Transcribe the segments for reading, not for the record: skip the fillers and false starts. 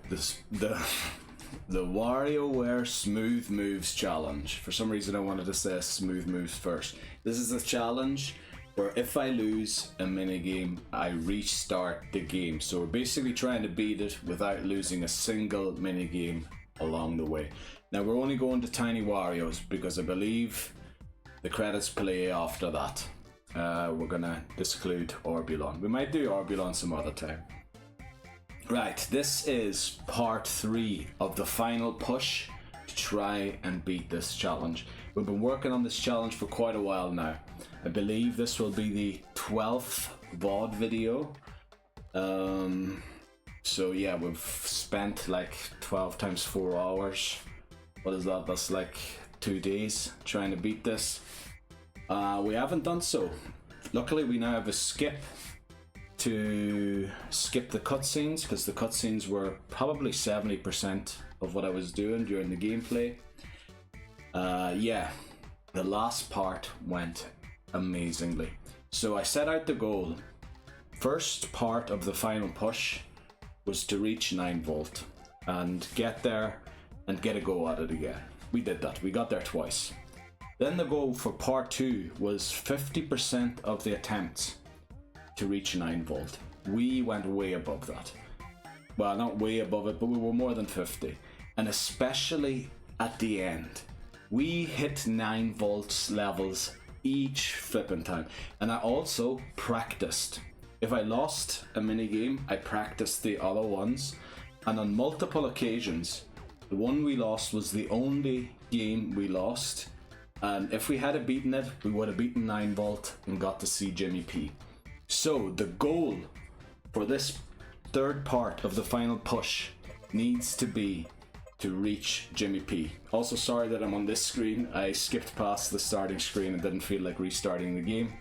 the WarioWare Smooth Moves Challenge. For some reason I wanted to say Smooth Moves first. This is a challenge where if I lose a minigame, I restart the game. So we're basically trying to beat it without losing a single minigame along the way. Now we're only going to Tiny Wario's because I believe the credits play after that. We're gonna exclude Orbulon. We might do Orbulon some other time. Right, this is part 3 of the final push to try and beat this challenge. We've been working on this challenge for quite a while now. I believe this will be the 12th VOD video. So yeah, we've spent like 12 times 4 hours. What is that? That's like 2 days trying to beat this. We haven't done so. Luckily we now have a skip to skip the cutscenes, because the cutscenes were probably 70% of what I was doing during the gameplay. Yeah, the last part went amazingly. So I set out the goal. First part of the final push was to reach 9 volt and get there and get a go at it again. We did that, we got there twice. Then the goal for part 2 was 50% of the attempts to reach 9 volt. We went way above that. Well, not way above it, but we were more than 50. And especially at the end, we hit 9 volts levels each flipping time. And I also practiced. If I lost a minigame, I practiced the other ones. And on multiple occasions, the one we lost was the only game we lost. And if we had beaten it, we would have beaten 9 volt and got to see Jimmy P. So the goal for this third part of the final push needs to be to reach Jimmy P. Also, sorry that I'm on this screen. I skipped past the starting screen and didn't feel like restarting the game.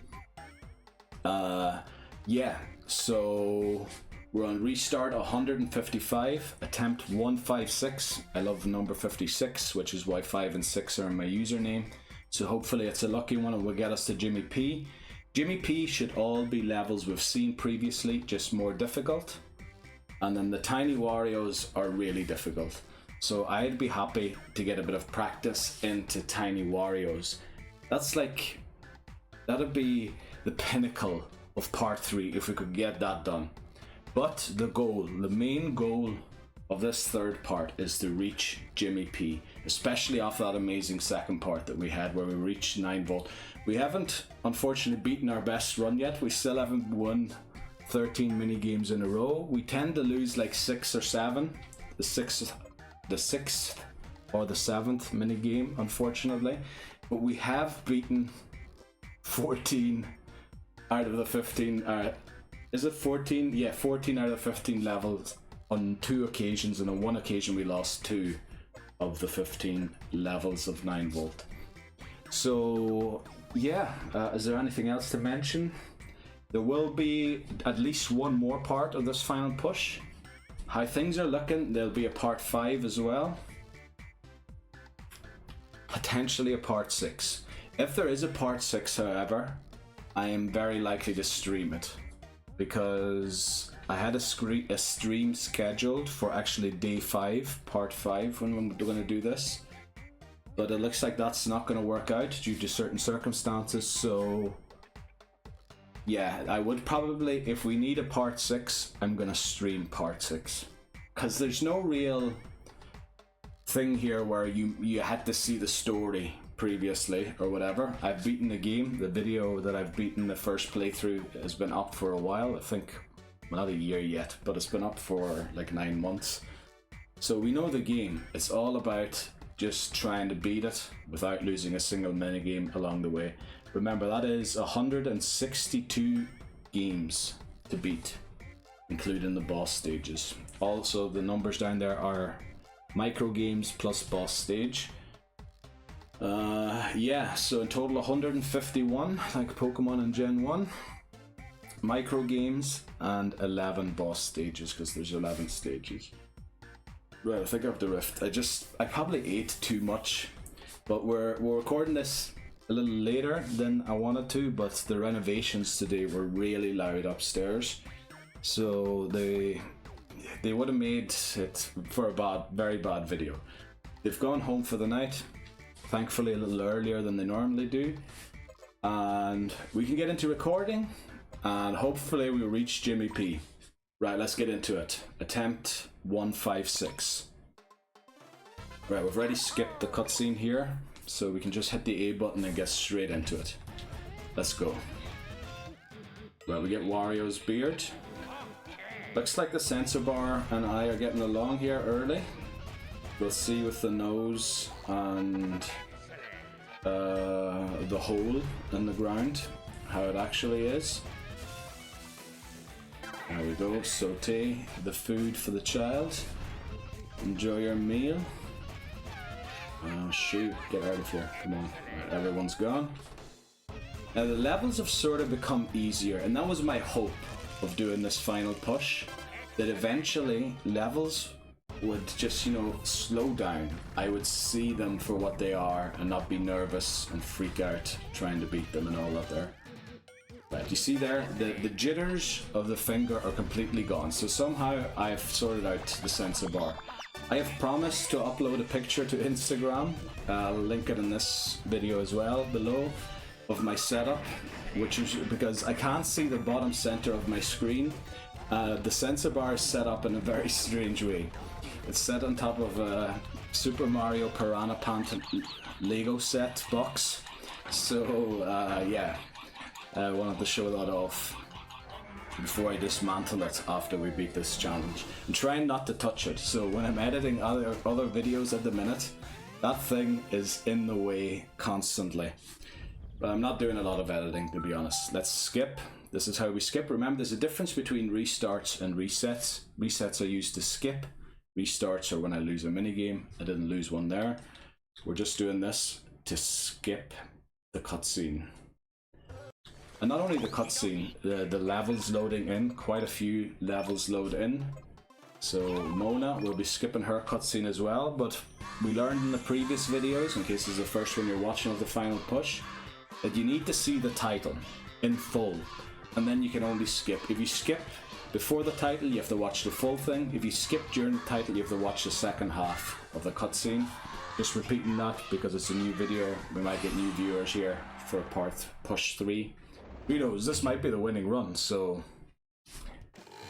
Yeah, so we're on restart 155, attempt 156. I love the number 56, which is why 5 and 6 are in my username. So hopefully it's a lucky one and will get us to Jimmy P. Jimmy P should all be levels we've seen previously, just more difficult. And then the Tiny Wario's are really difficult. So I'd be happy to get a bit of practice into Tiny Wario's. That's like, that'd be the pinnacle of part 3 if we could get that done. But the main goal of this third part is to reach Jimmy P, especially off that amazing second part that we had where we reached 9 volt. We haven't unfortunately beaten our best run yet. We still haven't won 13 mini games in a row. We tend to lose like 6 or 7. The sixth or the 7th mini game, unfortunately. But we have beaten 14 out of the 15. Is it 14? Yeah, 14 out of the 15 levels on 2 occasions, and on 1 occasion we lost 2 of the 15 levels of 9 volt. So yeah, is there anything else to mention? There will be at least one more part of this final push. How things are looking, there'll be a part 5 as well. Potentially a part 6. If there is a part 6, however, I am very likely to stream it, because I had a stream scheduled for actually day 5, part 5, when we're going to do this. But it looks like that's not going to work out due to certain circumstances, so yeah, I would probably, if we need a part 6, I'm going to stream part 6. Because there's no real thing here where you had to see the story previously or whatever. I've beaten the game. The video that I've beaten the first playthrough has been up for a while. I think, well, not a year yet, but it's been up for like 9 months. So we know the game. It's all about just trying to beat it without losing a single minigame along the way. Remember, that is 162 games to beat, including the boss stages. Also, the numbers down there are micro games plus boss stage. Yeah, so in total 151, like Pokemon in Gen 1. Micro games and 11 boss stages, because there's 11 stages. Right, I think I have the rift. I probably ate too much, but we're recording this a little later than I wanted to, but the renovations today were really loud upstairs, so they they would have made it for a very bad video. They've gone home for the night, thankfully a little earlier than they normally do, and we can get into recording and hopefully we'll reach Jimmy P. Right, let's get into it. Attempt 156. Right, we've already skipped the cutscene here, so we can just hit the A button and get straight into it. Let's go. Right, we get Wario's beard. Looks like the sensor bar and I are getting along here early. We'll see with the nose and the hole in the ground how it actually is. There we go, saute the food for the child. Enjoy your meal. Oh shoot, get out of here, come on. Right, everyone's gone. Now the levels have sort of become easier, and that was my hope of doing this final push, that eventually levels would just, you know, slow down. I would see them for what they are and not be nervous and freak out trying to beat them and all that there. Right, you see there, the jitters of the finger are completely gone, so somehow I have sorted out the sensor bar. I have promised to upload a picture to Instagram, I'll link it in this video as well below, of my setup, which is because I can't see the bottom center of my screen. The sensor bar is set up in a very strange way. It's set on top of a Super Mario Piranha Plant Lego set box, so yeah, I wanted to show that off before I dismantle it after we beat this challenge. I'm trying not to touch it, so when I'm editing other videos at the minute, that thing is in the way constantly. But I'm not doing a lot of editing, to be honest. Let's skip. This is how we skip. Remember, there's a difference between restarts and resets. Resets are used to skip. Restarts are when I lose a minigame. I didn't lose one there. We're just doing this to skip the cutscene. And not only the cutscene, the levels loading in, quite a few levels load in. So Mona will be skipping her cutscene as well, but we learned in the previous videos, in case this is the first one you're watching of the final push, that you need to see the title in full, and then you can only skip. If you skip before the title, you have to watch the full thing. If you skip during the title, you have to watch the second half of the cutscene. Just repeating that because it's a new video, we might get new viewers here for push 3. Who knows, this might be the winning run, so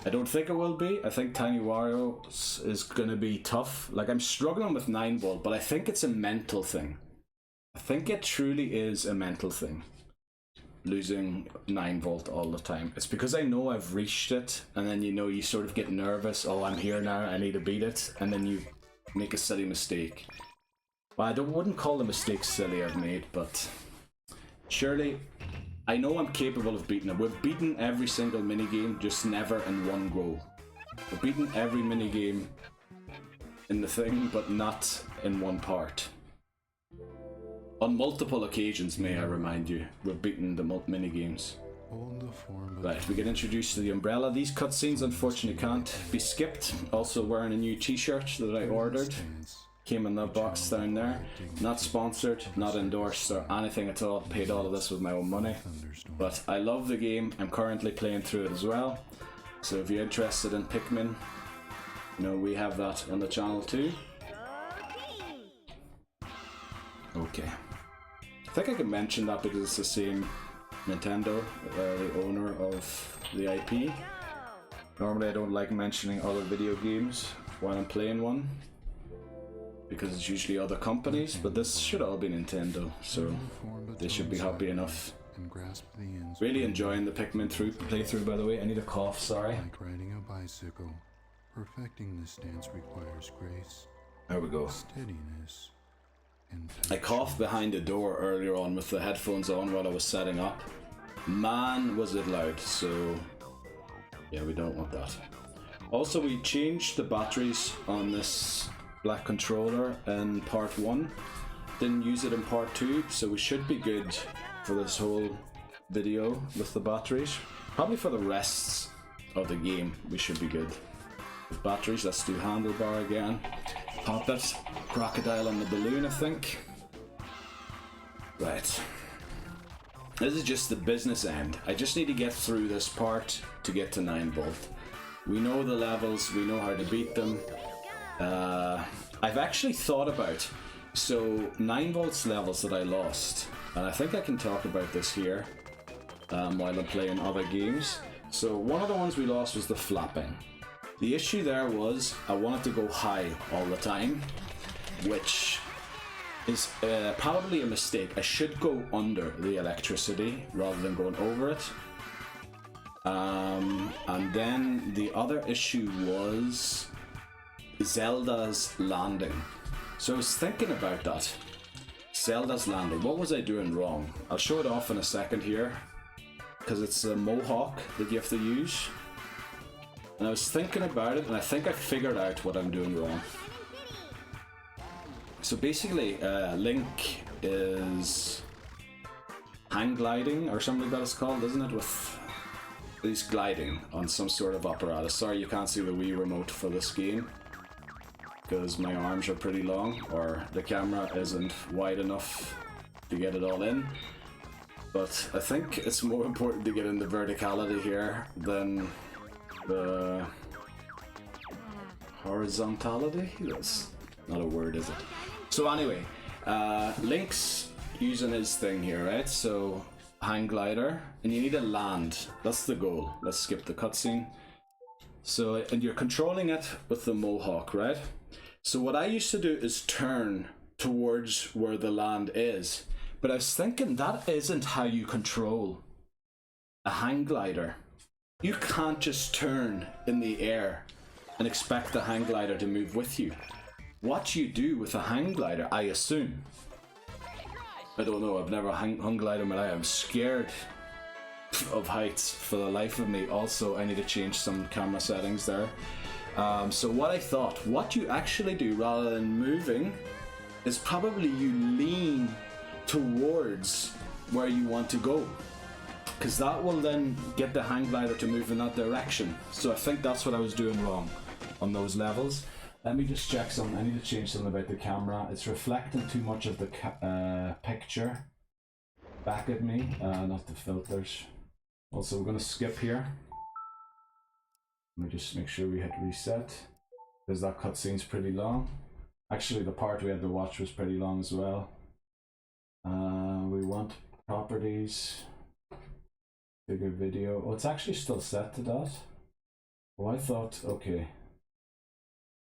I don't think it will be. I think Tiny Wario is gonna be tough. Like, I'm struggling with 9 volt, but I think it's a mental thing. I think it truly is a mental thing, losing 9 volt all the time. It's because I know I've reached it, and then, you know, you sort of get nervous. Oh, I'm here now, I need to beat it, and then you make a silly mistake. Well, I wouldn't call the mistakes silly I've made, but surely I know I'm capable of beating it. We've beaten every single minigame, just never in one go. We've beaten every minigame in the thing, but not in one part. On multiple occasions, may I remind you, we've beaten the minigames. Right, we get introduced to the umbrella. These cutscenes unfortunately can't be skipped. Also wearing a new t-shirt that I ordered. Came in that box down there. Not sponsored, not endorsed or anything at all. Paid all of this with my own money. But I love the game. I'm currently playing through it as well. So if you're interested in Pikmin, you know, we have that on the channel too. Okay. I think I can mention that because it's the same Nintendo, the owner of the IP. Normally I don't like mentioning other video games while I'm playing one, because it's usually other companies, but this should all be Nintendo, so they should be happy enough. Really enjoying the Pikmin playthrough, by the way. I need a cough, sorry. Like riding a bicycle, perfecting this dance requires grace. There we go. Steadiness. I coughed behind the door earlier on with the headphones on while I was setting up. Man, was it loud, so yeah, we don't want that. Also, we changed the batteries on this black controller in part 1. Didn't use it in part 2, so we should be good for this whole video with the batteries. Probably for the rest of the game, we should be good with batteries. Let's do handlebar again. Pop it. Crocodile on the balloon, I think. Right. This is just the business end. I just need to get through this part to get to 9 volt. We know the levels, we know how to beat them. I've actually thought about, so 9 volts levels that I lost, and I think I can talk about this here while I'm playing other games. So one of the ones we lost was the flapping. The issue there was I wanted to go high all the time, which is probably a mistake. I should go under the electricity rather than going over it. And then the other issue was Zelda's landing. So I was thinking about that. Zelda's landing. What was I doing wrong? I'll show it off in a second here, because it's a mohawk that you have to use. And I was thinking about it, and I think I figured out what I'm doing wrong. So basically, Link is hang gliding, or something like that it's called, isn't it? He's gliding on some sort of apparatus. Sorry, you can't see the Wii remote for this game, because my arms are pretty long, or the camera isn't wide enough to get it all in. But I think it's more important to get in the verticality here than the horizontality? That's not a word, is it? So anyway, Link's using his thing here, right? So hang glider, and you need to land. That's the goal. Let's skip the cutscene. So, and you're controlling it with the mohawk, right? So what I used to do is turn towards where the land is. But I was thinking that isn't how you control a hang glider. You can't just turn in the air and expect the hang glider to move with you. What you do with a hang glider, I assume. I don't know, I've never hung glided in my life. I'm scared of heights for the life of me. Also, I need to change some camera settings there. So what I thought, what you actually do rather than moving is probably you lean towards where you want to go, because that will then get the hang glider to move in that direction. So I think that's what I was doing wrong on those levels. Let me just check something. I need to change something about the camera. It's reflecting too much of the picture back at me, not the filters. Also, we're going to skip here. Let me just make sure we hit reset, because that cutscene's pretty long. Actually, the part we had to watch was pretty long as well. We want properties, bigger video. Oh, it's actually still set to that. Oh, I thought, okay.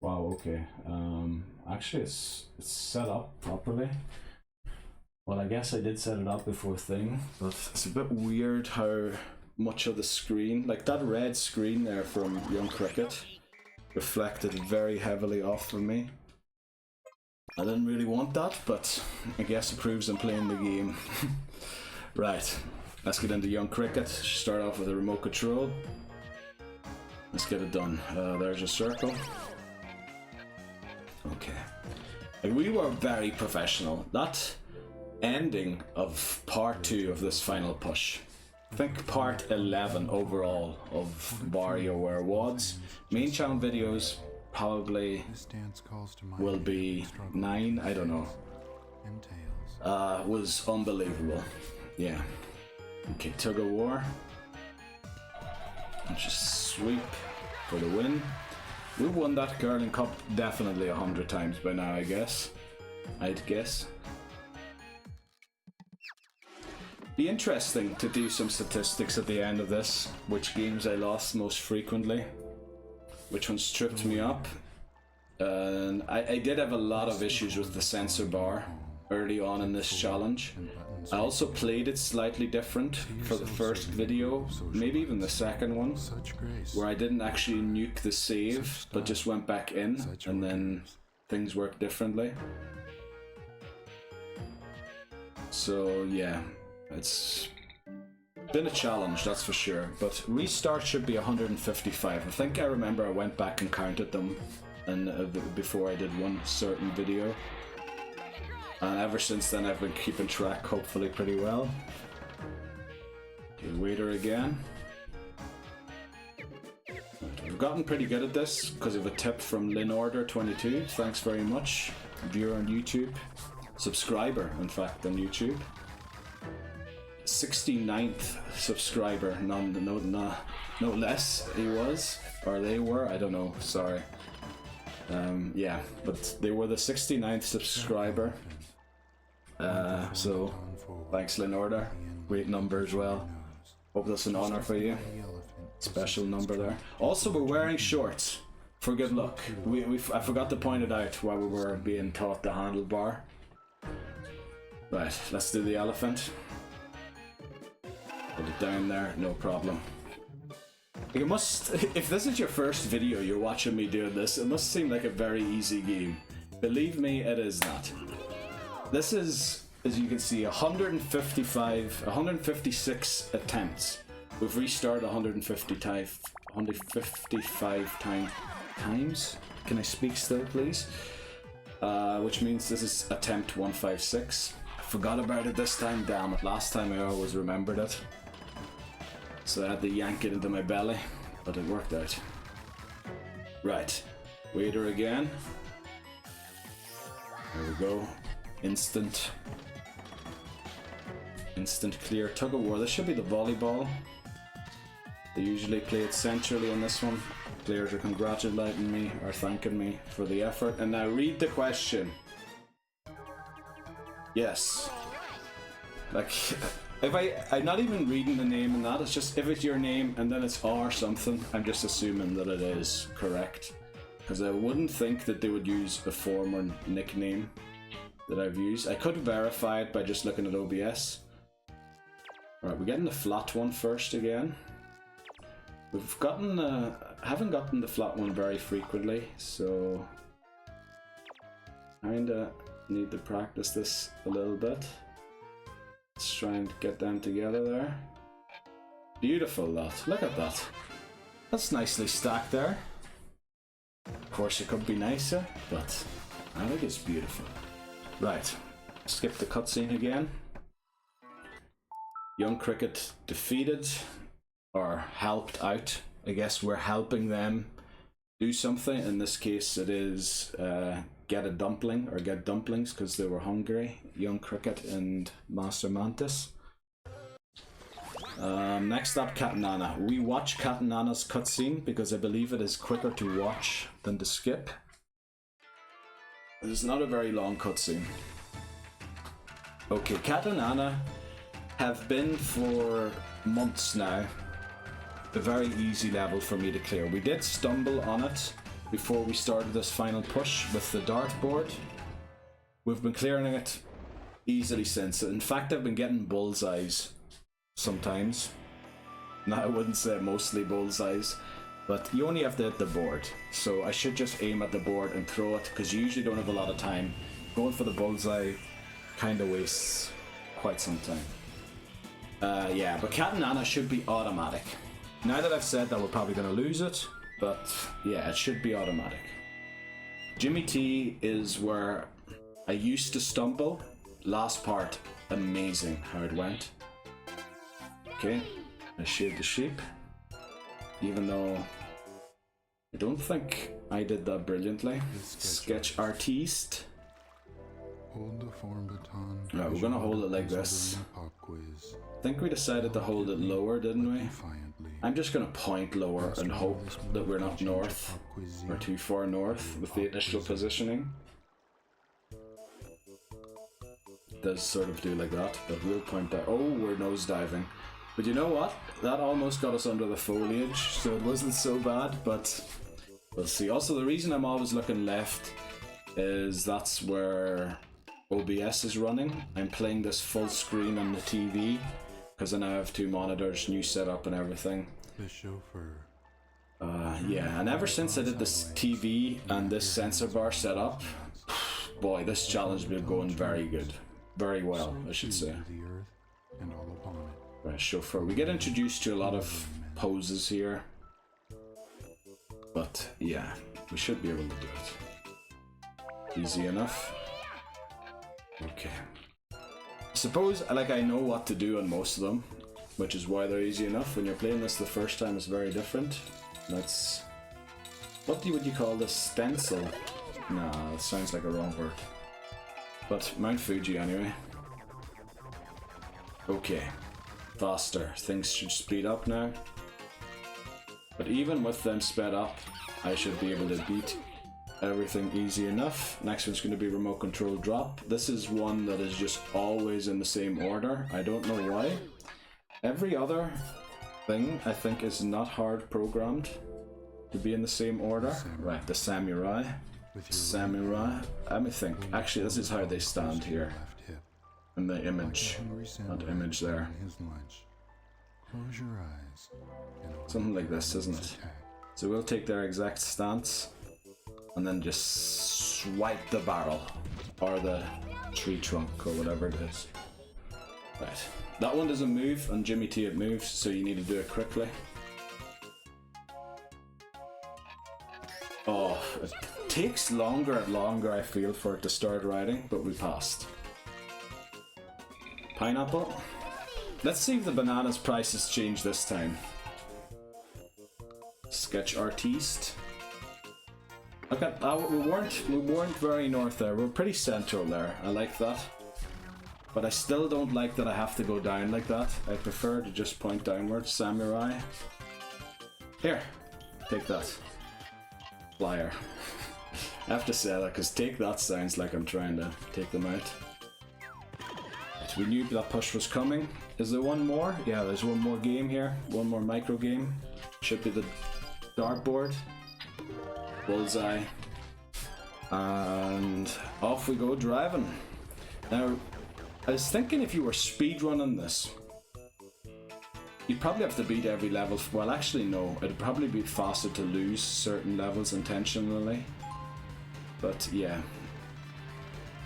Wow, okay. Actually, it's set up properly. Well, I guess I did set it up before thing, but it's a bit weird how much of the screen, like that red screen there from Young Cricket, reflected very heavily off of me. I didn't really want that, but I guess it proves I'm playing the game. Right, let's get into Young Cricket. Start off with a remote control. Let's get it done. There's a circle. Okay. Like, we were very professional. That ending of part 2 of this final push, I think part 11 overall of WarioWare WADs. Main channel videos probably will be 9, I don't know. Was unbelievable. Yeah. Okay, tug of war. Let's just sweep for the win. We won that Curling Cup definitely 100 times by now, I guess. I'd guess. Be interesting to do some statistics at the end of this. Which games I lost most frequently. Which ones tripped me up. And I did have a lot of issues with the sensor bar early on in this challenge. I also played it slightly different for the first video, maybe even the second one, where I didn't actually nuke the save, but just went back in, and then things worked differently. So yeah, it's been a challenge, that's for sure, but restart should be 155. I think I remember I went back and counted them and before I did one certain video. And ever since then I've been keeping track, hopefully pretty well. Okay, waiter again. I've gotten pretty good at this because of a tip from LinOrder22. Thanks very much. Viewer on YouTube. Subscriber, in fact, on YouTube. 69th subscriber, no less he was. or they were, I don't know, sorry. Yeah, but they were the 69th subscriber. So, thanks Lenorda, great number as well. Hope that's an honor for you. Special number there. Also, we're wearing shorts for good luck. I forgot to point it out while we were being taught the handlebar. Right, let's do the elephant. Put it down there, no problem. You must, if this is your first video you're watching me doing this, it must seem like a very easy game. Believe me, it is not. This is, as you can see, 156 attempts. We've restarted 155 times. Can I speak still, please? Which means this is attempt 156. I forgot about it this time, damn it. Last time I always remembered it. So I had to yank it into my belly, but it worked out. Right, waiter again. There we go. Instant clear. Tug of war. This should be the volleyball. They usually play it centrally on this one. Players are congratulating me or thanking me for the effort. And now read the question. Yes. Like, if I'm not even reading the name and that, it's just if it's your name and then it's R something, I'm just assuming that it is correct. Because I wouldn't think that they would use a former nickname that I've used. I could verify it by just looking at OBS. Alright, we're getting the flat one first again. We've gotten, haven't gotten the flat one very frequently, so kinda need to practice this a little bit. Let's try and get them together there. Beautiful, that. Look at that. That's nicely stacked there. Of course, it could be nicer, but I think it's beautiful. Right, skip the cutscene again. Young Cricket defeated, or helped out. I guess we're helping them do something. In this case, it is get a dumpling, or get dumplings, because they were hungry. Young Cricket and Master Mantis. Next up, Cat and Nana. We watch Cat and Nana's cutscene because I believe it is quicker to watch than to skip. It's not a very long cutscene. Okay, Cat and Nana have been for months now a very easy level for me to clear. We did stumble on it before we started this final push with the dartboard. We've been clearing it easily since. In fact, I've been getting bullseyes sometimes. Now, I wouldn't say mostly bullseyes, but you only have to hit the board. So I should just aim at the board and throw it, because you usually don't have a lot of time. Going for the bullseye kind of wastes quite some time. Yeah, but Cat and Nana should be automatic. Now that I've said that, we're probably going to lose it, but yeah, it should be automatic. Jimmy T is where I used to stumble. Last part, amazing how it went. Okay, I shaved the sheep. Even though I don't think I did that brilliantly. Sketch artiste. Hold the form baton. Right, we're gonna hold it like this. I think we decided to hold it lower, didn't we? I'm just gonna point lower and hope that we're not north or too far north with the initial positioning. It does sort of do like that, but we'll point down. Oh, we're nosediving. But you know what? That almost got us under the foliage, so it wasn't so bad, but we'll see. Also, the reason I'm always looking left is that's where OBS is running. I'm playing this full screen on the TV because I now have two monitors, new setup and everything. The chauffeur. Yeah, and ever since I did this TV and this sensor bar setup, boy, this challenge has been going very good. Very well, I should say. Right, chauffeur. We get introduced to a lot of poses here, but yeah, we should be able to do it. Easy enough. Okay. I suppose, like, I know what to do on most of them, which is why they're easy enough. When you're playing this the first time, it's very different. That's... What would you call this? Stencil? Nah, it sounds like a wrong word. But Mount Fuji anyway. Okay. Faster. Things should speed up now. But even with them sped up, I should be able to beat everything easy enough. Next one's going to be remote control drop. This is one that is just always in the same order. I don't know why. Every other thing I think is not hard programmed to be in the same order. Right, the samurai. Samurai. Let me think. Actually, this is how they stand here. In the image. That image there. Close your eyes. Something like this, isn't it? So we'll take their exact stance and then just swipe the barrel or the tree trunk or whatever it is. Right. That one doesn't move. On Jimmy T it moves, so you need to do it quickly. Oh, it takes longer and longer, I feel, for it to start riding, but we passed. Pineapple. Let's see if the bananas prices change this time. Sketch artiste. Okay, we weren't very north there. We're pretty central there. I like that. But I still don't like that I have to go down like that. I prefer to just point downwards. Samurai. Here, take that. Flyer. I have to say that because take that sounds like I'm trying to take them out. Right, we knew that push was coming. Is there one more? Yeah, there's one more game here. One more micro game. Should be the dartboard. Bullseye. And off we go driving. Now, I was thinking if you were speedrunning this, you'd probably have to beat every level. Well, actually no, it'd probably be faster to lose certain levels intentionally. But yeah,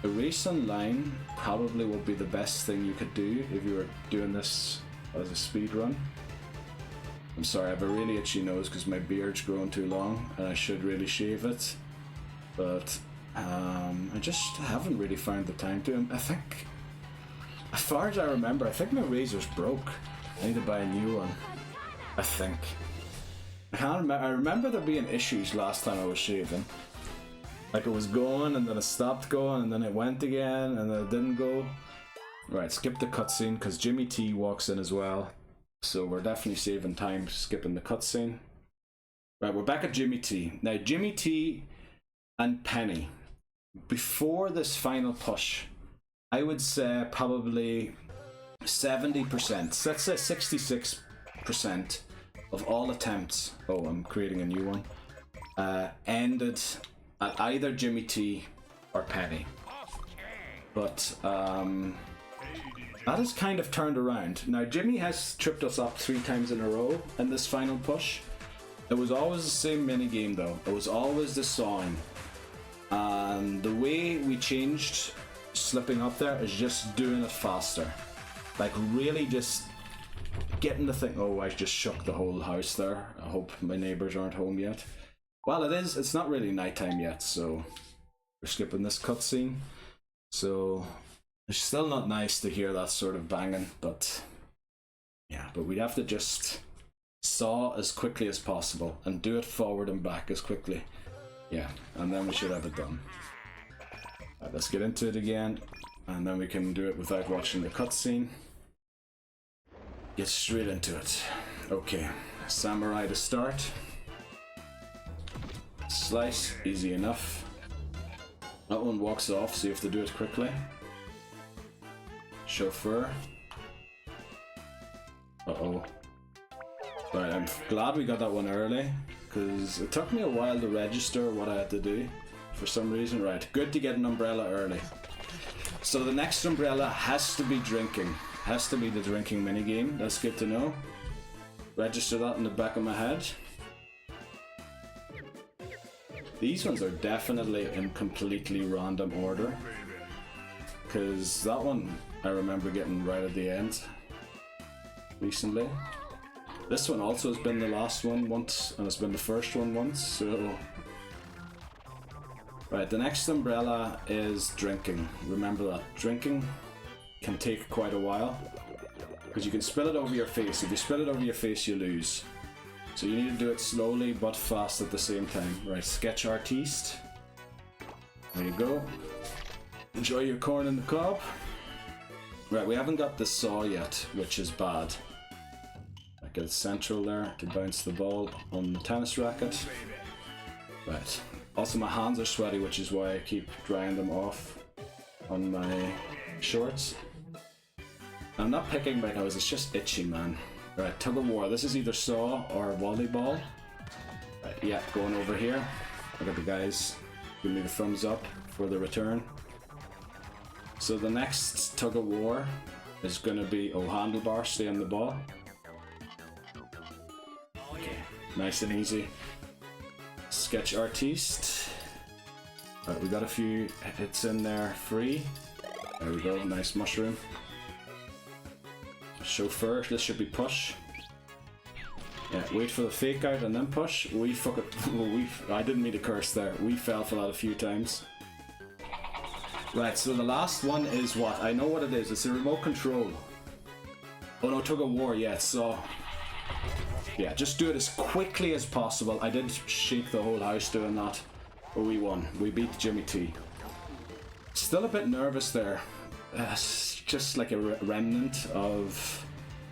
a race online probably would be the best thing you could do if you were doing this as a speedrun. I'm sorry, I have a really itchy nose because my beard's grown too long and I should really shave it. But I just haven't really found the time to. I think, as far as I remember, I think my razor's broke. I need to buy a new one. I think. I can't remember. I remember there being issues last time I was shaving. Like it was going and then it stopped going and then it went again and then it didn't go. Right, skip the cutscene because Jimmy T walks in as well. So we're definitely saving time skipping the cutscene. Right, we're back at Jimmy T. Now Jimmy T and Penny. Before this final push, I would say probably 70%, let's say 66% of all attempts, oh I'm creating a new one, ended at either Jimmy T or Penny. But that has kind of turned around. Now Jimmy has tripped us up 3 times in a row in this final push. It was always the same mini game though. It was always the sawing. And the way we changed slipping up there is just doing it faster. Like really just getting the thing. Oh, I just shook the whole house there. I hope my neighbors aren't home yet. Well, it is. It's not really nighttime yet, so we're skipping this cutscene. So it's still not nice to hear that sort of banging, but yeah, but we'd have to just saw as quickly as possible and do it forward and back as quickly. Yeah, and then we should have it done. Right, let's get into it again, and then we can do it without watching the cutscene. Get straight into it. Okay, samurai to start. Slice, easy enough. That one walks off, so you have to do it quickly. Chauffeur. Uh-oh. Right, I'm glad we got that one early, because it took me a while to register what I had to do for some reason. Right, good to get an umbrella early. So the next umbrella has to be drinking. Has to be the drinking minigame. That's good to know. Register that in the back of my head. These ones are definitely in completely random order, because that one I remember getting right at the end recently. This one also has been the last one once, and it's been the first one once, so... Right, the next umbrella is drinking. Remember that. Drinking can take quite a while, because you can spill it over your face. If you spill it over your face, you lose. So you need to do it slowly but fast at the same time. Right, sketch artiste. There you go. Enjoy your corn in the cob. Right, we haven't got the saw yet, which is bad. get it central there to bounce the ball on the tennis racket. Right. Also my hands are sweaty, which is why I keep drying them off on my shorts. I'm not picking my nose, it's just itchy, man. Right, tug of war. This is either saw or volleyball. Right, yeah, going over here. Look at the guys give me the thumbs up for the return. So the next tug of war is going to be handlebar, stay on the ball. Okay, nice and easy. Sketch artiste. Right, we got a few hits in there free. There we go, nice mushroom. Chauffeur, this should be push. Yeah, wait for the fake out and then push. We fuck it. I didn't mean to curse there. We fell for that a few times. Right, so the last one is what? I know what it is. It's a remote control. Oh no, tug of war, yeah, so... Yeah, just do it as quickly as possible. I did shake the whole house doing that. But we won. We beat Jimmy T. Still a bit nervous there. Just like a remnant of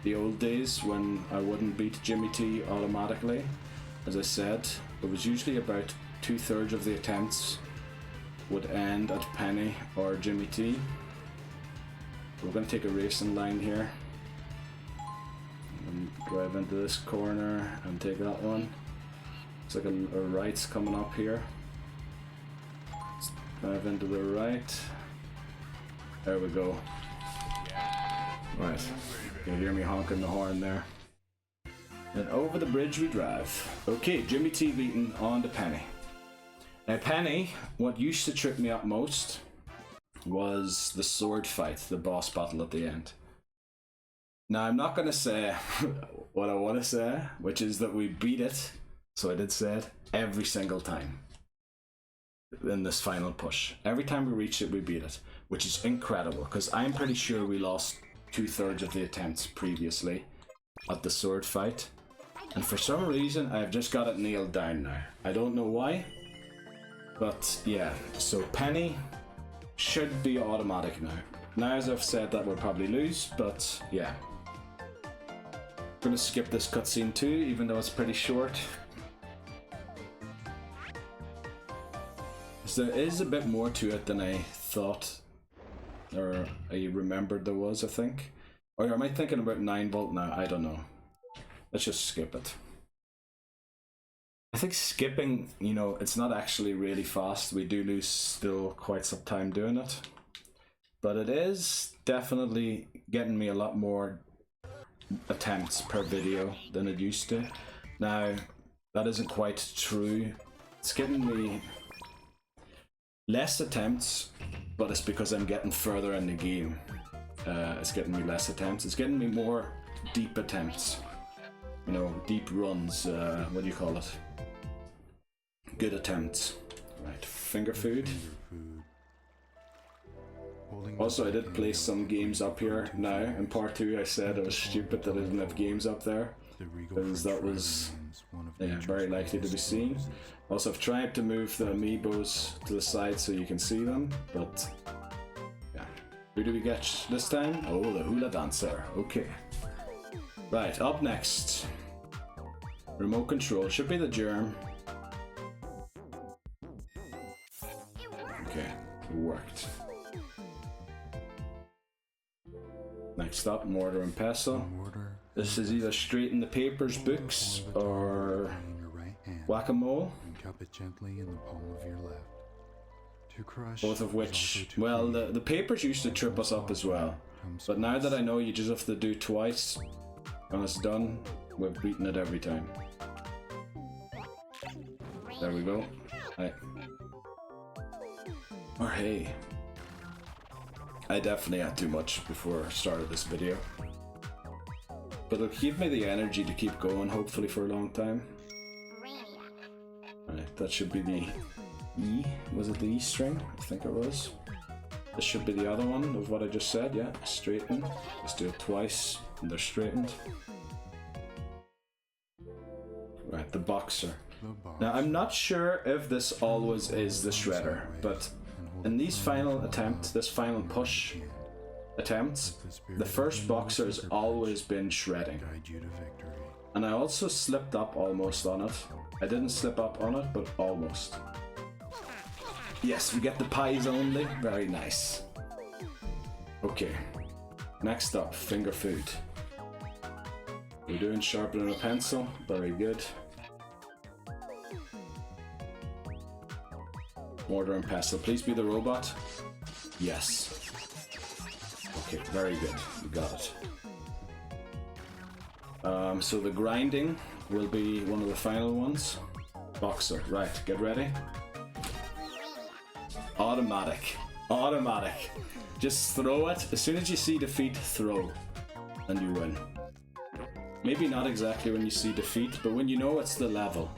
the old days when I wouldn't beat Jimmy T automatically. As I said, it was usually about 2/3 of the attempts would end at Penny or Jimmy T. We're going to take a racing line here and drive into this corner and take that one. It's like a right's coming up here. Let's drive into the right. There we go. Right, you can hear me honking the horn there. And over the bridge we drive. Okay, Jimmy T beaten, on to Penny. Now Penny, what used to trip me up most was the sword fight, the boss battle at the end. Now I'm not going to say what I want to say, which is that we beat it, so I did say it, every single time. In this final push. Every time we reached it, we beat it, which is incredible, because I'm pretty sure we lost 2/3 of the attempts previously at the sword fight. And for some reason, I've just got it nailed down now. I don't know why, but yeah, so Penny should be automatic now. Now, as I've said that, we'll probably lose, but yeah. I'm gonna skip this cutscene too, even though it's pretty short. So there is a bit more to it than I thought, or I remembered there was, I think. Or am I thinking about 9-volt now? I don't know. Let's just skip it. I think skipping, you know, it's not actually really fast. We do lose still quite some time doing it. But it is definitely getting me a lot more attempts per video than it used to. Now, that isn't quite true. It's getting me less attempts, but it's because I'm getting further in the game. It's getting me less attempts. It's getting me more deep attempts. You know, deep runs. What do you call it? Good attempts. Right, finger food. Also, I did place some games up here now. In part 2, I said it was stupid that I didn't have games up there, because that was very likely to be seen. Also, I've tried to move the amiibos to the side so you can see them, but yeah. Who do we get this time? Oh, the hula dancer. Okay. Right, up next. Remote control. Should be the germ. Okay, it worked. Next up, mortar and pestle. This is either straighten the papers books or whack-a-mole. Cup it gently in the palm of your left. To crush, both of which, well, the papers used to trip us up as well. But now that I know you just have to do twice and it's done, we've beaten it every time. There we go. Right. Or hey. I definitely had too much before I started this video. But it'll give me the energy to keep going, hopefully for a long time. Right, that should be the E. Was it the E string? I think it was. This should be the other one of what I just said, yeah. Straighten. Let's do it twice and they're straightened. Right, the boxer. Now I'm not sure if this always is the shredder, but in these final attempts, this final push attempts, the first boxer has always been shredding. And I also slipped up almost on it. I didn't slip up on it, but almost. Yes, we get the pies only. Very nice. Okay. Next up, finger food. We're doing sharpening a pencil. Very good. Mortar and pestle. Please be the robot. Yes. Okay, very good. You got it. So the grinding will be one of the final ones. Boxer. Right, get ready. Automatic. Automatic. Just throw it. As soon as you see defeat, throw. And you win. Maybe not exactly when you see defeat, but when you know it's the level.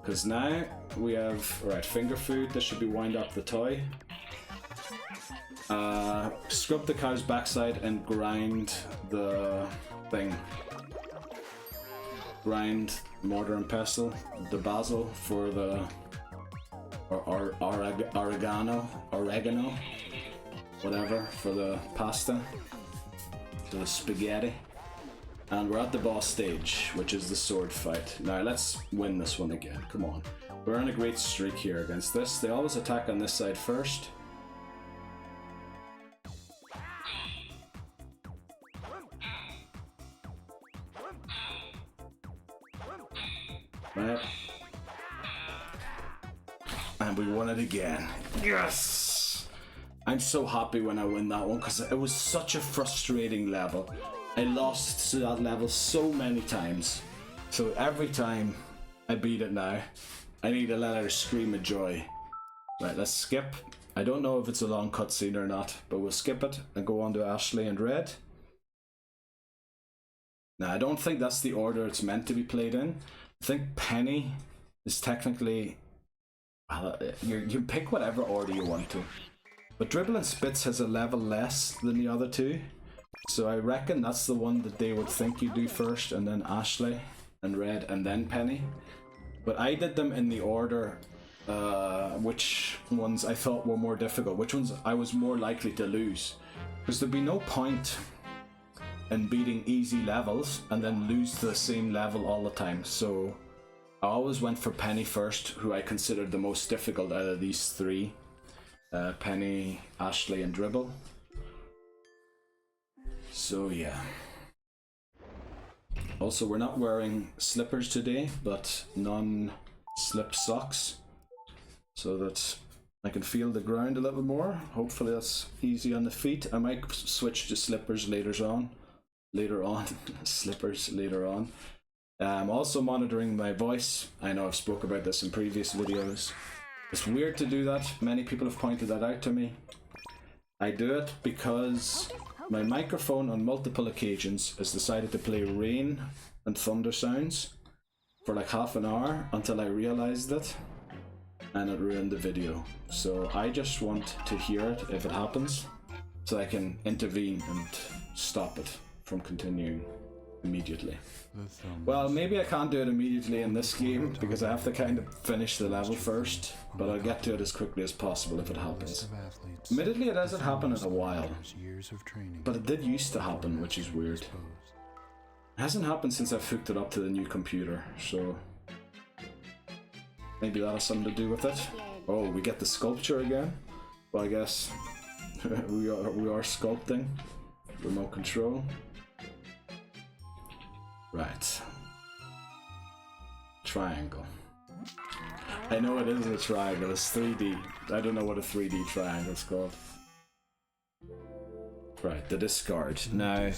Because now we have, right, finger food. This should be wind up the toy. Scrub the cow's backside and grind the thing. Grind mortar and pestle, the basil for the oregano, whatever, for the pasta, the spaghetti. And we're at the boss stage, which is the sword fight. Now let's win this one again, come on. We're on a great streak here against this. They always attack on this side first. Right. And we won it again. Yes! I'm so happy when I win that one because it was such a frustrating level. I lost to that level so many times. So every time I beat it now, I need to let out a scream of joy. Right, let's skip. I don't know if it's a long cutscene or not, but we'll skip it and go on to Ashley and Red. Now, I don't think that's the order it's meant to be played in. I think Penny is technically... you pick whatever order you want to. But Dribble and Spitz has a level less than the other two. So I reckon that's the one that they would think you do first, and then Ashley and Red and then Penny. But I did them in the order which ones I thought were more difficult, which ones I was more likely to lose. Because there'd be no point in beating easy levels and then lose the same level all the time. So I always went for Penny first, who I considered the most difficult out of these three. Penny, Ashley and Dribble. So yeah. Also, we're not wearing slippers today, but non-slip socks, so that I can feel the ground a little more. Hopefully that's easy on the feet. I might switch to slippers later on. Slippers later on. Also monitoring my voice. I know I've spoke about this in previous videos. It's weird to do that. Many people have pointed that out to me. I do it because my microphone on multiple occasions has decided to play rain and thunder sounds for like half an hour until I realized it, and it ruined the video. So I just want to hear it if it happens, so I can intervene and stop it from continuing immediately. Well, maybe I can't do it immediately in this game because I have to kind of finish the level first, but I'll get to it as quickly as possible if it happens. Admittedly, it hasn't happened in a while, but it did used to happen, which is weird. It hasn't happened since I've hooked it up to the new computer, so maybe that has something to do with it. Oh, we get the sculpture again. Well, I guess we are sculpting. Remote control. Right. Triangle. I know it is a triangle, it's 3D. I don't know what a 3D triangle is called. Right, the discard. Now,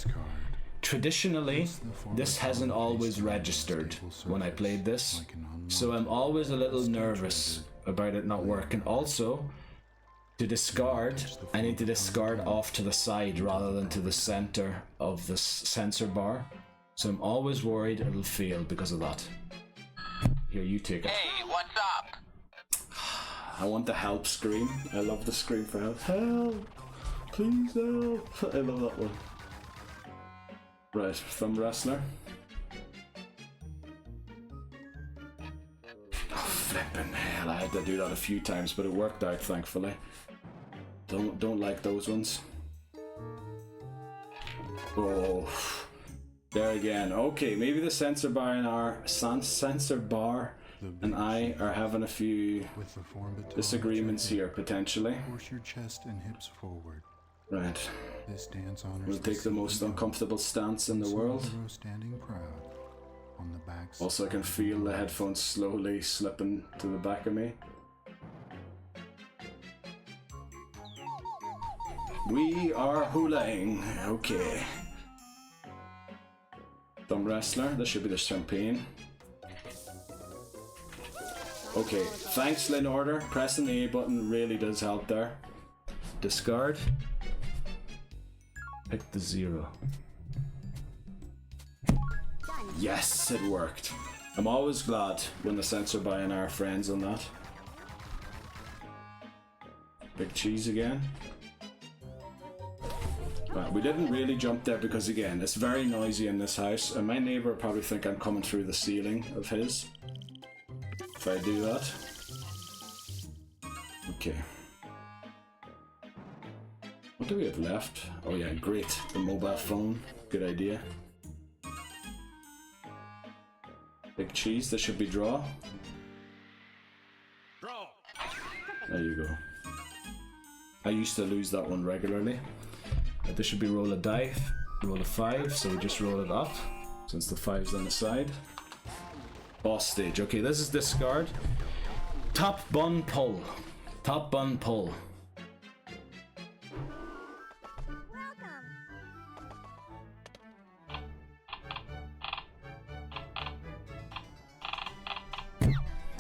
traditionally, this hasn't always registered when I played this, so I'm always a little nervous about it not working. Also, to discard, I need to discard off to the side rather than to the center of the sensor bar. So I'm always worried it'll fail because of that. Here, you take it. Hey, what's up? I want the help scream. I love the scream for help. Help! Please help! I love that one. Right, thumb wrestler. Oh, flippin' hell, I had to do that a few times, but it worked out, thankfully. Don't like those ones. Oh. There again. Okay, maybe the sensor bar and I are having a few With the form baton disagreements at your here, hip, potentially. force your chest and hips forward. Right. This stance honors We'll take the seat most you own. uncomfortable stance in the So world. hero standing proud on the backs Also, I can of the feel the doors. headphones slowly slipping to the back of me. We are hulaing. Okay. Thumb wrestler. This should be the champagne. Okay. Thanks, Lynn Order. Pressing the A button really does help there. Discard. Pick the 0. Yes, it worked. I'm always glad when the sensor buy and our friends on that. Big cheese again. Right, we didn't really jump there because again, it's very noisy in this house and my neighbor probably think I'm coming through the ceiling of his if I do that. Okay. What do we have left? Oh yeah, great. The mobile phone. Good idea. Big cheese, this should be draw. Draw. There you go. I used to lose that one regularly. This should be roll a die, roll a 5, so we just roll it up, since the 5's on the side. Boss stage, okay, this is discard. Top bun pull. Top bun pull.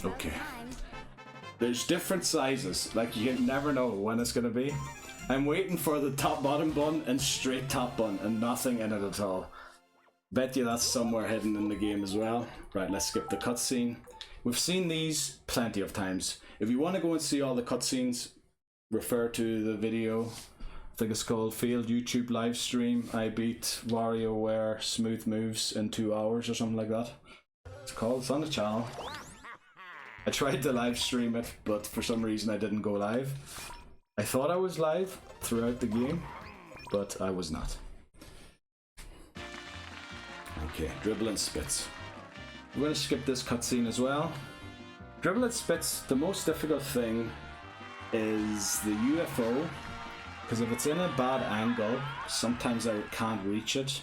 Okay. There's different sizes, like you never know when it's gonna be. I'm waiting for the top bottom bun and straight top bun and nothing in it at all. Bet you that's somewhere hidden in the game as well. Right, let's skip the cutscene. We've seen these plenty of times. If you want to go and see all the cutscenes, refer to the video. I think it's called Failed YouTube Live Stream. I beat WarioWare Smooth Moves in 2 hours or something like that. It's called, it's on the channel. I tried to live stream it, but for some reason I didn't go live. I thought I was live throughout the game, but I was not. Okay, dribble and spits. We're going to skip this cutscene as well. Dribble and spits, the most difficult thing is the UFO, because if it's in a bad angle, sometimes I can't reach it.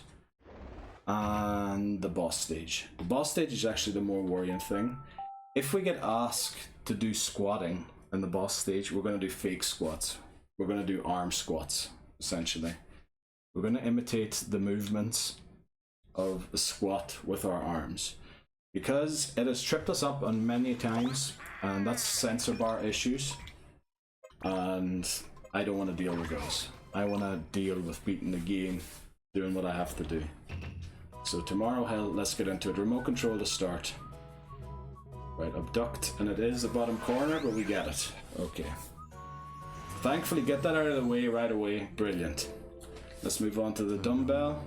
And the boss stage. The boss stage is actually the more worrying thing. If we get asked to do squatting in the boss stage, we're going to do fake squats. We're going to do arm squats, essentially. We're going to imitate the movements of a squat with our arms. Because it has tripped us up on many times, and that's sensor bar issues. And I don't want to deal with those. I want to deal with beating the game, doing what I have to do. So tomorrow, hell, let's get into it. Remote control to start. Right, abduct, and it is the bottom corner, but we get it. Okay. Thankfully, get that out of the way right away. Brilliant. Let's move on to the dumbbell.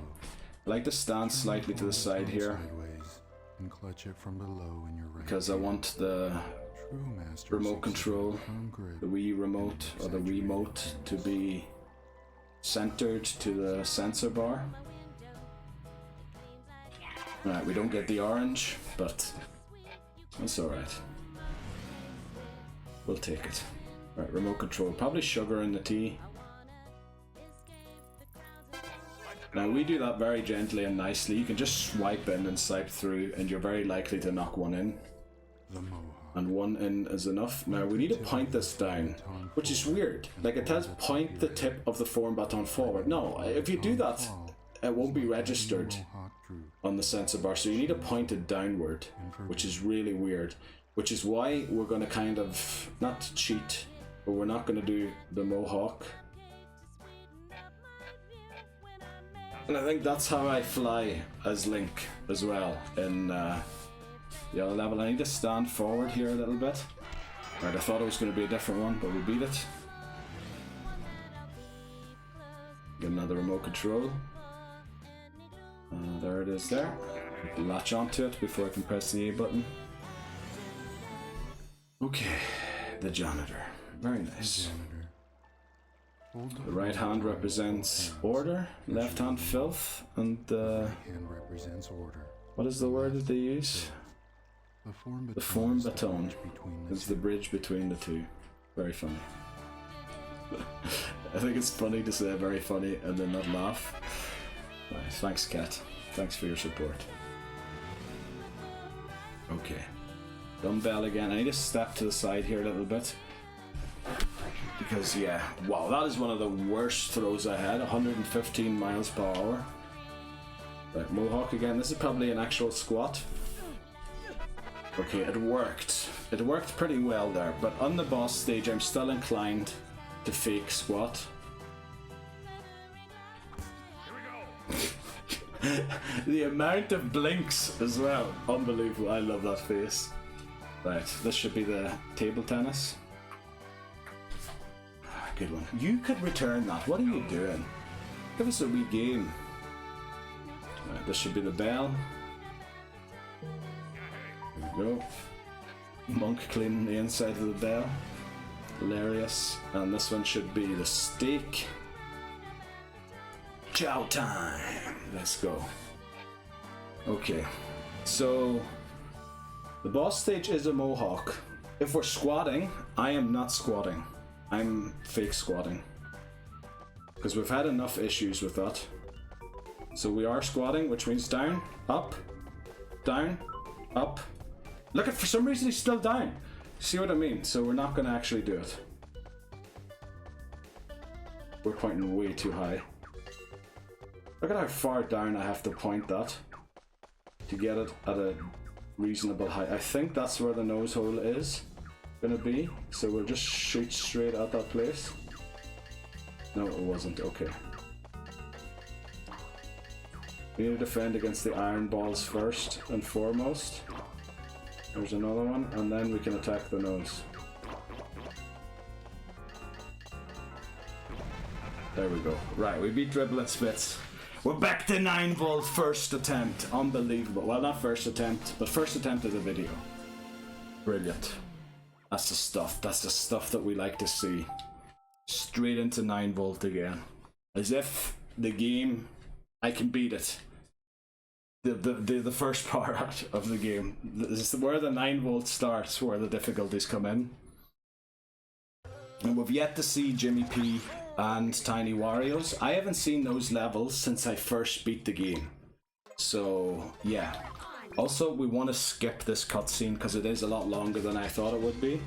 I like to stand slightly to the side here Sideways and clutch it from below in your right because I hand. want the True master remote succeeds control, with firm grip the Wii remote or the Wiimote to be centered to the sensor bar. Right, we don't get the orange, but that's alright. We'll take it. Right, remote control. Probably sugar in the tea. Now we do that very gently and nicely. You can just swipe in and swipe through and you're very likely to knock one in. The mohawk. And one in is enough. Now we need to point this down, which is weird. Like it tells point the tip of the form baton forward. No, if you do that, it won't be registered on the sensor bar. So you need to point it downward, which is really weird. Which is why we're going to kind of, not cheat, but we're not going to do the mohawk. And I think that's how I fly as Link as well in the other level. I need to stand forward here a little bit. Right, I thought it was going to be a different one, but we beat it. Get another remote control. There it is there. Latch onto it before I can press the A button. Okay, the janitor. Very nice. Janitor. The right hand represents order, left hand filth, and Right hand represents order. what is the word that they use? The form baton between is the bridge between the two. Very funny. I think it's funny to say very funny and then not laugh. Nice. Thanks, Kat. Thanks for your support. Okay. Dumbbell again. I need to step to the side here a little bit. Because, yeah, wow, that is one of the worst throws I had. 115 miles per hour. Right, Mohawk again. This is probably an actual squat. Okay, it worked. It worked pretty well there, but on the boss stage, I'm still inclined to fake squat. The amount of blinks as well. Unbelievable. I love that face. Right, this should be the table tennis. Good one. You could return that. What are you doing? Give us a wee game. Right, this should be the bell. There we go. Monk cleaning the inside of the bell. Hilarious. And this one should be the steak. Chow time. Let's go. Okay. So the boss stage is a mohawk. If we're squatting, I am not squatting. I'm fake squatting. Because we've had enough issues with that. So we are squatting, which means down, up, down, up. Look at, for some reason he's still down. See what I mean? So we're not gonna actually do it. We're pointing way too high. Look at how far down I have to point that to get it at a reasonable height. I think that's where the nose hole is gonna be. So we'll just shoot straight at that place. No, it wasn't. Okay. We need to defend against the iron balls first and foremost. There's another one, and then we can attack the nose. There we go. Right, we beat Dribble and Splits. We're back to 9-volt first attempt. Unbelievable. Well, not first attempt, but first attempt of the video. Brilliant. That's the stuff. That's the stuff that we like to see. Straight into 9-volt again. As if the game, I can beat it. The first part of the game. This is where the 9-volt starts, where the difficulties come in. And we've yet to see Jimmy P and Tiny Wario's. I haven't seen those levels since I first beat the game. So, yeah. Also, we want to skip this cutscene because it is a lot longer than I thought it would be.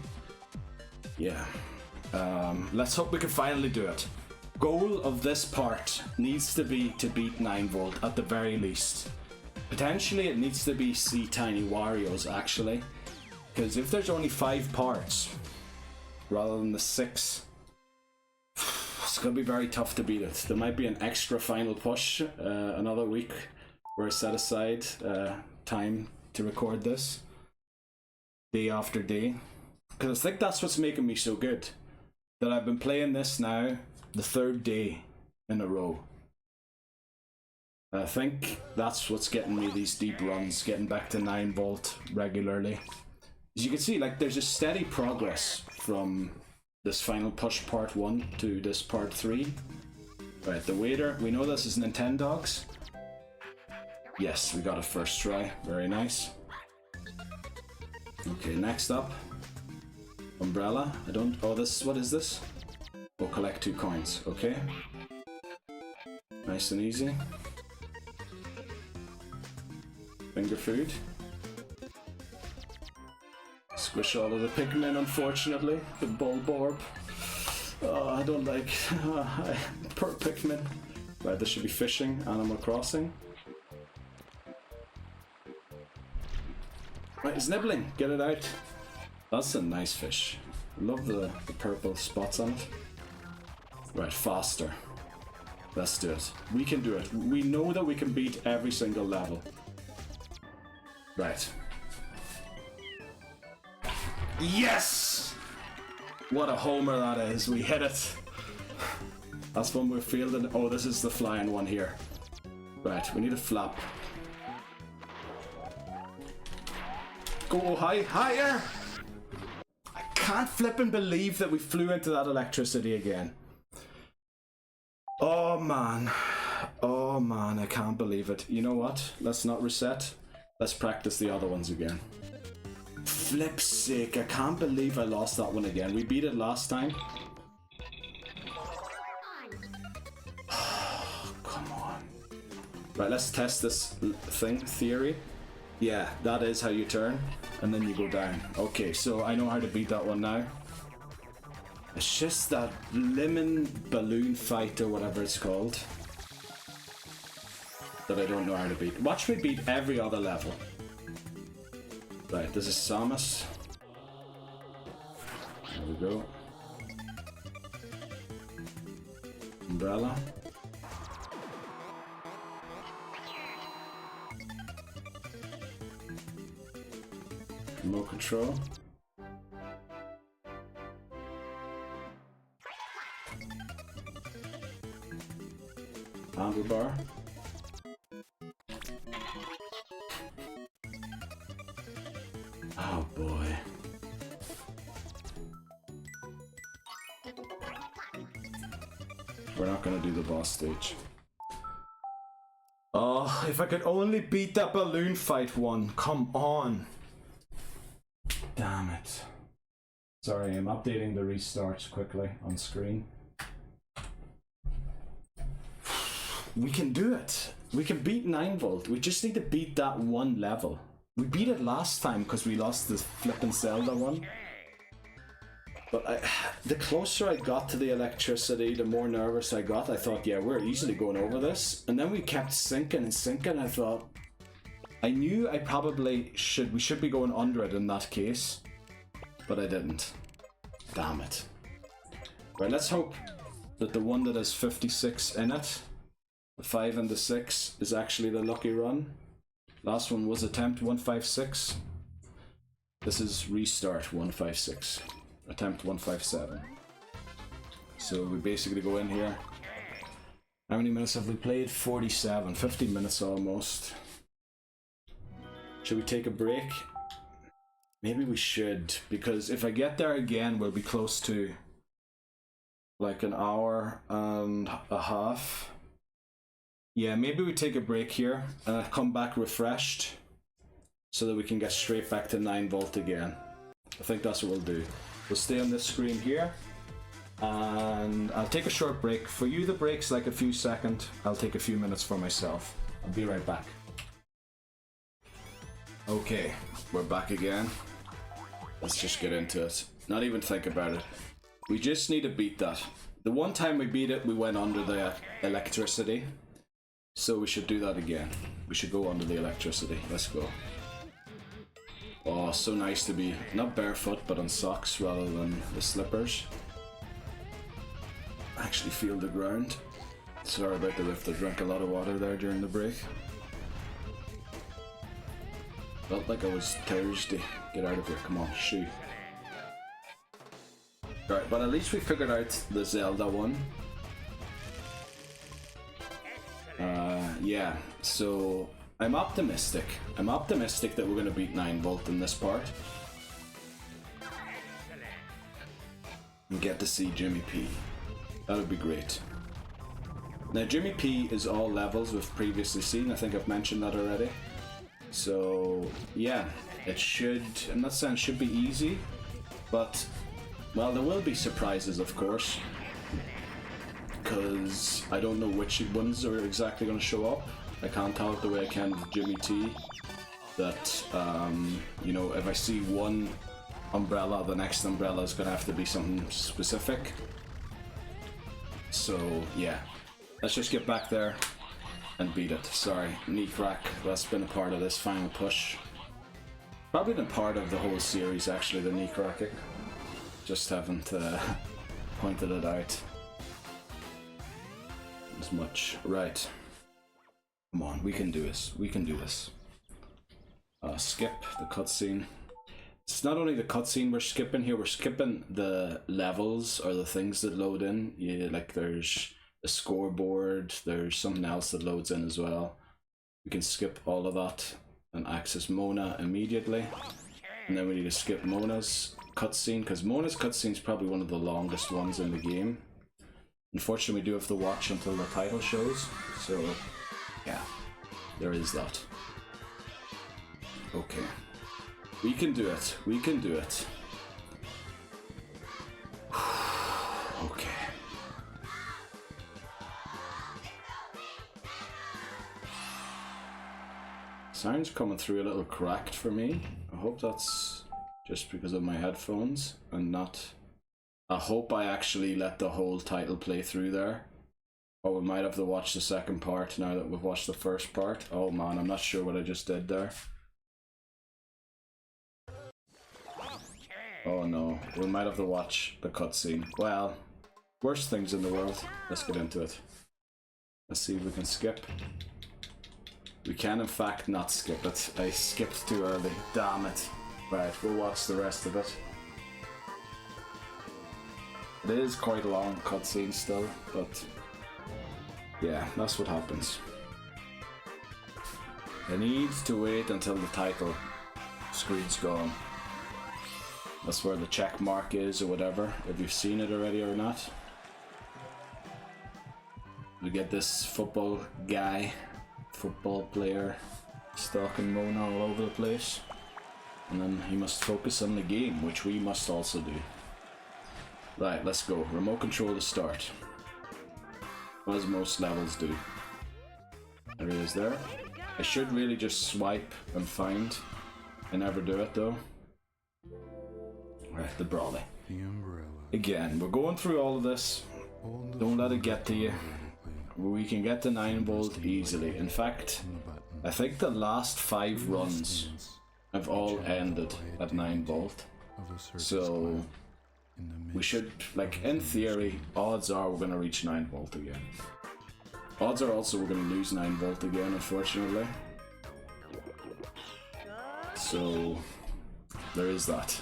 Yeah. Let's hope we can finally do it. Goal of this part needs to be to beat 9-volt at the very least. Potentially it needs to be see Tiny Wario's actually. Because if there's only 5 parts rather than the 6, it's going to be very tough to beat it. There might be an extra final push another week where I set aside time to record this day after day. Because I think that's what's making me so good. That I've been playing this now the 3rd day in a row. I think that's what's getting me these deep runs, getting back to 9-volt regularly. As you can see, like, there's a steady progress from this final push part 1 to this part 3. Right, the waiter, we know this is Nintendogs. Yes, we got it first try, very nice. Okay, next up. Umbrella, what is this? Oh, collect 2 coins, okay. Nice and easy. Finger food. Squish all of the pigmen, unfortunately. The Bulborb. Oh, I don't like... poor pigmen. Right, this should be fishing. Animal Crossing. Right, it's nibbling. Get it out. That's a nice fish. Love the purple spots on it. Right, faster. Let's do it. We can do it. We know that we can beat every single level. Right. Yes! What a homer that is. We hit it. That's when we're fielding. Oh, this is the flying one here. Right, we need a flap. Go high, higher! I can't flip and believe that we flew into that electricity again. Oh man. Oh man, I can't believe it. You know what? Let's not reset. Let's practice the other ones again. Flip's sake, I can't believe I lost that one again. We beat it last time. Come on. Right, let's test this theory. Yeah, that is how you turn, and then you go down. Okay, so I know how to beat that one now. It's just that lemon balloon fight or whatever it's called that I don't know how to beat. Watch me beat every other level. Right, this is Samus. There we go. Umbrella. Remote control. Handlebar. Oh boy. We're not gonna do the boss stage. Oh, if I could only beat that balloon fight one. Come on. Damn it. Sorry, I'm updating the restarts quickly on screen. We can do it. We can beat 9 volt. We just need to beat that one level. We beat it last time because we lost the flippin' Zelda one. But the closer I got to the electricity, the more nervous I got. I thought, yeah, we're easily going over this. And then we kept sinking and sinking. I thought, I knew I probably we should be going under it in that case. But I didn't. Damn it. Right, let's hope that the one that has 56 in it, the 5 and the 6, is actually the lucky run. Last one was attempt 156. This is restart 156. Attempt 157. So we basically go in here. How many minutes have we played? 47. 50 minutes almost. Should we take a break? Maybe we should, because if I get there again, we'll be close to like an hour and a half. Yeah, maybe we take a break here and I'll come back refreshed so that we can get straight back to 9 volt again. I think that's what we'll do. We'll stay on this screen here and I'll take a short break. For you, the break's like a few seconds. I'll take a few minutes for myself. I'll be right back. Okay, we're back again. Let's just get into it. Not even think about it. We just need to beat that. The one time we beat it, we went under the electricity. So we should do that again. We should go under the electricity. Let's go. Oh, so nice to be not barefoot, but on socks rather than the slippers. Actually feel the ground. Sorry about the lift. I drank a lot of water there during the break. Felt like I was thirsty. Get out of here, come on, shoot. Alright, but at least we figured out the Zelda one. Yeah, so I'm optimistic. I'm optimistic that we're going to beat 9 volt in this part. And get to see Jimmy P. That would be great. Now Jimmy P is all levels we've previously seen. I think I've mentioned that already. So yeah, it should, I'm not saying it should be easy, but well, there will be surprises, of course, because I don't know which ones are exactly going to show up. I can't tell it the way I can with Jimmy T, that you know, if I see one umbrella, the next umbrella is going to have to be something specific. So yeah, let's just get back there and beat it. Sorry, knee crack, that's been a part of this final push. Probably been part of the whole series actually, the knee cracking. Just haven't pointed it out as much. Right. Come on, we can do this. We can do this. Skip the cutscene. It's not only the cutscene we're skipping here, we're skipping the levels or the things that load in. Yeah, like there's a scoreboard, there's something else that loads in as well. We can skip all of that and access Mona immediately. And then we need to skip Mona's cutscene, because Mona's cutscene is probably one of the longest ones in the game. Unfortunately, we do have to watch until the title shows, so yeah, there is that. Okay. We can do it. We can do it. Okay. Sound's coming through a little cracked for me. I hope that's just because of my headphones and not... I hope I actually let the whole title play through there. Or we might have to watch the second part now that we've watched the first part. Oh man, I'm not sure what I just did there. Oh no, we might have to watch the cutscene. Well, worst things in the world. Let's get into it. Let's see if we can skip. We can in fact not skip it. I skipped too early. Damn it. Right, we'll watch the rest of it. It is quite a long cutscene still, but yeah, that's what happens. I need to wait until the title screen's gone. That's where the check mark is or whatever, if you've seen it already or not. We get this football guy, football player, stalking Mona all over the place. And then he must focus on the game, which we must also do. Right, let's go. Remote control to start. As most levels do. There he is there. I should really just swipe and find. I never do it though. Right, the Brawley. The umbrella. Again, we're going through all of this. Don't let it get to you. We can get to 9 volt easily. In fact, I think the last 5 runs have all ended at 9 volt. So we should, like, in theory, odds are we're going to reach 9 volt again. Odds are also we're going to lose 9 volt again, unfortunately. So there is that.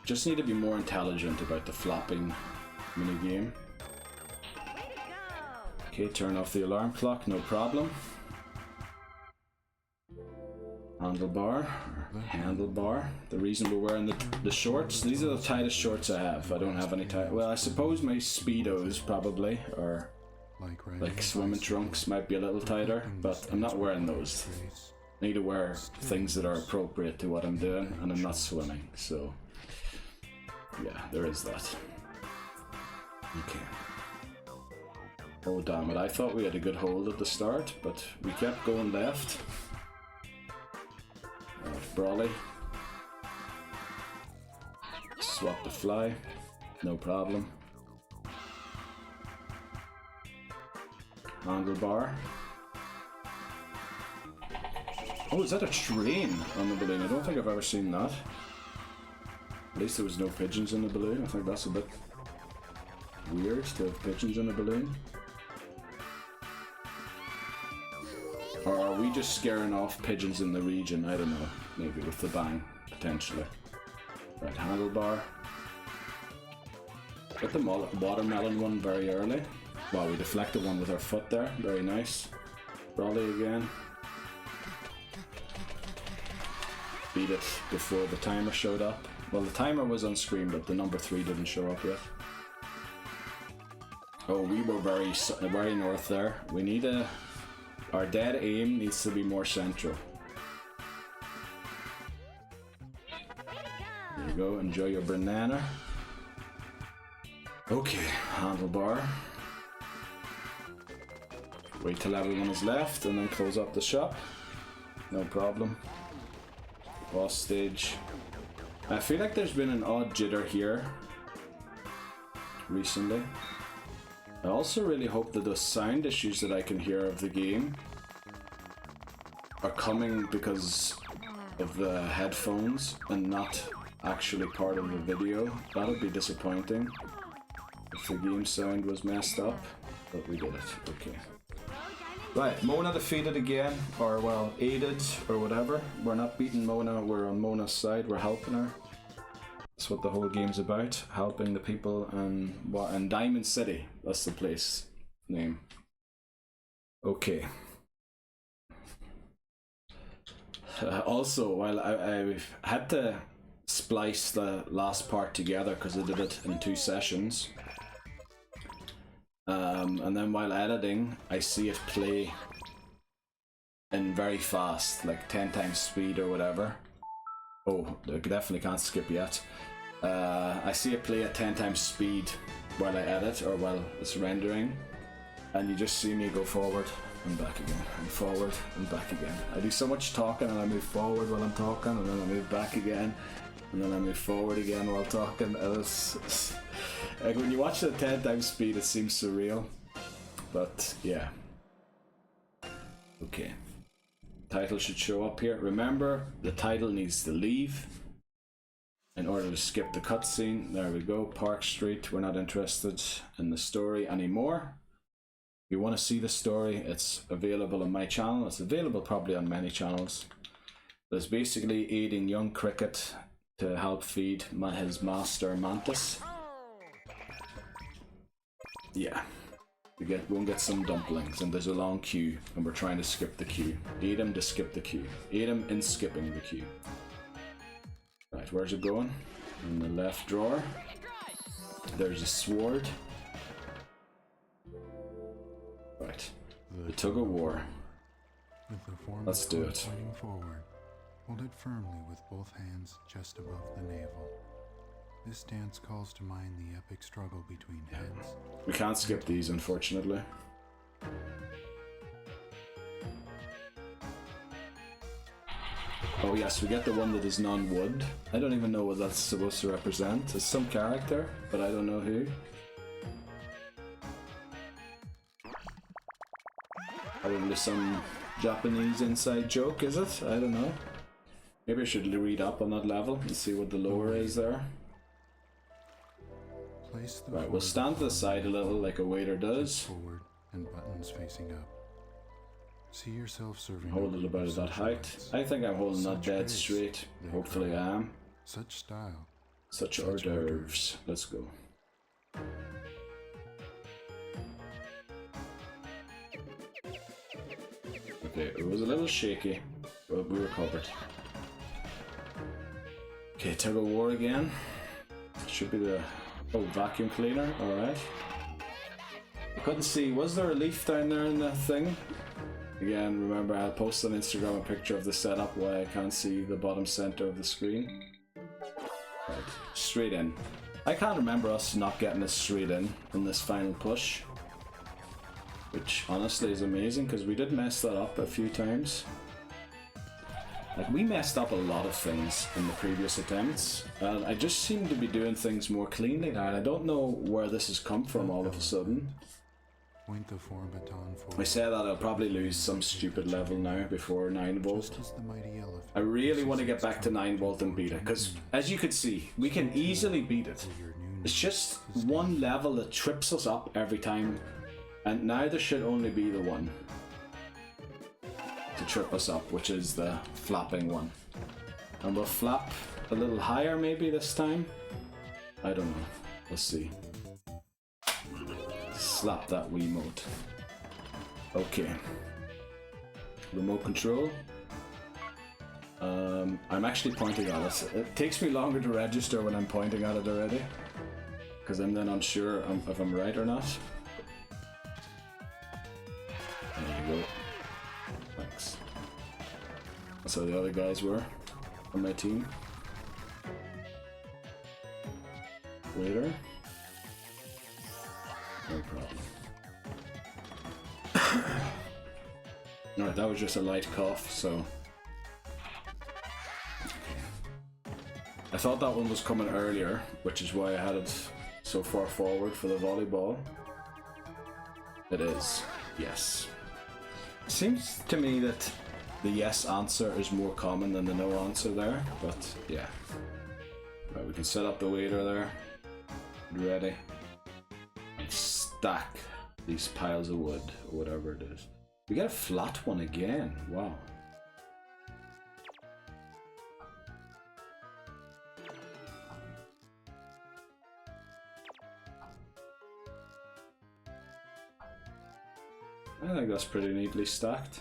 Just need to be more intelligent about the flopping minigame. Okay, turn off the alarm clock, no problem. Handlebar. The reason we're wearing the shorts, these are the tightest shorts I have. I don't have any tight. Well, I suppose my Speedos probably, or like swimming trunks might be a little tighter, but I'm not wearing those. I need to wear things that are appropriate to what I'm doing, and I'm not swimming, so yeah, there is that. Okay. Oh damn it, I thought we had a good hold at the start, but we kept going left. Right, Brawley. Swap the fly, no problem. Handlebar. Oh, is that a train on the balloon? I don't think I've ever seen that. At least there was no pigeons in the balloon. I think that's a bit weird to have pigeons in a balloon. Or are we just scaring off pigeons in the region? I don't know. Maybe with the bang, potentially. Right, handlebar. Got the watermelon one very early. Wow, we deflected one with our foot there. Very nice. Brawley again. Beat it before the timer showed up. Well, the timer was on screen, but the number 3 didn't show up yet. Oh, we were very north there. We need a... Our dead aim needs to be more central. There you go, enjoy your banana. Okay, handlebar. Wait till everyone is left and then close up the shop. No problem. Boss stage. I feel like there's been an odd jitter here recently. I also really hope that the sound issues that I can hear of the game are coming because of the headphones and not actually part of the video. That would be disappointing if the game sound was messed up, but we did it. Okay. Right, Mona defeated again, or well, aided, or whatever. We're not beating Mona, we're on Mona's side, we're helping her. That's what the whole game's about, helping the people and Diamond City, that's the place name. Okay. Also, while I had to splice the last part together because I did it in 2 sessions, And then while editing, I see it play in very fast, like 10 times speed or whatever. Oh, I definitely can't skip yet. I see it play at 10 times speed while I edit or while it's rendering, and you just see me go forward and back again, and forward and back again. I do so much talking, and I move forward while I'm talking, and then I move back again, and then I move forward again while talking. And it's like when you watch it at 10 times speed, it seems surreal, but yeah. Okay. Title should show up here. Remember, the title needs to leave in order to skip the cutscene. There we go. Park Street. We're not interested in the story anymore. If you want to see the story, it's available on my channel. It's available probably on many channels. But it's basically aiding young Cricket to help feed his master Mantis. Yeah. We go and get some dumplings, and there's a long queue, and we're trying to skip the queue. Aid him to skip the queue. Aid him in skipping the queue. Right, where's it going? In the left drawer. There's a sword. Right. The tug of war. Let's do it. Pointing forward, hold it firmly with both hands just above the navel. This dance calls to mind the epic struggle between heads. We can't skip these, unfortunately. Oh yes, we get the one that is non-wood. I don't even know what that's supposed to represent. It's some character, but I don't know who. Probably some Japanese inside joke, is it? I don't know. Maybe I should read up on that level and see what the lower is there. Right, we'll stand to the side a little like a waiter does. Forward and buttons facing up. See yourself serving. Hold it about that height. I think I'm holding that dead straight. Hopefully I am. Such style. Such hors d'oeuvres. Let's go. Okay, it was a little shaky, but we recovered. Okay, tug of war again. Should be the vacuum cleaner. Alright. I couldn't see, was there a leaf down there in the thing? Again, remember I'll post on Instagram a picture of the setup why I can't see the bottom center of the screen. Right, straight in. I can't remember us not getting it straight in this final push. Which honestly is amazing because we did mess that up a few times. Like, we messed up a lot of things in the previous attempts, and I just seem to be doing things more cleanly now, and I don't know where this has come from all of a sudden. I say that I'll probably lose some stupid level now before 9 volt. I really want to get back to 9 volt and beat it, because as you can see, we can easily beat it. It's just one level that trips us up every time, and now there should only be the one to trip us up, which is the flapping one. And we'll flap a little higher maybe this time. I don't know. Let's see. Slap that Wiimote. Okay. Remote control. I'm actually pointing at it. It takes me longer to register when I'm pointing at it already, because I'm then unsure if I'm right or not. There you go. Thanks. That's how the other guys were on my team. Waiter. No problem. Alright, that was just a light cough, so... I thought that one was coming earlier, which is why I had it so far forward for the volleyball. It is, yes. It seems to me that the yes answer is more common than the no answer there, but yeah. Right, we can set up the waiter there. Ready. And stack these piles of wood, or whatever it is. We get a flat one again, wow. I think that's pretty neatly stacked.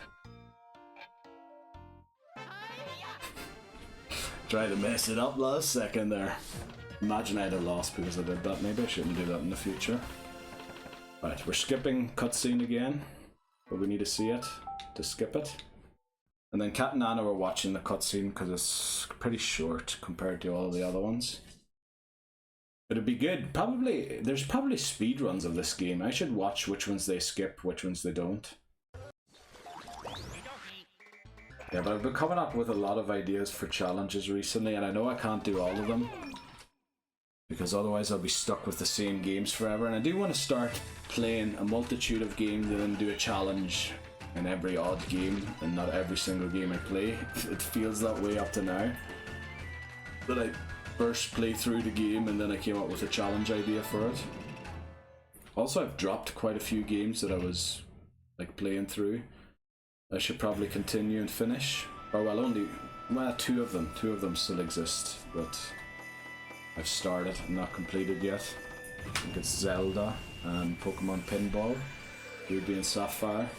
Try to mess it up last second there. Imagine I'd have lost because I did that. Maybe I shouldn't do that in the future. Right, we're skipping cutscene again, but we need to see it to skip it. And then Kat and Anna were watching the cutscene because it's pretty short compared to all the other ones. It'd be good. Probably, there's probably speed runs of this game. I should watch which ones they skip, which ones they don't. Yeah, but I've been coming up with a lot of ideas for challenges recently, and I know I can't do all of them, because otherwise I'll be stuck with the same games forever. And I do want to start playing a multitude of games and then do a challenge in every odd game, and not every single game I play. It feels that way up to now. That I first play through the game and then I came up with a challenge idea for it. Also, I've dropped quite a few games that I was like playing through. I should probably continue and finish. Or well, two of them still exist, but I've started and not completed yet. I think it's Zelda and Pokemon Pinball, Ruby and Sapphire.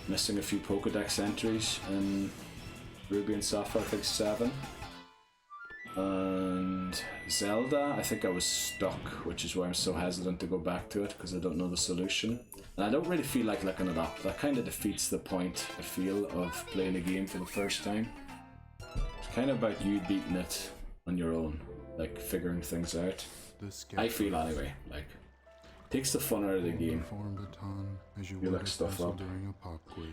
Missing a few Pokedex entries in Ruby and Sapphire, I think 7. And Zelda, I think I was stuck, which is why I'm so hesitant to go back to it, because I don't know the solution. And I don't really feel like looking it up. That kind of defeats the point, I feel, of playing a game for the first time. It's kind of about you beating it on your own, like figuring things out. I feel anyway, like, takes the fun out of the game. You look stuff up.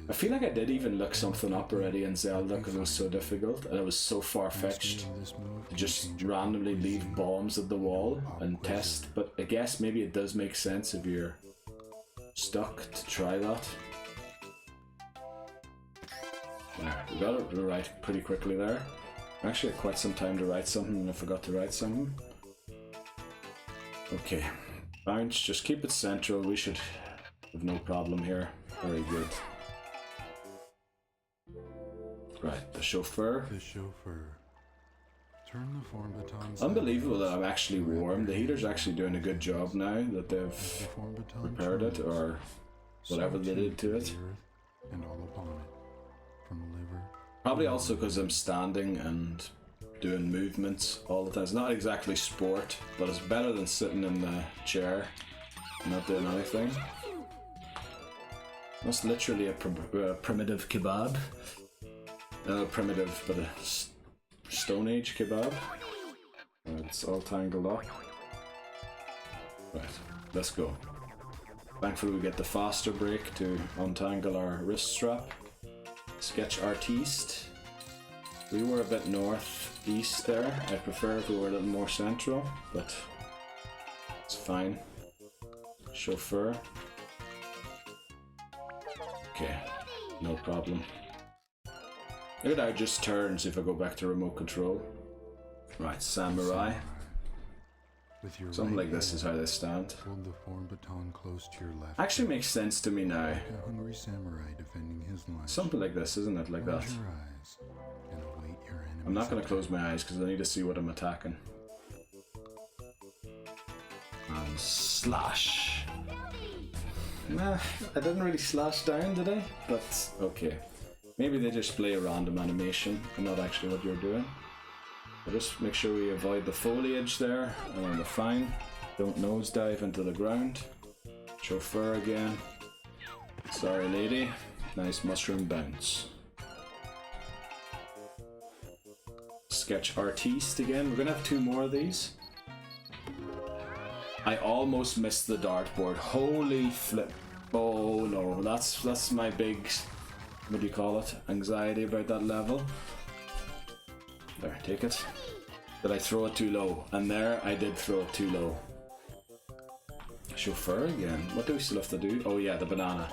I feel like I did even look something up already in Zelda because it was so difficult and it was so far-fetched to just randomly leave bombs at the wall and test, but I guess maybe it does make sense if you're stuck to try that. There, we got it right pretty quickly there. I actually had quite some time to write something and I forgot to write something. Okay. Bounce, just keep it central, we should have no problem here. Very good. Right, the chauffeur. The chauffeur. Turn the form baton. Unbelievable that I'm actually warm. The heater's actually doing a good job now that they've repaired it, or whatever they did to it. And all upon it. From liver. Probably also because I'm standing and doing movements all the time. It's not exactly sport, but it's better than sitting in the chair and not doing anything. That's literally a primitive kebab. Primitive, but a Stone Age kebab. It's all tangled up. Right, let's go. Thankfully we get the faster brake to untangle our wrist strap. Sketch artiste. We were a bit northeast there. I prefer if we were a little more central, but it's fine. Chauffeur. Okay, no problem. Look at how it just turns if I go back to remote control. Right, samurai. Something like this is how they stand. Hold the form baton close to your left. Actually makes sense to me now. Like a hungry samurai defending his life. Something like this, isn't it? Like that. Close your eyes and await your enemy's I'm not going to attack. close my eyes because I need to see what I'm attacking. And slash. Nah, I didn't really slash down, did I? But okay. Maybe they just play a random animation and not actually what you're doing. But just make sure we avoid the foliage there, and then we're fine. Don't nosedive into the ground. Chauffeur again. Sorry lady. Nice mushroom bounce. Sketch artiste again. We're gonna have 2 more of these. I almost missed the dartboard. Holy flip. Oh no, that's my big, what do you call it, anxiety about that level. There, take it. Did I throw it too low? And there, I did throw it too low. Chauffeur again. What do we still have to do? Oh yeah, the banana.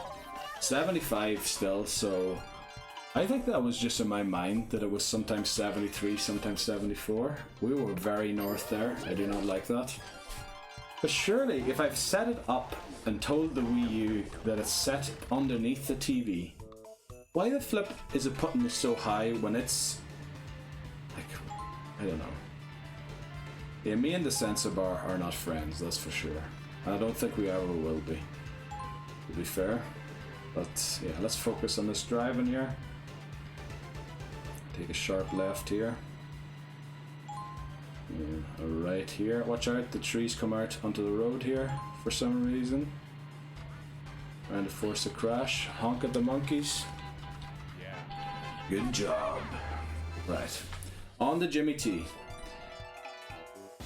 75 still, so I think that was just in my mind that it was sometimes 73, sometimes 74. We were very north there. I do not like that. But surely, if I've set it up and told the Wii U that it's set underneath the TV, why the flip is it putting this so high when it's like, I don't know. Yeah, me and the sensor bar are not friends, that's for sure. And I don't think we ever will be, to be fair. But yeah, let's focus on this driving here. Take a sharp left here. Yeah, right here. Watch out, the trees come out onto the road here for some reason. Trying to force a crash. Honk at the monkeys. Good job. Right. On to Jimmy T.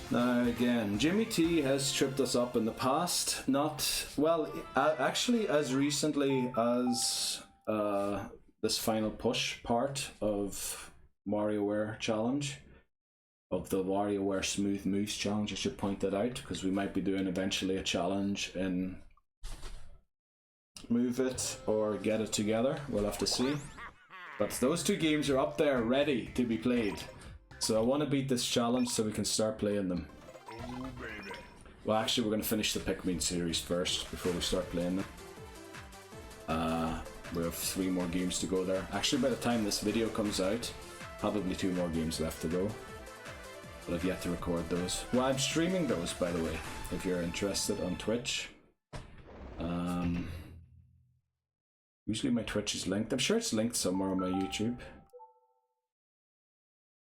Now again, Jimmy T has tripped us up in the past. Not, well, actually as recently as this final push part of WarioWare challenge. Of the WarioWare Smooth Moves challenge, I should point that out, because we might be doing eventually a challenge in Move It or Get It Together. We'll have to see. But those two games are up there ready to be played. So I want to beat this challenge so we can start playing them. Well, actually, we're going to finish the Pikmin series first before we start playing them. We have 3 more games to go there. Actually, by the time this video comes out, probably 2 more games left to go. But I've yet to record those. Well, I'm streaming those, by the way, if you're interested, on Twitch. Usually my Twitch is linked. I'm sure it's linked somewhere on my YouTube.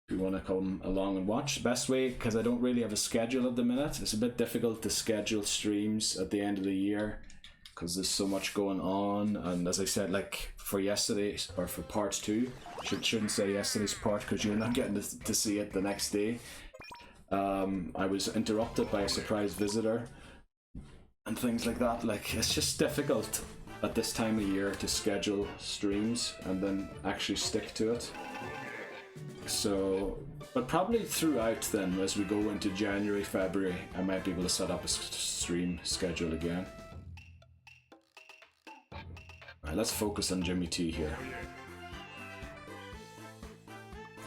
If you want to come along and watch. Best way, because I don't really have a schedule at the minute. It's a bit difficult to schedule streams at the end of the year because there's so much going on. And as I said, like for yesterday, or for part 2, shouldn't say yesterday's part because you're not getting to see it the next day. I was interrupted by a surprise visitor and things like that. Like, it's just difficult at this time of year to schedule streams and then actually stick to it. So, but probably throughout then, as we go into January, February, I might be able to set up a stream schedule again. Alright, let's focus on Jimmy T here.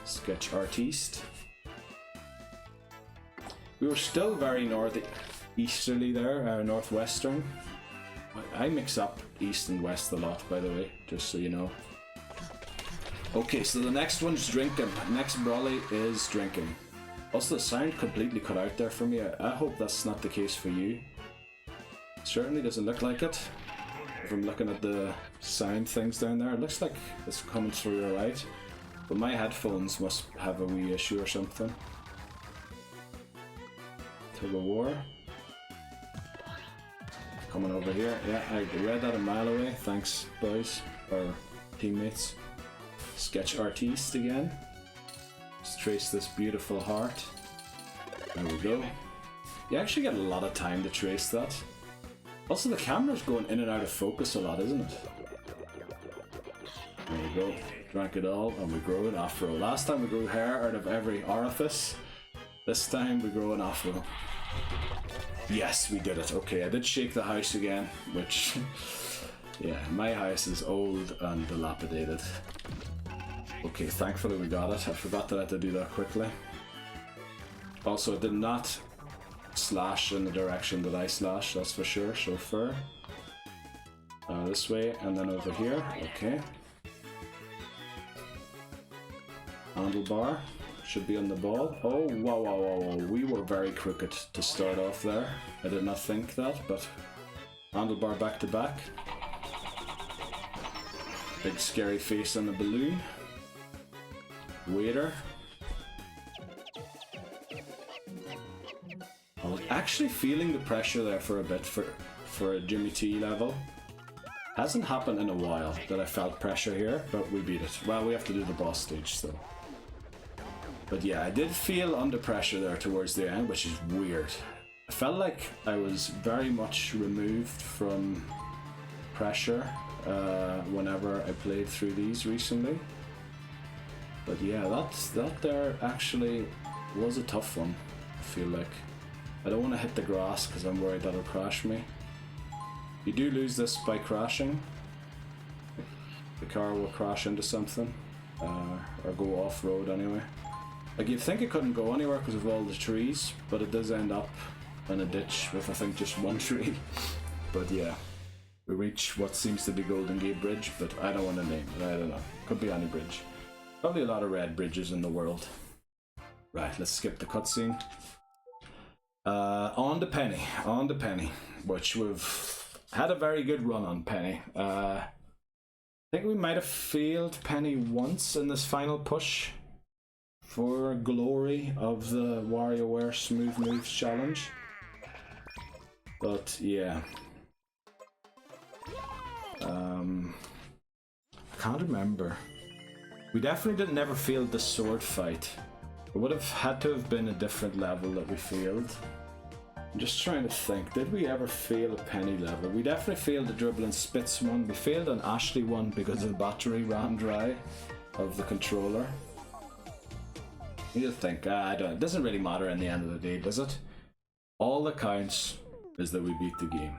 Sketch Artiste. We were still very northeasterly there, northwestern. I mix up east and west a lot, by the way, just so you know. Okay, so the next one's drinking. Next brawly is drinking. Also, the sound completely cut out there for me. I hope that's not the case for you. Certainly doesn't look like it. If I'm looking at the sound things down there, it looks like it's coming through alright. But my headphones must have a wee issue or something. Turbo War. Coming over here. Yeah, I read that a mile away. Thanks, boys, or teammates. Sketch Artiste again. Let's trace this beautiful heart. There we go. You actually get a lot of time to trace that. Also, the camera's going in and out of focus a lot, isn't it? There we go. Drank it all, and we grow an afro. Last time we grew hair out of every orifice. This time we grow an afro. Yes, we did it. Okay, I did shake the house again, which... yeah, my house is old and dilapidated. Okay, thankfully we got it. I forgot that I had to do that quickly. Also, I did not slash in the direction that I slashed, that's for sure. Chauffeur. This way, and then over here. Okay. Handlebar. Should be on the ball. Oh, wow, wow, wow, wow. We were very crooked to start off there. I did not think that, but... handlebar back to back. Big scary face on the balloon. Waiter. I was actually feeling the pressure there for a bit for a Jimmy T level. Hasn't happened in a while that I felt pressure here, but we beat it. Well, we have to do the boss stage still. But yeah, I did feel under pressure there towards the end, which is weird. I felt like I was very much removed from pressure whenever I played through these recently. But yeah, that there actually was a tough one, I feel like. I don't want to hit the grass because I'm worried that'll crash me. You do lose this by crashing. The car will crash into something, or go off-road anyway. Like, you'd think it couldn't go anywhere because of all the trees, but it does end up in a ditch with, I think, just one tree. But yeah, we reach what seems to be Golden Gate Bridge, but I don't want to name it, I don't know. Could be any bridge. Probably a lot of red bridges in the world. Right, let's skip the cutscene. On to Penny, which we've had a very good run on Penny. I think we might have failed Penny once in this final push for glory of the WarioWare Smooth Moves challenge. But yeah. I can't remember. We definitely didn't never failed the sword fight. It would have had to have been a different level that we failed. I'm just trying to think, did we ever fail a penny level? We definitely failed the dribble and spits one. We failed an Ashley one because the battery ran dry of the controller. You think, it doesn't really matter in the end of the day, does it? All that counts is that we beat the game.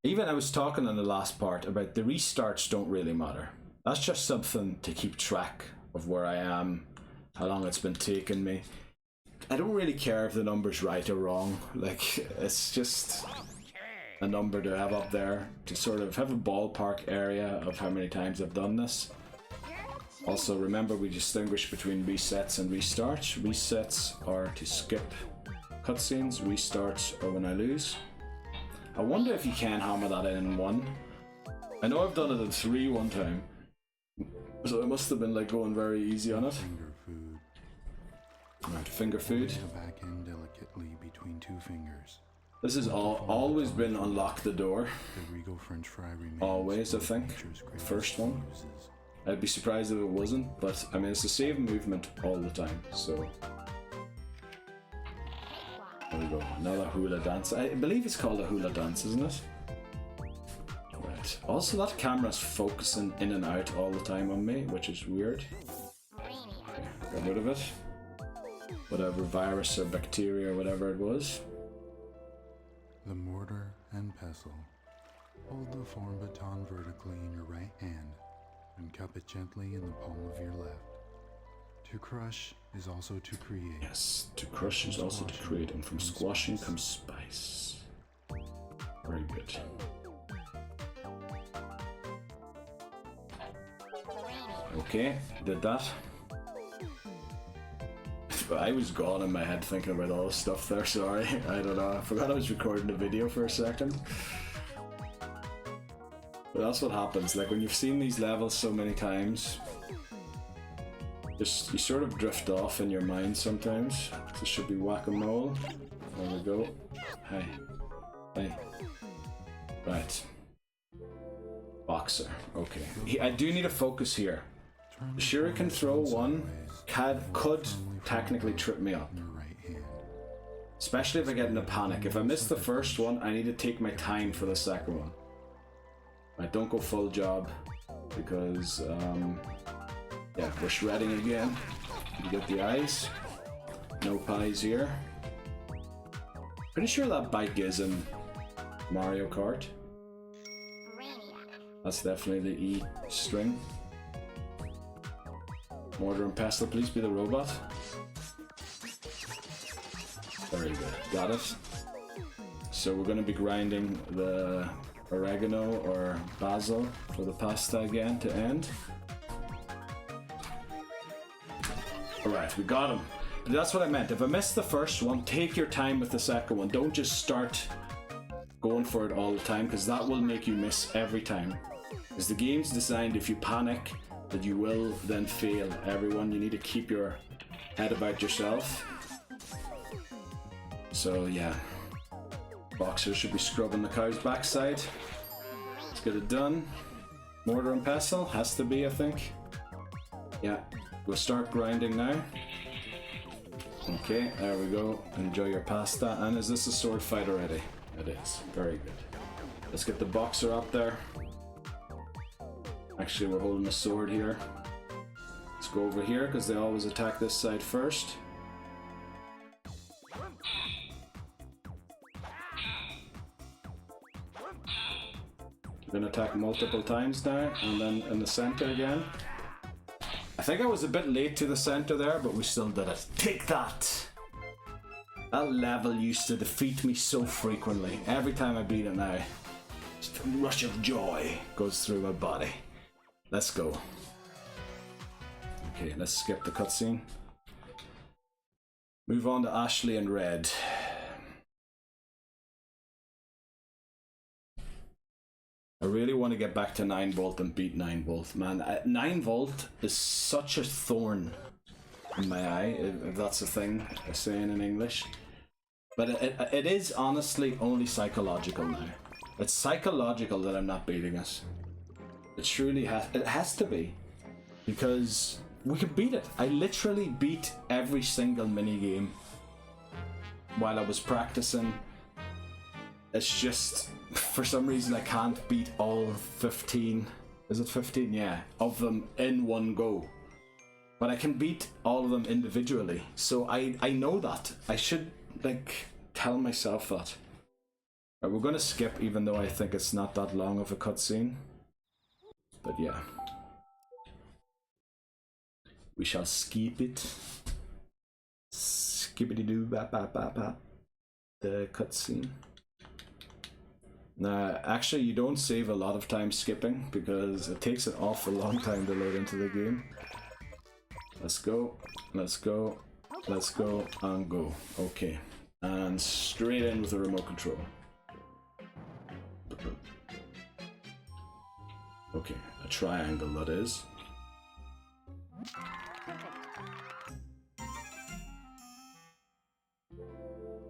Even I was talking in the last part about the restarts don't really matter. That's just something to keep track of where I am, how long it's been taking me. I don't really care if the number's right or wrong. Like, it's just a number to have up there to sort of have a ballpark area of how many times I've done this. Also, remember we distinguish between resets and restarts. Resets are to skip cutscenes, restarts are when I lose. I wonder if you can hammer that in 1. I know I've done it in 3 one time, so I must have been like going very easy on it. Finger food. Right, finger food. Lay the back end delicately between 2 fingers. This has always been unlock the door. The Regal French fry remains. Always, I think. The first one. I'd be surprised if it wasn't, but I mean it's the same movement all the time, so. There we go, another hula dance. I believe it's called a hula dance, isn't it? Right. Also, that camera's focusing in and out all the time on me, which is weird. Okay, got rid of it. Whatever virus or bacteria or whatever it was. The mortar and pestle. Hold the form baton vertically in your right hand and cup it gently in the palm of your left. To crush is also to create. Yes, to crush is also to create, and from squashing comes spice. Very good. Okay, did that. I was gone in my head thinking about all this stuff there, sorry. I don't know, I forgot I was recording the video for a second. But that's what happens, like when you've seen these levels so many times, you sort of drift off in your mind sometimes. This should be whack-a-mole. There we go. Hey. Hey. Right. Boxer. Okay. I do need a focus here. The shuriken throw one could technically trip me up. Especially if I get in a panic. If I miss the first one, I need to take my time for the second one. Right, don't go full job, because yeah, we're shredding again. You get the eyes. No pies here. Pretty sure that bike is in Mario Kart. That's definitely the E string. Mortar and pestle, please be the robot. Very good, got it. So we're going to be grinding the oregano or basil for the pasta again to end. Alright, we got him. But that's what I meant. If I missed the first one, take your time with the second one. Don't just start going for it all the time, because that will make you miss every time. Because the game's designed, if you panic, that you will then fail everyone. You need to keep your head about yourself. So yeah, Boxer should be scrubbing the cow's backside. Let's get it done. Mortar and pestle has to be, I think. Yeah, we'll start grinding now. Okay, there we go. Enjoy your pasta. And is this a sword fight already? It is. Very good. Let's get the Boxer up there. Actually, we're holding a sword here. Let's go over here, because they always attack this side first. We're going to attack multiple times now, and then in the center again. I think I was a bit late to the center there, but we still did it. Take that! That level used to defeat me so frequently. Every time I beat it now, just a rush of joy goes through my body. Let's go. Okay, let's skip the cutscene. Move on to Ashley and Red. I really want to get back to 9 volt and beat 9 volt, man. 9 volt is such a thorn in my eye, if that's a thing they're saying in English. But it is honestly only psychological now. It's psychological that I'm not beating it. It truly has to be. Because we can beat it. I literally beat every single mini game while I was practicing. It's just, for some reason I can't beat all 15, is it 15? Yeah, of them in one go. But I can beat all of them individually. So I know that. I should, like, tell myself that. Right, we're gonna skip, even though I think it's not that long of a cutscene. But yeah. We shall skip it. Skippity-doo, bap, bap, bap, bap. The cutscene. Now, actually, you don't save a lot of time skipping because it takes an awful long time to load into the game. Let's go, let's go, let's go, and go. Okay. And straight in with the remote control. Okay, a triangle that is.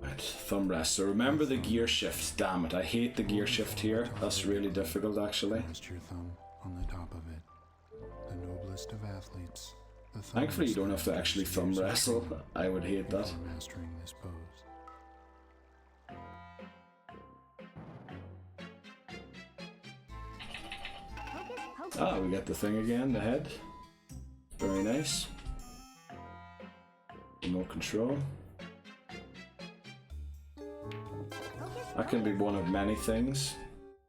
Right, thumb rest. So remember the gear shift. Damn it, I hate the gear shift here. That's really difficult, actually. Rest your thumb on the top of it. The noblest of athletes. Thankfully, you don't have to actually thumb wrestle. I would hate that. Mastering this pose. Ah, we got the thing again, the head. Very nice. Remote control. That can be one of many things.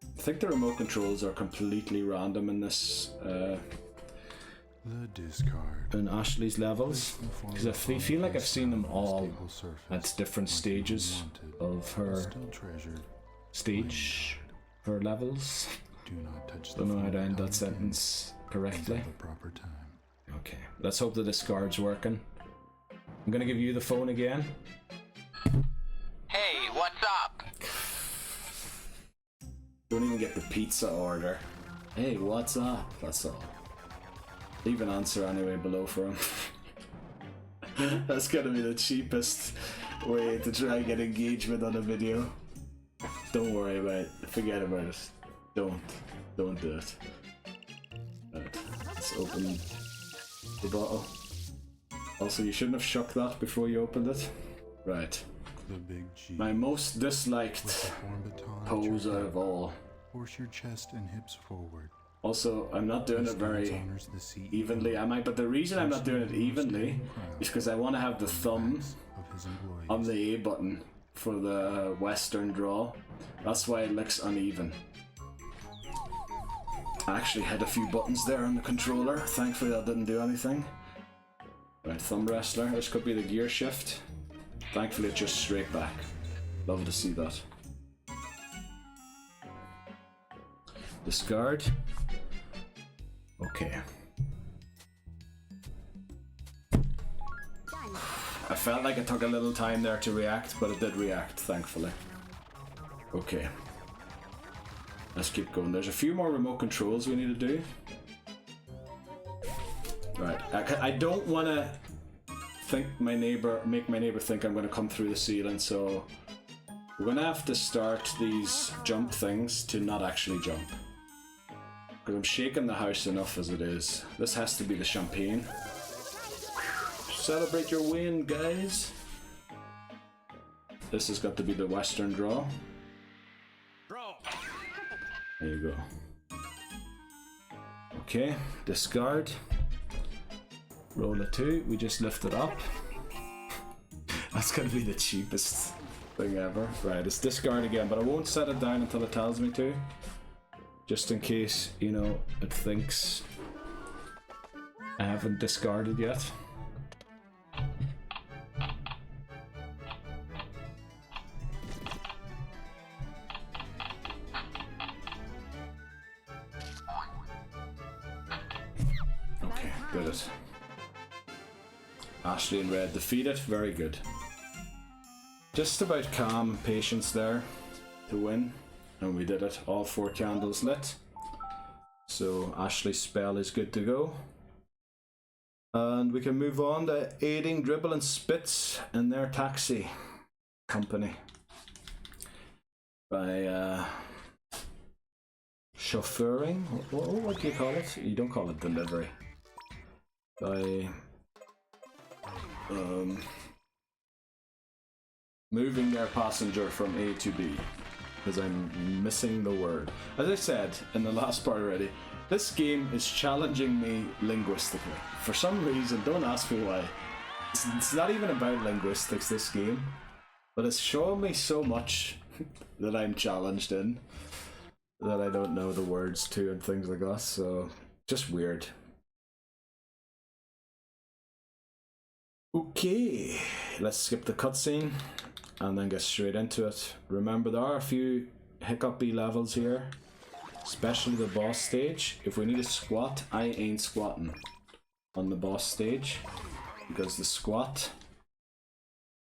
I think the remote controls are completely random in this, The discard. in Ashley's levels. Because I feel like I've seen them all at different stages of her stage, her levels. Do not touch the Don't know how to end that again sentence correctly. until the proper time. Okay, let's hope the discard's working. I'm gonna give you the phone again. Hey, what's up? Don't even get the pizza order. Hey, what's up? That's all. Leave an answer anyway below for him. That's gonna be the cheapest way to try and get engagement on a video. Don't worry about it. Forget about it. Don't do it. Right, let's open the bottle. Also, you shouldn't have shook that before you opened it. Right. The big G. My most disliked With the form baton at pose your out head. of all. Force your chest and hips forward. Also, I'm not doing The it very stance honors the seat evenly, am I? But the reason I'm not doing it evenly is because I want to have the thumb of his employees. on the A button for the Western draw. That's why it looks uneven. I actually had a few buttons there on the controller. Thankfully that didn't do anything. Right, thumb wrestler. This could be the gear shift. Thankfully it's just straight back. Love to see that. Discard. Okay. I felt like it took a little time there to react, but it did react, thankfully. Okay. Let's keep going. There's a few more remote controls we need to do. Right. I don't want to make my neighbor think I'm going to come through the ceiling, so we're going to have to start these jump things to not actually jump. Because I'm shaking the house enough as it is. This has to be the champagne. Celebrate your win, guys. This has got to be the Western draw. There you go. Okay, discard. Roll a 2. We just lift it up. That's gonna be the cheapest thing ever. Right, it's discard again, but I won't set it down until it tells me to. Just in case, you know, it thinks I haven't discarded yet. Okay, did it. Ashley in red defeated, very good. Just about calm patience there to win, and we did it. All 4 candles lit. So Ashley's spell is good to go. And we can move on to aiding Dribble and Spitz in their taxi company by chauffeuring. What do you call it? You don't call it delivery. By moving their passenger from A to B. Because I'm missing the word. As I said in the last part already, this game is challenging me linguistically. For some reason, don't ask me why. It's not even about linguistics, this game. But it's showing me so much that I'm challenged in that I don't know the words to and things like that, so just weird. Okay, let's skip the cutscene and then get straight into it. Remember, there are a few hiccupy levels here, especially the boss stage. If we need a squat, I ain't squatting on the boss stage because the squat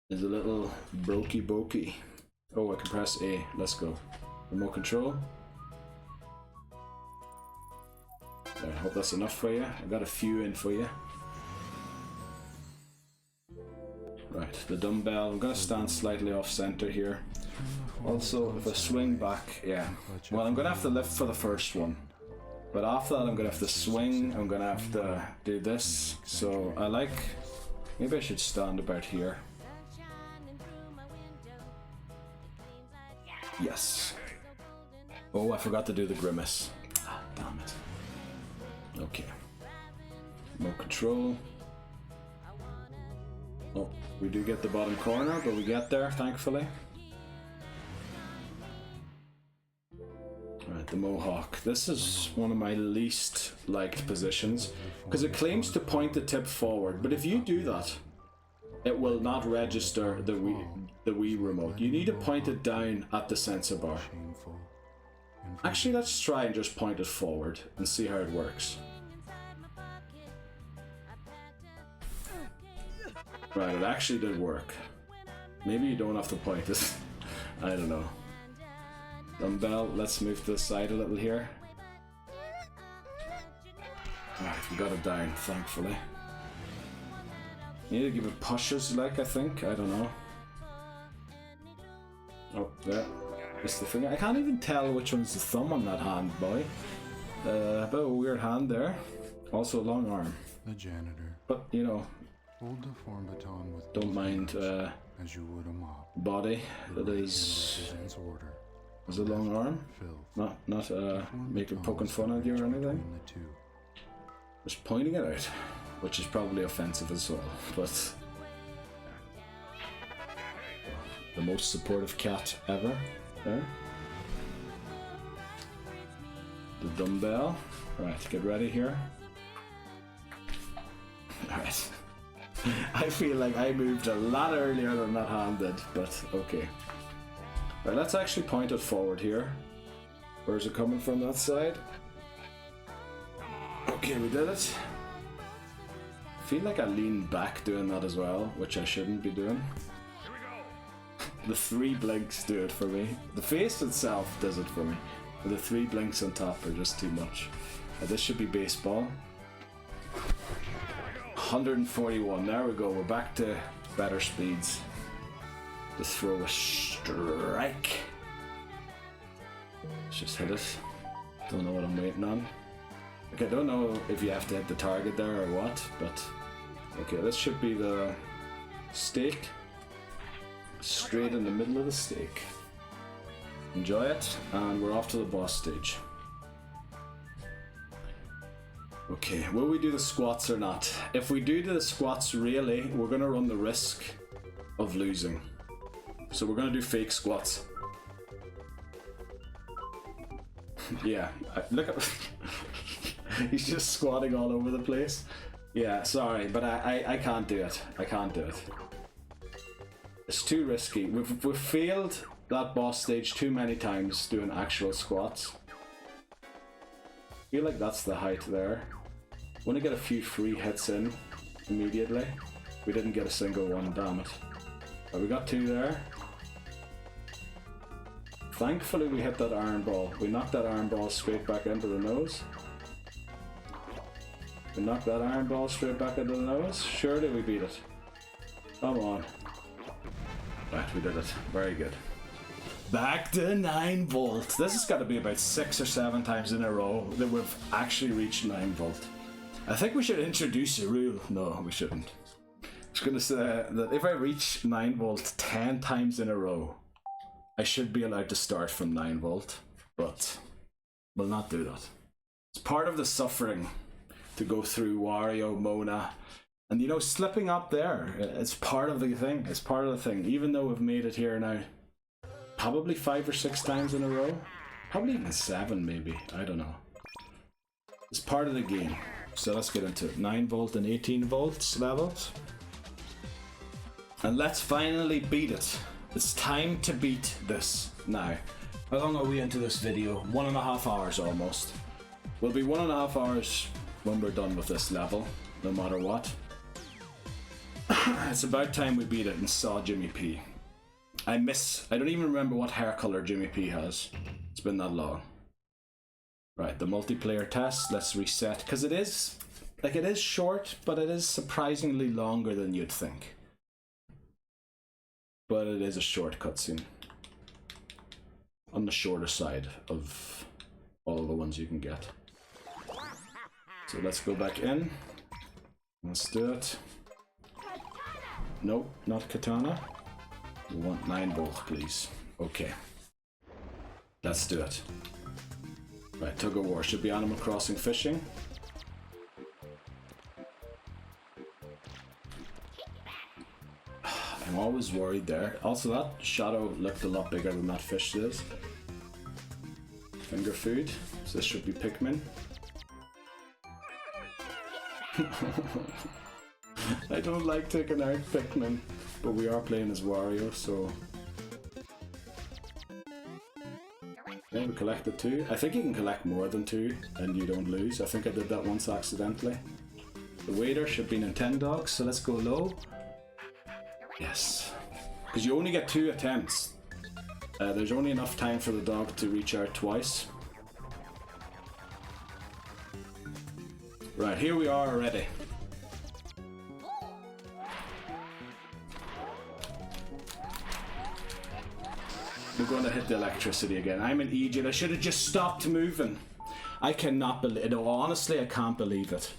is a little brokey. Oh, I can press A. Let's go. Remote control. I hope that's enough for you. I got a few in for you. Right, the dumbbell. I'm gonna stand slightly off center here. Also, if I swing back, yeah. Well, I'm gonna have to lift for the first one. But after that, I'm gonna have to swing. I'm gonna have to do this. So I like. Maybe I should stand about here. Yes. Oh, I forgot to do the grimace. Ah, damn it. Okay. No control. Oh, we do get the bottom corner, but we get there, thankfully. Alright, the mohawk. This is one of my least liked positions, because it claims to point the tip forward, but if you do that, it will not register the Wii remote. You need to point it down at the sensor bar. Actually, let's try and just point it forward and see how it works. Right, it actually did work. Maybe you don't have to point it. I don't know. Dumbbell, let's move to the side a little here. Alright, we got it down, thankfully. You need to give it pushes, like, I think. I don't know. Oh, there. It's the finger. I can't even tell which one's the thumb on that hand, boy. A bit of a weird hand there. Also a long arm. The janitor. But, you know, hold the form baton with don't mind as you would a mop. body that is a long arm. Not making poking fun at you or anything. Just pointing it out, which is probably offensive as well. But the most supportive cat ever. There. The dumbbell. Right, get ready here. Alright. I feel like I moved a lot earlier than that hand did, but okay. Right, let's actually point it forward here. Where's it coming from, that side? Okay, we did it. I feel like I leaned back doing that as well, which I shouldn't be doing. The 3 blinks do it for me. The face itself does it for me. But the 3 blinks on top are just too much. This should be baseball. 141, there we go, we're back to better speeds. Just throw a strike. Let's just hit it. Don't know what I'm waiting on. Okay, I don't know if you have to hit the target there or what, but okay, this should be the stake. Straight in the middle of the stake. Enjoy it, and we're off to the boss stage. Okay, will we do the squats or not? If we do the squats, really, we're gonna run the risk of losing. So we're gonna do fake squats. Yeah, look at he's just squatting all over the place. Yeah, sorry, but I can't do it. I can't do it. It's too risky. We've failed that boss stage too many times doing actual squats. I feel like that's the height there. Want to get a few free hits in immediately. We didn't get a single one, damn it. But we got 2 there. Thankfully we hit that iron ball. We knocked that iron ball straight back into the nose. We knocked that iron ball straight back into the nose. Surely we beat it. Come on. Right, we did it. Very good. Back to 9 volt. This has got to be about 6 or 7 times in a row that we've actually reached 9 volt. I think we should introduce a rule. No, we shouldn't. I was going to say that if I reach 9 volt 10 times in a row, I should be allowed to start from 9 volt, but we'll not do that. It's part of the suffering to go through Wario, Mona, and you know, slipping up there, it's part of the thing. It's part of the thing. Even though we've made it here now, probably 5 or 6 times in a row, probably even 7 maybe, I don't know. It's part of the game. So let's get into it. 9 volt and 18 volts levels. And let's finally beat it. It's time to beat this now. How long are we into this video? 1.5 hours almost. We'll be 1.5 hours when we're done with this level, no matter what. It's about time we beat it and saw Jimmy P. I don't even remember what hair color Jimmy P has. It's been that long. Right, the multiplayer test, let's reset, because it is short, but it is surprisingly longer than you'd think. But it is a short cutscene. On the shorter side of all of the ones you can get. So let's go back in. Let's do it. Nope, not katana. We want 9 volt, please. Okay. Let's do it. Right, tug of war. Should be Animal Crossing fishing. I'm always worried there. Also, that shadow looked a lot bigger than that fish is. Finger food. So this should be Pikmin. I don't like taking out Pikmin, but we are playing as Wario, so... Yeah, we collected 2. I think you can collect more than 2 and you don't lose. I think I did that once accidentally. The waiter should be Nintendogs, so let's go low. Yes. Because you only get 2 attempts. There's only enough time for the dog to reach out twice. Right, here we are already. We're going to hit the electricity again. I'm an idiot. I should have just stopped moving. I cannot believe it. No, honestly, I can't believe it.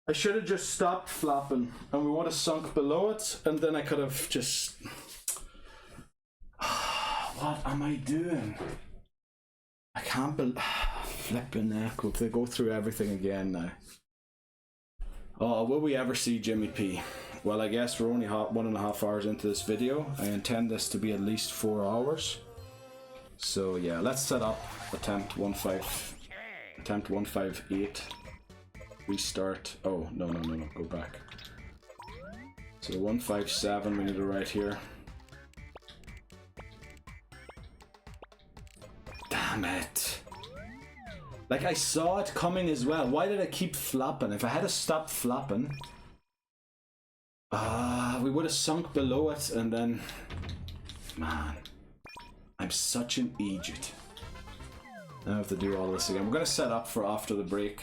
I should have just stopped flapping and we would have sunk below it, and then I could have just... What am I doing? I can't believe... Flipping heck. We'll go through everything again now. Oh, will we ever see Jimmy P? Well, I guess we're only 1.5 hours into this video. I intend this to be at least 4 hours. So yeah, let's set up attempt 158. Restart. Oh, no, go back. So 157 we need to write here. Damn it. Like, I saw it coming as well. Why did I keep flapping? If I had to stop flapping, we would have sunk below it, and then... Man. I'm such an idiot. I have to do all this again. We're going to set up for after the break.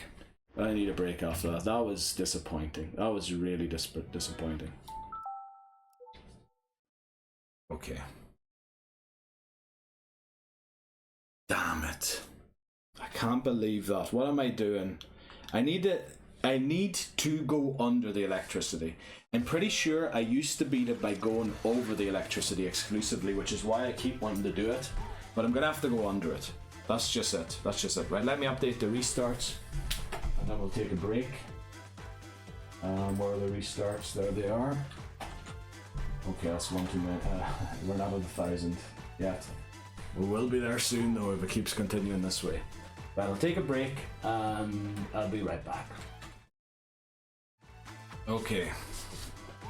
I need a break after that. That was disappointing. That was really disappointing. Okay. Damn it. I can't believe that. What am I doing? I need to go under the electricity. I'm pretty sure I used to beat it by going over the electricity exclusively, which is why I keep wanting to do it. But I'm gonna have to go under it. That's just it. That's just it. Right, let me update the restarts. And then we'll take a break. Where are the restarts? There they are. Okay, that's one too many. We're not at 1,000 yet. We will be there soon though if it keeps continuing this way. Right, I'll take a break and I'll be right back. Okay,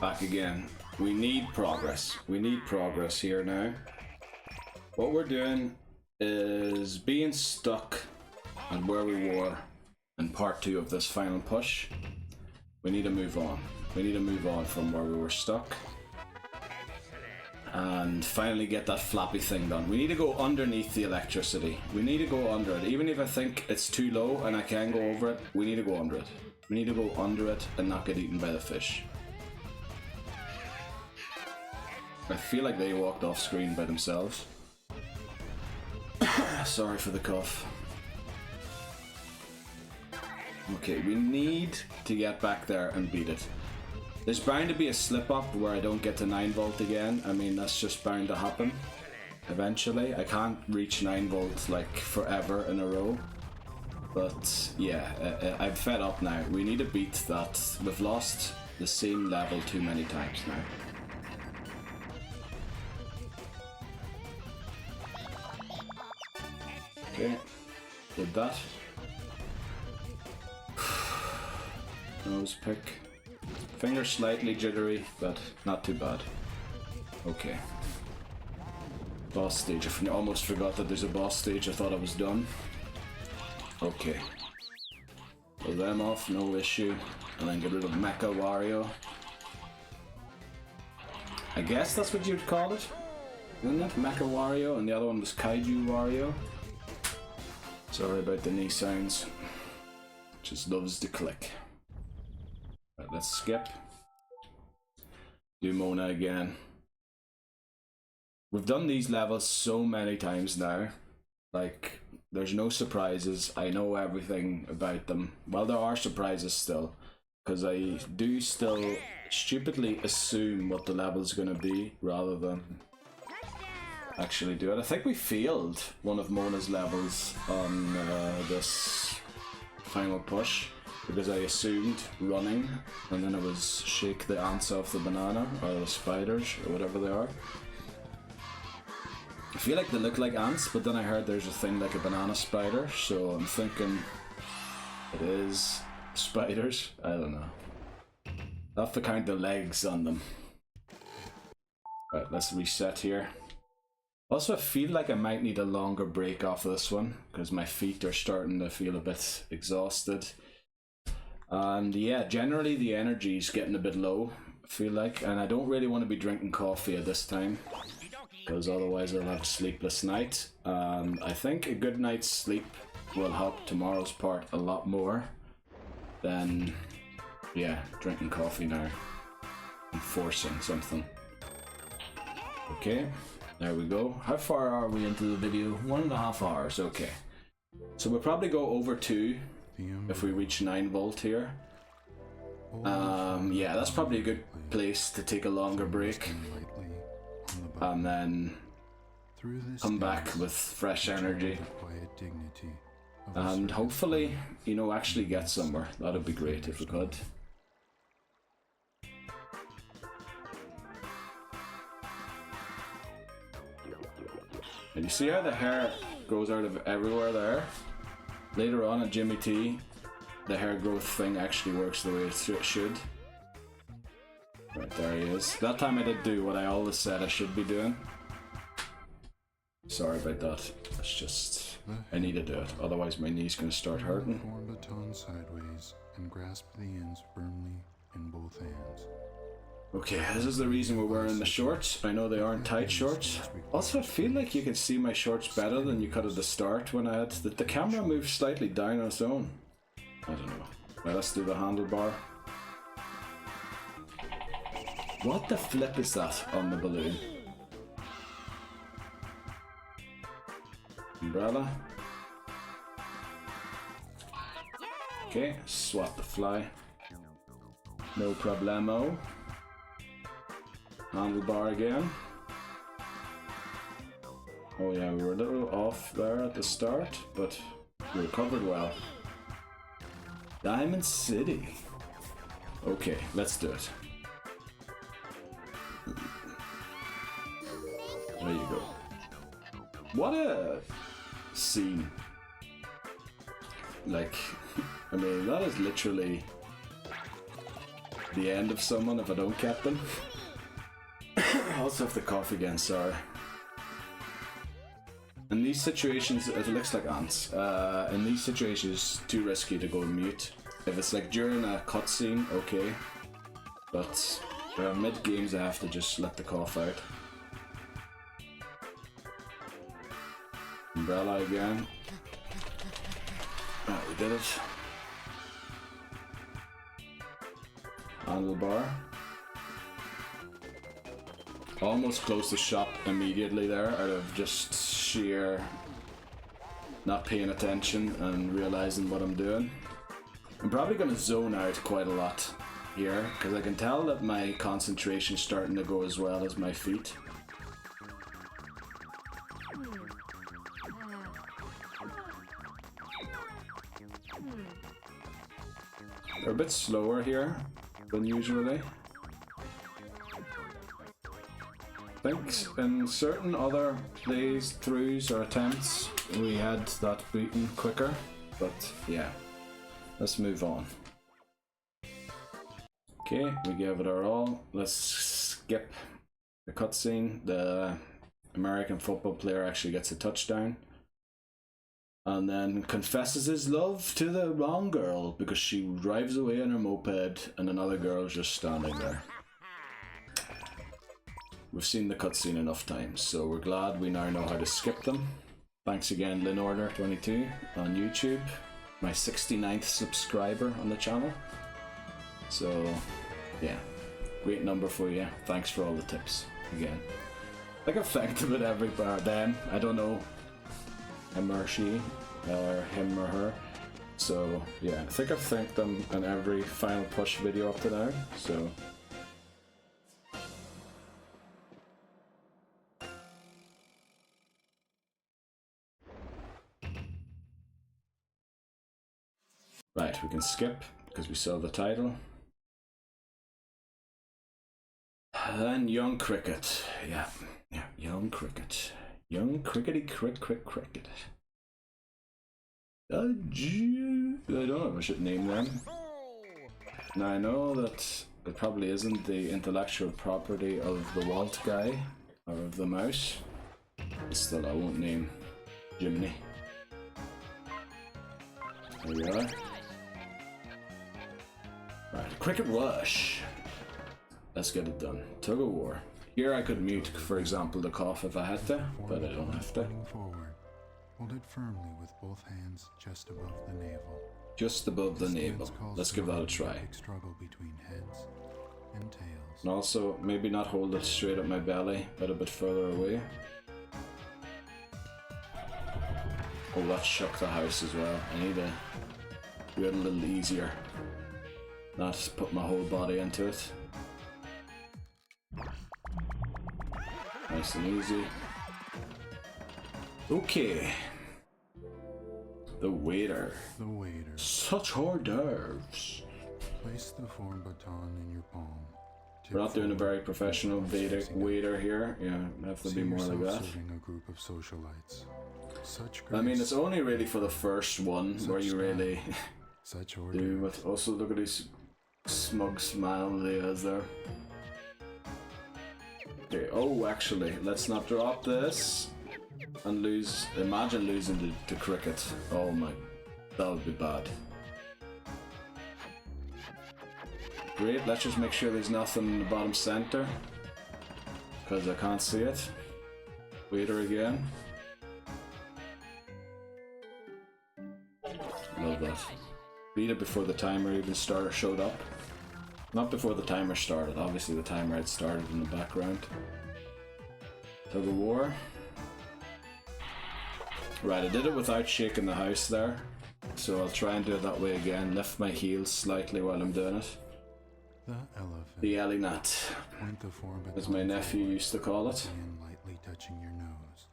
back again. We need progress. We need progress here now. What we're doing is being stuck at where we were in part 2 of this final push. We need to move on. We need to move on from where we were stuck and finally get that flappy thing done. We need to go underneath the electricity. We need to go under it. Even if I think it's too low and I can go over it, we need to go under it. We need to go under it and not get eaten by the fish. I feel like they walked off screen by themselves. Sorry for the cough. Okay, we need to get back there and beat it. There's bound to be a slip up where I don't get to 9 volt again. I mean, that's just bound to happen eventually. I can't reach 9 volt like forever in a row. But yeah, I'm fed up now. We need to beat that. We've lost the same level too many times now. Okay, did that. Nose pick. Finger slightly jittery, but not too bad. Okay. Boss stage. I almost forgot that there's a boss stage. I thought I was done. Okay. Pull them off, no issue. And then get rid of Mecha Wario. I guess that's what you'd call it. Isn't it? Mecha Wario, and the other one was Kaiju Wario. Sorry about the knee sounds. Just loves to click. Right, let's skip. Do Mona again. We've done these levels so many times now. Like, there's no surprises. I know everything about them. Well, there are surprises still. Because I do still stupidly assume what the level's gonna be rather than actually do it. I think we failed one of Mona's levels on this final push because I assumed running and then it was shake the ants off the banana or the spiders or whatever they are. I feel like they look like ants, but then I heard there's a thing like a banana spider, so I'm thinking it is spiders. I don't know. I'll have to count the legs on them. Right, let's reset here. Also, I feel like I might need a longer break off this one because my feet are starting to feel a bit exhausted. And yeah, generally the energy is getting a bit low, I feel like, and I don't really want to be drinking coffee at this time because otherwise I'll have a sleepless night. I think a good night's sleep will help tomorrow's part a lot more than, yeah, drinking coffee now and forcing something. Okay. There we go. How far are we into the video? 1.5 hours, okay. So we'll probably go over 2 if we reach 9 volt here. Yeah, that's probably a good place to take a longer break. And then come back with fresh energy. And hopefully, you know, actually get somewhere. That'd be great if we could. And you see how the hair grows out of everywhere there? Later on at Jimmy T, the hair growth thing actually works the way it should. Right, there he is. That time I did do what I always said I should be doing. Sorry about that. It's just, I need to do it. Otherwise my knee's going to start hurting. Form baton sideways and grasp the ends firmly in both hands. Okay, this is the reason we're wearing the shorts. I know they aren't tight shorts. Also, I feel like you can see my shorts better than you could at the start when I had... The camera moved slightly down on its own. I don't know. Right, let's do the handlebar. What the flip is that on the balloon? Umbrella. Okay, swap the fly. No problemo. Handlebar again. Oh yeah, we were a little off there at the start, but we recovered well. Diamond City. Okay, let's do it. There you go. What a scene. Like, I mean, that is literally the end of someone if I don't get them. I also have the cough again, sorry. In these situations, it looks like ants. In these situations, it's too risky to go mute. If it's like during a cutscene, okay. But mid-games, I have to just let the cough out. Umbrella again. Right, we did it. Handlebar. Almost closed the shop immediately there out of just sheer not paying attention and realizing what I'm doing. I'm probably going to zone out quite a lot here because I can tell that my concentration's starting to go as well as my feet. They're a bit slower here than usually. I think in certain other plays, throughs or attempts we had that beaten quicker, but yeah, let's move on. Okay, we gave it our all. Let's skip the cutscene. The American football player actually gets a touchdown and then confesses his love to the wrong girl because she drives away on her moped and another girl's just standing there. We've seen the cutscene enough times, so we're glad we now know how to skip them. Thanks again, LinOrder22 on YouTube, my 69th subscriber on the channel. So, yeah, great number for you. Thanks for all the tips again. I think I've thanked them at every bar. Them, I don't know him or she, or him or her. So, yeah, I think I've thanked them in every Final Push video up to now. So. Right, we can skip because we saw the title. Then Young Cricket. Yeah, Young Cricket. Young Crickety Cricket. I don't know if I should name them. Now I know that it probably isn't the intellectual property of the Walt guy or of the mouse. But still, I won't name Jiminy. There we are. Right, Cricket Rush. Let's get it done. Tug of War. Here I could mute, for example, the cough if I had to, but I don't have to. Forward. Hold it firmly with both hands just above the navel. Just above the navel. Let's give that a try. Struggle between heads and tails. And also, maybe not hold it straight up my belly, but a bit further away. Oh, that shook the house as well. I need to do it a little easier. Not put my whole body into it. Nice and easy. Okay. The waiter. The waiter. Such hors d'oeuvres. Place the form baton in your palm. We're not doing a very professional waiter here. Yeah, I have to be more like that. A group of socialites. Such I mean, it's only really for the first one where you really such do. But also look at his smug smile that he has there. Okay. Oh, actually, let's not drop this and lose. Imagine losing to cricket. Oh my, that would be bad. Great. Let's just make sure there's nothing in the bottom center because I can't see it. Waiter again. Love that. Beat it before the timer even showed up. Not before the timer started. Obviously the timer had started in the background. Tug of War. Right, I did it without shaking the house there. So I'll try and do it that way again. Lift my heels slightly while I'm doing it. The elephant. The Ellie Nut, as my nephew used to call it. And lightly touching your nose,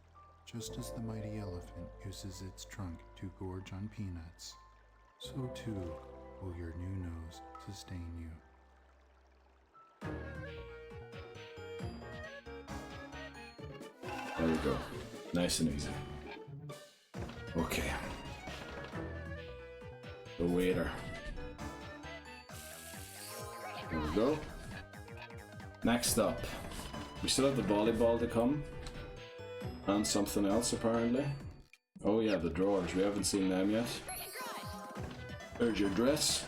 just as the mighty elephant uses its trunk to gorge on peanuts, so too will your new nose sustain you. There we go. Nice and easy. Okay. The waiter. There we go. Next up, we still have the volleyball to come. And something else apparently. Oh yeah, the drawers. We haven't seen them yet. There's your dress.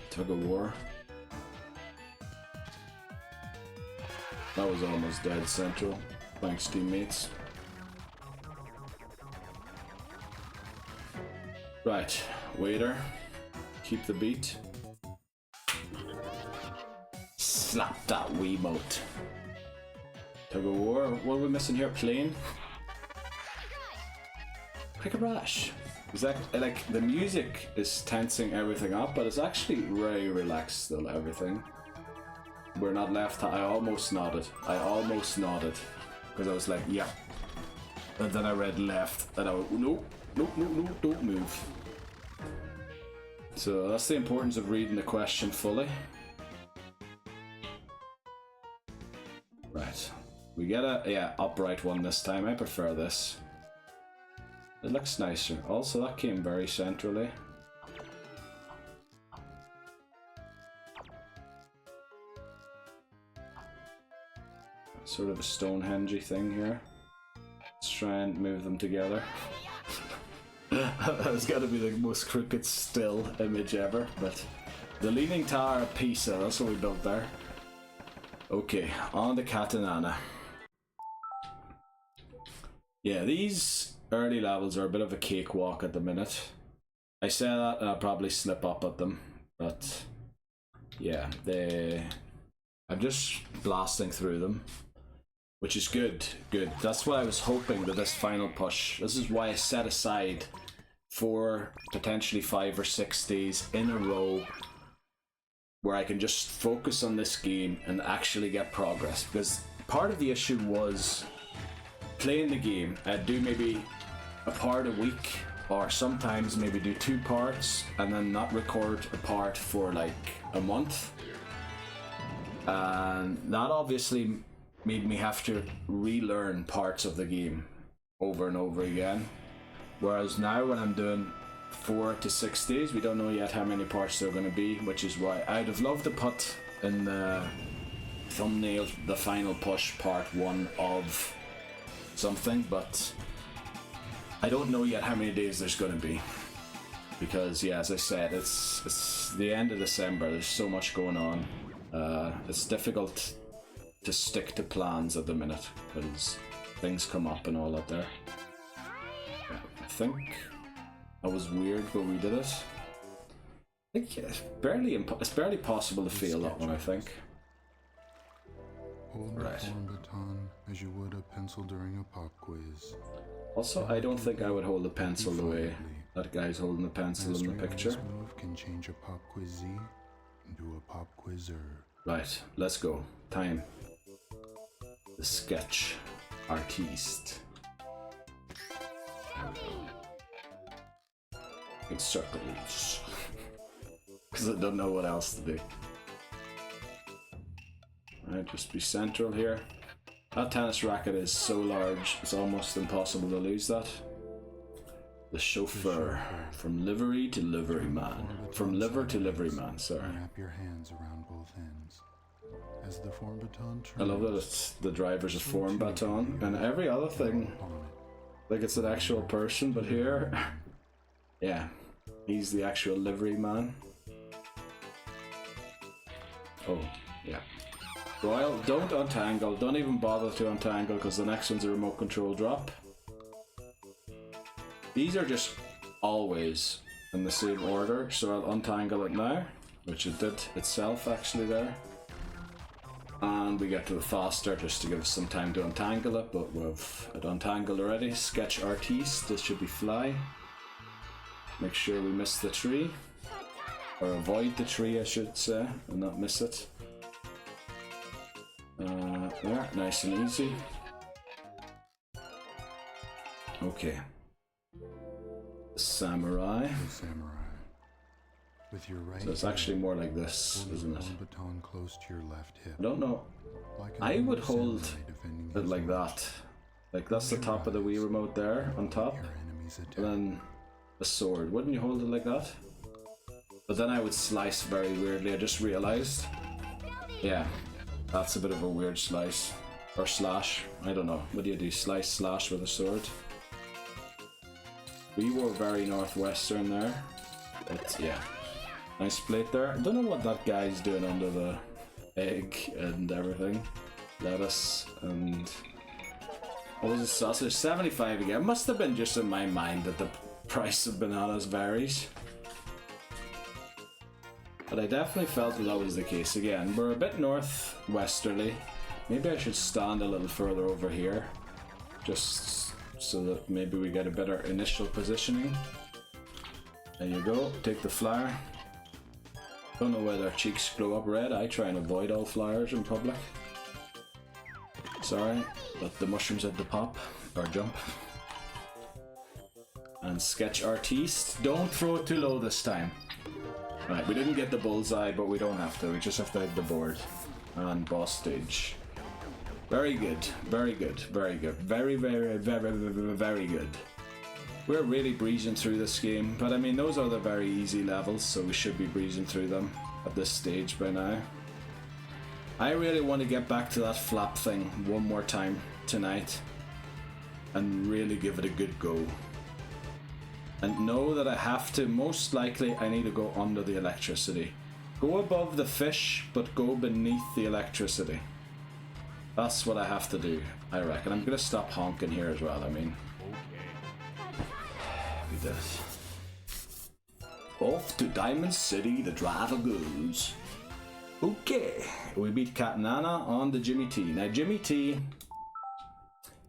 Tug of War. That was almost dead central. Thanks, teammates. Right, waiter. Keep the beat. Slap that Wiimote. Tug of War. What are we missing here? Plane? Like a rash. Is that like the music is tensing everything up, but it's actually very relaxed still. Everything. We're not left. I almost nodded. Because I was like, yeah. And then I read left, and I went, no, don't move. So that's the importance of reading the question fully. Right. We get a, upright one this time. I prefer this. It looks nicer. Also, that came very centrally. Sort of a Stonehenge-y thing here. Let's try and move them together. That's got to be the most crooked still image ever, but the Leaning Tower of Pisa, that's what we built there. Okay, on to Catanana. Yeah, these early levels are a bit of a cakewalk at the minute. I say that and I'll probably slip up at them, but yeah, I'm just blasting through them. Which is good. That's why I was hoping that this final push, this is why I set aside 4, potentially 5 or 6 days in a row where I can just focus on this game and actually get progress. Because part of the issue was playing the game. I'd do maybe a part a week, or sometimes maybe do 2 parts and then not record a part for like a month. And that obviously made me have to relearn parts of the game over and over again. Whereas now when I'm doing 4 to 6 days, we don't know yet how many parts there are going to be, which is why I'd have loved to put in the thumbnail the final push part 1 of something, but I don't know yet how many days there's going to be. Because yeah, as I said, it's the end of December, there's so much going on. It's difficult to stick to plans at the minute because things come up and all that there. Yeah, I think that was weird, but we did it. I think it's barely possible to fail that one, I think. Hold the form baton as you would a pencil during a pop quiz. Also, I don't think I would hold the pencil the way that guy's holding the pencil in the picture. This move can change a pop quizzee into a pop quizzer. Right, let's go. Time. The sketch artiste. In circles. Because I don't know what else to do. Right, just be central here. That tennis racket is so large, it's almost impossible to lose that. The chauffeur. From livery to liveryman. From liver to liveryman, sorry. Wrap your hands around both ends. As the form baton turns, I love that it's the driver's a form baton, and every other thing, like it's an actual person, but here, yeah, he's the actual livery man. Oh, yeah. Royal, don't untangle, don't even bother to untangle because the next one's a remote control drop. These are just always in the same order, so I'll untangle it now, which it did itself actually there. And we get to the faster just to give us some time to untangle it, but we've it untangled already. Sketch artiste, this should be fly. Make sure we miss the tree, or avoid the tree I should say, and not miss it. There, nice and easy. Okay. Samurai. The samurai. With your right So it's actually more like this, isn't it? Baton close to your left hip. I don't know. Like I would hold defending it his like life. that. Like that's the top of the Wii remote there, on top. Your enemy's attack. And then a sword. Wouldn't you hold it like that? But then I would slice very weirdly, I just realized. Yeah, that's a bit of a weird slice. Or slash, I don't know. What do you do? Slice, slash with a sword? We were very northwestern there. But yeah. Nice plate there. I don't know what that guy's doing under the egg and everything. Lettuce and... what was it? Sausage? 75 again. It must have been just in my mind that the price of bananas varies. But I definitely felt that was the case again. We're a bit northwesterly. Maybe I should stand a little further over here. Just so that maybe we get a better initial positioning. There you go, take the flyer. Don't know why their cheeks glow up red. I try and avoid all flyers in public. Sorry, but the mushrooms had to pop, or jump. And sketch artiste, don't throw it too low this time. Right, we didn't get the bullseye, but we don't have to. We just have to hit the board. And boss stage. Very good, very good, very good. Very, very, very, very, very good. We're really breezing through this game, but I mean, those are the very easy levels, so we should be breezing through them at this stage by now. I really want to get back to that flap thing one more time tonight and really give it a good go. And know that I have to, most likely, I need to go under the electricity. Go above the fish, but go beneath the electricity. That's what I have to do, I reckon. I'm gonna stop honking here as well, I mean. Look at this. Off to Diamond City, the driver goes. Okay, we beat Cat and Anna on the Jimmy T. Now, Jimmy T,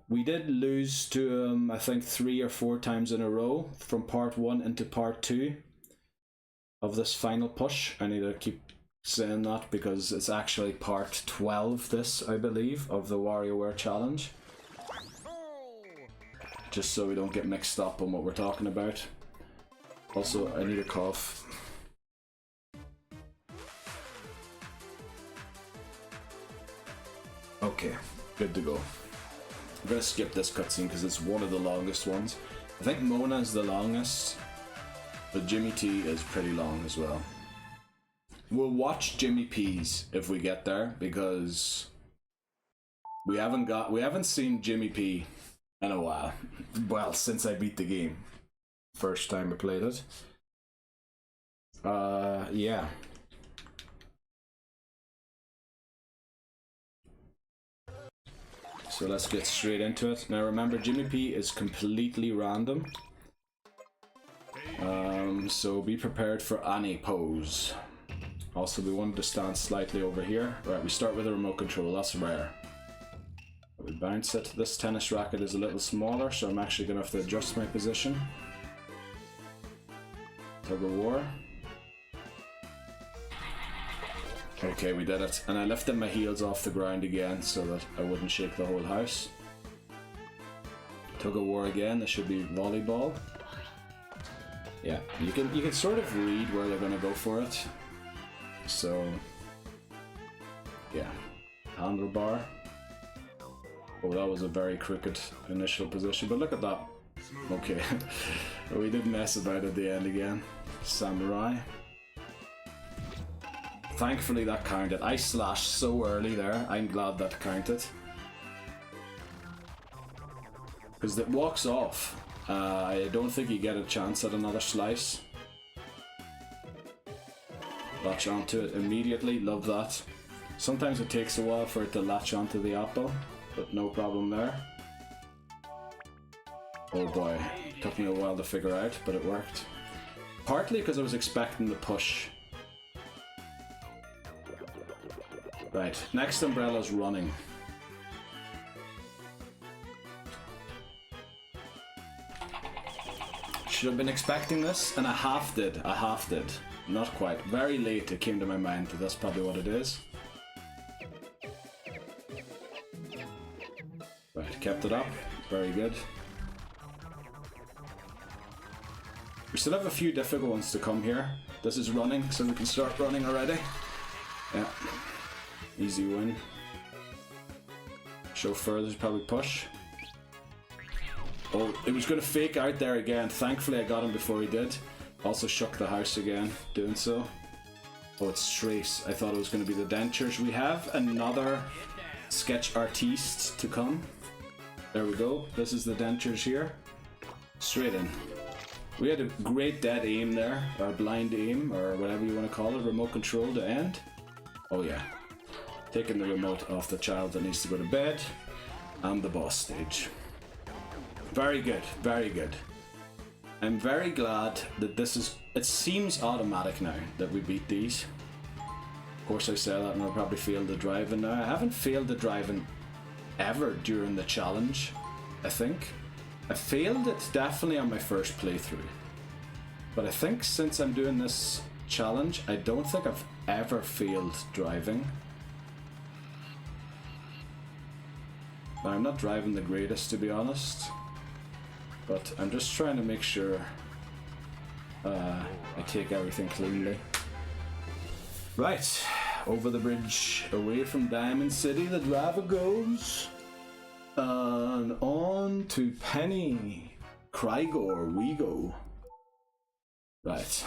we did lose to him, I think, 3 or 4 times in a row from part 1 into part 2 of this final push. I need to keep saying that because it's actually part 12, this, I believe, of the WarioWare challenge. Just so we don't get mixed up on what we're talking about. Also, I need a cough. Okay, good to go. I'm gonna skip this cutscene because it's one of the longest ones. I think Mona is the longest, but Jimmy T is pretty long as well. We'll watch Jimmy P's if we get there because we haven't seen Jimmy P in a while. Well, since I beat the game. First time I played it. Yeah. So let's get straight into it. Now remember, Jimmy P is completely random. So be prepared for any pose. Also, we wanted to stand slightly over here. Right, we start with a remote control, that's rare. We bounce it. This tennis racket is a little smaller, so I'm actually going to have to adjust my position. Tug of war. Okay, we did it. And I lifted my heels off the ground again so that I wouldn't shake the whole house. Tug of war again, this should be volleyball. Yeah, you can sort of read where they're gonna go for it. So yeah. Handlebar. Oh, that was a very crooked initial position, but look at that. Okay. We did mess about at the end again. Samurai. Thankfully that counted. I slashed so early there. I'm glad that counted. Because it walks off. I don't think you get a chance at another slice. Latch onto it immediately. Love that. Sometimes it takes a while for it to latch onto the apple, but no problem there. Oh boy. Took me a while to figure out, but it worked. Partly because I was expecting the push. Right, next umbrella's running. Should have been expecting this, and I half did. Not quite. Very late it came to my mind that that's probably what it is. Right, kept it up. Very good. We still have a few difficult ones to come here. This is running, so we can start running already. Yeah. Easy win. Chauffeur, there's probably push. Oh, it was going to fake out there again. Thankfully I got him before he did. Also shook the house again, doing so. Oh, it's trace. I thought it was going to be the dentures. We have another sketch artiste to come. There we go. This is the dentures here. Straight in. We had a great dead aim there, or blind aim, or whatever you want to call it. Remote control to end. Oh yeah. Taking the remote off the child that needs to go to bed. And the boss stage. Very good, very good. I'm very glad that this is... It seems automatic now that we beat these. Of course I say that and I'll probably fail the driving now. I haven't failed the driving ever during the challenge, I think. I failed it definitely on my first playthrough. But I think since I'm doing this challenge, I don't think I've ever failed driving. Now, I'm not driving the greatest, to be honest. But I'm just trying to make sure I take everything cleanly. Right, over the bridge, away from Diamond City, the driver goes. And on to Penny Krygor we go. Right.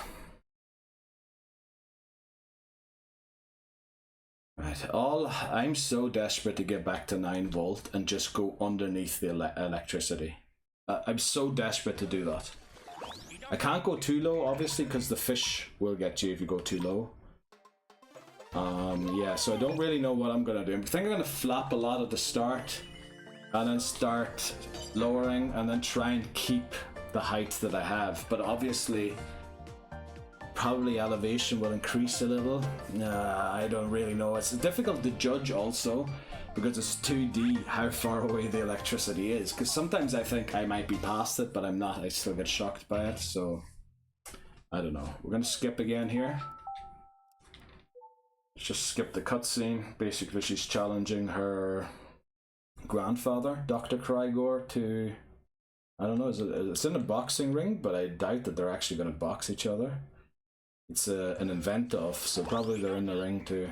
Right, I'm so desperate to get back to 9 volt and just go underneath the electricity. I'm so desperate to do that. I can't go too low, obviously, because the fish will get you if you go too low. Yeah, so I don't really know what I'm gonna do. I think I'm gonna flap a lot at the start, and then start lowering, and then try and keep the height that I have. But obviously, probably elevation will increase a little. I don't really know. It's difficult to judge also, because it's 2D how far away the electricity is. Because sometimes I think I might be past it, but I'm not. I still get shocked by it, so I don't know. We're gonna skip again here. Let's just skip the cutscene. Basically, she's challenging her grandfather, Dr. Krygor, to, I don't know, it's in a boxing ring, but I doubt that they're actually going to box each other. It's an invent-off, so probably they're in the ring to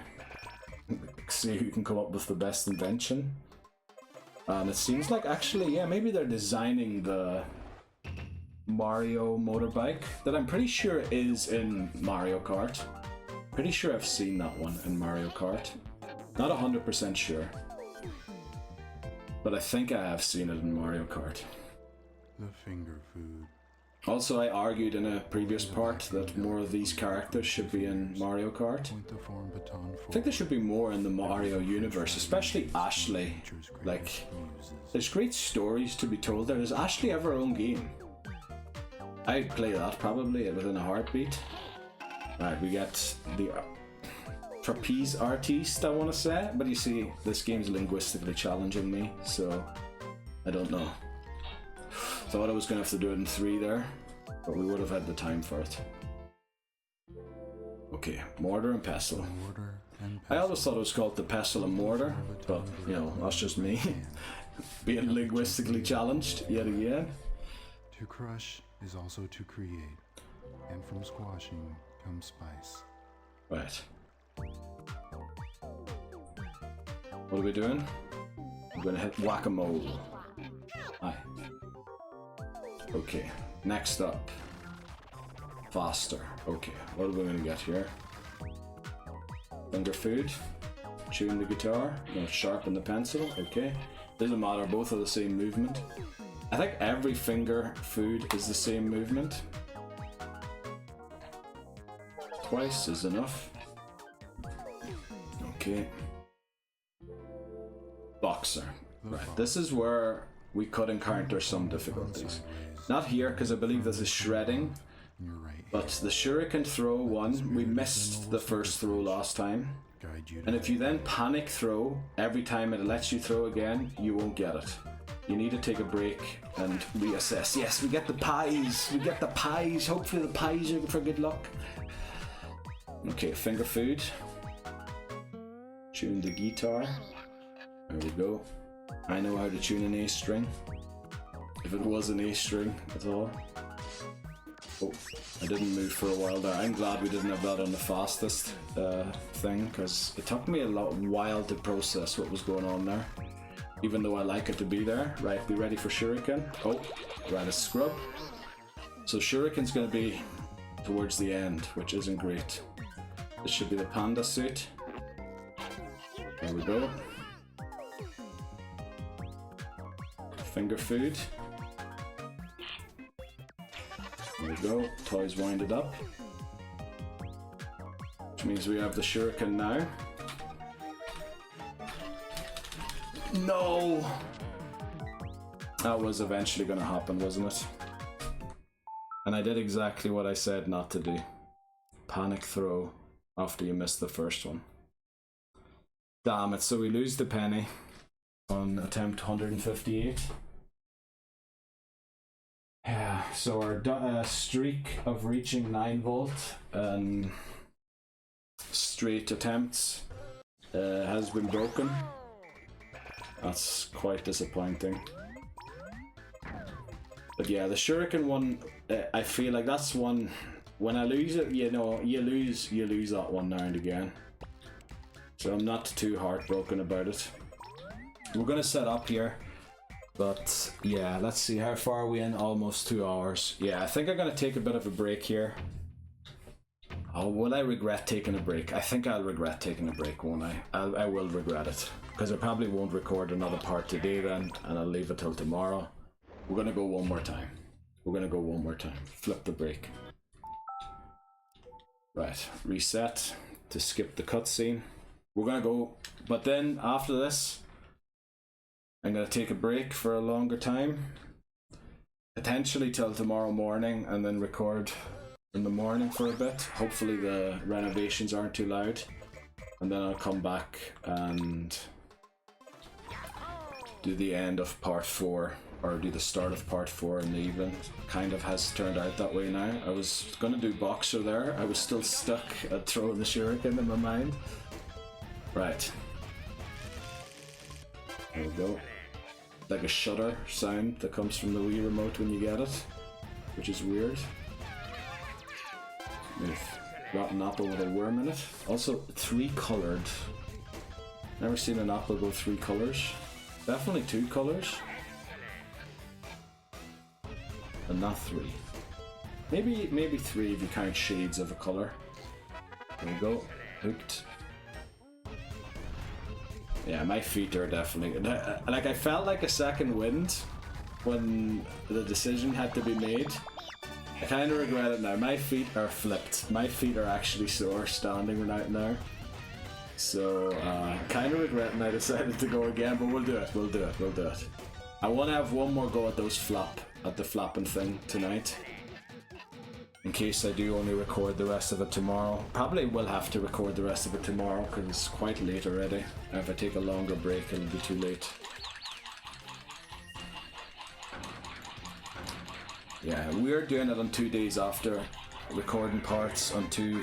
see who can come up with the best invention. And it seems like, actually, yeah, maybe they're designing the Mario motorbike that I'm pretty sure is in Mario Kart. Pretty sure I've seen that one in Mario Kart. Not 100% sure. But I think I have seen it in Mario Kart. The finger food. Also, I argued in a previous part that more of these characters should be in Mario Kart. I think there should be more in the Mario universe, especially Ashley. Like, there's great stories to be told there. Does Ashley have her own game? I'd play that probably within a heartbeat. Alright, we get the trapeze artiste, I want to say, but you see, this game's linguistically challenging me, so I don't know. Thought I was going to have to do it in 3 there, but we would have had the time for it. Okay, mortar and pestle. I always thought it was called the pestle and mortar, but, you know, that's just me. Being linguistically challenged yet again. To crush is also to create, and from squashing comes spice. Right. What are we doing? We're gonna hit whack-a-mole. Aye. Okay, next up. Faster. Okay, what are we gonna get here? Finger food. Tune the guitar. Gonna sharpen the pencil. Okay. Doesn't matter, both are the same movement. I think every finger food is the same movement. Twice is enough. Okay. Boxer. Right, this is where we could encounter some difficulties. Not here, because I believe this is shredding. But the shuriken throw one, we missed the first throw last time. And if you then panic throw, every time it lets you throw again, you won't get it. You need to take a break and reassess. Yes, we get the pies! We get the pies! Hopefully the pies are for good luck. Okay, finger food. Tune the guitar. There we go. I know how to tune an A string. If it was an A string at all. Oh, I didn't move for a while there. I'm glad we didn't have that on the fastest thing, because it took me a while to process what was going on there. Even though I like it to be there. Right, be ready for shuriken. Oh, right, a scrub. So shuriken's going to be towards the end, which isn't great. This should be the panda suit. There we go. Finger food. There we go. Toys winded up. Which means we have the shuriken now. No! That was eventually going to happen, wasn't it? And I did exactly what I said not to do. Panic throw after you missed the first one. Damn it, so we lose the penny on attempt 158. So our streak of reaching 9 volt and straight attempts has been broken. That's quite disappointing. But yeah, the shuriken one, I feel like that's one, when I lose it, you know, you lose that one now and again. So I'm not too heartbroken about it. We're gonna set up here, but yeah, let's see, how far are we in? Almost 2 hours. Yeah, I think I'm gonna take a bit of a break here. Oh, will I regret taking a break? I think I'll regret taking a break, won't I? I will regret it, because I probably won't record another part today then, and I'll leave it till tomorrow. We're gonna go one more time. We're gonna go one more time. Flip the break. Right, reset to skip the cutscene. We're gonna go, but then after this, I'm gonna take a break for a longer time. Potentially till tomorrow morning, and then record in the morning for a bit. Hopefully the renovations aren't too loud. And then I'll come back and do the end of part 4, or do the start of part 4 in the evening. Kind of has turned out that way now. I was gonna do boxer there. I was still stuck at throwing the shuriken in my mind. Right. There we go. Like a shutter sound that comes from the Wii remote when you get it, which is weird. With rotten apple with a worm in it. Also 3 coloured. Never seen an apple go 3 colours. Definitely 2 colours. And not 3. Maybe 3 if you count shades of a colour. There we go. Hooked. Yeah, my feet are definitely... Like, I felt like a second wind when the decision had to be made. I kind of regret it now. My feet are flipped. My feet are actually sore standing right now. So, kind of regretting I decided to go again, but we'll do it. We'll do it. We'll do it. I want to have one more go at those at the flapping thing tonight. In case I do only record the rest of it tomorrow. Probably will have to record the rest of it tomorrow because it's quite late already. And if I take a longer break, it'll be too late. Yeah, we're doing it on 2 days after recording parts on 2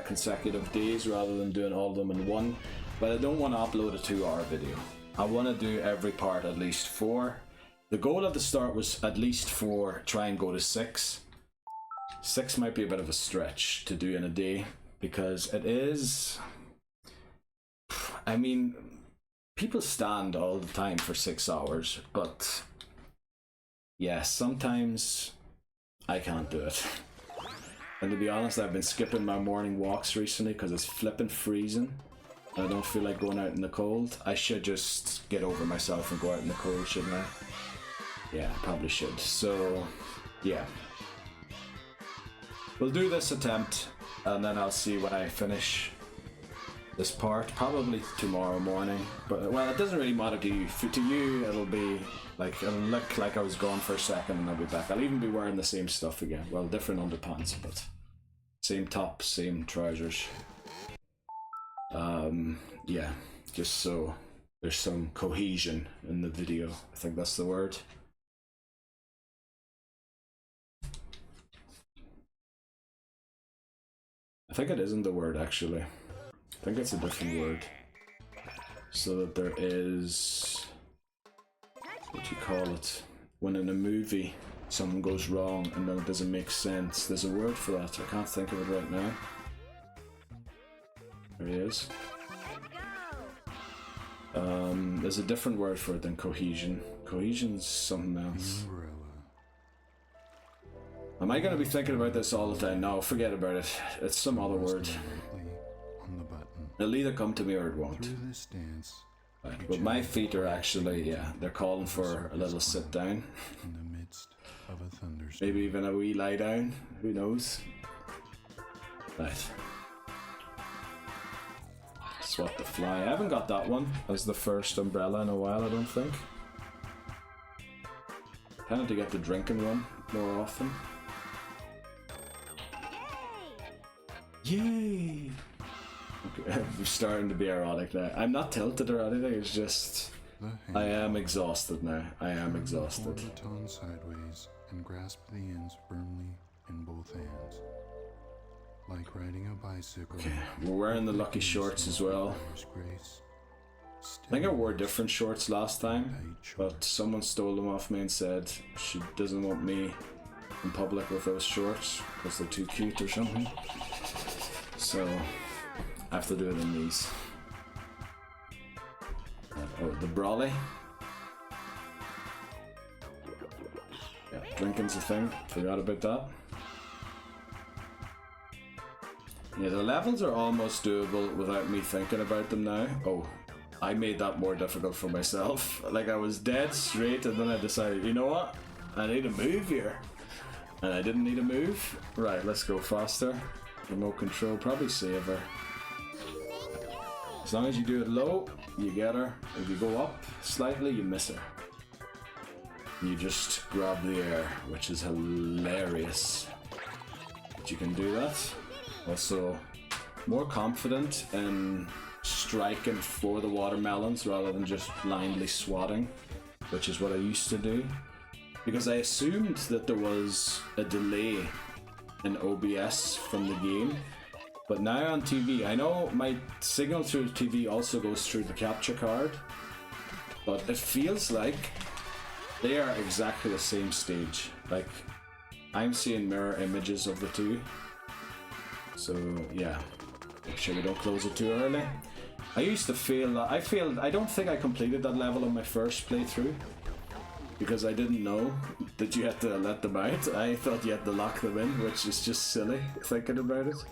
consecutive days rather than doing all of them in one. But I don't want to upload a 2-hour video. I want to do every part at least 4. The goal at the start was at least 4, try and go to 6. 6 might be a bit of a stretch to do in a day because it is... I mean, people stand all the time for 6 hours, but yeah, sometimes I can't do it. And to be honest, I've been skipping my morning walks recently because it's flipping freezing. I don't feel like going out in the cold. I should just get over myself and go out in the cold, shouldn't I? Yeah, I probably should. So, yeah. We'll do this attempt, and then I'll see when I finish this part. Probably tomorrow morning. But, well, it doesn't really matter to you. To you, it'll be like, it'll look like I was gone for a second and I'll be back. I'll even be wearing the same stuff again. Well, different underpants, but same top, same trousers. Yeah, just so there's some cohesion in the video. I think that's the word. I think it isn't the word actually. I think it's a different word. So that there is, what do you call it? When in a movie something goes wrong and then it doesn't make sense. There's a word for that. I can't think of it right now. There he is. There's a different word for it than cohesion. Cohesion's something else. Am I going to be thinking about this all the time? No, forget about it. It's some other word. It'll either come to me or it won't. Right, but my feet are actually, yeah, they're calling for a little sit down. Maybe even a wee lie down. Who knows? Right. Swat the fly. I haven't got that one as the first umbrella in a while, I don't think. Kind of to get the drinking one more often. Yay! Okay, I'm starting to be erotic now. I'm not tilted or anything, it's just... I am exhausted now. I am exhausted. Sideways and grasp the ends firmly in both hands. Like riding a bicycle. Okay, we're wearing the lucky shorts as well. I think I wore different shorts last time, but someone stole them off me and said she doesn't want me in public with those shorts because they're too cute or something. So I have to do it in these. Oh, the brolly. Yeah, drinking's a thing. Forgot about that. Yeah, the levels are almost doable without me thinking about them now. Oh, I made that more difficult for myself. Like, I was dead straight and then I decided, you know what? I need a move here. And I didn't need a move. Right, let's go faster. Remote control, probably save her. As long as you do it low, you get her. If you go up slightly, you miss her. You just grab the air, which is hilarious. But you can do that. Also, more confident in striking for the watermelons rather than just blindly swatting, which is what I used to do. Because I assumed that there was a delay in OBS from the game. But now on TV, I know my signal through TV also goes through the capture card, but it feels like they are exactly the same stage. Like, I'm seeing mirror images of the two. So yeah, make sure we don't close it too early. I used to feel I don't think I completed that level on my first playthrough because I didn't know that you had to let them out. I thought you had to lock them in, which is just silly thinking about it.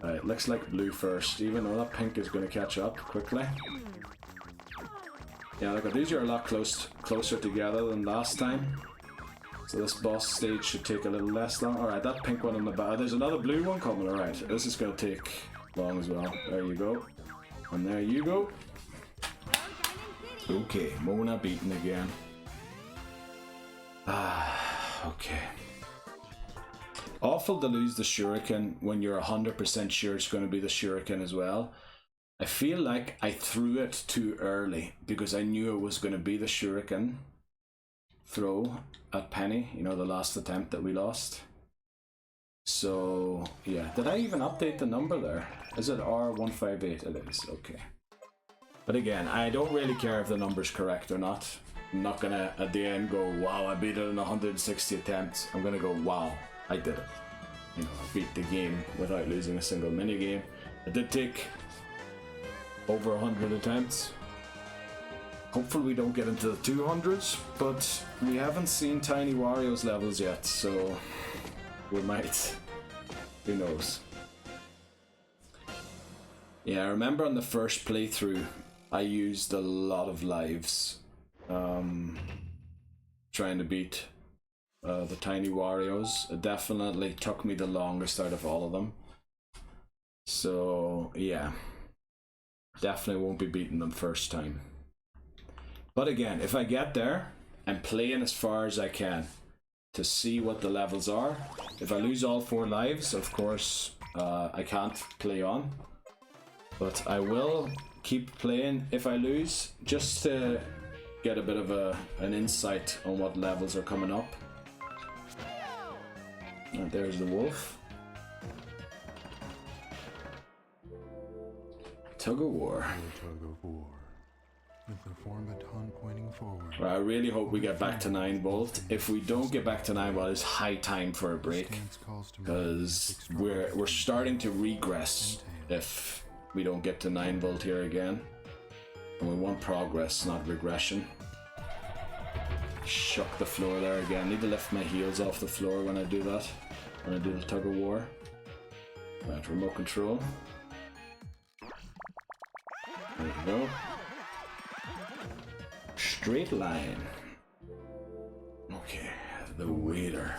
Alright, looks like blue first, even though that pink is going to catch up quickly. Yeah, look, these are a lot closer together than last time. So this boss stage should take a little less long. Alright, that pink one on the back. There's another blue one coming. Alright, this is going to take long as well. There you go. And there you go. Okay, Mona beaten again. Okay. Awful to lose the shuriken when you're 100% sure it's going to be the shuriken as well. I feel like I threw it too early because I knew it was going to be the shuriken throw at Penny, you know, the last attempt that we lost. So yeah, did I even update the number there? Is it R158? It is, okay. But again, I don't really care if the number's correct or not. I'm not gonna at the end go, wow, I beat it in 160 attempts. I'm gonna go, wow, I did it. You know, I beat the game without losing a single minigame. It did take over 100 attempts. Hopefully we don't get into the 200s, but we haven't seen Tiny Wario's levels yet, so we might. Who knows? Yeah, I remember on the first playthrough, I used a lot of lives trying to beat the Tiny Warios. It definitely took me the longest out of all of them. So, yeah. Definitely won't be beating them first time. But again, if I get there, I'm playing as far as I can to see what the levels are. If I lose all 4 lives, of course, I can't play on. But I will keep playing if I lose, just to get a bit of an insight on what levels are coming up. And there's the wolf. Tug of war. With the form baton pointing forward. Well, I really hope we get back to 9 volt. If we don't get back to 9 volt, it's high time for a break, because we're starting to regress if we don't get to 9 volt here again. And we want progress, not regression. Shook the floor there again. Need to lift my heels off the floor when I do that. When I do the tug of war. Right, remote control. There we go. Straight line. Okay, the waiter.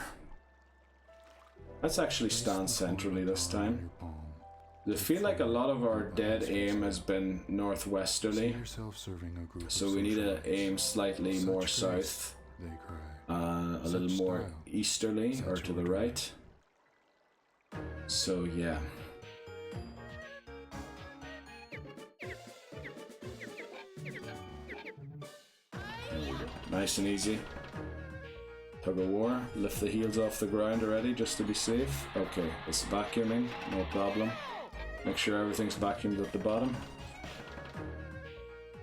Let's actually stand centrally this time. I feel like a lot of our dead aim has been northwesterly, so we need to aim slightly more south, a little more easterly or to the right. So yeah. Nice and easy. Tug of war. Lift the heels off the ground already just to be safe. Okay, it's vacuuming, no problem. Make sure everything's vacuumed at the bottom.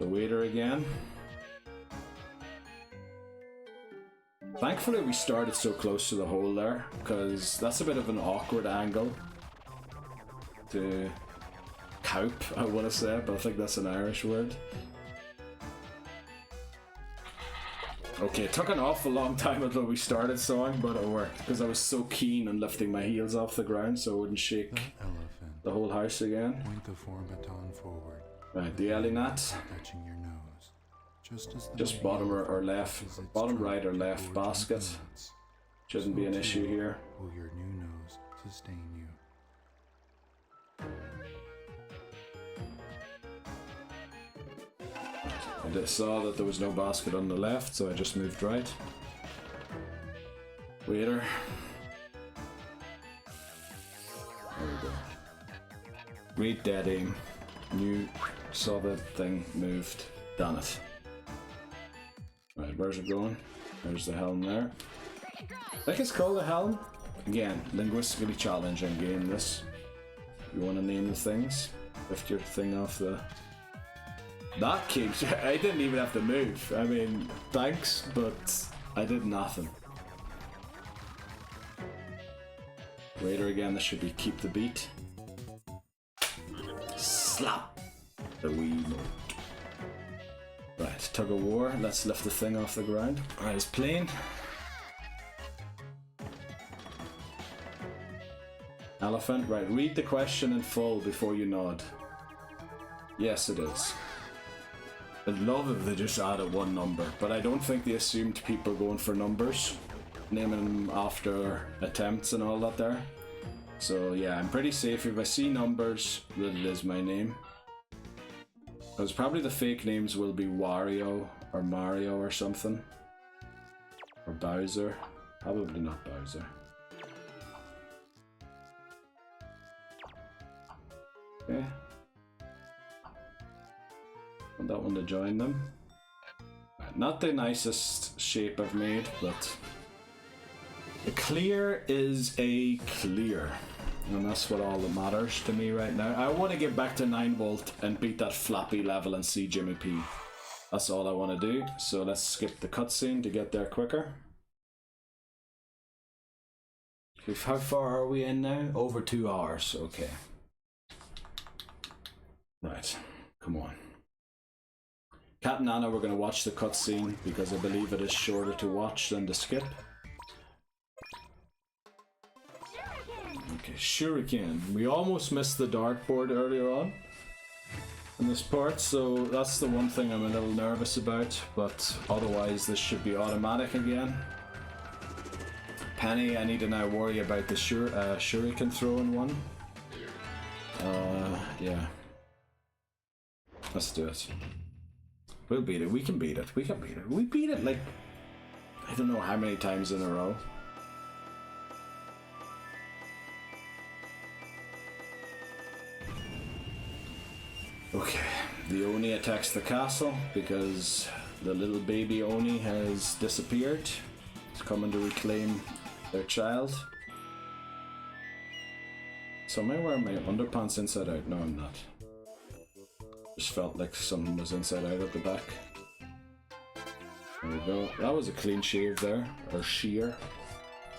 The waiter again. Thankfully we started so close to the hole there, because that's a bit of an awkward angle to cope, I want to say, but I think that's an Irish word. Okay, it took an awful long time until we started sawing, but it worked, because I was so keen on lifting my heels off the ground so I wouldn't shake the whole house again. Point the form baton forward. Right, the Elinat. Touching your nose. Just bottom or left, bottom right or left basket. Shouldn't be an issue here. Will your new nose sustain you? I just saw that there was no basket on the left, so I just moved right. Waiter. There we go. Read dead aim. You saw the thing moved. Done it. Right, where's it going? There's the helm there. I think it's called the helm. Again, linguistically challenging game this. You want to name the things? Lift your thing off the... That keeps... I didn't even have to move. I mean, thanks, but I did nothing. Waiter again, this should be keep the beat. Slap the wee note. Right, tug of war. Let's lift the thing off the ground. Alright, it's plain. Elephant. Right, read the question in full before you nod. Yes, it is. I'd love if they just added one number, but I don't think they assumed people going for numbers, naming them after attempts and all that there. So yeah, I'm pretty safe if I see numbers that it is my name. Because probably the fake names will be Wario or Mario or something. Or Bowser. Probably not Bowser. Okay. Want that one to join them. Not the nicest shape I've made, but a clear is a clear. And that's what all that matters to me right now. I want to get back to 9 volt and beat that flappy level and see Jimmy P. That's all I want to do. So let's skip the cutscene to get there quicker. How far are we in now? Over 2 hours. Okay. Right. Come on. Cat and Anna, we're going to watch the cutscene because I believe it is shorter to watch than to skip. Okay, Shuriken. We almost missed the dartboard earlier on in this part, so that's the one thing I'm a little nervous about, but otherwise this should be automatic again. Penny, I need to now worry about the Shuriken throwing one. Yeah. Let's do it. We'll beat it. We can beat it. We can beat it. We beat it like, I don't know how many times in a row. Okay, the Oni attacks the castle because the little baby Oni has disappeared. It's coming to reclaim their child. So am I wearing my underpants inside out? No, I'm not. Just felt like something was inside out at the back. There we go. That was a clean shave there, or shear,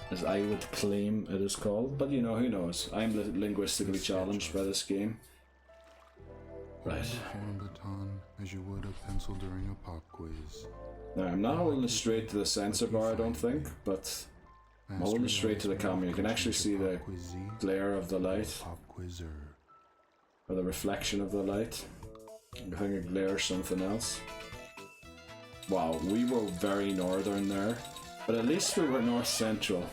as I would claim it is called. But you know, who knows? I'm linguistically challenged by this game. Right. Form baton as you would a pencil during a pop quiz. Now, I'm not holding it straight to the sensor bar, I don't think, but I'm holding it straight to the camera. You can actually see the glare of the light, or the reflection of the light. I think it glares something else. Wow, we were very northern there, but at least we were north central,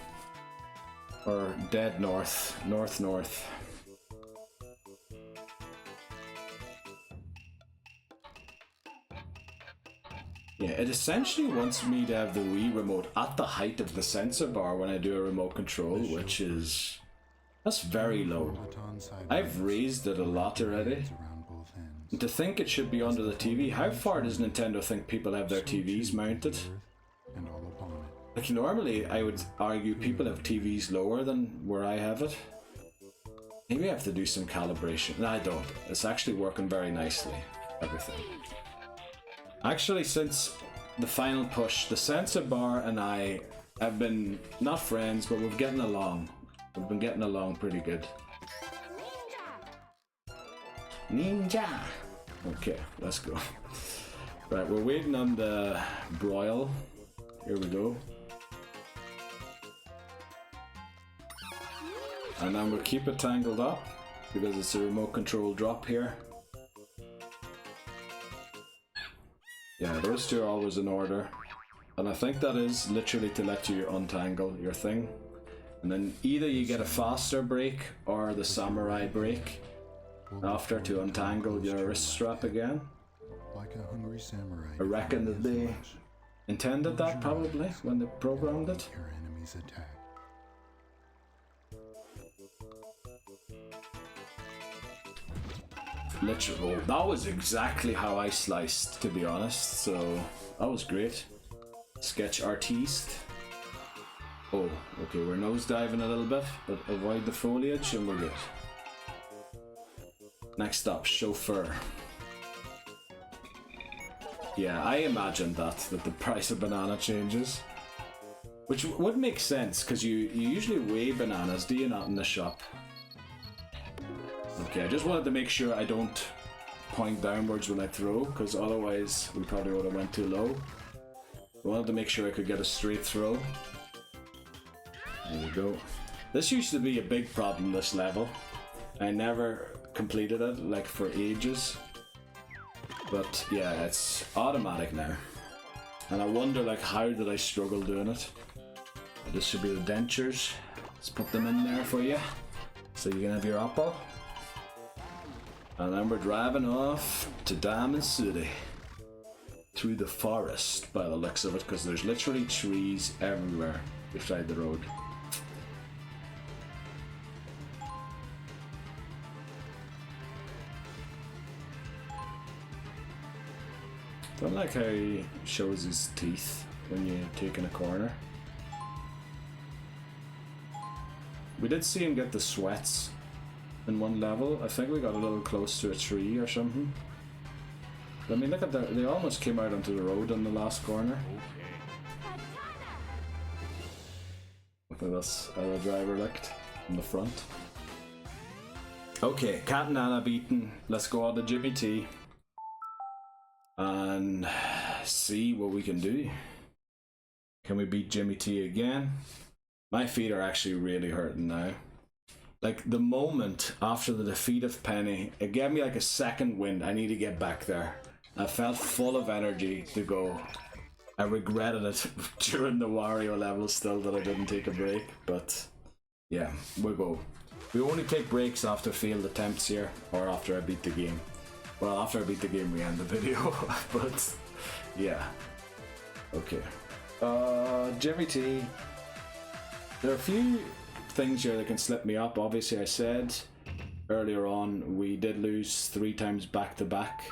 or dead north, north. Yeah, it essentially wants me to have the Wii remote at the height of the sensor bar when I do a remote control, which is... that's very low. I've raised it a lot already. And to think it should be under the TV, how far does Nintendo think people have their TVs mounted? Like normally I would argue people have TVs lower than where I have it. Maybe I have to do some calibration. No, I don't. It's actually working very nicely. Everything. Actually, since the final push, the sensor bar and I have been not friends, but we've getting along. We've been getting along pretty good. Ninja! Okay, let's go. Right, we're waiting on the broil. Here we go. And then we'll keep it tangled up because it's a remote control drop here. Yeah, those two are always in order. And I think that is literally to let you untangle your thing. And then either you get a faster break or the samurai break after to untangle your wrist strap again. Like a hungry samurai. I reckon that they intended that probably when they programmed it. Your enemy's attack. Literally, that was exactly how I sliced, to be honest, so that was great. Sketch artiste. Oh, okay, we're nosediving a little bit, but avoid the foliage and we're good. Next up, chauffeur. Yeah, I imagined that the price of banana changes. Which would make sense, because you usually weigh bananas, do you not, in the shop? Okay, I just wanted to make sure I don't point downwards when I throw, because otherwise we probably would have went too low. I wanted to make sure I could get a straight throw. There we go. This used to be a big problem, this level. I never completed it, like, for ages. But yeah, it's automatic now. And I wonder, like, how did I struggle doing it? This should be the dentures. Let's put them in there for you, so you can have your apple. And then we're driving off to Diamond City. Through the forest, by the looks of it, because there's literally trees everywhere beside the road. Don't like how he shows his teeth when you're taking a corner. We did see him get the sweats in one level. I think we got a little close to a tree or something. I mean, look at that. They almost came out onto the road in the last corner. Look at this, how the driver looked in the front. Okay, Cat and Anna beaten. Let's go on to Jimmy T and see what we can do. Can we beat Jimmy T again? My feet are actually really hurting now. Like, the moment after the defeat of Penny, it gave me like a second wind. I need to get back there. I felt full of energy to go. I regretted it during the Wario level still that I didn't take a break, but yeah, we'll go. We only take breaks after failed attempts here, or after I beat the game. Well, after I beat the game we end the video, but yeah. Okay. Jimmy T. There are a few things here that can slip me up. Obviously, I said earlier on we did lose 3 times back to back.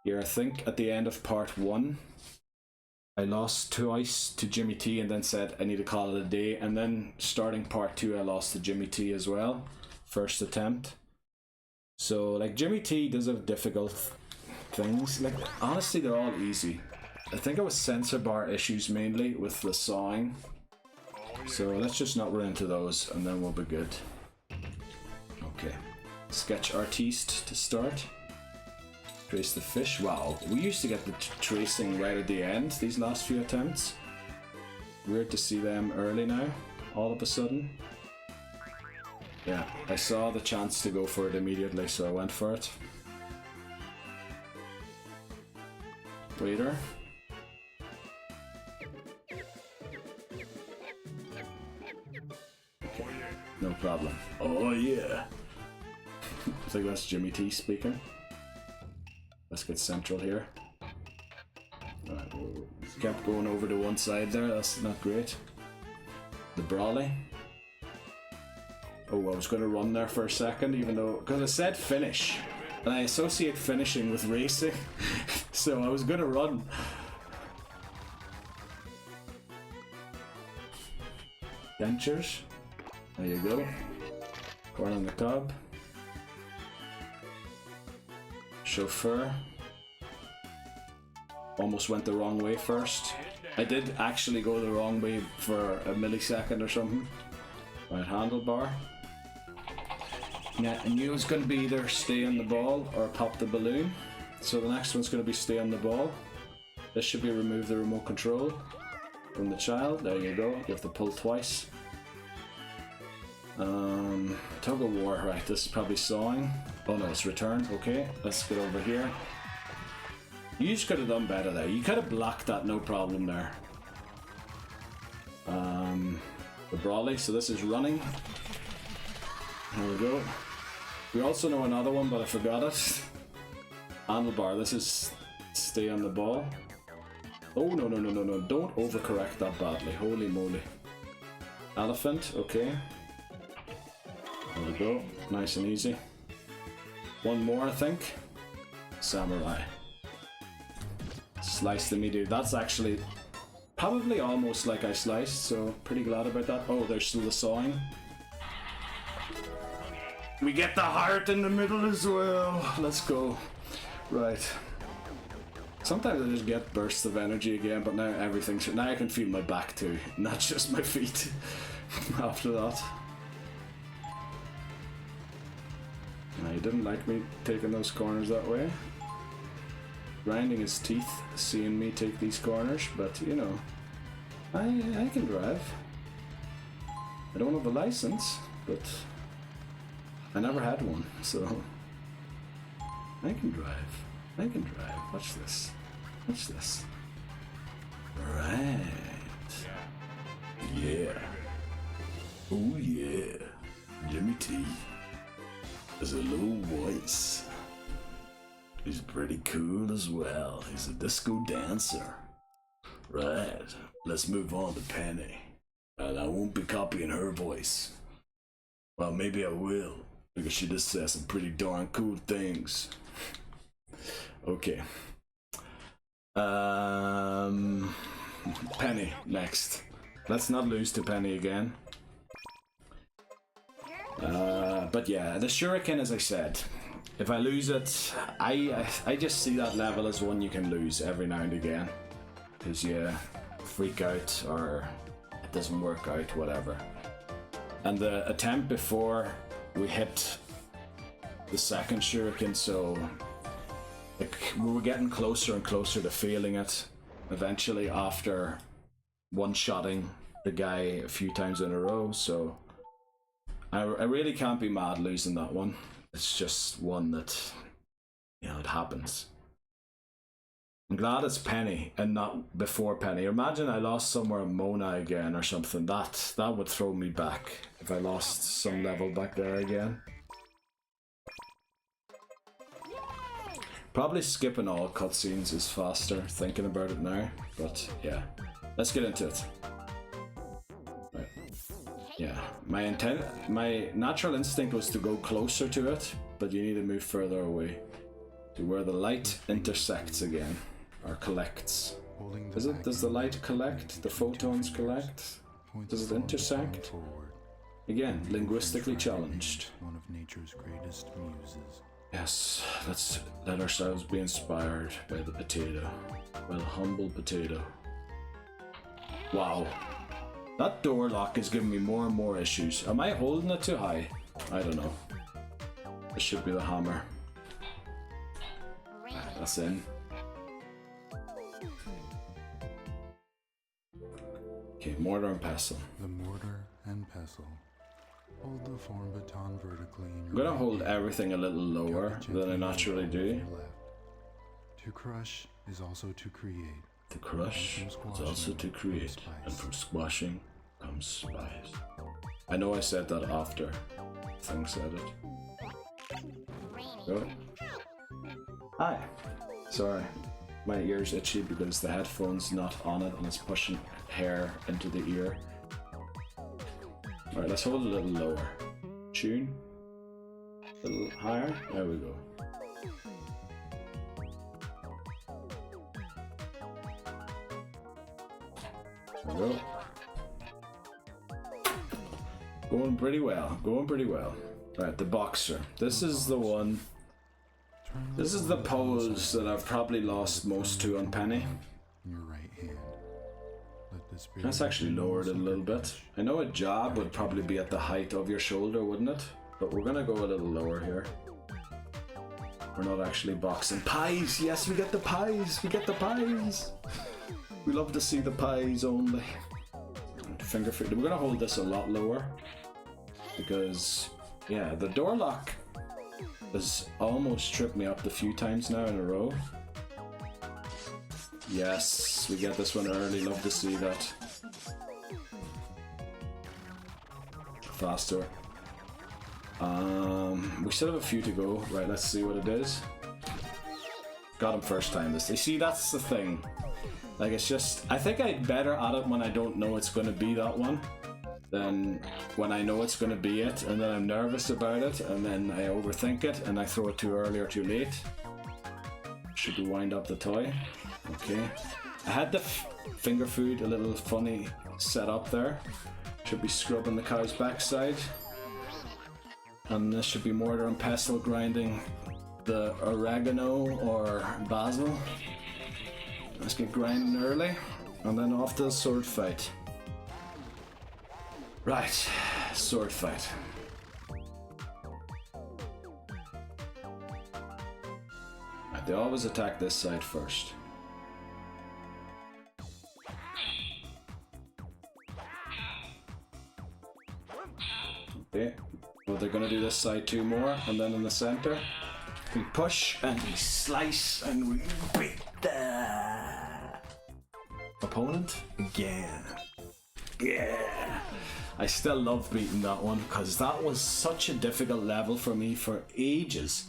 Here, I think at the end of part 1, I lost twice to Jimmy T and then said I need to call it a day. And then starting part 2, I lost to Jimmy T as well. First attempt. So, like, Jimmy T does have difficult things. Like, honestly, they're all easy. I think it was sensor bar issues mainly with the sawing. So let's just not run into those and then we'll be good. Okay. Sketch artiste to start. Trace the fish. Wow, we used to get the tracing right at the end these last few attempts. Weird to see them early now, all of a sudden. Yeah, I saw the chance to go for it immediately, so I went for it. Waiter. Okay, no problem. Oh yeah! I think that's Jimmy T speaking. Let's get central here. Alright, kept going over to one side there, that's not great. The brawly. Oh, I was going to run there for a second, even though, because I said finish, and I associate finishing with racing, so I was going to run. dentures. There you go. Corn on the cob. Chauffeur. Almost went the wrong way first. I did actually go the wrong way for a millisecond or something. Right, handlebar. Yeah, I knew it was going to be either stay on the ball or pop the balloon. So the next one's going to be stay on the ball. This should be remove the remote control from the child. There you go. You have to pull twice. Tug of war. Right, this is probably sawing. Oh no, it's returned. Okay, let's get over here. You just could have done better there. You could have blocked that, no problem there. The Brawley, so this is running. There we go. We also know another one, but I forgot it. Handlebar, this is stay on the ball. Oh, no, no, no, no, no. Don't overcorrect that badly. Holy moly. Elephant, okay. There we go. Nice and easy. One more, I think. Samurai. Slice the meteor. That's actually probably almost like I sliced, so pretty glad about that. Oh, there's still the sawing. We get the heart in the middle as well. Let's go. Right. Sometimes I just get bursts of energy again, but now everything's... Now I can feel my back too, not just my feet after that. Now, he didn't like me taking those corners that way. Grinding his teeth, seeing me take these corners, but you know, I can drive. I don't have a license, but I never had one, so I can drive. I can drive. Watch this. Watch this. Right. Yeah. Oh yeah. Jimmy T. There's a little voice. He's pretty cool as well. He's a disco dancer. Right. Let's move on to Penny. And I won't be copying her voice. Well, maybe I will, because she just says some pretty darn cool things. Okay. Penny next. Let's not lose to Penny again. But yeah, the shuriken, as I said, if I lose it, I just see that level as one you can lose every now and again, because you freak out or it doesn't work out, whatever. And the attempt before we hit the second shuriken, so like, we were getting closer and closer to failing it eventually after one-shotting the guy a few times in a row, so I really can't be mad losing that one. It's just one that, you know, it happens. I'm glad it's Penny and not before Penny. Imagine I lost somewhere in Mona again or something. That would throw me back if I lost some level back there again. Probably skipping all cutscenes is faster, thinking about it now. But yeah, let's get into it. Right. Yeah, my natural instinct was to go closer to it, but you need to move further away to where the light intersects again, or collects. Is it? Does the light collect? The photons collect? Does it intersect? Again, linguistically challenged. One of nature's greatest muses. Yes, let's let ourselves be inspired by the potato, by the humble potato. Wow. That door lock is giving me more and more issues. Am I holding it too high? I don't know. This should be the hammer. That's in. Okay, mortar and pestle. The mortar and pestle. Hold the form baton vertically in your I'm gonna right hold hand. everything a little lower than I naturally do. To crush is also to create. To crush is also to create, and from squashing comes spice. I know I said that after Thing said it. Go. Hi. Sorry. My ear's itchy because the headphone's not on it and it's pushing hair into the ear. Alright, let's hold it a little lower. Tune. A little higher. There we go. There we go. Going pretty well. Going pretty well. Right, the boxer. This is the one. This is the pose that I've probably lost most to on Penny. In your right hand. Let the spirit Let's actually lower it a little bit. I know a jab would probably be at the height of your shoulder, wouldn't it? But we're gonna go a little lower here. We're not actually boxing. Pies! Yes, we get the pies! We get the pies! We love to see the pies only. Finger food. We're gonna hold this a lot lower. Because, yeah, the door lock has almost tripped me up a few times now in a row. Yes, we get this one early. Love to see that. Faster. We still have a few to go. Right, let's see what it is. Got him first time this. You see, that's the thing. Like, it's just, I think I'm better at it when I don't know it's going to be that one than when I know it's going to be it, and then I'm nervous about it, and then I overthink it, and I throw it too early or too late. Should we wind up the toy? Okay. I had the finger food a little funny set up there. Should be scrubbing the cow's backside. And this should be mortar and pestle grinding the oregano or basil. Let's get grinding early, and then off to the sword fight. Right, sword fight. Right, they always attack this side first. Okay, well, they're gonna do this side two more, and then in the center, we push and we slice and we beat the opponent again. Yeah, I still love beating that one because that was such a difficult level for me for ages.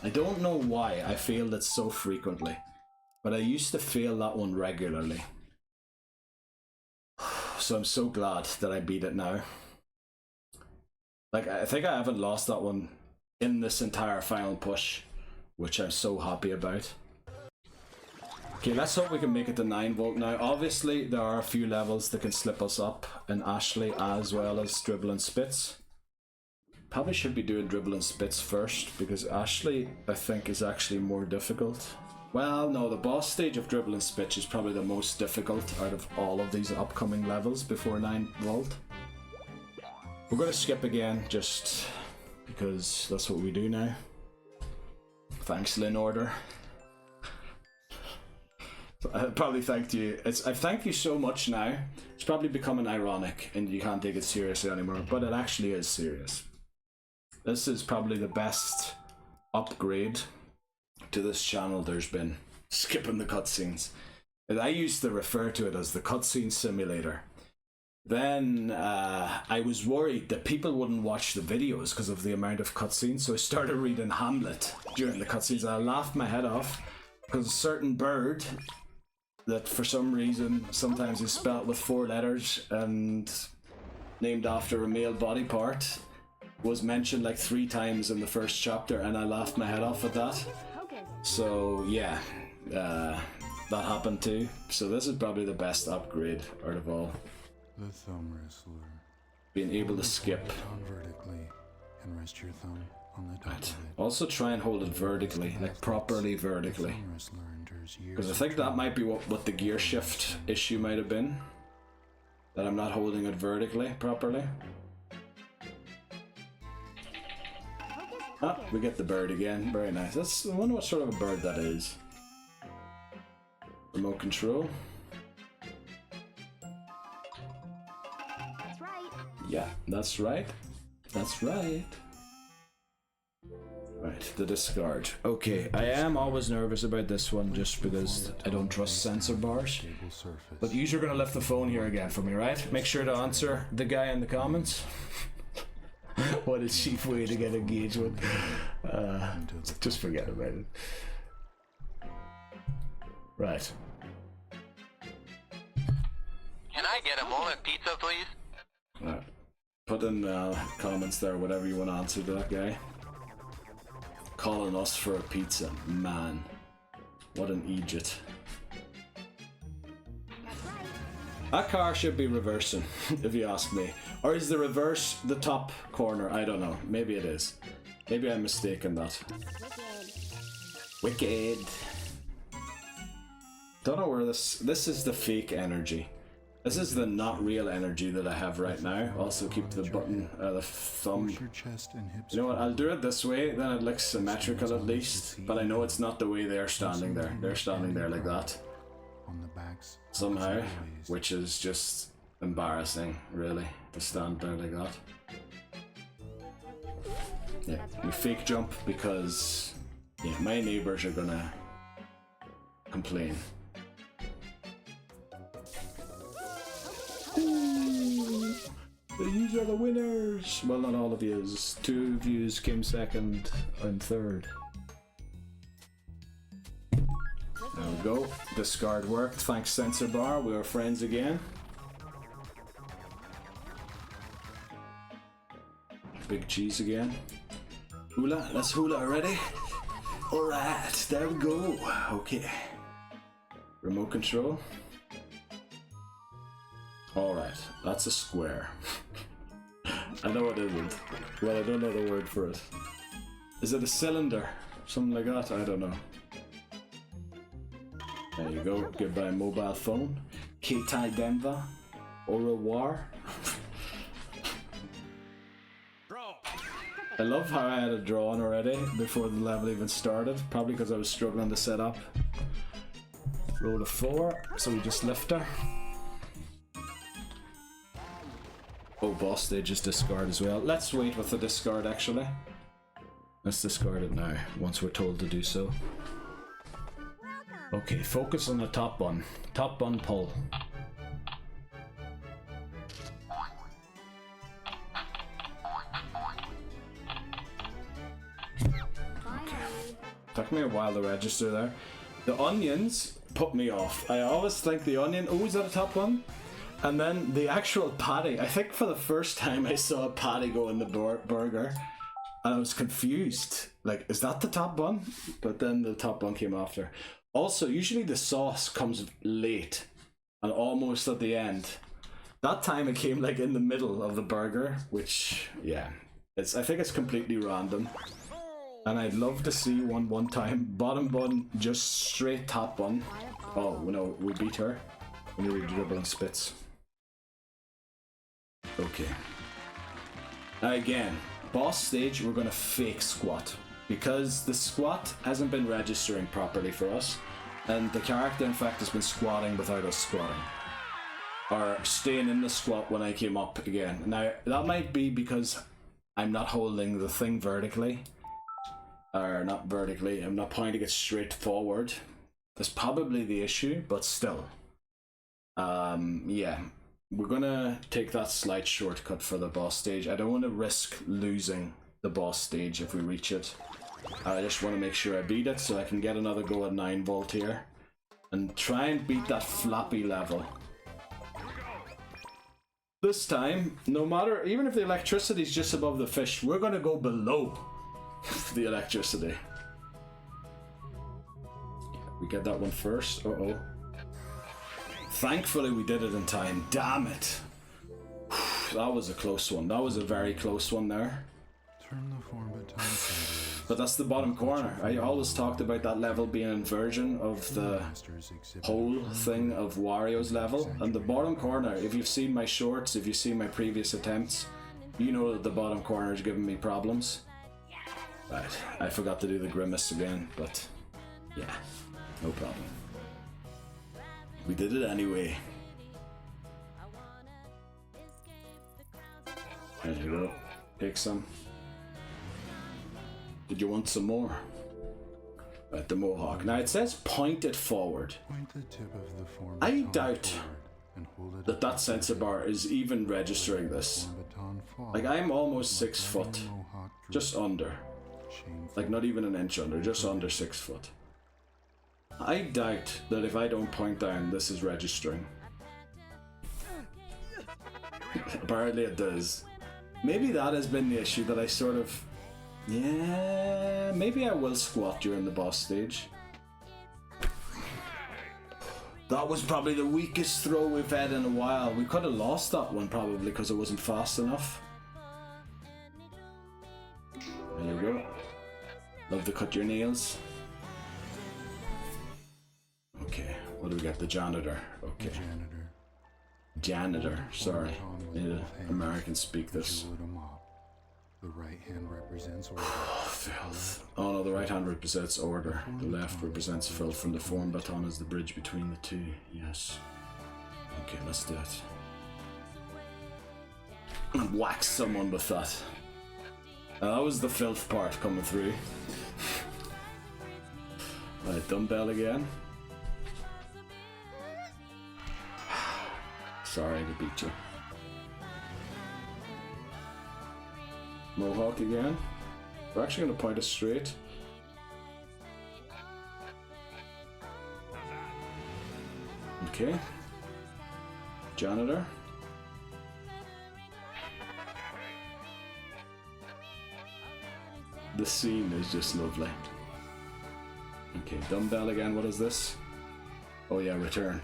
I don't know why I failed it so frequently, but I used to fail that one regularly. So I'm so glad that I beat it now. Like, I think I haven't lost that one in this entire final push, which I'm so happy about. Okay, let's hope we can make it to 9 volt now. Obviously, there are a few levels that can slip us up in Ashley as well as Dribble and Spits. Probably should be doing Dribble and Spits first, because Ashley, I think, is actually more difficult. Well, no, the boss stage of Dribble and Spits is probably the most difficult out of all of these upcoming levels before 9 volt. We're going to skip again, just because that's what we do now. Thanks, Lynn Order. I probably thanked you. I've thanked you so much now. It's probably becoming ironic and you can't take it seriously anymore, but it actually is serious. This is probably the best upgrade to this channel there's been. Skipping the cutscenes. I used to refer to it as the cutscene simulator. Then I was worried that people wouldn't watch the videos because of the amount of cutscenes, so I started reading Hamlet during the cutscenes, and I laughed my head off because a certain bird that for some reason sometimes is spelt with 4 letters and named after a male body part was mentioned like 3 times in the first chapter, and I laughed my head off at that. So yeah, that happened too. So this is probably the best upgrade out of all. The thumb wrestler. Being able to skip. On vertically and rest your thumb on the top Right. of it. Also try and hold it vertically, like properly vertically. Thumb wrestler endures years Because I of think that training. might be what the gear shift issue might have been. That I'm not holding it vertically properly. Ah, we get the bird again. Very nice. I wonder what sort of a bird that is. Remote control. That's right. Yeah, that's right. That's right. Right, the discard. Okay, I am always nervous about this one just because I don't trust sensor bars. Stable surface. But you're gonna lift the phone here again for me, right? Make sure to answer the guy in the comments. What a cheap way to get engagement. Just forget about it. Right. Can I get a moment pizza, please? Right. Put in comments there, whatever you want to answer to that guy. Calling us for a pizza. Man. What an idiot. That car should be reversing, if you ask me. Or is the reverse the top corner? I don't know. Maybe it is. Maybe I'm mistaken that. Wicked. Don't know where this is the fake energy. This is the not real energy that I have right now. Also keep the button, the thumb. You know what, I'll do it this way, then it looks symmetrical at least. But I know it's not the way they're standing there. They're standing there like that. Somehow, which is just embarrassing, really, to stand there like that. Yeah, we fake jump because, yeah, my neighbors are gonna complain. Ooh, these are the winners! Well, not all of yous. 2 of yous came second and third. There we go. Discard worked. Thanks, Sensor Bar. We are friends again. Big cheese again. Hula. Let's hula already. Alright, there we go. Okay. Remote control. Alright, that's a square. I know it isn't. Well, I don't know the word for it. Is it a cylinder? Something like that? I don't know. There you go. Goodbye mobile phone. K-Tai Denver. Au revoir. I love how I had a drawing already before the level even started. Probably because I was struggling to set up. Roll a 4, so we just lift her. Oh, boss stage is discard as well. Let's wait with the discard actually. Let's discard it now, once we're told to do so. Okay, focus on the top bun. Top bun pull. Okay. Took me a while to register there. The onions put me off. I always think the onion, oh, is that a top bun? And then the actual patty, I think for the first time I saw a patty go in the burger and I was confused. Like, is that the top bun? But then the top bun came after. Also, usually the sauce comes late and almost at the end. That time it came like in the middle of the burger, which, yeah, I think it's completely random. And I'd love to see one time, bottom bun, just straight top bun. Oh, no, we beat her. We need dribbling spits. Okay. Now again, boss stage, we're gonna fake squat. Because the squat hasn't been registering properly for us. And the character, in fact, has been squatting without us squatting. Or staying in the squat when I came up again. Now, that might be because I'm not holding the thing vertically. Or not vertically, I'm not pointing it straight forward. That's probably the issue, but still. Yeah. We're gonna take that slight shortcut for the boss stage. I don't want to risk losing the boss stage if we reach it. I just want to make sure I beat it so I can get another go at 9 volt here. And try and beat that floppy level. This time, no matter, even if the electricity is just above the fish, we're gonna go below the electricity. We get that one first. Uh-oh. Thankfully we did it in time. Damn it. That was a close one. That was a very close one there. But that's the bottom corner. I always talked about that level being an inversion of the whole thing of Wario's level. And the bottom corner, if you've seen my shorts, if you've seen my previous attempts, you know that the bottom corner is giving me problems. Right, I forgot to do the grimace again, but yeah, no problem. We did it anyway. There you go. Take some. Did you want some more? Right, the mohawk. Now it says point it forward. I doubt that that sensor bar is even registering this. Like, I'm almost 6 foot. Just under. Like, not even an inch under, just under 6 foot. I doubt that if I don't point down, this is registering. Apparently it does. Maybe that has been the issue, that I sort of... Yeah, maybe I will squat during the boss stage. That was probably the weakest throw we've had in a while. We could have lost that one probably because it wasn't fast enough. There you go. Love to cut your nails. Okay, what do we got? The janitor. Okay. Janitor, sorry. Yeah, Americans speak this. The right hand represents order. Filth. Oh no, the right hand represents order. The left represents filth, and the form baton is the bridge between the two. Yes. Okay, let's do it. And whack someone with that. That was the filth part coming through. Right, dumbbell again. Sorry to beat you. Mohawk again. We're actually going to point us straight. Okay. Janitor. The scene is just lovely. Okay, dumbbell again. What is this? Oh yeah, return.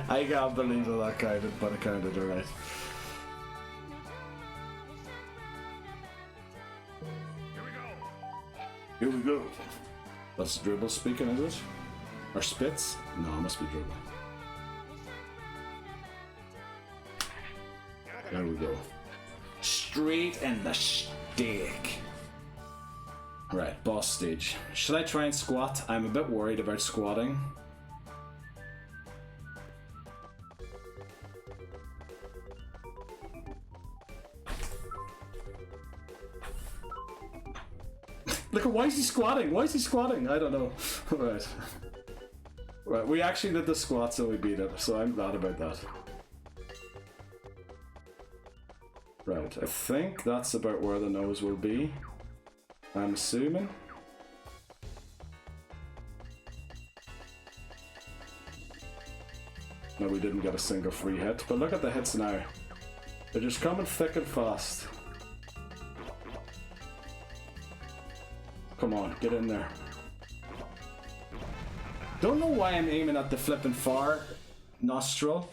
I can't believe that counted, but it counted alright. Here we go. That's dribble speaking, is it? Or spits? No, it must be dribble. There we go. Straight in the steak. Right, boss stage. Should I try and squat? I'm a bit worried about squatting. Look at, why is he squatting? Why is he squatting? I don't know. Right. Right, we actually did the squats and we beat it, so I'm glad about that. Right, I think that's about where the nose will be. I'm assuming. No, we didn't get a single free hit, but look at the hits now. They're just coming thick and fast. Come on, get in there. Don't know why I'm aiming at the flipping far nostril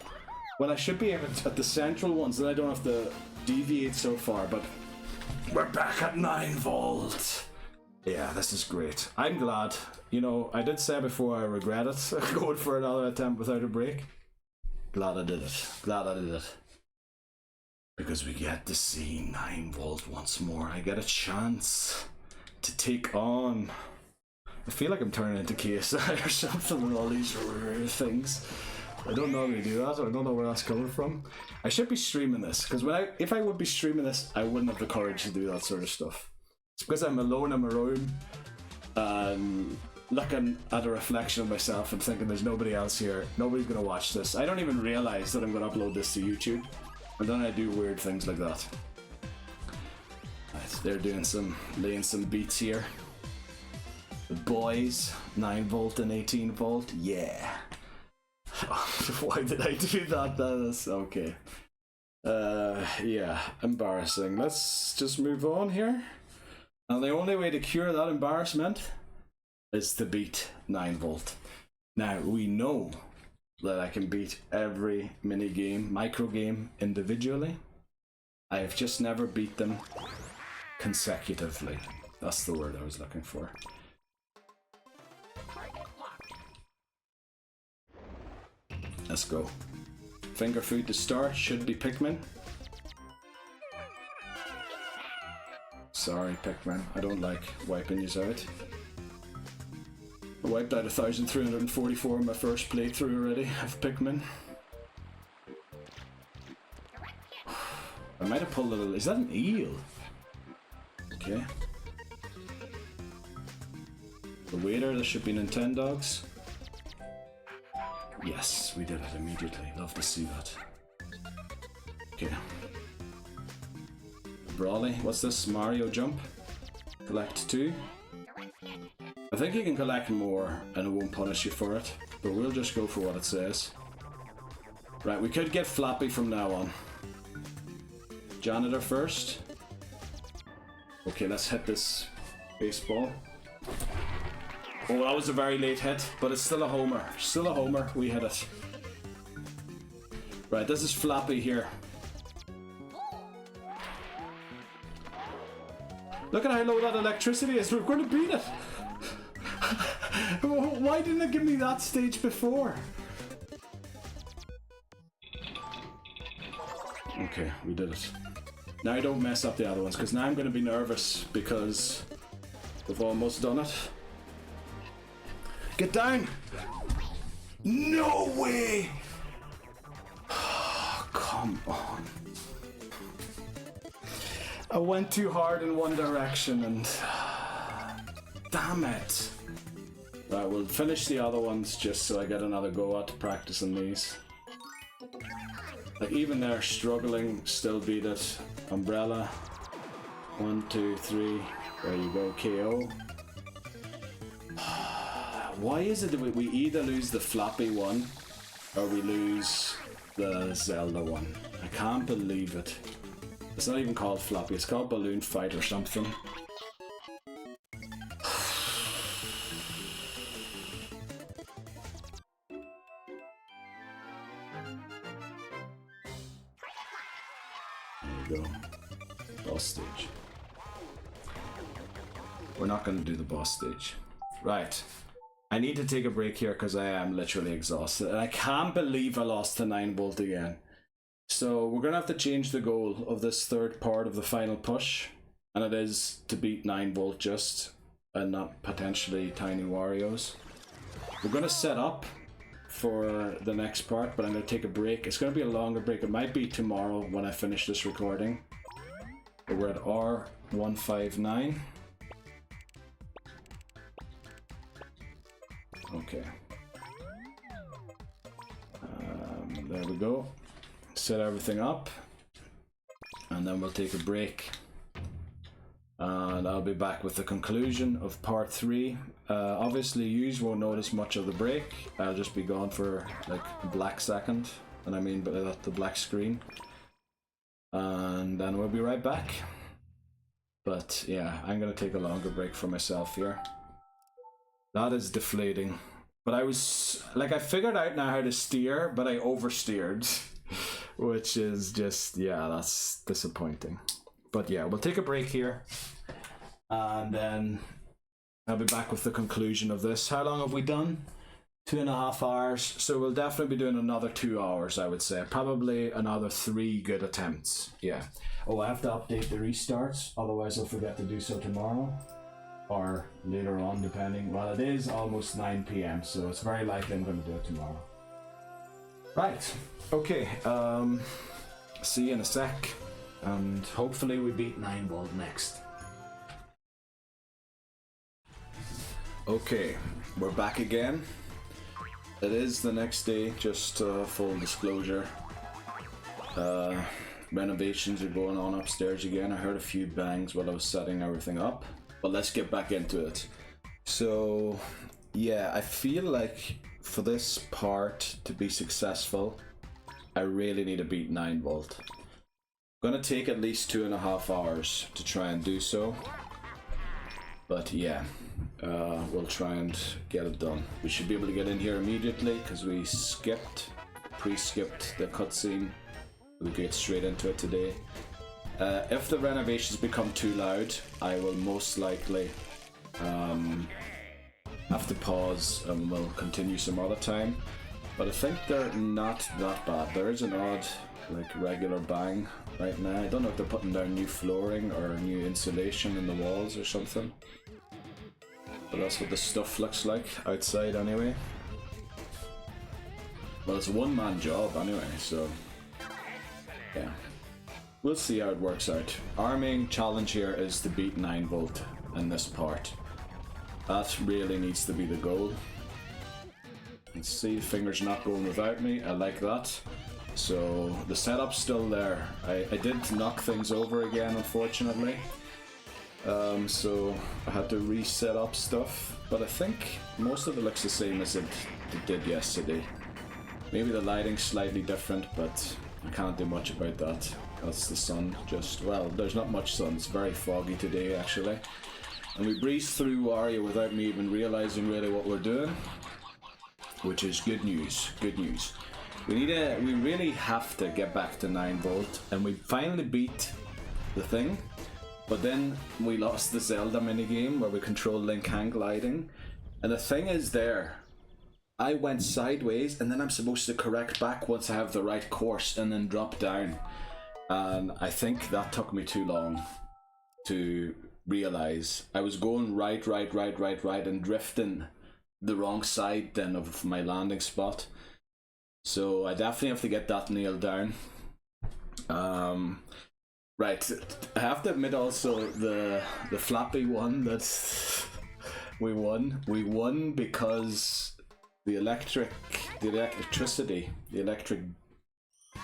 when I should be aiming at the central ones, then I don't have to deviate so far, but we're back at 9 volt. Yeah, this is great. I'm glad. You know, I did say before I regret it going for another attempt without a break. Glad I did it. Glad I did it. Because we get to see 9 volt once more. I get a chance to take on... I feel like I'm turning into KSI or something with all these things. I don't normally do that. I don't know where that's coming from. I should be streaming this, because if I would be streaming this, I wouldn't have the courage to do that sort of stuff. It's because I'm alone in my room, looking at a reflection of myself and thinking there's nobody else here. Nobody's going to watch this. I don't even realize that I'm going to upload this to YouTube. And then I do weird things like that. Right, they're laying some beats here. The boys, 9 volt and 18 volt, yeah. Why did I do that? That is okay. Yeah, embarrassing. Let's just move on here. And the only way to cure that embarrassment is to beat 9 volt. Now, we know that I can beat every mini game, micro game individually. I have just never beat them consecutively. That's the word I was looking for. Let's go. Finger food to start, should be Pikmin. Sorry, Pikmin, I don't like wiping you out. I wiped out 1,344 in my first playthrough already of Pikmin. I might have pulled a little... Is that an eel? Okay. The waiter, this should be Nintendogs. Yes, we did it immediately. Love to see that. Okay. Brawly, what's this? Mario jump? Collect 2. I think you can collect more and it won't punish you for it, but we'll just go for what it says. Right, we could get Flappy from now on. Janitor first. Okay, let's hit this baseball. Oh, that was a very late hit, but it's still a homer. Still a homer. We hit it. Right, this is Flappy here. Look at how low that electricity is. We're going to beat it. Why didn't it give me that stage before? Okay, we did it. Now don't mess up the other ones, because now I'm going to be nervous because we've almost done it. Get down! No way! Come on. I went too hard in one direction and... Damn it! Right, we'll finish the other ones just so I get another go at practicing these. Like, even they're struggling, still beat it. Umbrella. 1, 2, 3. There you go, KO. Why is it that we either lose the Flappy one or we lose the Zelda one? I can't believe it. It's not even called Flappy, it's called Balloon Fight or something. There you go. Boss stage. We're not going to do the boss stage. Right. I need to take a break here because I am literally exhausted. And I can't believe I lost to 9 volt again. So we're going to have to change the goal of this third part of the final push. And it is to beat 9 volt just. And not potentially Tiny Wario's. We're going to set up for the next part. But I'm going to take a break. It's going to be a longer break. It might be tomorrow when I finish this recording. But we're at R159. Okay. There we go. Set everything up. And then we'll take a break. And I'll be back with the conclusion of part 3. Obviously, you won't notice much of the break. I'll just be gone for like a black second. And I mean by that, the black screen. And then we'll be right back. But yeah, I'm going to take a longer break for myself here. That is deflating. But I was, like, I figured out now how to steer, but I oversteered. Which is just, yeah, that's disappointing. But yeah, we'll take a break here. And then I'll be back with the conclusion of this. How long have we done? 2.5 hours. So we'll definitely be doing another 2 hours, I would say. Probably another 3 good attempts. Yeah. Oh, I have to update the restarts. Otherwise I'll forget to do so tomorrow. Or later on, depending. Well, it is almost 9 PM, so it's very likely I'm going to do it tomorrow. Right. Okay. See you in a sec. And hopefully we beat 9 volt next. Okay. We're back again. It is the next day, just full disclosure. Renovations are going on upstairs again. I heard a few bangs while I was setting everything up. But let's get back into it. So, yeah, I feel like for this part to be successful, I really need to beat 9 volt. I'm gonna take at least 2.5 hours to try and do so. But yeah, we'll try and get it done. We should be able to get in here immediately because we pre-skipped the cutscene. We get straight into it today. If the renovations become too loud, I will most likely have to pause and we'll continue some other time. But I think they're not that bad. There is an odd, like, regular bang right now. I don't know if they're putting down new flooring or new insulation in the walls or something. But that's what the stuff looks like outside anyway. Well, it's a one-man job anyway, so yeah. We'll see how it works out. Our main challenge here is to beat 9 volt in this part. That really needs to be the goal. Let's see, fingers not going without me. I like that. So the setup's still there. I did knock things over again, unfortunately. So I had to reset up stuff. But I think most of it looks the same as it did yesterday. Maybe the lighting's slightly different, but I can't do much about that. That's the sun. Just, well, there's not much sun. It's very foggy today, actually. And we breezed through Wario without me even realizing really what we're doing, which is good news. Good news. We really have to get back to 9 volt, and we finally beat the thing. But then we lost the Zelda minigame where we control Link hang gliding, and the thing is there. I went sideways, and then I'm supposed to correct back once I have the right course, and then drop down. And I think that took me too long to realize. I was going right, and drifting the wrong side then of my landing spot. So I definitely have to get that nailed down. Right, I have to admit also the Flappy one that we won. We won because the electric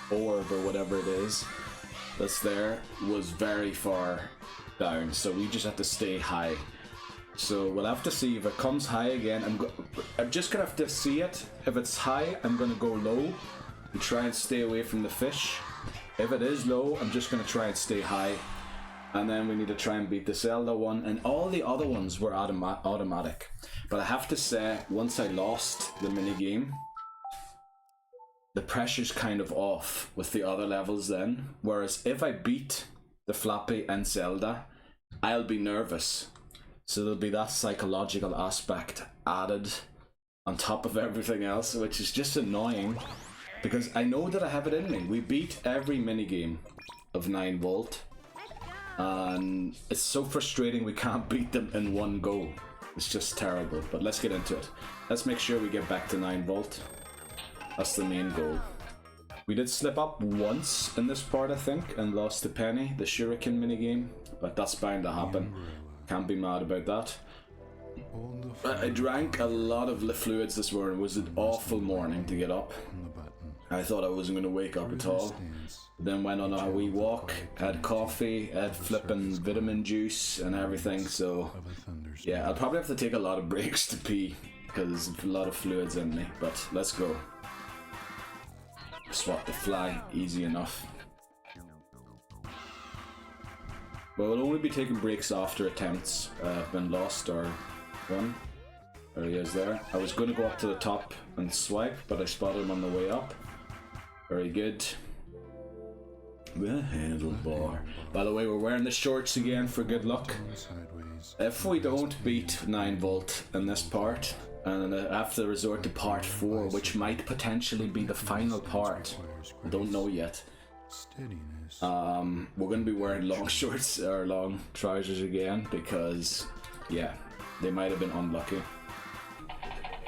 orb or whatever it is that's there was very far down, so we just have to stay high. So we'll have to see if it comes high again. I'm just gonna have to see it. If it's high, I'm gonna go low and try and stay away from the fish. If it is low, I'm just gonna try and stay high. And then we need to try and beat the Zelda one, and all the other ones were automatic. But I have to say, once I lost the minigame, the pressure's kind of off with the other levels then. Whereas if I beat the Flappy and Zelda, I'll be nervous. So there'll be that psychological aspect added on top of everything else, which is just annoying because I know that I have it in me. We beat every minigame of 9 volt, and it's so frustrating we can't beat them in one go. It's just terrible, but let's get into it. Let's make sure we get back to 9 volt. That's the main goal. We did slip up once in this part, I think, and lost to Penny, the Shuriken minigame, but that's bound to happen. Can't be mad about that. I drank a lot of fluids this morning. It was an awful morning to get up. I thought I wasn't going to wake up at all. Then went on a wee walk, had coffee, had flippin' vitamin juice and everything, so yeah, I'll probably have to take a lot of breaks to pee because there's a lot of fluids in me, but let's go. Swat the fly, easy enough. But we'll only be taking breaks after attempts have been lost or won. There he is there. I was going to go up to the top and swipe, but I spotted him on the way up. Very good. The handlebar. By the way, we're wearing the shorts again for good luck. If we don't beat 9 volt in this part, and I have to resort to part 4, which might potentially be the final part, I don't know yet. We're going to be wearing long shorts or long trousers again because, yeah, they might have been unlucky.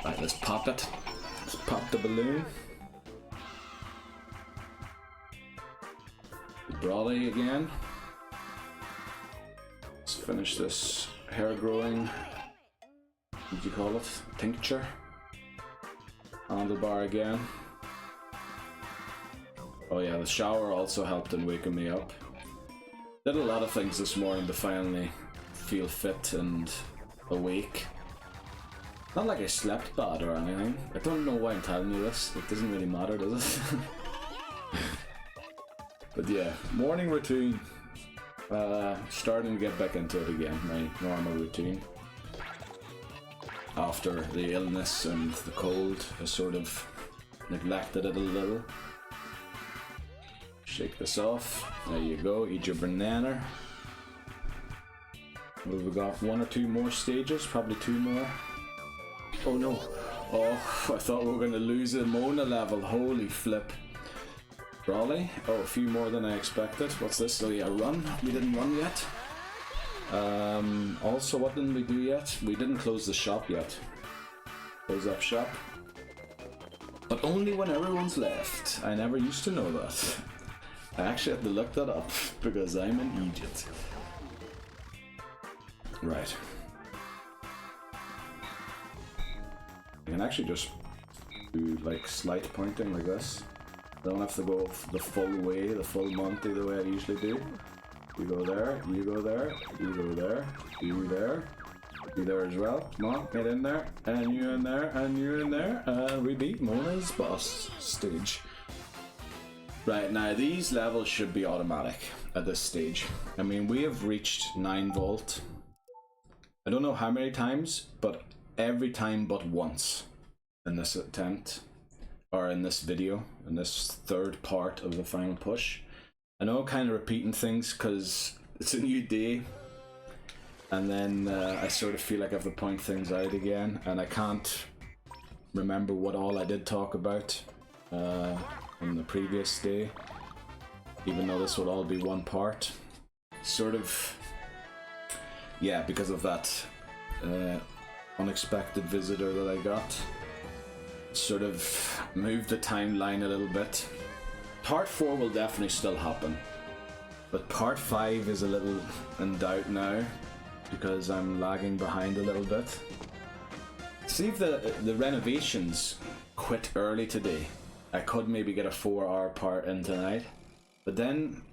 Right, let's pop it. Let's pop the balloon. Brawly again. Let's finish this hair growing, what do you call it? Tincture. Handlebar again. Oh yeah, the shower also helped in waking me up. Did a lot of things this morning to finally feel fit and awake. Not like I slept bad or anything. I don't know why I'm telling you this. It doesn't really matter, does it? But yeah, morning routine. Starting to get back into it again, my normal routine. After the illness and the cold, I sort of neglected it a little. Shake this off. There you go, eat your banana. We've got 1 or 2 more stages, probably 2 more. Oh no. Oh, I thought we were going to lose a Mona level, holy flip. Brawly? Oh, a few more than I expected. What's this? Oh yeah, run. We didn't run yet. Also, what didn't we do yet? We didn't close the shop yet. Close up shop. But only when everyone's left. I never used to know that. I actually had to look that up because I'm an idiot. Right. You can actually just do like slight pointing like this. Don't have to go the full way, the full Monty the way I usually do. You go there, you go there, you go there, you there, you there as well. Come on, get in there, and you in there, and you in there, and we beat Mona's boss stage. Right, now these levels should be automatic at this stage. I mean, we have reached 9 volt I don't know how many times, but every time but once in this attempt, or in this video, in this third part of the final push. I know I'm kind of repeating things because it's a new day, and then I sort of feel like I have to point things out again, and I can't remember what all I did talk about on the previous day, even though this will all be one part. Sort of, yeah, because of that unexpected visitor that I got. Sort of moved the timeline a little bit. Part 4 will definitely still happen, but part 5 is a little in doubt now because I'm lagging behind a little bit. See if the renovations quit early today, I could maybe get a 4-hour part in tonight, but then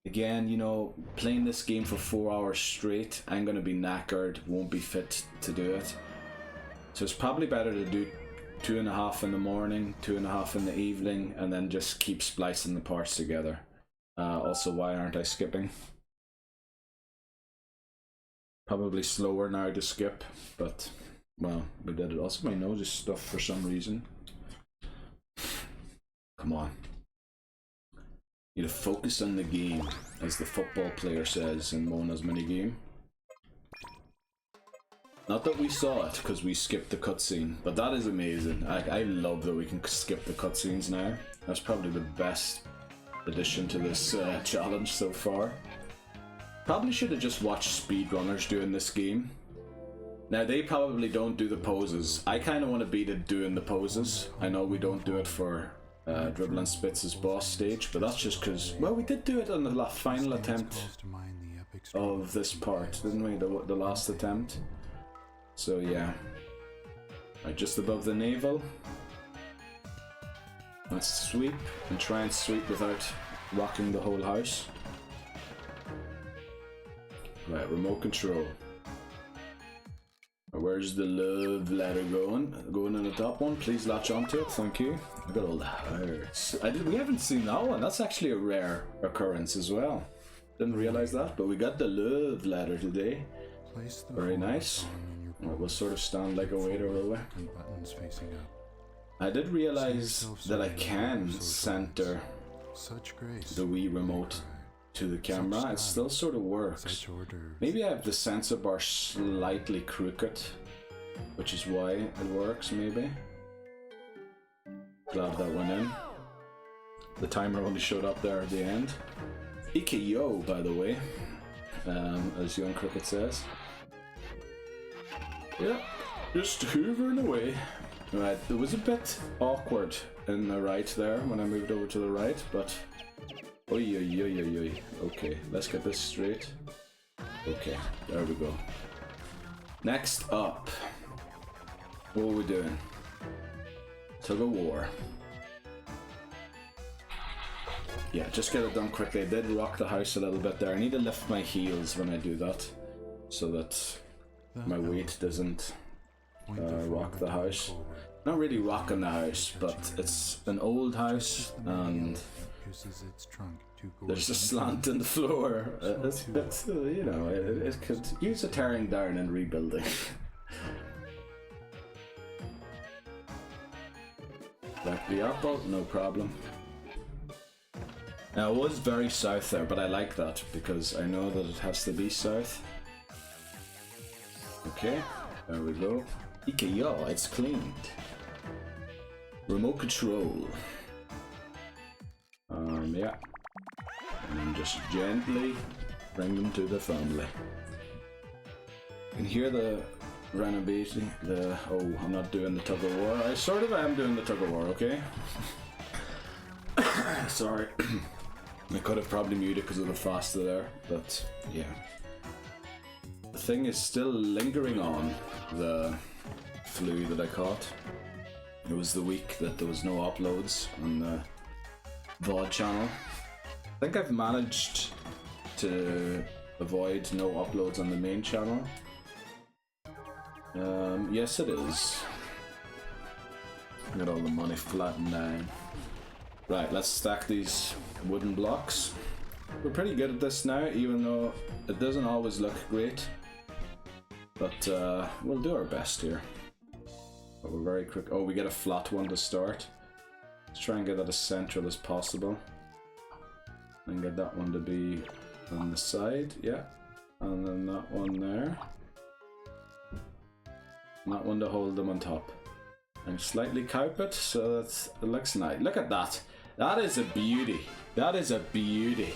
again, you know, playing this game for 4 hours straight, I'm gonna be knackered, won't be fit to do it. So it's probably better to do 2.5 in the morning, 2.5 in the evening, and then just keep splicing the parts together. Also, why aren't I skipping? Probably slower now to skip, but well, we did it. Also, my nose is stuffed for some reason. Come on. Need to focus on the game, as the football player says in Mona's minigame. Not that we saw it, because we skipped the cutscene, but that is amazing. I love that we can skip the cutscenes now. That's probably the best addition to this challenge so far. Probably should have just watched speedrunners doing this game. Now, they probably don't do the poses. I kind of want to be the doing the poses. I know we don't do it for Dribble and Spitz's boss stage, but that's just because, well, we did do it on the final attempt of this part, didn't we? The last attempt. So yeah. Right, just above the navel. Let's sweep, and try and sweep without rocking the whole house. Right, remote control. Where's the love ladder going? Going in the top one. Please latch onto it. Thank you. I got all the hearts. We haven't seen that one. That's actually a rare occurrence as well. Didn't realize that, but we got the love ladder today. Very nice. Right, we'll sort of stand like a waiter, will we? I did realize that I can center the Wii remote to the camera. It still sort of works. Maybe I have the sensor bar slightly crooked, which is why it works, maybe. Glad that went in. The timer only showed up there at the end. Ike-yo, by the way, as Young Cricket says. Yeah, just hoovering away. Right, it was a bit awkward in the right there when I moved over to the right, but oi, oi, oi, oi, oi. Okay, let's get this straight. Okay, there we go. Next up, what are we doing? Tug of War. Yeah, just get it done quickly. I did rock the house a little bit there. I need to lift my heels when I do that, so that my weight doesn't rock the house. Not really rocking the house, but it's an old house and there's a slant in the floor. It's you know, it could use a tearing down and rebuilding. Back the apple, no problem. Now, it was very south there, but I like that because I know that it has to be south. Okay, there we go. Ike-yo, it's cleaned. Remote control. Yeah. And then just gently bring them to the family. You can hear the renovation. Oh, I'm not doing the tug of war. I sort of am doing the tug of war, okay? Sorry. I could have probably muted because of the faster there, but yeah. The thing is still lingering on, the flu that I caught. It was the week that there was no uploads on the VOD channel. I think I've managed to avoid no uploads on the main channel. Yes it is. Got all the money flattened down. Right, let's stack these wooden blocks. We're pretty good at this now, even though it doesn't always look great. but we'll do our best here. But we're very quick. Oh, we get a flat one to start. Let's try and get that as central as possible. And get that one to be on the side, yeah. And then that one there. And that one to hold them on top. And slightly cowp it, so that it looks nice. Look at that. That is a beauty. That is a beauty.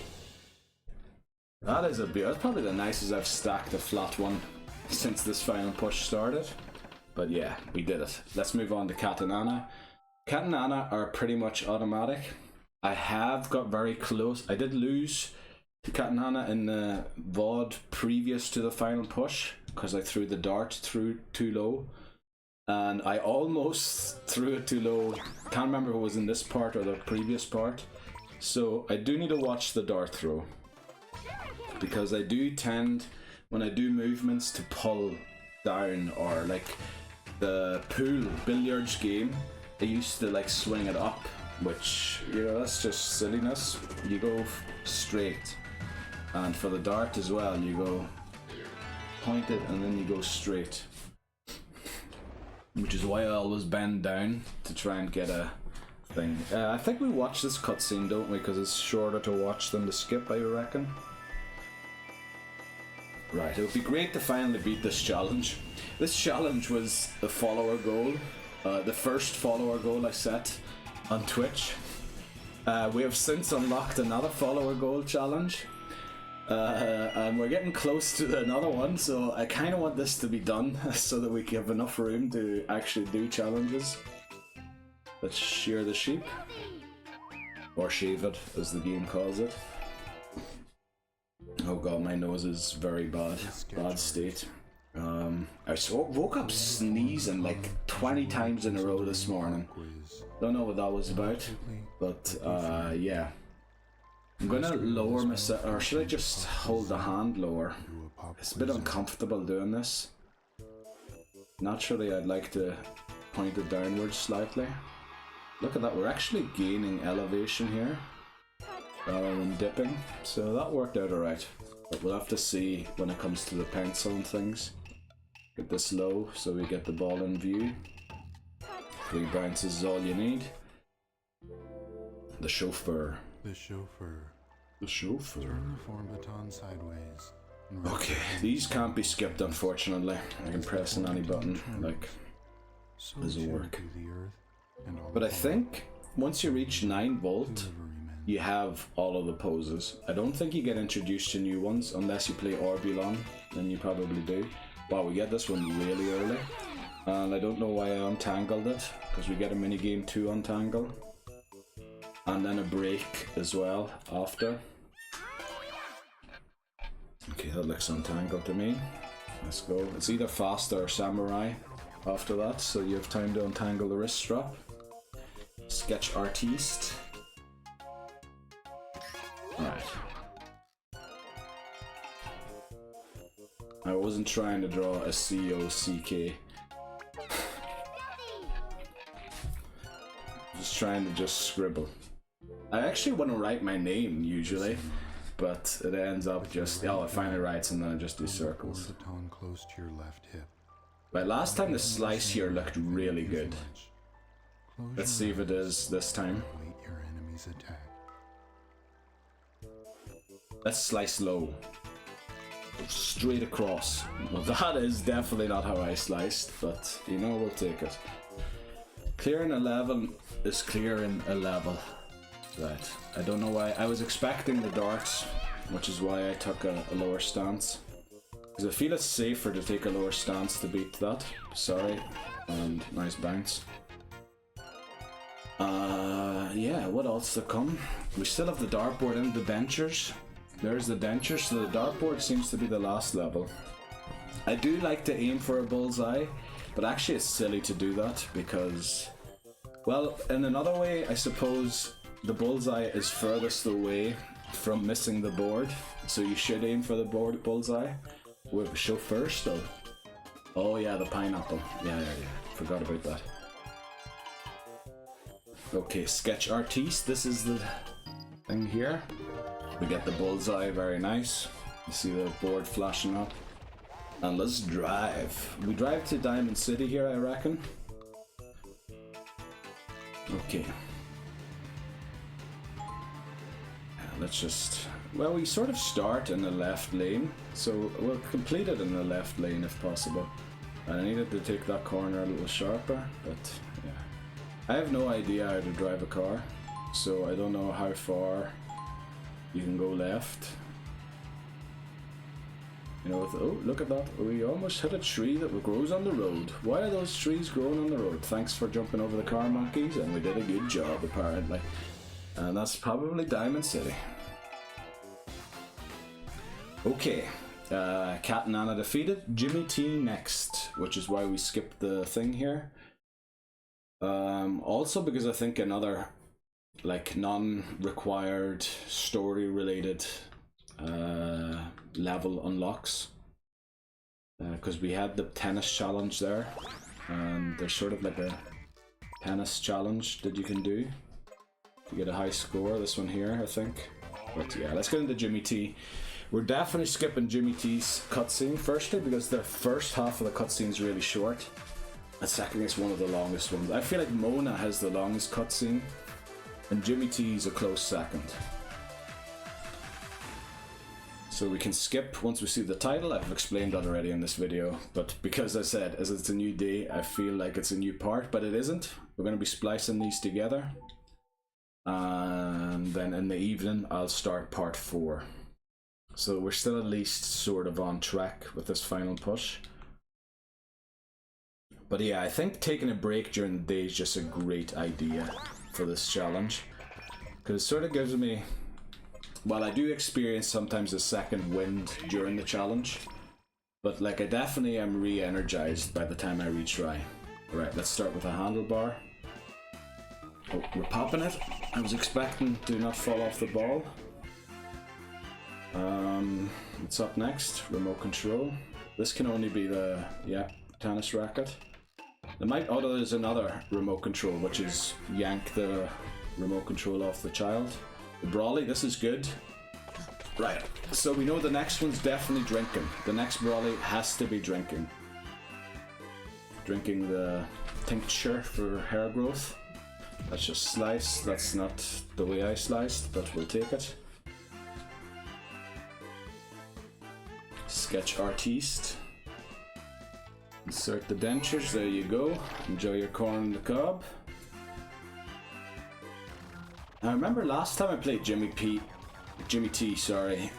That is a beauty. That's probably the nicest I've stacked a flat one since this final push started. But yeah, we did it. Let's move on to Cat and Anna. Cat and Anna are pretty much automatic. I have got very close. I did lose to Cat and Anna in the VOD previous to the final push because I threw the dart through too low. And I almost threw it too low. Can't remember if it was in this part or the previous part. So I do need to watch the dart throw. Because I do tend, when I do movements, to pull down, or like the pool billiards game, I used to like swing it up, which, you know, that's just silliness. You go straight. And for the dart as well, you go pointed and then you go straight. Which is why I always bend down to try and get a thing. I think we watch this cutscene, don't we? Because it's shorter to watch than to skip, I reckon. Right, it would be great to finally beat this challenge. This challenge was a follower goal. The first follower goal I set on Twitch. We have since unlocked another follower goal challenge. And we're getting close to another one, so I kind of want this to be done so that we can have enough room to actually do challenges. Let's shear the sheep, or shave it as the game calls it. Oh god, my nose is very bad state. I woke up sneezing like 20 times in a row this morning. Don't know what that was about, but yeah. I'm gonna lower myself, or should I just hold the hand lower? It's a bit uncomfortable doing this. Naturally, I'd like to point it downwards slightly. Look at that, we're actually gaining elevation here rather than dipping, so that worked out alright. But we'll have to see when it comes to the pencil and things. Get this low so we get the ball in view. 3 bounces is all you need. The chauffeur. The chauffeur. The chauffeur. Turn the form baton sideways. Okay, these can't be skipped, unfortunately. I can press on any button, like, does it work? But I think once you reach 9 volt, you have all of the poses. I don't think you get introduced to new ones unless you play Orbulon, then you probably do. Wow, we get this one really early. And I don't know why I untangled it, because we get a minigame to untangle. And then a break as well after. Okay, that looks untangled to me. Let's go. It's either faster or samurai after that, so you have time to untangle the wrist strap. Sketch artiste. Alright. I wasn't trying to draw a C-O-C-K. Just trying to just scribble. I actually want to write my name usually, but it ends up just, oh, it finally writes and then I just do circles. Close to your left hip. But last time the slice here looked really good. Let's see if it is this time. Wait your enemy's attack. Let's slice low. Straight across. Well, that is definitely not how I sliced, but you know, we'll take it. Clearing a level is clearing a level. Right, I don't know why. I was expecting the darts, which is why I took a lower stance. Because I feel it's safer to take a lower stance to beat that. Sorry, and nice bounce. Yeah, what else to come? We still have the dartboard and the dentures. There's the dentures, so the dartboard seems to be the last level. I do like to aim for a bullseye, but actually it's silly to do that because, well, in another way, I suppose the bullseye is furthest away from missing the board, so you should aim for the board bullseye. Wait, show first though. Oh yeah, the pineapple. Yeah, forgot about that. Okay, sketch artiste. This is the thing here. We get the bullseye, very nice. You see the board flashing up. And let's drive. We drive to Diamond City here, I reckon. Okay. Let's just... Well, we sort of start in the left lane, so we'll complete it in the left lane if possible. And I needed to take that corner a little sharper, but yeah. I have no idea how to drive a car, so I don't know how far you can go left. You know, with, oh, look at that. We almost hit a tree that grows on the road. Why are those trees growing on the road? Thanks for jumping over the car monkeys, and we did a good job apparently. And that's probably Diamond City. Okay, Cat and Anna defeated. Jimmy T next, which is why we skipped the thing here. Also because I think another like non-required story-related level unlocks. Because we had the tennis challenge there, and there's sort of like a tennis challenge that you can do to get a high score. This one here, I think. But yeah, let's get into Jimmy T. We're definitely skipping Jimmy T's cutscene, firstly because the first half of the cutscene is really short, and secondly it's one of the longest ones. I feel like Mona has the longest cutscene, and Jimmy T is a close second. So we can skip once we see the title. I've explained that already in this video, but because I said as it's a new day, I feel like it's a new part, but it isn't. We're going to be splicing these together, and then in the evening I'll start part 4. So we're still at least sort of on track with this final push. But yeah, I think taking a break during the day is just a great idea for this challenge, because it sort of gives me, well, I do experience sometimes a second wind during the challenge, but like I definitely am re-energized by the time I retry. Alright, let's start with a handlebar. Oh, we're popping it. I was expecting to not fall off the ball. What's up next? Remote control. This can only be the, yeah, tennis racket. There might, oh, there's another remote control, which is yank the remote control off the child. The Brawly, this is good. Right, so we know the next one's definitely drinking. The next Brawly has to be drinking. Drinking the tincture for hair growth. That's just slice. That's not the way I sliced, but we'll take it. Sketch artiste. Insert the dentures, there you go. Enjoy your corn on the cob. I remember last time I played Jimmy T, sorry,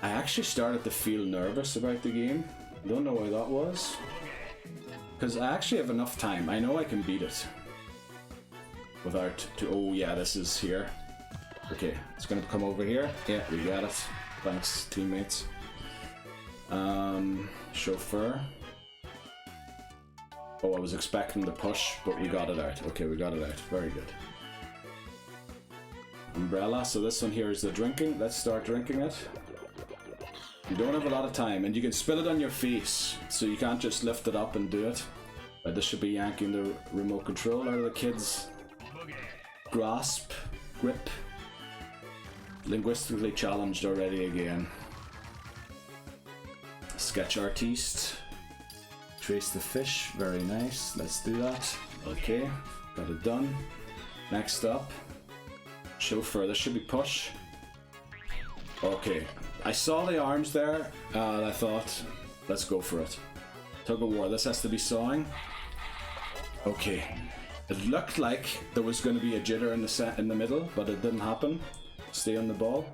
I actually started to feel nervous about the game. I don't know why that was. Because I actually have enough time. I know I can beat it. Without, oh yeah, this is here. Okay, it's gonna come over here. Yeah, we got it. Thanks, teammates. Chauffeur. Oh, I was expecting the push, but we got it out. Okay, we got it out. Very good. Umbrella, so this one here is the drinking. Let's start drinking it. You don't have a lot of time, and you can spill it on your face, so you can't just lift it up and do it. This should be yanking the remote control out of the kid's grasp, grip. Linguistically challenged already again. Sketch artiste. Trace the fish, very nice. Let's do that. Okay, got it done. Next up, chauffeur. This should be push. Okay, I saw the arms there, and I thought, let's go for it. Tug of war. This has to be sawing. Okay, it looked like there was going to be a jitter in the middle, but it didn't happen. Stay on the ball.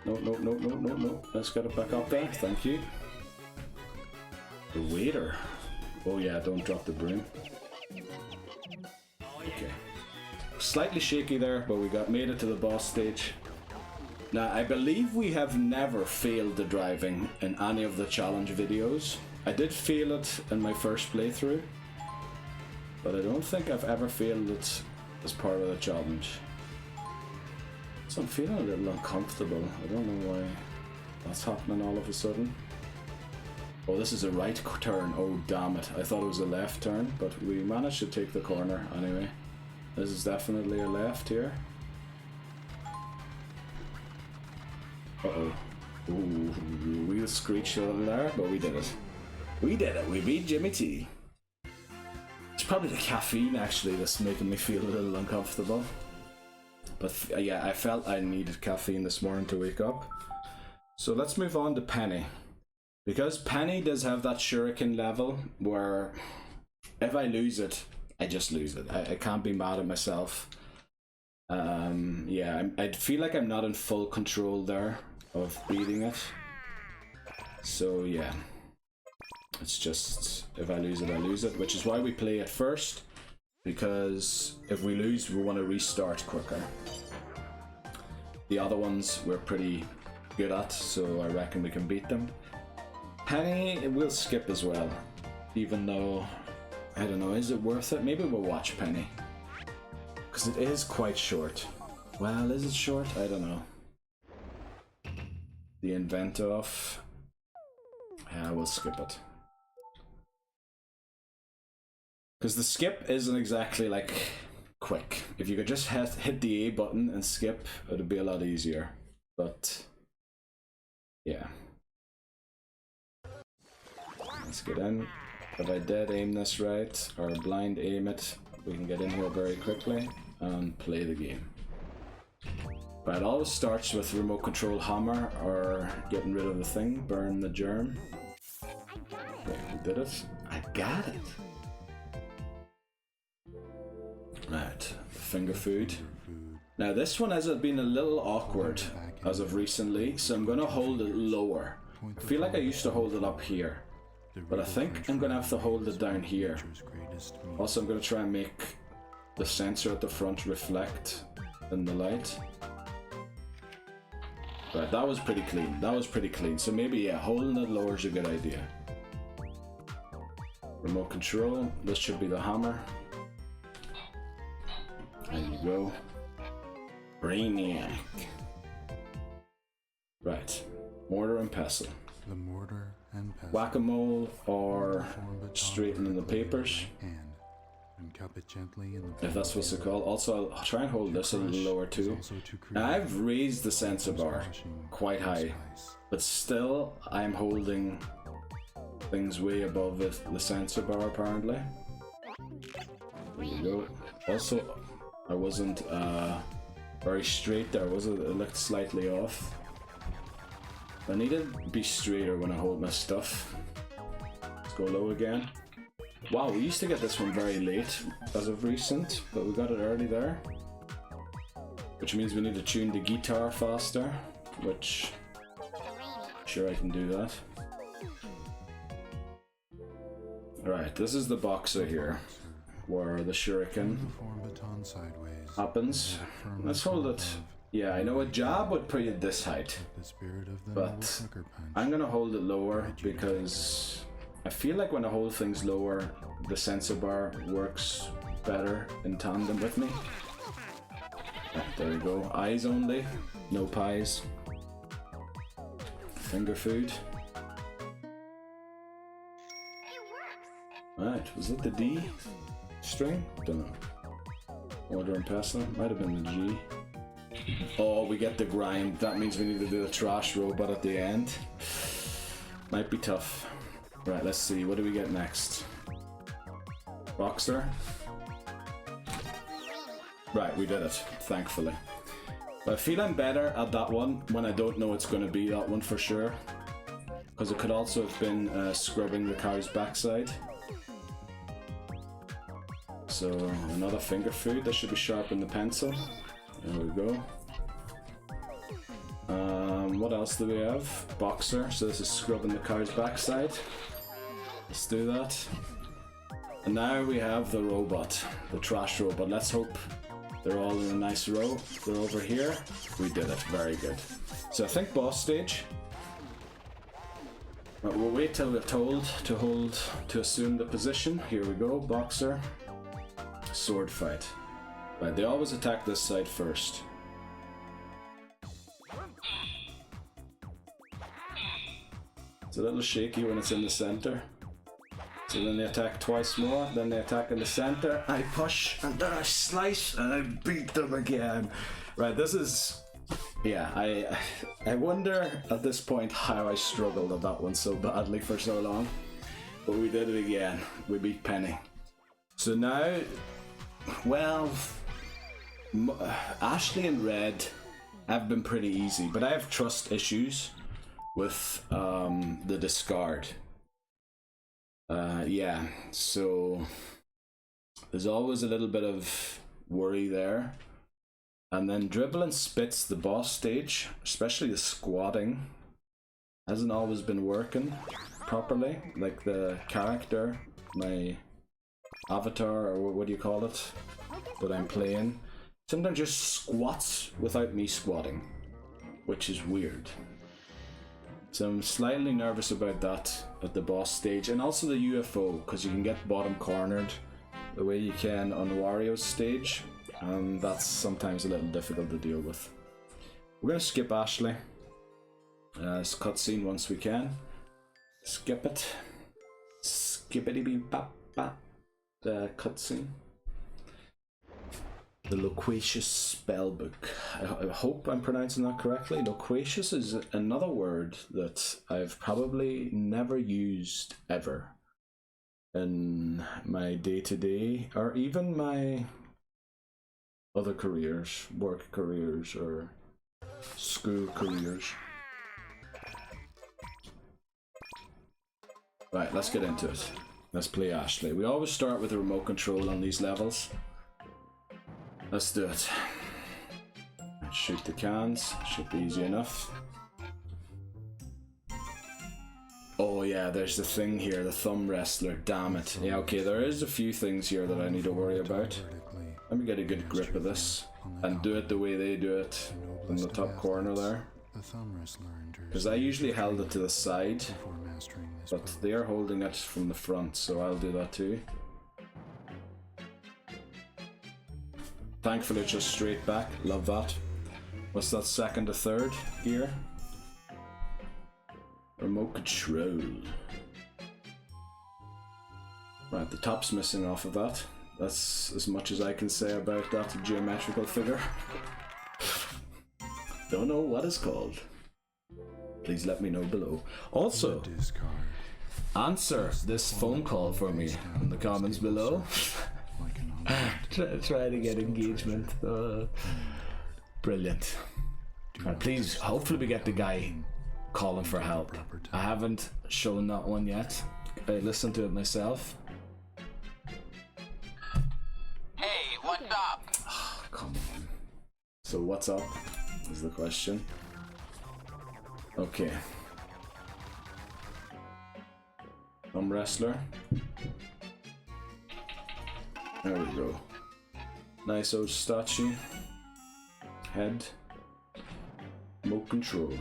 No, no, no, no, no, no. Let's get it back up there. Thank you. The waiter. Oh yeah, don't drop the broom. Okay. Slightly shaky there, but we made it to the boss stage. Now, I believe we have never failed the driving in any of the challenge videos. I did fail it in my first playthrough, but I don't think I've ever failed it as part of the challenge. So I'm feeling a little uncomfortable. I don't know why that's happening all of a sudden. Oh, this is a right turn. Oh, damn it. I thought it was a left turn, but we managed to take the corner anyway. This is definitely a left here. Uh-oh. Ooh, we screeched a little there, but we did it. We did it. We beat Jimmy T. It's probably the caffeine actually that's making me feel a little uncomfortable. But yeah, I felt I needed caffeine this morning to wake up. So let's move on to Penny. Because Penny does have that shuriken level where if I lose it, I just lose it. I can't be mad at myself. Yeah, I feel like I'm not in full control there of beating it. So yeah, it's just if I lose it, I lose it, which is why we play it first, because if we lose, we want to restart quicker. The other ones we're pretty good at, so I reckon we can beat them. Penny, we'll skip as well, even though, I don't know, is it worth it? Maybe we'll watch Penny, because it is quite short. Well, is it short? I don't know. The invent of... Yeah, we'll skip it. Because the skip isn't exactly like quick. If you could just hit the A button and skip, it'd be a lot easier. But yeah. Let's get in. If I dead aim this right, or blind aim it, we can get in here very quickly and play the game. But it always starts with remote control hammer or getting rid of the thing, burn the germ. Okay, we did it. I got it. Right, finger food. Now this one has been a little awkward as of recently, so I'm gonna hold it lower. I feel like I used to hold it up here, but I think I'm gonna have to hold it down here. Also, I'm gonna try and make the sensor at the front reflect in the light. Right, that was pretty clean. That was pretty clean. So maybe, yeah, holding it lower is a good idea. Remote control. This should be the hammer. There you go. Brainiac. Right. Mortar and pestle. The mortar and pestle. Whack-a-mole or straightening the papers. And cup it gently in the if that's what's it called. Also, I'll try and hold this a little lower too. Now, I've raised the sensor bar quite high, but still I'm holding things way above the sensor bar apparently. There you go. Also, I wasn't very straight there, was it? It looked slightly off. I need to be straighter when I hold my stuff. Let's go low again. Wow, we used to get this one very late as of recent, but we got it early there. Which means we need to tune the guitar faster, which... sure I can do that. Right, this is the boxer here, where the shuriken happens. Let's hold it. Yeah, I know a jab would put it this height, but I'm gonna hold it lower because I feel like when I hold things lower, the sensor bar works better in tandem with me. Right, there we go. Eyes only, no pies. Finger food. Right, was it the D string? Don't know. Order and pestle, might have been the G. Oh, we get the grind. That means we need to do a trash robot at the end. Might be tough. Right, let's see. What do we get next? Boxer. Right, we did it, thankfully. But I feel I'm better at that one when I don't know it's going to be that one for sure. Because it could also have been scrubbing the car's backside. So, another finger food. That should be sharp in the pencil. There we go. What else do we have? Boxer. So this is scrubbing the car's backside. Let's do that. And now we have the robot, the trash robot. Let's hope they're all in a nice row. They're over here. We did it. Very good. So I think boss stage. But we'll wait till we're told to assume the position. Here we go. Boxer. Sword fight. Right, they always attack this side first. It's a little shaky when it's in the center. So then they attack twice more, then they attack in the center. I push, and then I slice, and I beat them again. Right, this is... yeah, I wonder at this point how I struggled at that one so badly for so long. But we did it again. We beat Penny. So now, well, Ashley and Red have been pretty easy, but I have trust issues with the discard. Yeah, so there's always a little bit of worry there. And then Dribble and Spit's the boss stage, especially the squatting, hasn't always been working properly. Like the character, my avatar, or what do you call it, that I'm playing, sometimes just squats without me squatting, which is weird. So I'm slightly nervous about that at the boss stage, and also the UFO, because you can get bottom cornered the way you can on Wario's stage. And that's sometimes a little difficult to deal with. We're going to skip Ashley. This cutscene once we can. Skip it. Skippity-bee-bop-bop. The cutscene. The Loquacious Spellbook. I hope I'm pronouncing that correctly. Loquacious is another word that I've probably never used ever in my day-to-day, or even my other careers, work careers, or school careers. Right, let's get into it. Let's play Ashley. We always start with the remote control on these levels. Let's do it. Shoot the cans. Should be easy enough. Oh yeah, there's the thing here, the thumb wrestler. Damn it. Yeah, okay, there is a few things here that I need to worry about. Let me get a good grip of this and do it the way they do it in the top corner there. Because I usually held it to the side, but they are holding it from the front, so I'll do that too. Thankfully it's just straight back, love that. What's that, second to third gear? Remote control. Right, the top's missing off of that. That's as much as I can say about that geometrical figure. Don't know what it's called. Please let me know below. Also, answer this phone call for me in the comments below. Try to get engagement. Brilliant. Right, please, hopefully we get the guy calling for help. I haven't shown that one yet. I listened to it myself. Hey, what's up? Oh, come on. So what's up is the question. Okay. Thumb wrestler. There we go. Nice old statue. Head. Remote control.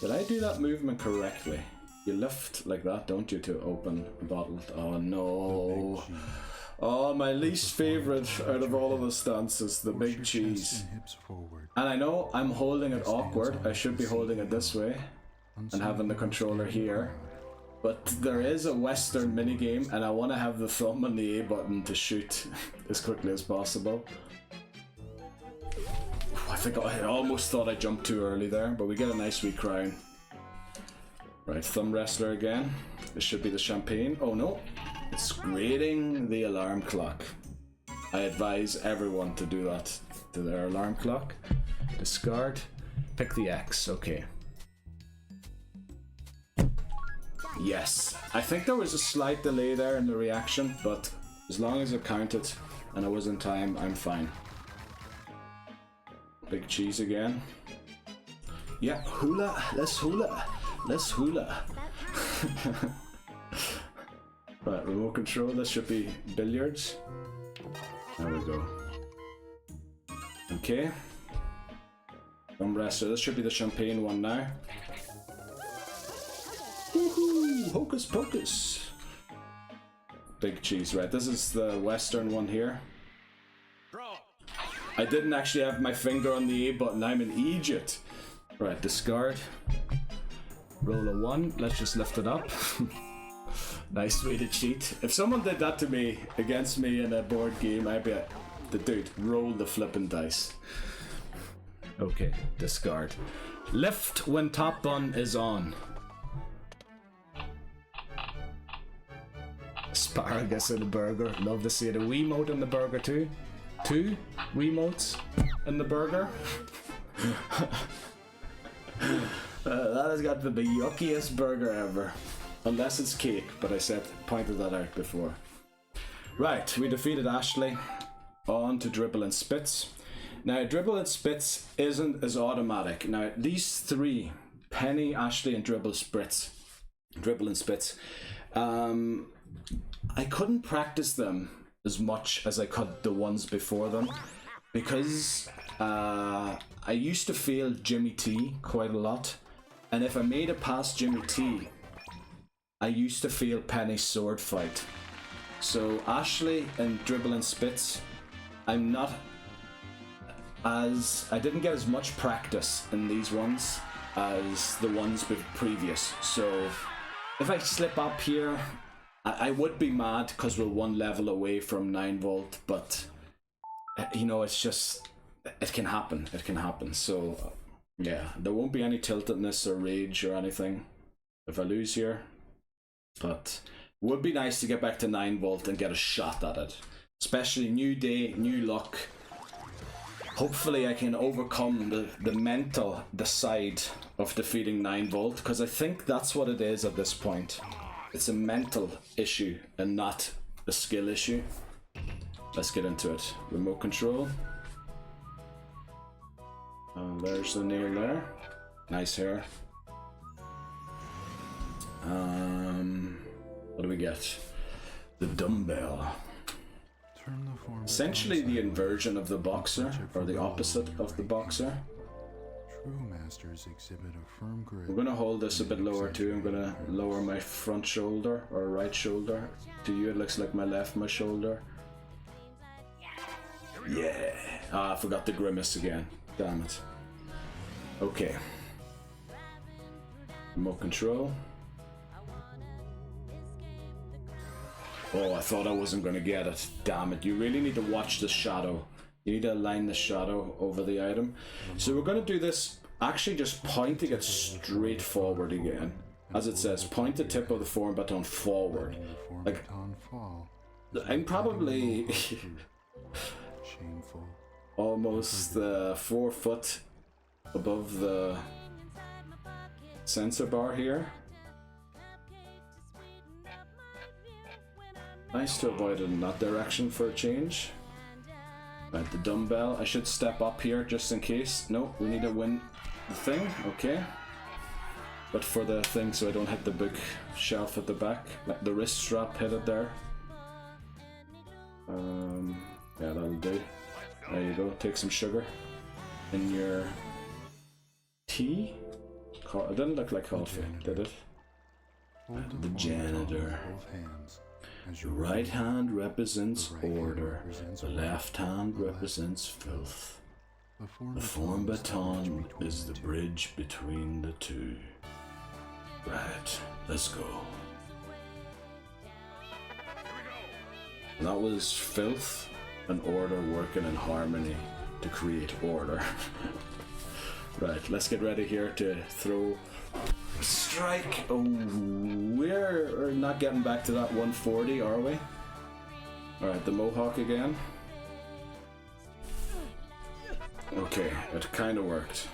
Did I do that movement correctly? You lift like that, don't you, to open a bottle? Oh no. Oh, my least favorite out of all of the stances, the big cheese. And I know I'm holding it awkward. I should be holding it this way and having the controller here. But there is a Western minigame and I want to have the thumb on the A button to shoot as quickly as possible. I almost thought I jumped too early there, but we get a nice wee crown. Right, thumb wrestler again. This should be the champagne. Oh no, it's grating the alarm clock. I advise everyone to do that to their alarm clock. Discard. Pick the X. Okay. Yes. I think there was a slight delay there in the reaction, but as long as it counted and I was in time, I'm fine. Big cheese again. Yeah, hula. Let's hula. Let's hula. Right, remote control. This should be billiards. There we go. Okay. Thumb wrestler. This should be the champagne one now. Woohoo! Hocus pocus. Big cheese. Right, this is the Western one here. I didn't actually have my finger on the A button. I'm in Egypt. Right, discard. Roll a 1. Let's just lift it up. Nice way to cheat. If someone did that to me, against me in a board game, I'd be like, dude, roll the flippin' dice. Okay, discard. Lift when top bun is on. Asparagus in the burger. Love to see it. A Wiimote in the burger too. 2 Wiimotes in the burger. That has got to be the yuckiest burger ever. Unless it's cake, but I pointed that out before. Right, we defeated Ashley. On to Dribble and Spitz. Now, Dribble and Spitz isn't as automatic. Now, these 3, Penny, Ashley, and Dribble and Spitz, I couldn't practice them as much as I could the ones before them because I used to fail Jimmy T quite a lot, and if I made it past Jimmy T, I used to fail Penny's sword fight. So Ashley and Dribble and Spitz, I didn't get as much practice in these ones as the ones previous. So if I slip up here, I would be mad because we're 1 level away from 9 volt, but you know, it's just, it can happen. So yeah, there won't be any tiltedness or rage or anything if I lose here, but it would be nice to get back to 9 volt and get a shot at it, especially new day, new luck. Hopefully I can overcome the side of defeating 9 volt, because I think that's what it is at this point. It's a mental issue and not a skill issue. Let's get into it. Remote control. There's the nail there. Nice hair. What do we get? The dumbbell. Essentially the inversion of the boxer, or the opposite of the boxer. True masters exhibit a firm grip. We're gonna hold this a bit lower too. I'm gonna lower my front shoulder or right shoulder. To you it looks like my shoulder. Yeah. I forgot the grimace again. Damn it. Okay. Remote control. Oh, I thought I wasn't gonna get it. Damn it. You really need to watch the shadow. You need to align the shadow over the item. So we're gonna do this actually just pointing it straight forward again. As it says, point the tip of the form baton forward. Like, I'm probably almost 4 foot above the sensor bar here. Nice to avoid it in that direction for a change. Right, the dumbbell. I should step up here just in case. No, we need to win the thing. Okay. But for the thing, so I don't hit the big shelf at the back. Like the wrist strap, hit it there. Yeah, that'll do. There you go. Take some sugar in your tea. It didn't look like coffee, did it? The janitor. Your right hand represents order, the left hand represents filth. The form baton is the bridge between the two. Right, let's go. That was filth and order working in harmony to create order. Right, let's get ready here to throw strike. Oh, we're not getting back to that 140, are we? Alright, the mohawk again. Okay, it kind of worked.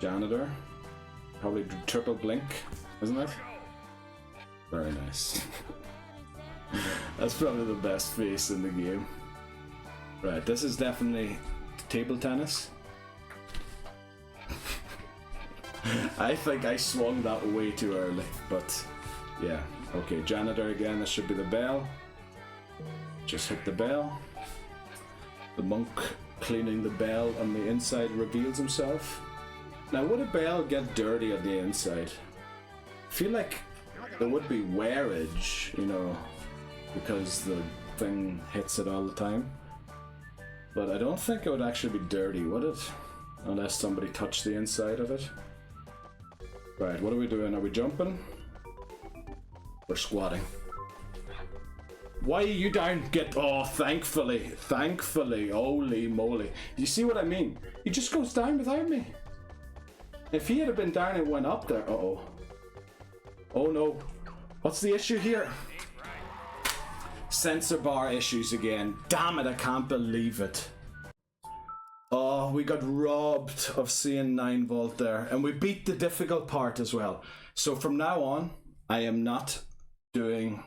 Janitor. Probably triple blink, isn't it? Very nice. That's probably the best face in the game. Right, this is definitely table tennis. I think I swung that way too early, but yeah. Okay, janitor again, this should be the bell. Just hit the bell. The monk cleaning the bell on the inside reveals himself. Now, would a bell get dirty on the inside? I feel like there would be wearage, you know, because the thing hits it all the time. But I don't think it would actually be dirty, would it? Unless somebody touched the inside of it. Right, what are we doing? Are we jumping? We're squatting. Why are you down? Get, oh, thankfully, holy moly. You see what I mean? He just goes down without me. If he had been down and went up there, uh-oh. Oh no, what's the issue here? Sensor bar issues again. Damn it, I can't believe it. Oh, we got robbed of seeing 9 volt there. And we beat the difficult part as well. So from now on, I am not doing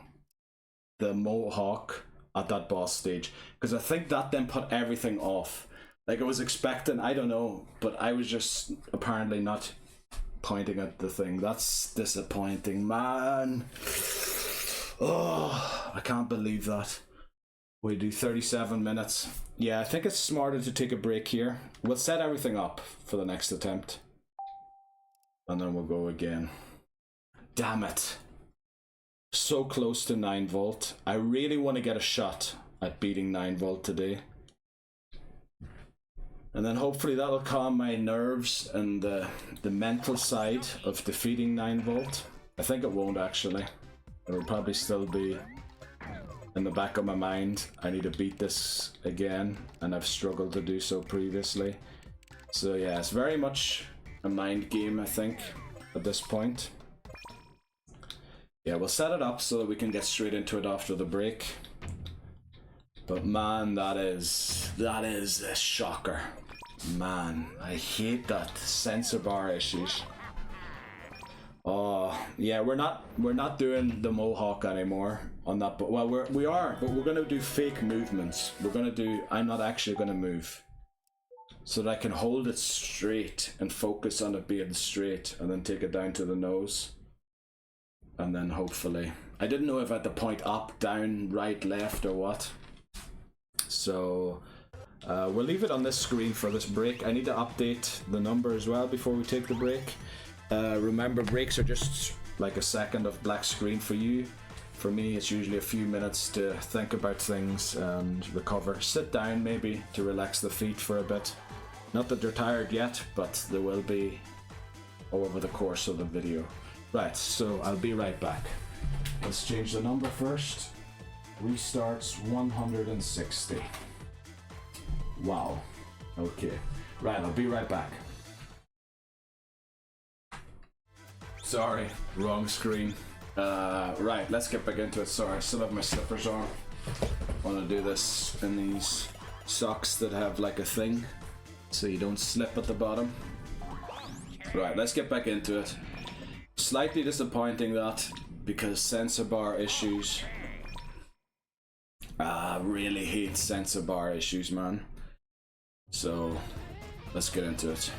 the Mohawk at that boss stage. Because I think that then put everything off. Like I was expecting, I don't know, but I was just apparently not pointing at the thing. That's disappointing, man. Oh, I can't believe that. We do 37 minutes. Yeah, I think it's smarter to take a break here. We'll set everything up for the next attempt. And then we'll go again. Damn it. So close to 9 volt. I really want to get a shot at beating 9 volt today. And then hopefully that'll calm my nerves and the mental side of defeating 9 volt. I think it won't actually. It'll probably still be in the back of my mind. I need to beat this again, and I've struggled to do so previously. So yeah, it's very much a mind game, I think, at this point. Yeah, we'll set it up so that we can get straight into it after the break. But man, that is a shocker. Man, I hate that sensor bar issues. Oh yeah, we're not doing the Mohawk anymore on that. But well, we are, but we're gonna do fake movements. I'm not actually gonna move, so that I can hold it straight and focus on it being straight, and then take it down to the nose, and then hopefully. I didn't know if I had to point up, down, right, left, or what. So we'll leave it on this screen for this break. I need to update the number as well before we take the break. Remember, breaks are just like a second of black screen for you. For me, it's usually a few minutes to think about things and recover. Sit down maybe to relax the feet for a bit. Not that they're tired yet, but they will be over the course of the video. Right, so I'll be right back. Let's change the number first. Restarts 160. Wow. Okay. Right, I'll be right back. Sorry, wrong screen. Right, let's get back into it. Sorry, I still have my slippers on. I want to do this in these socks that have like a thing, so you don't slip at the bottom. Right, let's get back into it. Slightly disappointing that, because sensor bar issues. Really hate sensor bar issues, man. So, let's get into it.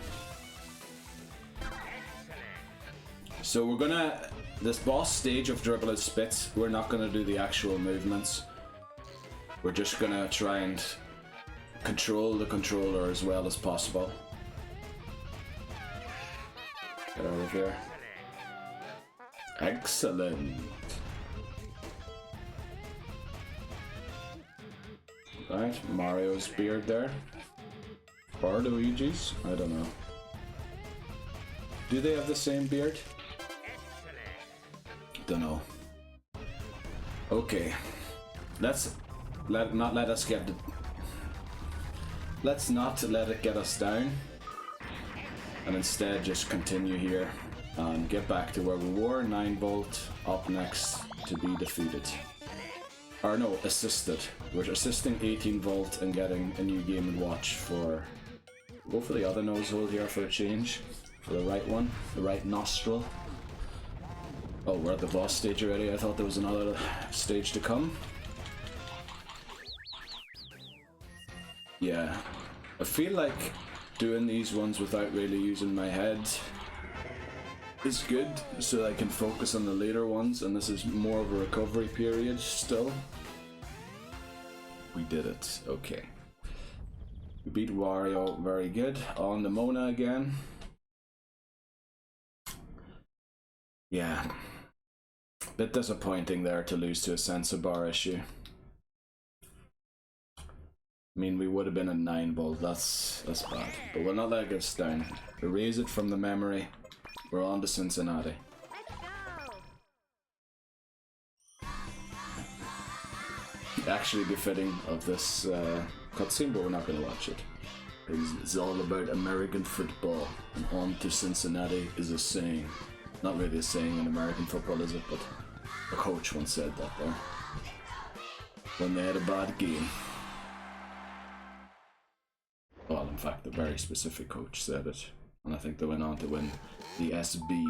So we're gonna, this boss stage of Dribble and Spits, we're not gonna do the actual movements. We're just gonna try and control the controller as well as possible. Get out of here. Excellent. Right, Mario's beard there. Or Luigi's? I don't know. Do they have the same beard? Don't know. Okay, let's not let it get us down, and instead just continue here and get back to where we were. 9 volt up next to be defeated, or no, assisted. We're assisting 18 volt and getting a new Game & Watch for. Go for the other nose hole here for a change, for the right one, the right nostril. Oh, we're at the boss stage already. I thought there was another stage to come. Yeah. I feel like doing these ones without really using my head is good, so that I can focus on the later ones, and this is more of a recovery period still. We did it. Okay. We beat Wario. Very good. On the Mona again. Yeah. Bit disappointing there to lose to a sensor bar issue. I mean, we would have been at 9 volt. That's bad. But we'll not let it get us down. Erase it from the memory. We're on to Cincinnati. actually befitting of this cutscene, but we're not going to watch it. It's all about American football, and on to Cincinnati is a saying. Not really a saying in American football, is it? But a coach once said that there. When they had a bad game. Well, in fact, a very specific coach said it. And I think they went on to win the SB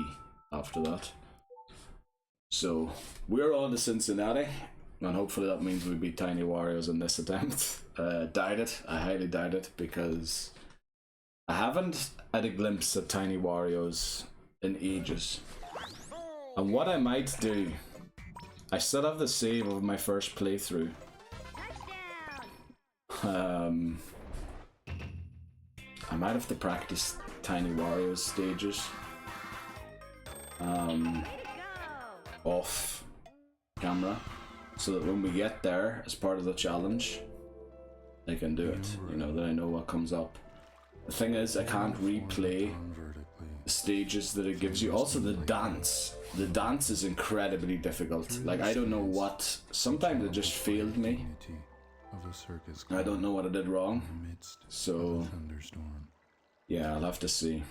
after that. So, we're on to Cincinnati. And hopefully that means we beat Tiny Warriors in this attempt. Doubt it. I highly doubt it, because I haven't had a glimpse of Tiny Warriors in ages. And what I might do, I still have the save of my first playthrough. I might have to practice Tiny Warriors stages off camera, so that when we get there as part of the challenge, I can do it, you know, that I know what comes up. The thing is, I can't replay the stages that it gives you. Also, the dance is incredibly difficult. Like, I don't know what, sometimes it just failed me. I don't know what I did wrong, so yeah, I'll have to see.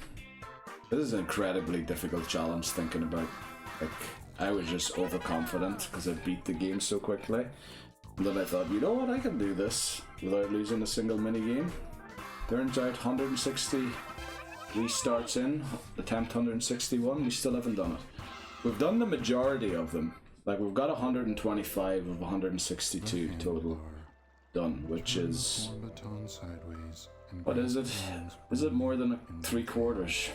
This is an incredibly difficult challenge, thinking about, like, I was just overconfident because I beat the game so quickly. And then I thought, you know what, I can do this without losing a single minigame. Turns out 160 restarts in, attempt 161, we still haven't done it. We've done the majority of them. Like, we've got 125 of 162 total done, which is... what is it? Is it more than 3/4?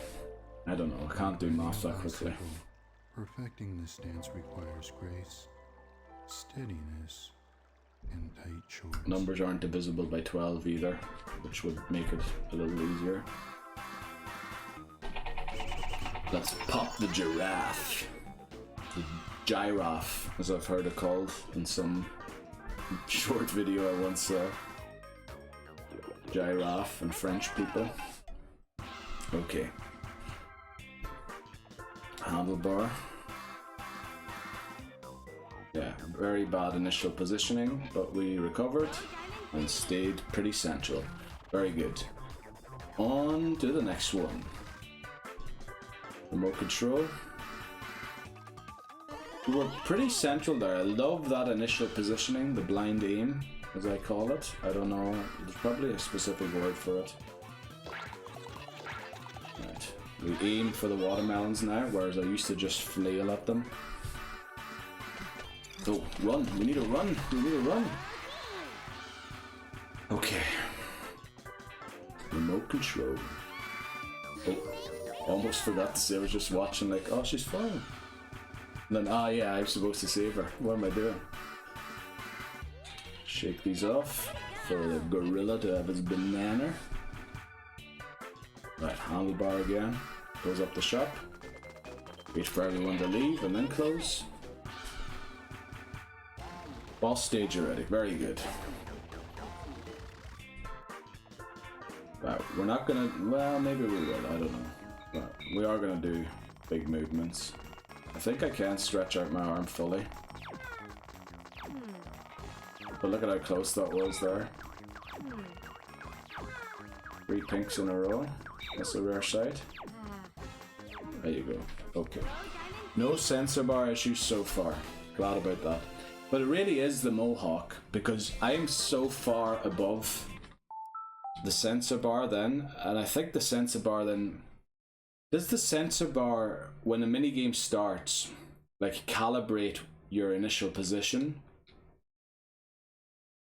I don't know, I can't do math that quickly. Perfecting this dance requires grace, steadiness, and tight shoulders. Numbers aren't divisible by 12 either, which would make it a little easier. Let's pop the giraffe. The giraffe, as I've heard it called in some short video I once saw. Giraffe and French people. Okay. Handlebar. Yeah, very bad initial positioning, but we recovered and stayed pretty central. Very good. On to the next one. Remote control. We were pretty central there. I love that initial positioning, the blind aim, as I call it. I don't know, there's probably a specific word for it. Right. We aim for the watermelons now, whereas I used to just flail at them. Oh, run! We need to run! We need to run! Okay. Remote control. Oh, almost forgot to say I was just watching, like, oh, she's fine. And then, yeah, I'm supposed to save her. What am I doing? Shake these off for the gorilla to have his banana. Right, handlebar again. Goes up the shop. Wait for everyone to leave and then close. Boss stage already. Very good. Right, we're not gonna... well, maybe we will. I don't know. But we are gonna do big movements. I think I can stretch out my arm fully. But look at how close that was there. 3 pinks in a row. That's a rare sight. There you go. Okay. No sensor bar issues so far. Glad about that. But it really is the Mohawk, because I am so far above the sensor bar then, and I think the sensor bar then... does the sensor bar, when a minigame starts, like calibrate your initial position?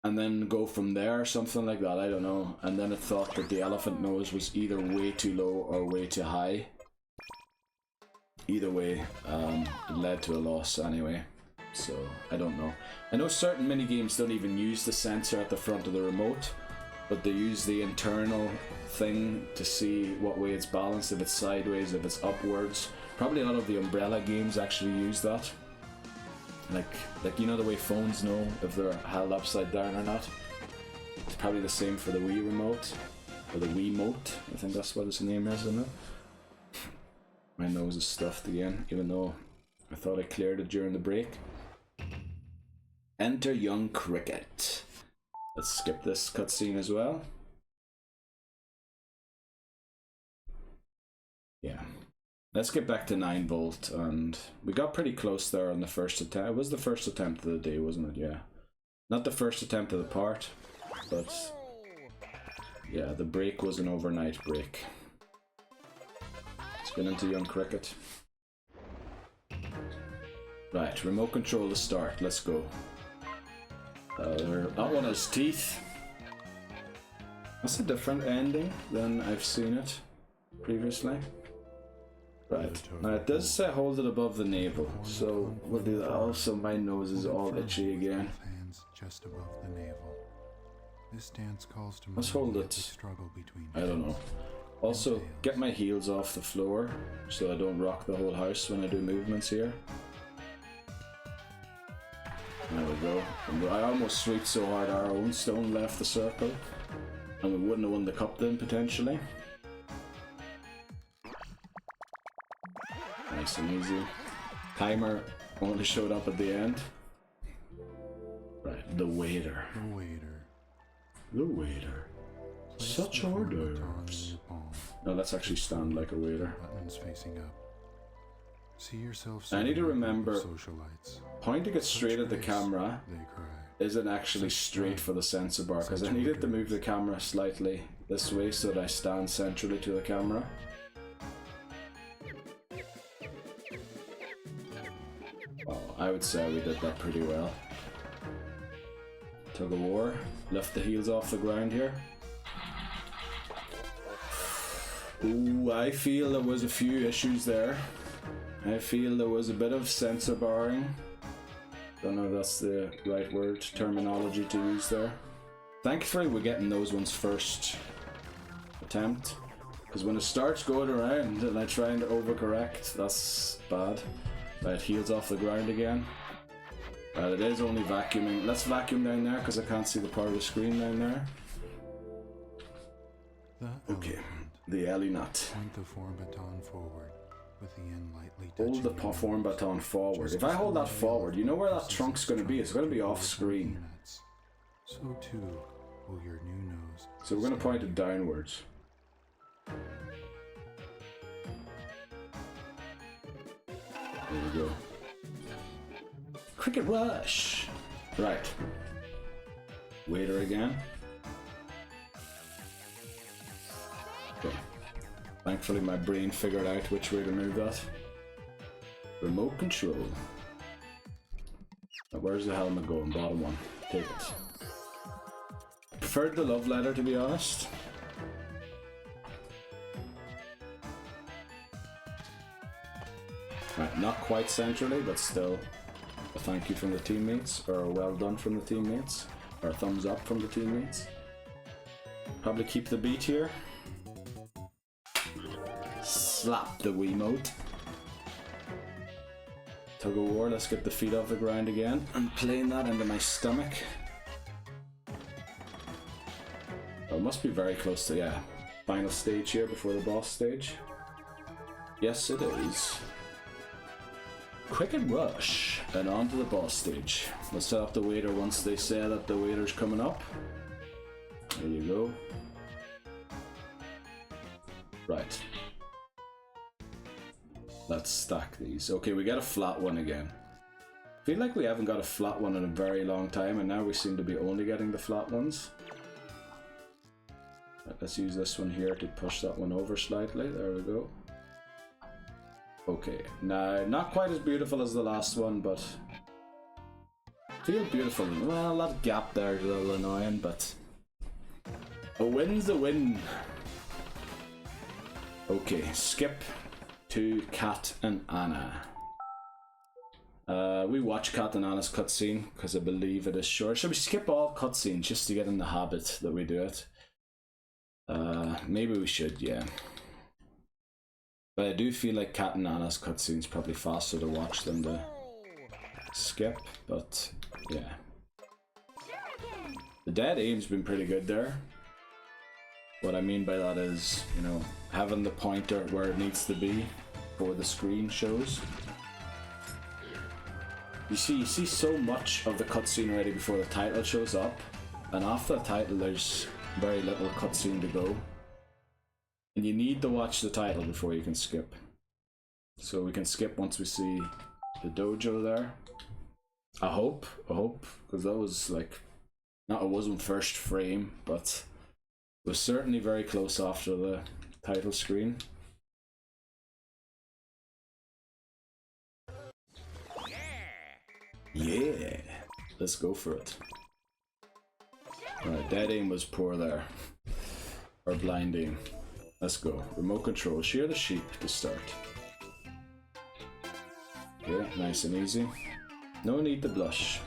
And then go from there or something like that, I don't know. And then it thought that the elephant nose was either way too low or way too high. Either way, it led to a loss anyway. So, I don't know. I know certain minigames don't even use the sensor at the front of the remote, but they use the internal thing to see what way it's balanced, if it's sideways, if it's upwards. Probably a lot of the Umbrella games actually use that. Like you know the way phones know if they're held upside down or not? It's probably the same for the Wii remote, or the Wiimote, I think that's what its name is, isn't it? My nose is stuffed again, even though I thought I cleared it during the break. Enter young cricket. Let's skip this cutscene as well. Yeah. Let's get back to 9 volt, and we got pretty close there on the first attempt. It was the first attempt of the day, wasn't it? Yeah. Not the first attempt of the part, but yeah, the break was an overnight break. Let's get into young cricket. Right, remote control to start. Let's go. That one has teeth. That's a different ending than I've seen it previously. Right, now it does say hold it above the navel, so we'll do that. Also, my nose is all itchy again. Hands just above the navel. This dance calls to Let's hold it. struggle between I don't know. Also, get my heels off the floor so I don't rock the whole house when I do movements here. There we go. And I almost sweeped so hard our own stone left the circle, and we wouldn't have won the cup then potentially. Nice and easy. Timer only showed up at the end. Right, the waiter. The waiter. The waiter. Such hors d'oeuvres. No, let's actually stand like a waiter. Buttons facing up. See yourself. I need to remember, socialites. pointing it straight at the camera They cry. isn't actually straight for the sensor bar, because I needed to move the camera slightly this way so that I stand centrally to the camera. Well, I would say we did that pretty well. Tug of war, lift the heels off the ground here. Ooh, I feel there was a few issues there. I feel there was a bit of sensor barring. Don't know if that's the right word, terminology to use there. Thankfully we're getting those ones first attempt, because when it starts going around and I try to overcorrect, that's bad. Right, heels off the ground again. Right, it is only vacuuming. Let's vacuum down there because I can't see the part of the screen down there. Okay, the Ellie nut. Point the form baton forward. With the end lightly Hold the form baton forward. If I hold that forward, you know where that trunk's going to be? It's going to be off screen. So too will your new nose. So we're going to point it downwards. There we go. Cricket rush! Right. Waiter again. Okay. Thankfully my brain figured out which way to move that. Remote control. Now where's the helmet going? Bottom one. Take it. Preferred the love letter, to be honest. Right, not quite centrally, but still a thank you from the teammates, or a well done from the teammates, or a thumbs up from the teammates. Probably keep the beat here. Slap the Wiimote. Tug of war, let's get the feet off the ground again. I'm playing that into my stomach. Oh, it must be very close to, yeah, final stage here before the boss stage. Yes, it is. Cricket rush, and on to the boss stage. Let's set up the waiter once they say that the waiter's coming up. There you go. Right. Let's stack these. Okay, we got a flat one again. I feel like we haven't got a flat one in a very long time, and now we seem to be only getting the flat ones. Right, let's use this one here to push that one over slightly. There we go. Okay, now not quite as beautiful as the last one, but feel beautiful. Well, that gap there is a little annoying, but a win's a win. Okay, skip to Kat and Anna. We watch Kat and Anna's cutscene because I believe it is short. Should we skip all cutscenes just to get in the habit that we do it? Maybe we should, yeah. But I do feel like Kat and Anna's cutscene's probably faster to watch than to skip, but yeah. The dead aim's been pretty good there. What I mean by that is, you know, having the pointer where it needs to be before the screen shows. You see so much of the cutscene already before the title shows up, and after the title there's very little cutscene to go. And you need to watch the title before you can skip. So we can skip once we see the dojo there. I hope, because that was like, it wasn't first frame, but it was certainly very close after the title screen. Yeah, let's go for it. Alright, dead aim was poor there. Or blind aim. Let's go. Remote control. Shear the sheep to start. Okay, nice and easy. No need to blush.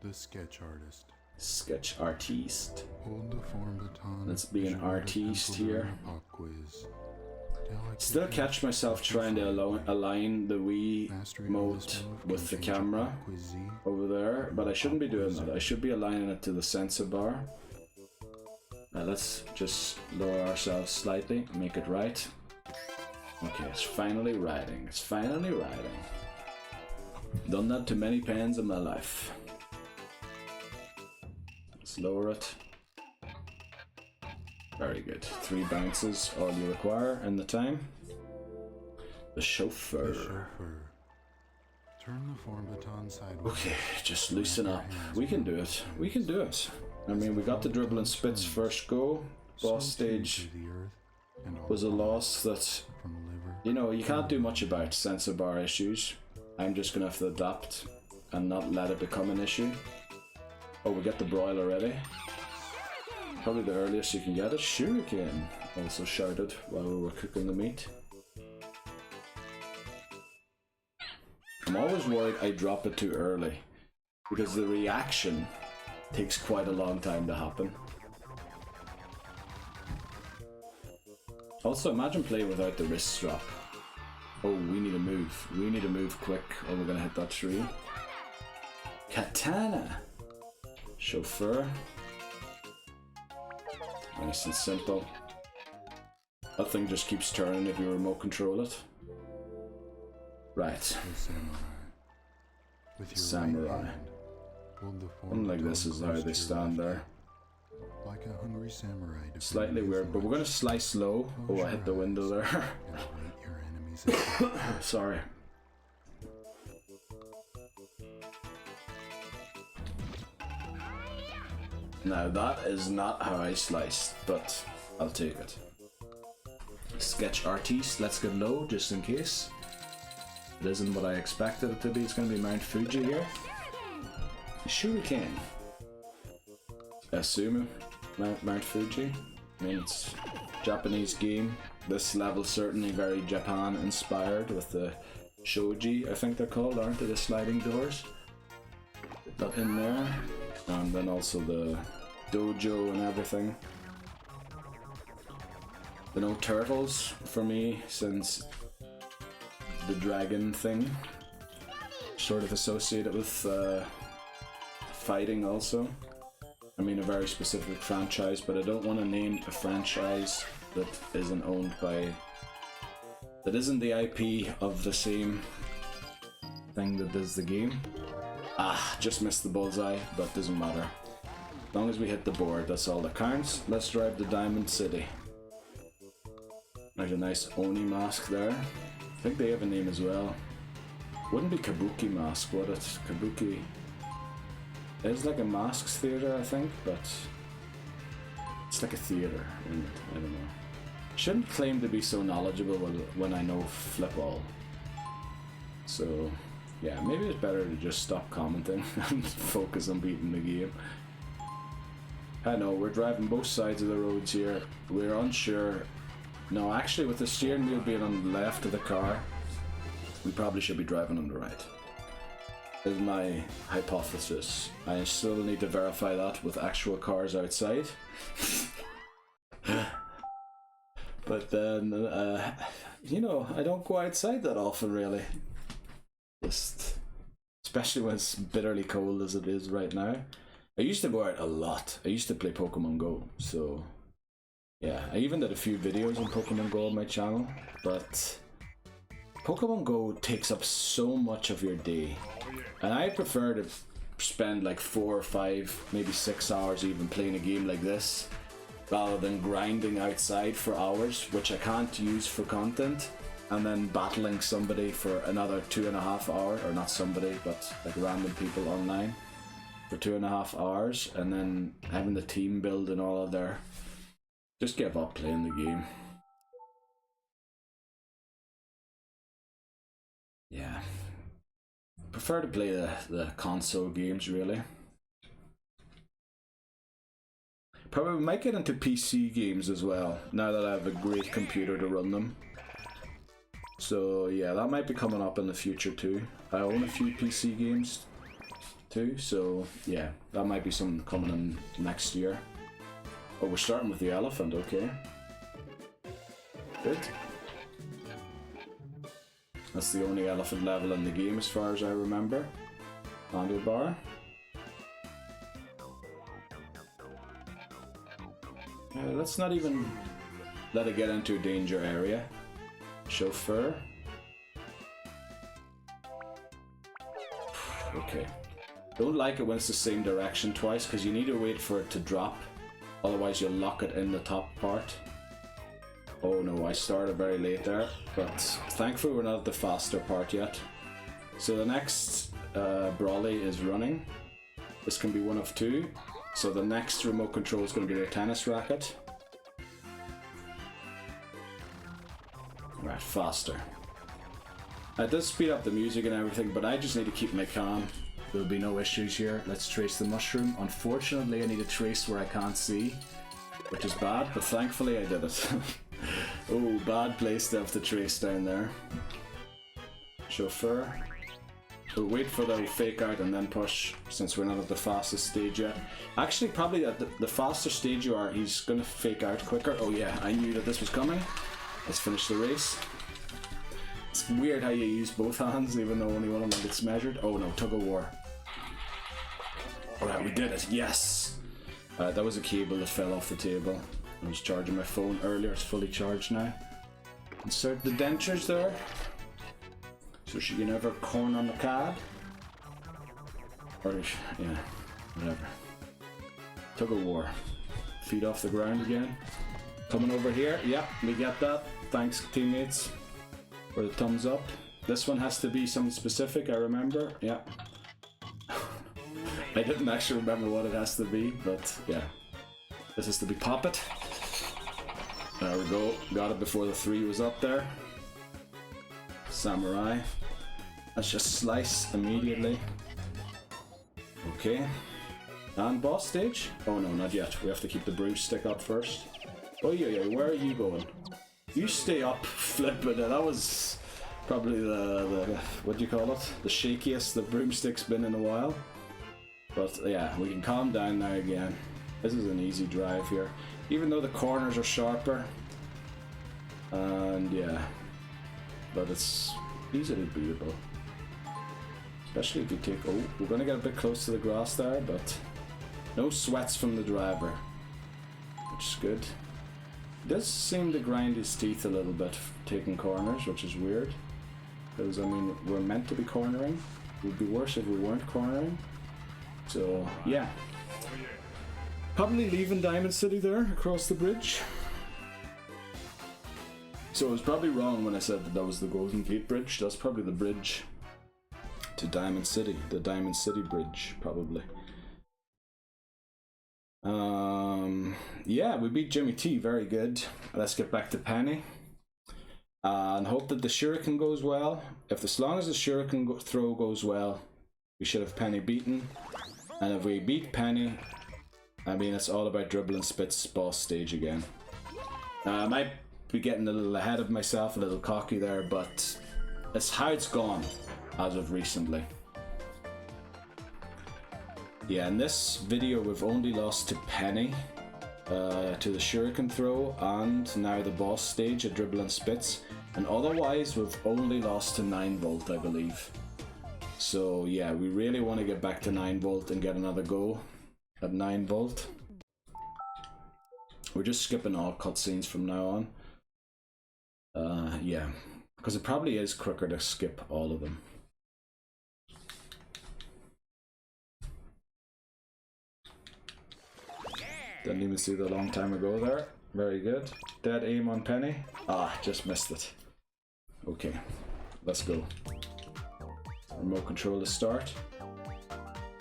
The sketch artist. Sketch artiste. Hold the form baton. Let's be an artiste here. Pop quiz. Still catch myself trying to align the Wii remote with the camera over there, but I shouldn't be doing that. I should be aligning it to the sensor bar. Let's just lower ourselves slightly, make it right. Okay, it's finally riding. It's finally riding. Done that to many pens in my life. Let's lower it. Very good. 3 bounces, all you require in the time. The chauffeur. The chauffeur. Turn the form baton sideways. Okay, just loosen up. We can do it. We can do it. I mean, we got the dribble and spits first go. Boss stage was a loss that, you know, you can't do much about sensor bar issues. I'm just gonna have to adapt and not let it become an issue. Oh, we get the broiler ready. Probably the earliest you can get it. Shuriken also shouted while we were cooking the meat. I'm always worried I drop it too early because the reaction takes quite a long time to happen. Also, imagine playing without the wrist strap. Oh, we need to move. We need to move quick or we're gonna hit that tree. Katana. Chauffeur. Nice and simple. That thing just keeps turning if you remote control it. Right. Samurai. Unlike this is how they stand there. Like a hungry samurai. Slightly weird, but we're gonna slice low. Oh, I hit the window there. Sorry. Now that is not how I sliced, but I'll take it. Sketch artiste, let's get low just in case. It isn't what I expected it to be. It's going to be Mount Fuji here. Shuriken. Assume Mount Fuji. I mean, it's a Japanese game. This level certainly very Japan inspired with the shoji, I think they're called, aren't they? The sliding doors. Put that in there. And then also the dojo and everything. The no turtles for me, since the dragon thing sort of associated with fighting also. I mean, a very specific franchise, but I don't want to name a franchise that isn't owned by, that isn't the IP of the same thing that does the game. Ah, just missed the bullseye, but doesn't matter. As long as we hit the board, that's all that counts. Let's drive to Diamond City. There's a nice Oni mask there. I think they have a name as well. Wouldn't be Kabuki mask, would it? Kabuki is like a masks theater, I think, but it's like a theater, isn't it? I don't know. Shouldn't claim to be so knowledgeable when I know flip all. So yeah, maybe it's better to just stop commenting and focus on beating the game. I know, we're driving both sides of the roads here. We're unsure. No, actually with the steering wheel being on the left of the car, we probably should be driving on the right. Is my hypothesis. I still need to verify that with actual cars outside. But then, you know, I don't go outside that often really. Just, especially when it's bitterly cold as it is right now. I used to go out a lot. I used to play Pokemon Go, so yeah, I even did a few videos on Pokemon Go on my channel, but Pokemon Go takes up so much of your day, and I prefer to spend like 4 or 5, maybe 6 hours even playing a game like this, rather than grinding outside for hours, which I can't use for content, and then battling somebody for another 2.5 hours, or not somebody, but like random people online for 2.5 hours, and then having the team build and all of their... Just give up playing the game. Yeah. Prefer to play the console games, really. Probably might get into PC games as well, now that I have a great computer to run them. So yeah, that might be coming up in the future too. I own a few PC games too, so yeah, that might be something coming in next year. Oh, we're starting with the elephant, okay. Good. That's the only elephant level in the game as far as I remember. Handlebar. Let's not even let it get into a danger area. Chauffeur. Okay. Don't like it when it's the same direction twice, because you need to wait for it to drop. Otherwise you'll lock it in the top part. Oh no, I started very late there, but thankfully we're not at the faster part yet. So the next Brawly is running. This can be one of two. So the next remote control is going to be their tennis racket. Right, faster. It does speed up the music and everything, but I just need to keep my calm. There'll be no issues here. Let's trace the mushroom. Unfortunately, I need to trace where I can't see, which is bad, but thankfully I did it. Oh, bad place to have to trace down there. Chauffeur. We'll wait for the fake out and then push, since we're not at the fastest stage yet. Actually, probably at the faster stage you are, he's going to fake out quicker. Oh yeah, I knew that this was coming. Let's finish the race. It's weird how you use both hands, even though only one of them gets measured. Oh no, tug of war. Alright, we did it, yes! That was a cable that fell off the table. I was charging my phone earlier, it's fully charged now. Insert the dentures there, so she can have her corn on the card. Or, yeah, whatever. Tug of war. Feet off the ground again. Coming over here, yeah, we get that. Thanks, teammates, for the thumbs up. This one has to be something specific, I remember, yeah. I didn't actually remember what it has to be, but yeah. This has to be Pop It. There we go, got it before the 3 was up there. Samurai. Let's just slice immediately. Okay. And boss stage? Oh no, not yet. We have to keep the broomstick up first. Oh yeah, where are you going? You stay up, flipping it. That was probably the what do you call it? The shakiest the broomstick's been in a while. But yeah, we can calm down now again. This is an easy drive here. Even though the corners are sharper. And yeah. But it's easily beatable. Especially if you take... Oh, we're going to get a bit close to the grass there, but no sweats from the driver. Which is good. He does seem to grind his teeth a little bit taking corners, which is weird. Because, I mean, we're meant to be cornering. It would be worse if we weren't cornering. So, yeah. Probably leaving Diamond City there, across the bridge. So I was probably wrong when I said that was the Golden Gate Bridge. That's probably the bridge to Diamond City. The Diamond City Bridge, probably. Yeah, we beat Jimmy T, very good. Let's get back to Penny. And hope that the Shuriken goes well. As long as the Shuriken throw goes well, we should have Penny beaten. And if we beat Penny, I mean, it's all about Dribble and Spit's boss stage again. I might be getting a little ahead of myself, a little cocky there, but it's how it's gone as of recently. Yeah, in this video we've only lost to Penny, to the Shuriken throw, and now the boss stage at Dribble and Spits, and otherwise we've only lost to 9 Volt, I believe. So yeah, we really want to get back to 9 Volt and get another go at 9 Volt. We're just skipping all cutscenes from now on. Yeah, Because it probably is quicker to skip all of them. Didn't even see that a long time ago there. Very good. Dead aim on Penny. Ah, just missed it. Okay, let's go. Remote control to start.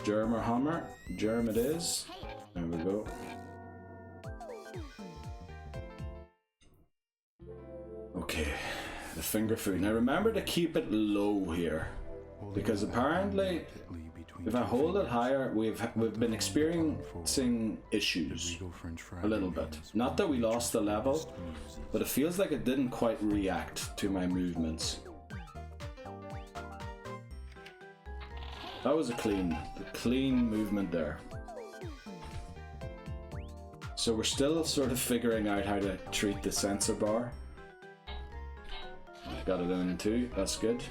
Germ or hammer? Germ it is. There we go. Okay, the finger food. Now remember to keep it low here, because apparently if I hold it higher, we've been experiencing issues a little bit. Not that we lost the level, but it feels like it didn't quite react to my movements. That was a clean movement there. So we're still sort of figuring out how to treat the sensor bar. Got it in too, that's good.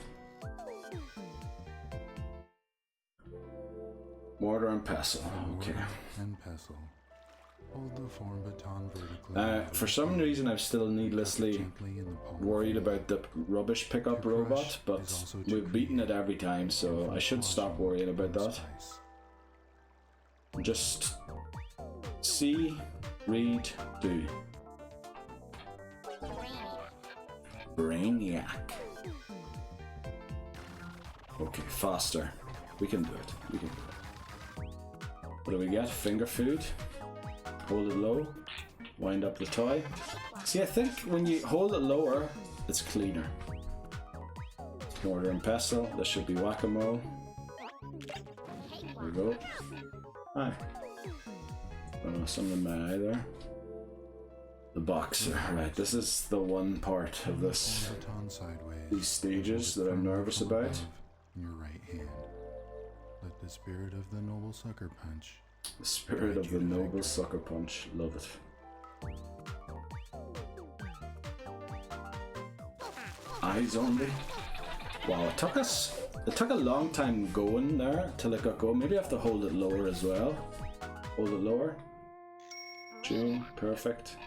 Mortar and pestle, okay. And pestle. Hold the form baton vertically. For some reason I'm still needlessly worried about the rubbish pickup robot, but we've beaten it every time, so I should stop worrying about that. Just see, read, do. Brainiac. Okay, faster. We can do it. We can do it. What do we get? Finger food. Hold it low. Wind up the toy. See, I think when you hold it lower, it's cleaner. Mortar and pestle. This should be whack-a-mole. There we go. Hi. Oh, something in my eye there. The boxer, right, this is the one part of this, these stages that I'm nervous about. In your right hand. Let the spirit of the noble sucker punch. The spirit of the noble sucker punch, love it. Eyes only. Wow, it took a long time going there till it got going. Maybe I have to hold it lower as well. Hold it lower. Tune, perfect.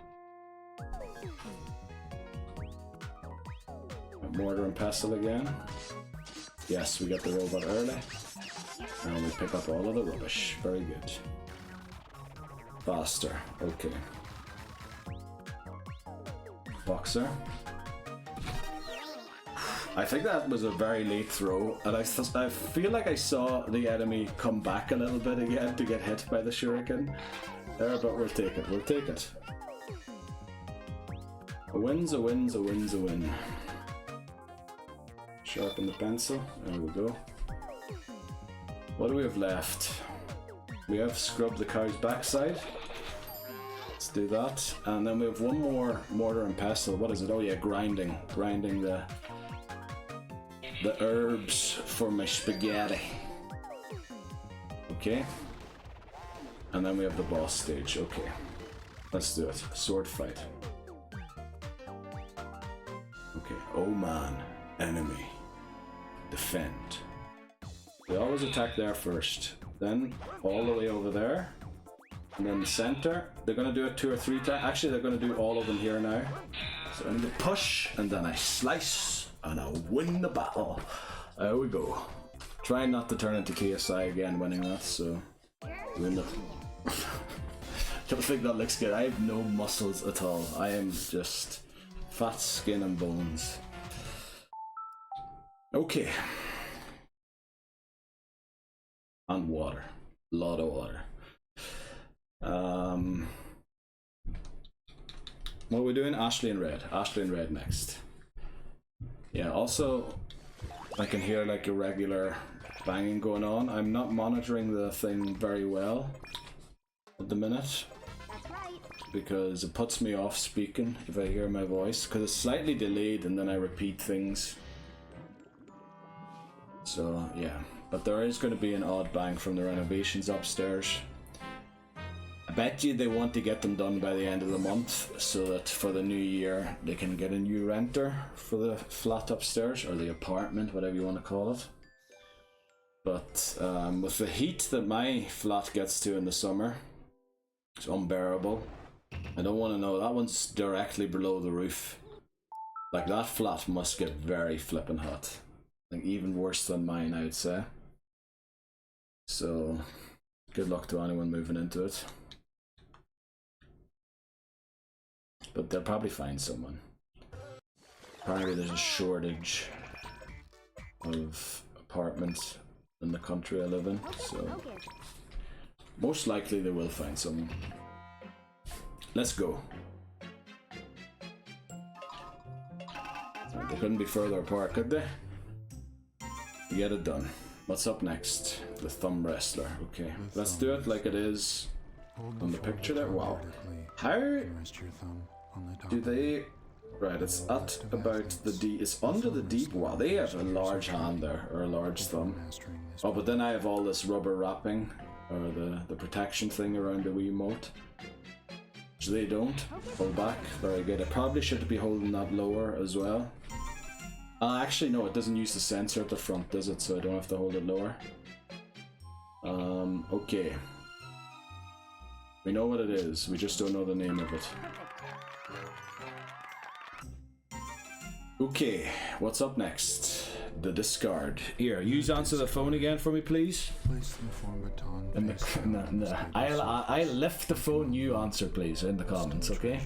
Mortar and pestle again. Yes, we got the robot early. And we pick up all of the rubbish. Very good. Faster. Okay. Boxer. I think that was a very late throw, and I feel like I saw the enemy come back a little bit again to get hit by the shuriken there, but we'll take it. We'll take it. A win's a win's a win's a win. Sharpen the pencil. There we go. What do we have left? We have scrubbed the cow's backside. Let's do that. And then we have one more mortar and pestle. What is it? Oh yeah, grinding. Grinding the herbs for my spaghetti. Okay. And then we have the boss stage. Okay. Let's do it. Sword fight. Okay. Oh man. Enemy. Defend. They always attack there first. Then all the way over there. And then the center. They're going to do it 2 or 3 times. Actually, they're going to do all of them here now. So I need to push. And then I slice. And I win the battle. There we go. Trying not to turn into KSI again winning that, so win it. Don't think that looks good. I have no muscles at all. I am just fat skin and bones. Okay. And water. A lot of water. What are we doing? Ashley and Red. Ashley and Red next. Yeah, also, I can hear like irregular banging going on. I'm not monitoring the thing very well at the minute. That's right. Because it puts me off speaking if I hear my voice, because it's slightly delayed and then I repeat things. So, yeah. But there is going to be an odd bang from the renovations upstairs. I bet you they want to get them done by the end of the month so that for the new year they can get a new renter for the flat upstairs, or the apartment, whatever you want to call it. But with the heat that my flat gets to in the summer, it's unbearable. I don't want to know, that one's directly below the roof. Like, that flat must get very flippin' hot. Like, even worse than mine, I would say. So, good luck to anyone moving into it. But they'll probably find someone. Apparently there's a shortage of apartments in the country I live in, so most likely they will find someone. Let's go. They couldn't be further apart, could they? Get it done. What's up next? The thumb wrestler. Okay, let's do it like it is on the picture there. Wow. How do they... Right, it's at about the D. It's under the D. Wow, they have a large hand there, or a large thumb. Oh, but then I have all this rubber wrapping, or the protection thing around the Wiimote. Which they don't. Hold back. Very good. I probably should be holding that lower as well. Actually, no, it doesn't use the sensor at the front, does it? So I don't have to hold it lower. Okay. We know what it is, we just don't know the name of it. Okay, what's up next? The discard. Here, you answer the phone again for me, please. Place the form baton. No. I'll lift the phone. You answer, please, in the comments, okay?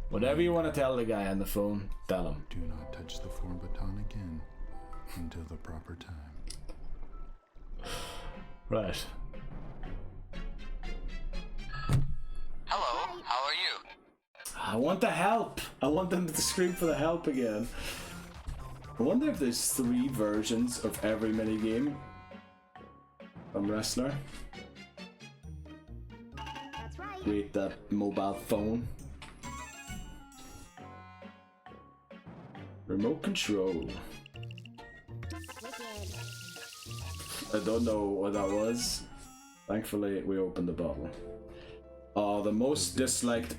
Whatever you want to tell the guy on the phone, tell him. Do not touch the form baton again until the proper time. Right. Hello, how are you? I want the help. I want them to scream for the help again. I wonder if there's 3 versions of every minigame from Wrestler. That's right. Create that mobile phone. Remote control. Wicked. I don't know what that was. Thankfully, we opened the bottle. Oh, the most disliked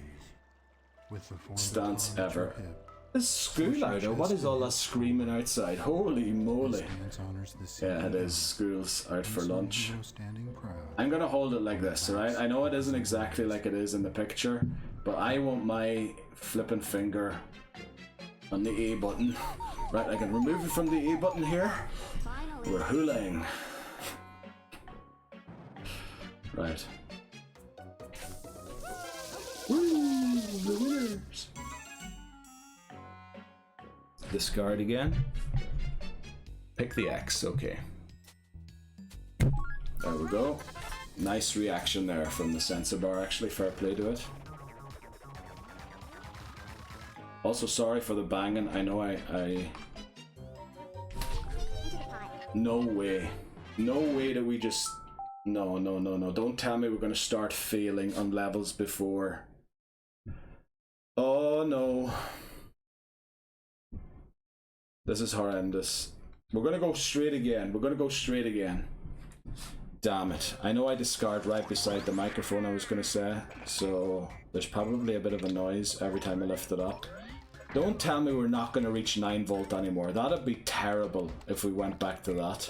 With the form stance baton at your ever. hip, Is school out, or what is all that screaming outside? Holy moly. stance honors the Yeah, it CEO. is. School's out for lunch. CEO standing proud. I'm gonna hold it like this, alright? I know it isn't exactly like it is in the picture, but I want my flipping finger on the A button. Right, I can remove it from the A button here. Finally. We're hooling. Right. Woo! The winners! Discard again. Pick the X, okay. There we go. Nice reaction there from the sensor bar, actually. Fair play to it. Also, sorry for the banging. I know I Into the pile. No way. No way that we just... No. Don't tell me we're going to start failing on levels before. Oh, no. This is horrendous. We're going to go straight again. Damn it. I know I discard right beside the microphone, I was going to say. So there's probably a bit of a noise every time I lift it up. Don't tell me we're not going to reach 9 volt anymore. That'd be terrible if we went back to that.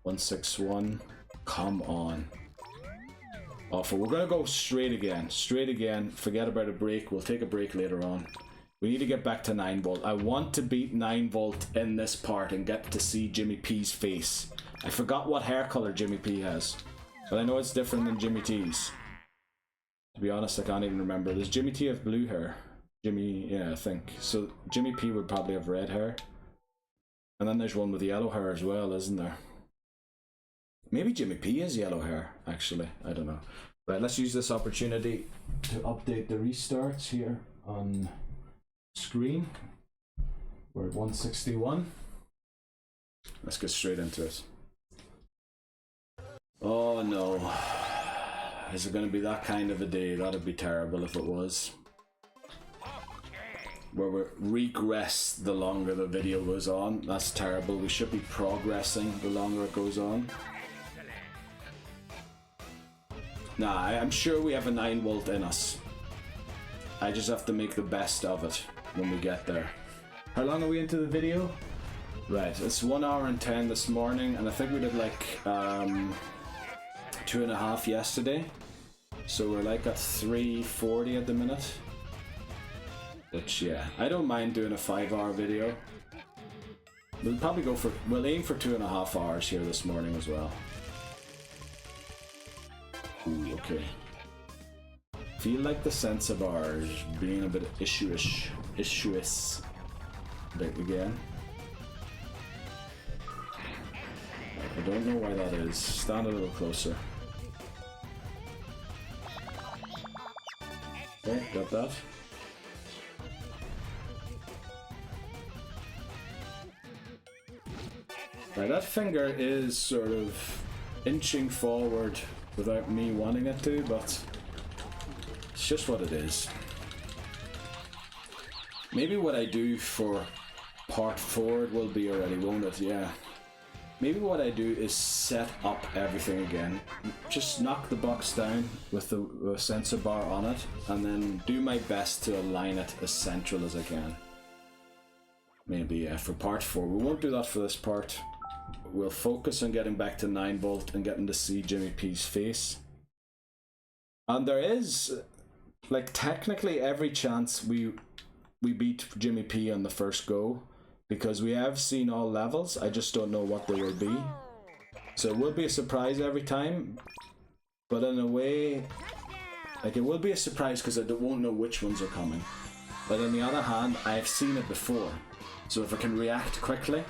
161. Come on. Awful. We're going to go straight again. Forget about a break. We'll take a break later on. We need to get back to 9 volt. I want to beat 9 volt in this part and get to see Jimmy P's face. I forgot what hair color Jimmy P has. But I know it's different than Jimmy T's. To be honest, I can't even remember. Does Jimmy T have blue hair? Yeah, I think. So Jimmy P would probably have red hair. And then there's one with yellow hair as well, isn't there? Maybe Jimmy P is yellow hair, actually. I don't know. Right, let's use this opportunity to update the restarts here on screen. We're at 161. Let's get straight into it. Oh no. Is it going to be that kind of a day? That'd be terrible if it was. Where we regress the longer the video goes on. That's terrible. We should be progressing the longer it goes on. Nah, I'm sure we have a 9 volt in us. I just have to make the best of it when we get there. How long are we into the video? Right, it's 1 hour and 10 this morning, and I think we did like 2.5 yesterday. So we're like at 340 at the minute. Which, yeah, I don't mind doing a 5-hour video. We'll probably we'll aim for 2.5 hours here this morning as well. Ooh, okay. Feel like the sense of ours being a bit issuous. Back again. I don't know why that is. Stand a little closer. Okay, got that. Now that finger is sort of inching forward without me wanting it to, but it's just what it is. Maybe what I do for part 4 will be already, won't it? Yeah. Maybe what I do is set up everything again. Just knock the box down with the sensor bar on it, and then do my best to align it as central as I can. Maybe, yeah, for part 4. We won't do that for this part. We'll focus on getting back to 9V and getting to see Jimmy P's face. And there is, like, technically every chance we beat Jimmy P on the first go, because we have seen all levels. I just don't know what they will be. So it will be a surprise every time, but in a way, like, it will be a surprise because I won't know which ones are coming. But on the other hand, I've seen it before, so if I can react quickly,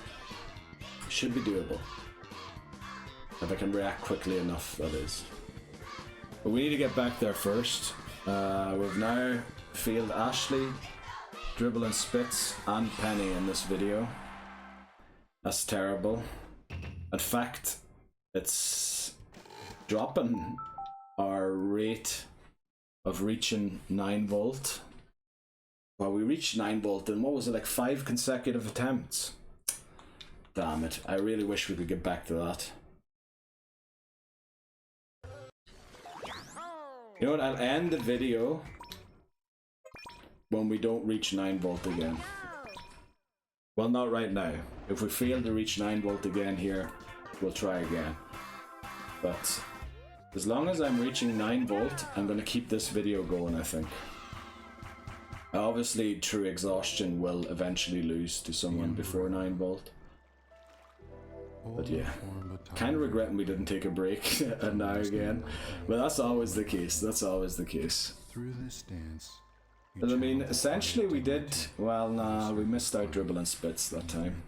should be doable. If I can react quickly enough, that is. But we need to get back there first. We've now failed Ashley, Dribble and Spitz, and Penny in this video. That's terrible. In fact, it's dropping our rate of reaching 9V. Well, we reached 9V in, what was it, like 5 consecutive attempts? Damn it, I really wish we could get back to that. You know what, I'll end the video when we don't reach 9V again. Well, not right now. If we fail to reach 9V again here, we'll try again. But as long as I'm reaching 9V, I'm going to keep this video going, I think. Obviously, through exhaustion, we'll eventually lose to someone before 9V. But yeah, kind of regretting we didn't take a break and now again. But that's always the case, that's always the case. Through this dance, But I mean, essentially we did, well, nah, we missed out Dribble and Spitz that time.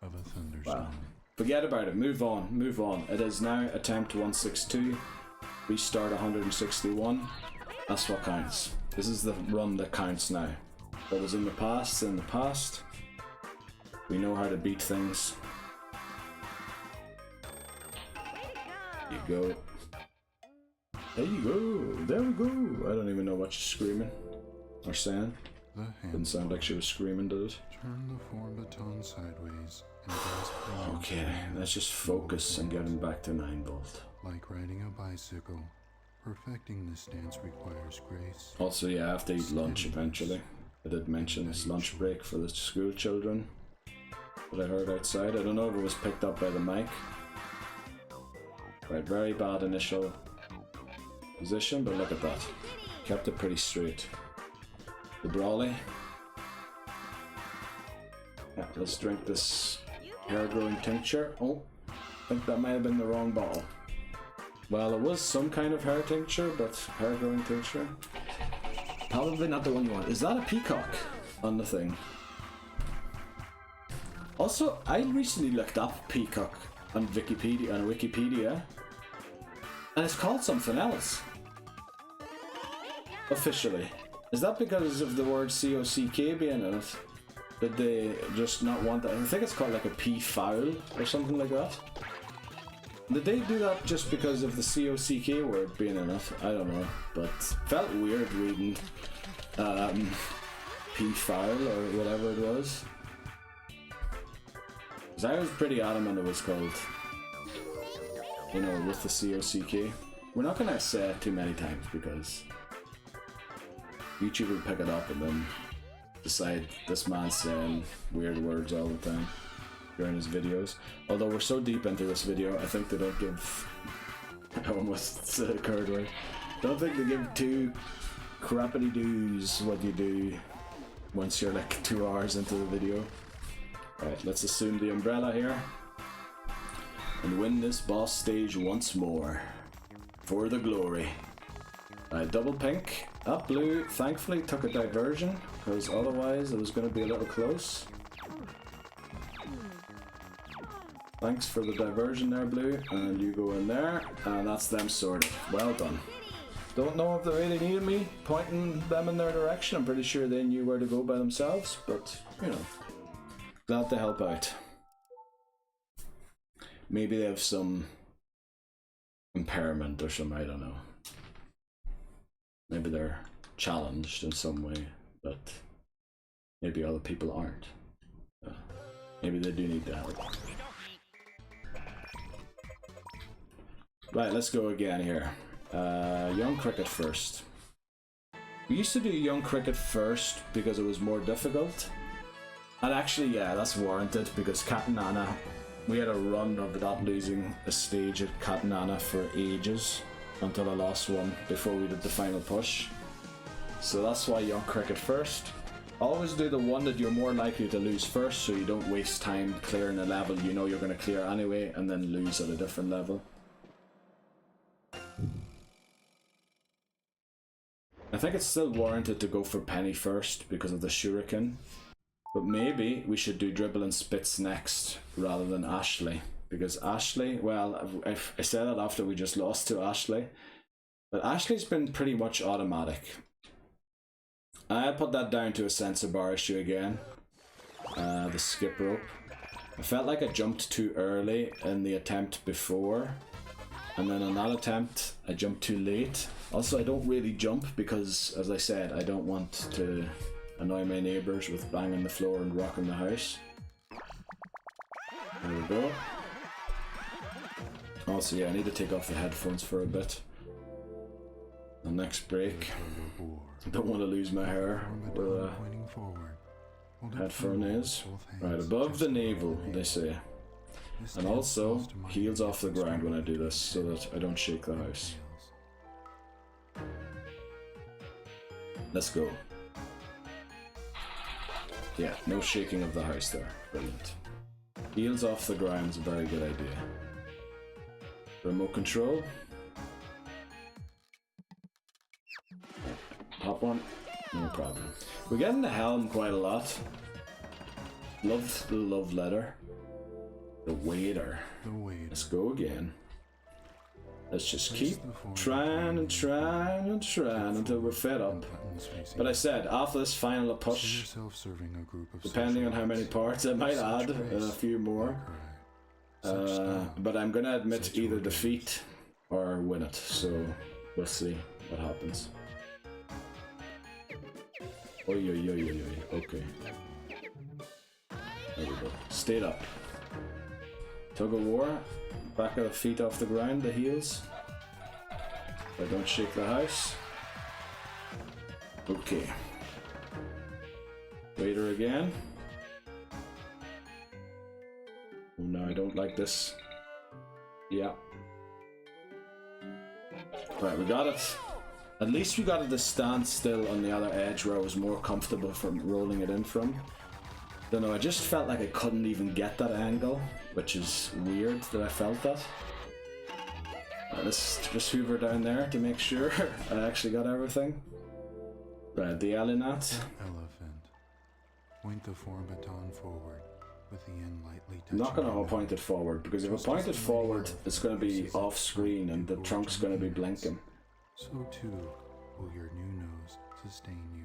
of a thunderstorm. Wow. Forget about it, move on, move on. It is now attempt 162, restart 161. That's what counts. This is the run that counts now. What was in the past, in the past. We know how to beat things. There you go. There you go. There we go. I don't even know what she's screaming or saying. The hand Didn't sound like she was screaming, did it? turn the form baton sideways and grasp the hand Okay, let's just focus on getting back to 9V. like riding a bicycle. Perfecting this dance requires grace. Also, yeah, I have to eat lunch eventually. I did mention this lunch break for the school children that I heard outside. I don't know if it was picked up by the mic. Right, very bad initial position, but look at that. Kept it pretty straight. The Brawley. Yeah, let's drink this hair growing tincture. Oh, I think that might have been the wrong bottle. Well, it was some kind of hair tincture, but hair growing tincture. Probably not the one you want. Is that a peacock on the thing? Also, I recently looked up peacock on Wikipedia, and it's called something else. Officially. Is that because of the word COCK being in it? Did they just not want that? I think it's called like a peafowl or something like that. Did they do that just because of the COCK word being in it? I don't know, but felt weird reading peafowl or whatever it was. Because I was pretty adamant it was called, you know, with the COCK. We're not gonna say it too many times because YouTube will pick it up and then decide this man's saying weird words all the time during his videos. Although we're so deep into this video, I think they don't give... I almost said a curd word. Don't think they give two crappity doos what you do. once you're like 2 hours into the video. Alright, let's assume the umbrella here. And win this boss stage once more. For the glory. Double pink. That blue thankfully took a diversion, because otherwise it was going to be a little close. Thanks for the diversion there, blue. And you go in there, and that's them sorted. Well done. Don't know if they really needed me pointing them in their direction. I'm pretty sure they knew where to go by themselves, but, you know, glad to help out. Maybe they have some impairment or something, I don't know. Maybe they're challenged in some way, but maybe other people aren't. Maybe they do need the help. Right, let's go again here. Young Cricket first. We used to do Young Cricket first because it was more difficult. And actually, yeah, that's warranted because Cat and Nana, we had a run of not losing a stage at Cat and Nana for ages until I lost one before we did the final push. So that's why Young Cricket first. Always do the one that you're more likely to lose first so you don't waste time clearing a level you know you're going to clear anyway and then lose at a different level. I think it's still warranted to go for Penny first because of the shuriken, but maybe we should do Dribble and Spits next rather than Ashley, because Ashley, well, I said that after we just lost to Ashley, but Ashley's been pretty much automatic. I put that down to a sensor bar issue again, the skip rope. I felt like I jumped too early in the attempt before, and then on that attempt I jumped too late. Also, I don't really jump because, as I said, I don't want to annoy my neighbours with banging the floor and rocking the house. There we go. Also, yeah, I need to take off the headphones for a bit. The next break. I don't want to lose my hair where the headphone is. Right, above the navel, they say. And also, heels off the ground when I do this so that I don't shake the house. Let's go. Yeah, no shaking of the house there. Brilliant. Heels off the ground is a very good idea. Remote control. Hop one. No problem. We're getting the helm quite a lot. Love the love letter. The waiter. Let's go again. Let's just keep trying and trying and trying until we're fed up. But I said, after this final push, depending on how many parts, I might add a few more. But I'm gonna admit either defeat or win it, so we'll see what happens. Oi, oi, oi, oi, oi. Okay. There we go. Stayed up. Tug of war. Back of the feet off the ground, the heels. I don't shake the house. Okay. Waiter again. Oh no, I don't like this. Yeah. Right, we got it. At least we got it to stand still on the other edge where I was more comfortable from rolling it in from. Don't know, I just felt like I couldn't even get that angle, which is weird that I felt that. Let's just hoover down there to make sure I actually got everything. Right, the Elinat. Elephant. Point the form baton forward with the end lightly touching. I'm not going to point it forward because if I point it forward, it's going to be off screen and the trunk's going to be blinking. So too will your new nose sustain you.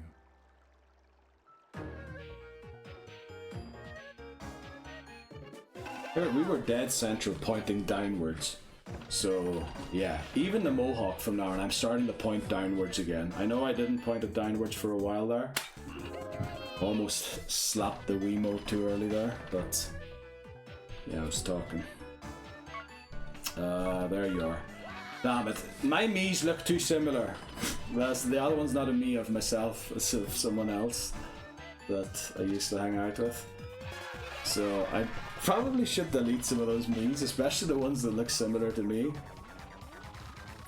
Here, we were dead central pointing downwards. So, yeah, even the mohawk from now on, I'm starting to point downwards again. I know I didn't point it downwards for a while there. Almost slapped the Wiimote too early there, but yeah, I was talking. There you are. Damn it, my Miis look too similar. Whereas the other one's not a me of myself, it's of someone else that I used to hang out with. So I probably should delete some of those Miis, especially the ones that look similar to me.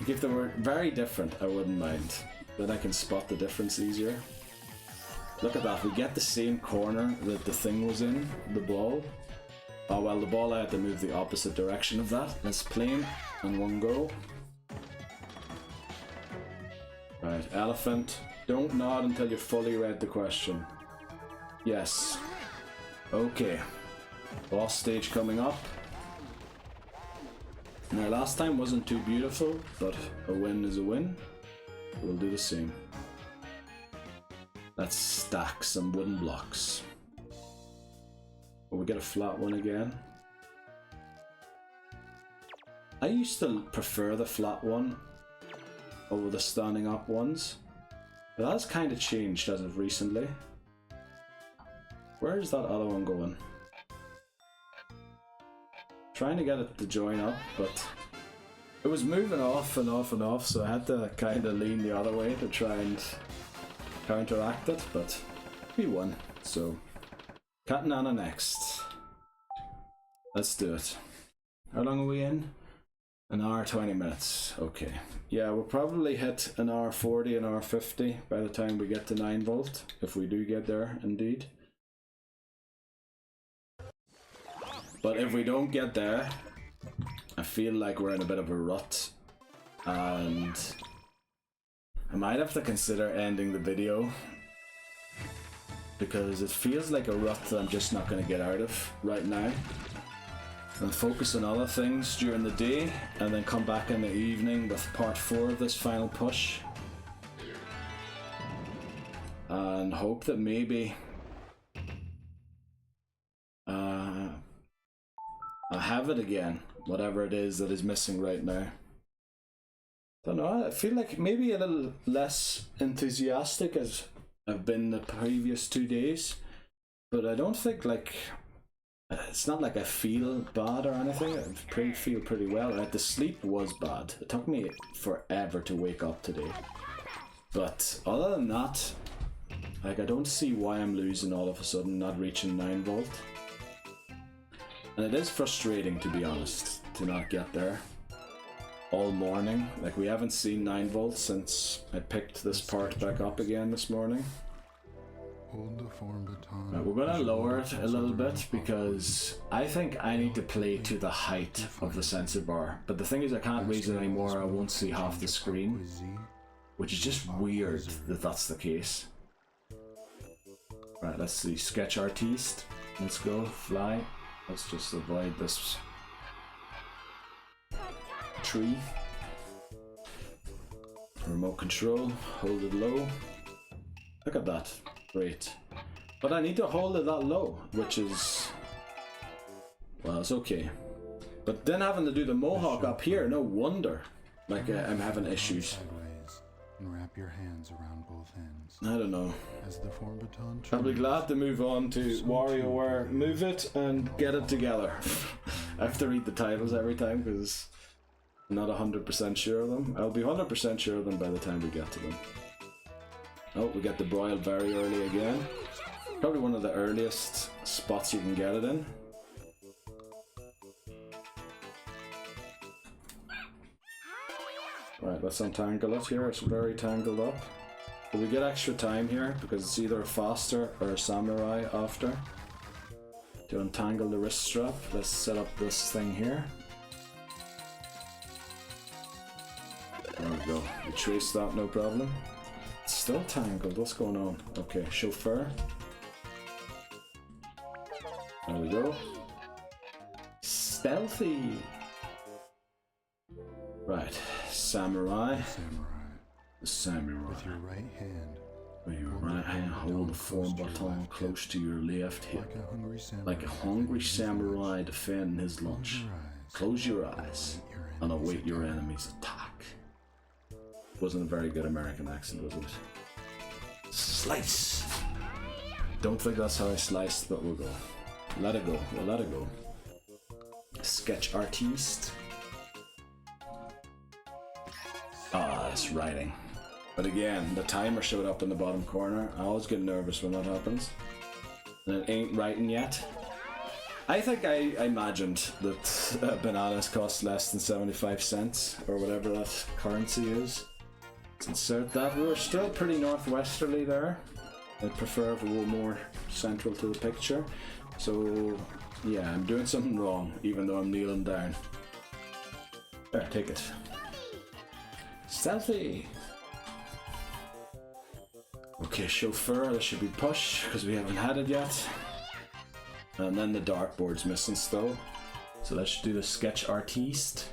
Like if they were very different, I wouldn't mind. Then I can spot the difference easier. Look at that, we get the same corner that the thing was in, the ball. Oh well, the ball I had to move the opposite direction of that. Let's plane in one go. Right, elephant. Don't nod until you've fully read the question. Yes. Okay. Boss stage coming up. Now last time wasn't too beautiful, but a win is a win. We'll do the same. Let's stack some wooden blocks. Will we get a flat one again? I used to prefer the flat one over the standing up ones, but that's kind of changed as of recently. Where is that other one going? Trying to get it to join up, but it was moving off and off and off, so I had to kind of lean the other way to try and counteract it, but we won, so Cat and Anna next. Let's do it. How long are we in? An hour 20 minutes. Okay. Yeah, we'll probably hit an hour 40, an hour 50 by the time we get to 9 volt, if we do get there indeed. But if we don't get there, I feel like we're in a bit of a rut, and I might have to consider ending the video, because it feels like a rut that I'm just not going to get out of right now. And focus on other things during the day, and then come back in the evening with part 4 of this final push. And hope that maybe I have it again, whatever it is that is missing right now. Don't know, I feel like maybe a little less enthusiastic as I've been the previous 2 days, but I don't think like, it's not like I feel bad or anything. I feel pretty well. Right? The sleep was bad. It took me forever to wake up today, but other than that, like, I don't see why I'm losing all of a sudden, not reaching 9 volt. And it is frustrating, to be honest, to not get there all morning. Like, we haven't seen 9 volts since I picked this part back up again this morning. Hold the form baton. Right, we're gonna lower it a little bit because I think I need to play to the height of the sensor bar. But the thing is, I can't raise it anymore, I won't see half the screen, which is just weird that that's the case. Right, let's see, sketch artiste. Let's go, fly. Let's just avoid this tree. Remote control, hold it low. Look at that, great. But I need to hold it that low, which is, well, it's okay. But then having to do the mohawk up here, no wonder. Like, I'm having issues. Sideways and wrap your hands around both ends. I don't know. As the form baton I'll be glad to move on to WarioWare Move It and Get It Together. I have to read the titles every time because I'm not 100% sure of them. I'll be 100% sure of them by the time we get to them. Oh, we get the broiled very early again. Probably one of the earliest spots you can get it in. Right, let's untangle it here. It's very tangled up. Will we get extra time here? Because it's either a faster or a samurai after. To untangle the wrist strap, let's set up this thing here. There we go. We trace that, no problem. It's still tangled. What's going on? Okay, chauffeur. There we go. Stealthy. Right, samurai. The samurai. With your right hand. With your right hand, hold the form baton close to your left hip. Like a hungry samurai defending his lunch. Close your eyes and await your enemy's attack. Wasn't a very good American accent, was it? Slice! Don't think that's how I sliced, but we'll go. Let it go, we'll let it go. Sketch artiste. Ah, it's writing. But again, the timer showed up in the bottom corner. I always get nervous when that happens. And it ain't writing yet. I think I imagined that bananas cost less than 75 cents, or whatever that currency is. Let's insert that. We were still pretty northwesterly there. I'd prefer if it were more central to the picture. So yeah, I'm doing something wrong, even though I'm kneeling down. There, take it. Stealthy! Okay, chauffeur, this should be push, because we haven't had it yet. And then the dartboard's missing still. So let's do the sketch artiste.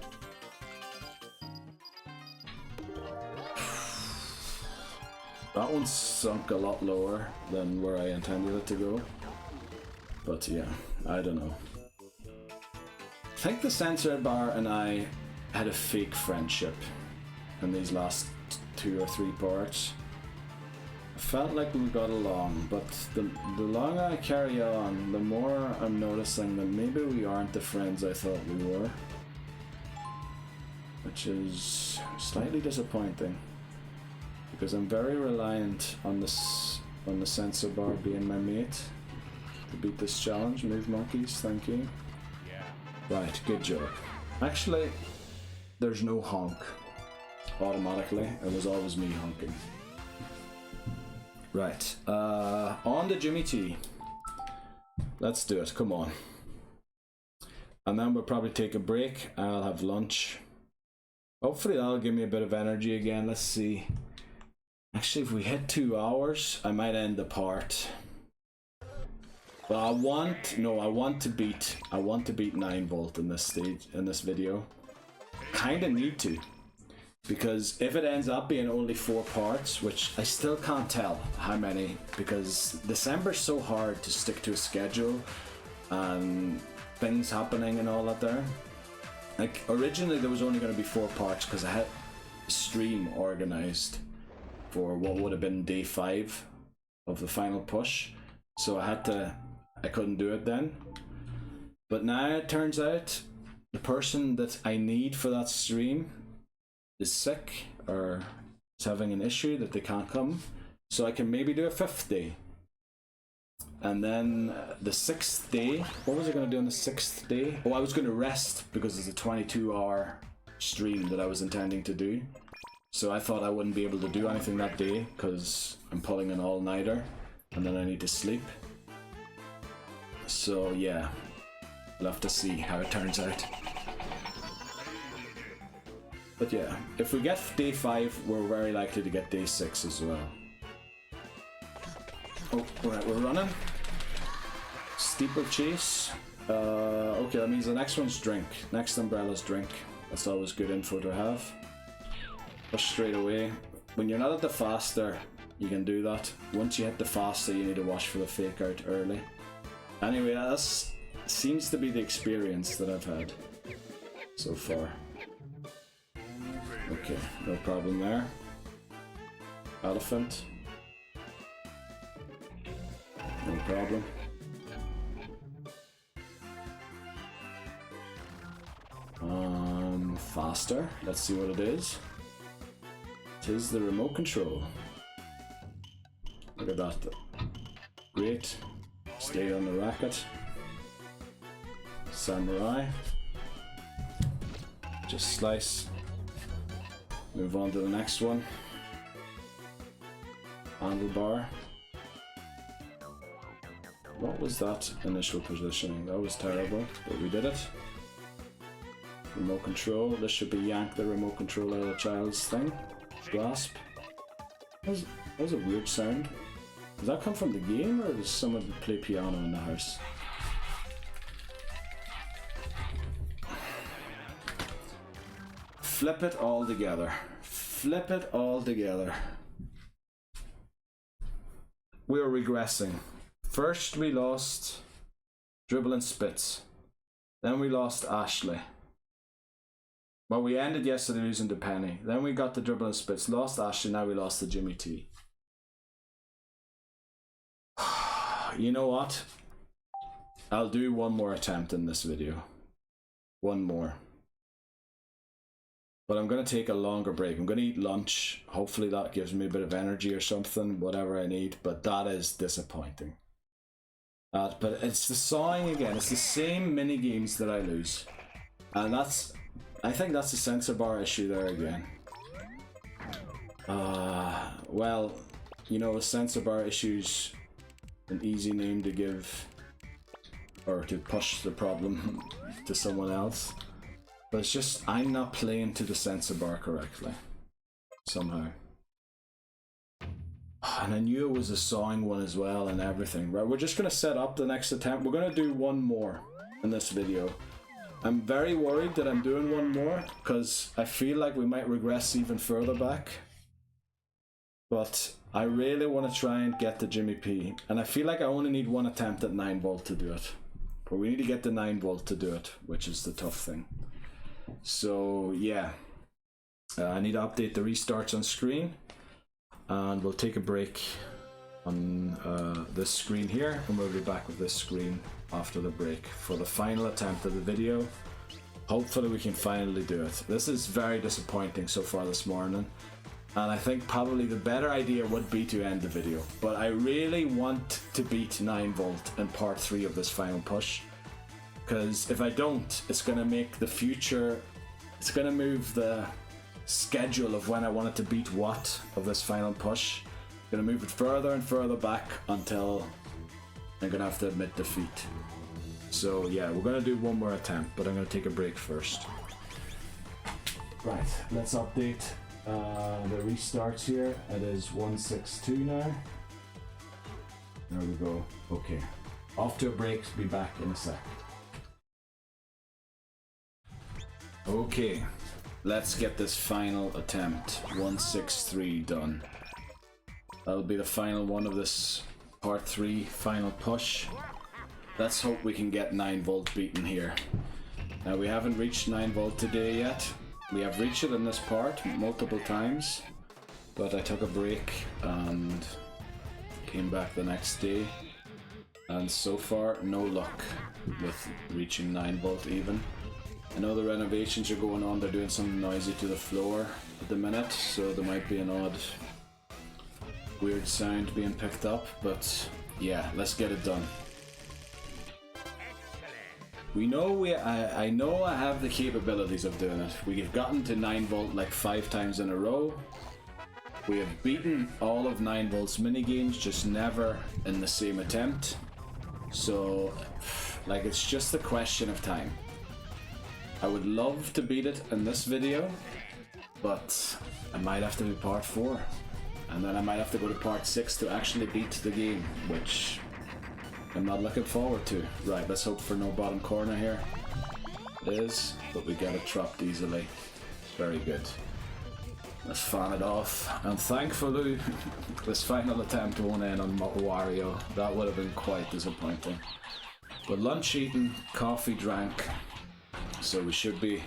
That one sunk a lot lower than where I intended it to go. But yeah, I don't know. I think the censor bar and I had a fake friendship in these last 2 or 3 parts. I felt like we got along, but the longer I carry on, the more I'm noticing that maybe we aren't the friends I thought we were. Which is slightly disappointing. Because I'm very reliant on the censor bar being my mate to beat this challenge. Move monkeys, thank you. Yeah. Right, good job. Actually, there's no honk automatically. It was always me honking. Right, on to Jimmy T. Let's do it, come on. And then we'll probably take a break. I'll have lunch. Hopefully that'll give me a bit of energy again. Let's see. Actually, if we hit 2 hours, I might end the part. But I want to beat 9 volt in this stage, in this video. Kinda need to. Because if it ends up being only 4 parts, which I still can't tell how many, because December's so hard to stick to a schedule and things happening and all that there. Like, originally there was only going to be 4 parts because I had a stream organized for what would have been day 5 of the final push. So I couldn't do it then. But now it turns out the person that I need for that stream is sick or is having an issue that they can't come. So I can maybe do a 5th day. And then the 6th day, what was I going to do on the 6th day? Oh, I was going to rest because it's a 22-hour stream that I was intending to do. So I thought I wouldn't be able to do anything that day because I'm pulling an all-nighter and then I need to sleep. So yeah, we'll have to see how it turns out. But yeah, if we get day 5, we're very likely to get day 6 as well. Oh, alright, we're running. Steeplechase. Okay, that means the next one's drink. Next umbrella's drink. That's always good info to have. Push straight away. When you're not at the faster, you can do that. Once you hit the faster, you need to watch for the fake out early. Anyway, that seems to be the experience that I've had so far. Okay, no problem there. Elephant. No problem. Faster. Let's see what it is. Tis the remote control. Look at that. Great. Stay on the racket. Samurai. Just slice. Move on to the next one. Handlebar. What was that initial positioning? That was terrible, but we did it. Remote control. This should be yank the remote control out of the child's thing. Grasp. That was a weird sound. Does that come from the game or does someone play piano in the house? Flip it all together. Flip it all together. We are regressing. First we lost Dribble and Spitz. Then we lost Ashley. Well, we ended yesterday losing to Penny. Then we got the Dribble and Spitz. Lost Ashley, now we lost to Jimmy T. You know what? I'll do one more attempt in this video. One more. But I'm going to take a longer break. I'm going to eat lunch. Hopefully that gives me a bit of energy or something, whatever I need. But that is disappointing. But it's the sawing again. It's the same mini games that I lose. And I think that's the censor bar issue there again. Well, you know, with sensor bar issues, an easy name to give or to push the problem to someone else. But it's just I'm not playing to the sensor bar correctly somehow. And I knew it was a sawing one as well and everything. Right, we're just gonna set up the next attempt. We're gonna do one more in this video. I'm very worried that I'm doing one more because I feel like we might regress even further back. But I really want to try and get the Jimmy P. And I feel like I only need one attempt at 9 volt to do it. But we need to get the 9 volt to do it, which is the tough thing. So yeah, I need to update the restarts on screen. And we'll take a break on this screen here, and we'll be back with this screen after the break for the final attempt of the video. Hopefully we can finally do it. This is very disappointing so far this morning, and I think probably the better idea would be to end the video, but I really want to beat 9 volt in part 3 of this final push, because if I don't, it's going to make the future, it's going to move the schedule of when I wanted to beat what of this final push. I'm going to move it further and further back until I'm going to have to admit defeat. So yeah, we're going to do one more attempt, but I'm going to take a break first. Right, let's update the restarts here. It is 162 now. There we go. Okay, off to a break, be back in a sec. Okay, let's get this final attempt, 163, done. That'll be the final one of this part 3 final push. Let's hope we can get 9 volt beaten here. Now we haven't reached 9 volt today yet. We have reached it in this part multiple times, but I took a break and came back the next day, and so far no luck with reaching 9 volt even. I know the renovations are going on, they're doing something noisy to the floor at the minute, so there might be an odd weird sound being picked up, but yeah, let's get it done. We know I know I have the capabilities of doing it. We have gotten to 9 volt like 5 times in a row. We have beaten all of 9 volt's minigames, just never in the same attempt. So, like, it's just a question of time. I would love to beat it in this video, but I might have to do part 4. And then I might have to go to part 6 to actually beat the game, which I'm not looking forward to. Right, let's hope for no bottom corner here. It is, but we get it trapped easily. Very good. Let's fan it off. And thankfully, this final attempt won't end on Wario. That would have been quite disappointing. But lunch eaten, coffee drank, so we should be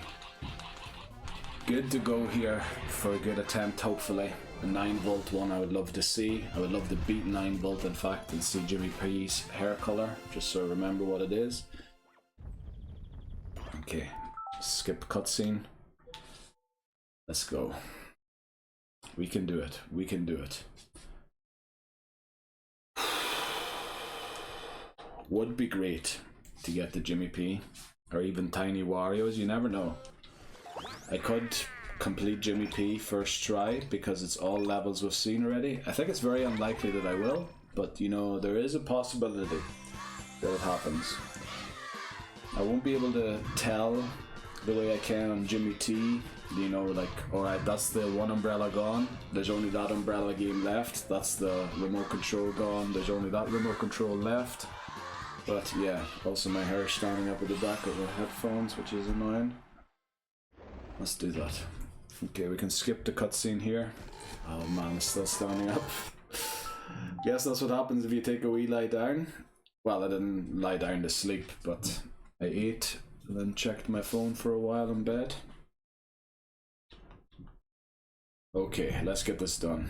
good to go here for a good attempt, hopefully. A 9 volt one I would love to see. I would love to beat 9 volt in fact and see Jimmy P's hair color, just so I remember what it is. Okay, skip cutscene. Let's go. We can do it. We can do it. Would be great to get the Jimmy P or even Tiny Wario's, you never know. I could complete Jimmy P first try because it's all levels we've seen already. I think it's very unlikely that I will, but you know, there is a possibility that it happens. I won't be able to tell the way I can on Jimmy T, you know, like, alright, that's the one umbrella gone, there's only that umbrella game left, that's the remote control gone, there's only that remote control left. But yeah, also my hair standing up at the back of the headphones, which is annoying. Let's do that. Okay, we can skip the cutscene here. Oh man, it's still standing up. Guess that's what happens if you take a wee lie down. Well, I didn't lie down to sleep, but I ate and then checked my phone for a while in bed. Okay, let's get this done.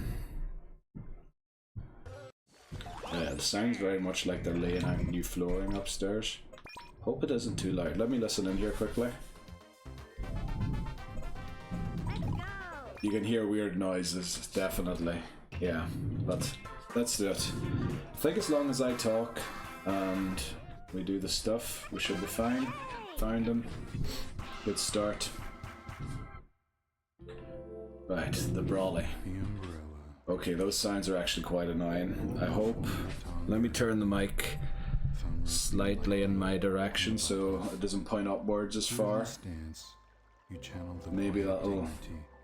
Yeah, it sounds very much like they're laying out new flooring upstairs. Hope it isn't too loud. Let me listen in here quickly. You can hear weird noises, definitely. Yeah, but let's do it. I think as long as I talk and we do the stuff, we should be fine. Found him. Good start. Right, the Brawley. The umbrella Okay, those sounds are actually quite annoying. I hope. Let me turn the mic slightly in my direction so it doesn't point upwards as far. Maybe that'll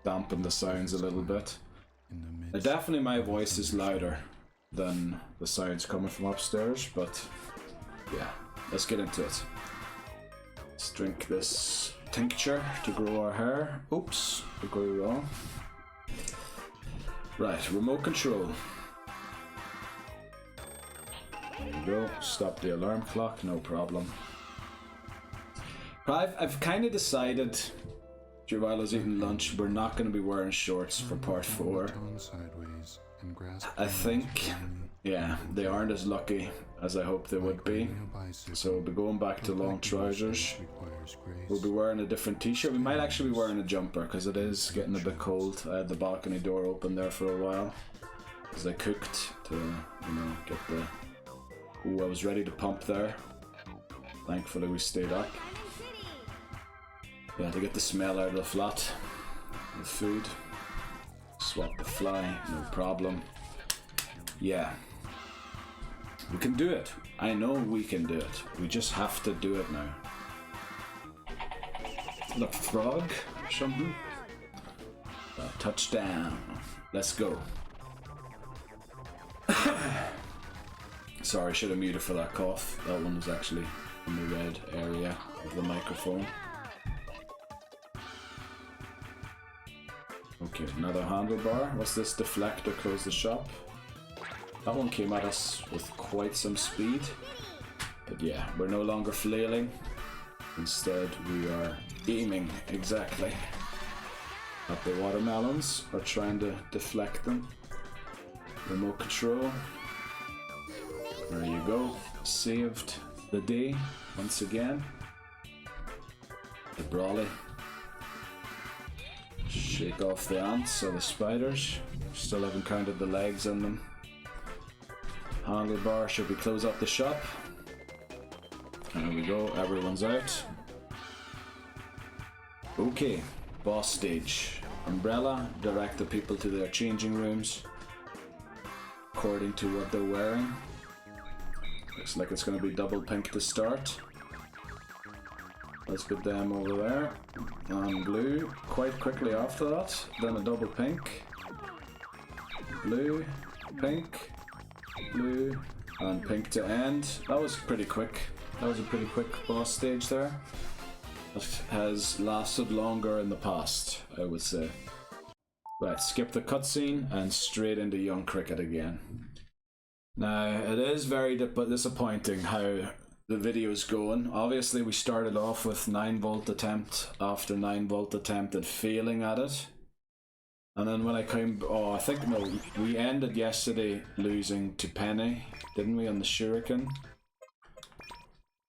dampen the sounds a little bit. Definitely my voice is louder than the sounds coming from upstairs, but yeah, let's get into it. Let's drink this tincture to grow our hair. Oops, I grew wrong. Right, remote control. There you go. Stop the alarm clock, no problem. I've kind of decided, while I was eating lunch, we're not going to be wearing shorts for part 4. I think, yeah, they aren't as lucky as I hoped they would be. So we'll be going back to long trousers. We'll be wearing a different t-shirt. We might actually be wearing a jumper because it is getting a bit cold. I had the balcony door open there for a while because I cooked to, you know, get the... Ooh, I was ready to pump there. Thankfully we stayed up. Yeah, to get the smell out of the flat. The food. Swap the fly, no problem. Yeah. We can do it. I know we can do it. We just have to do it now. Look, frog or something? Touchdown. Let's go. Sorry, I should have muted for that cough. That one was actually in the red area of the microphone. Okay, another handlebar. What's this? Deflect or close the shop? That one came at us with quite some speed. But yeah, we're no longer flailing. Instead, we are aiming exactly at the watermelons, or trying to deflect them. Remote control. There you go. Saved the day once again. The brawly. Shake off the ants or the spiders. Still haven't counted the legs on them. Handlebar, should we close up the shop? There we go, everyone's out. Okay, boss stage. Umbrella, direct the people to their changing rooms according to what they're wearing. Looks like it's going to be double pink to start. Let's get them over there. And blue quite quickly after that. Then a double pink. Blue, pink, blue, and pink to end. That was pretty quick. That was a pretty quick boss stage there. It has lasted longer in the past, I would say. Right, skip the cutscene and straight into Young Cricket again. Now, it is very disappointing how the video's going. Obviously, we started off with 9-volt attempt after 9-volt attempt and failing at it. And then when I came, I think, no, we ended yesterday losing to Penny, didn't we, on the Shuriken?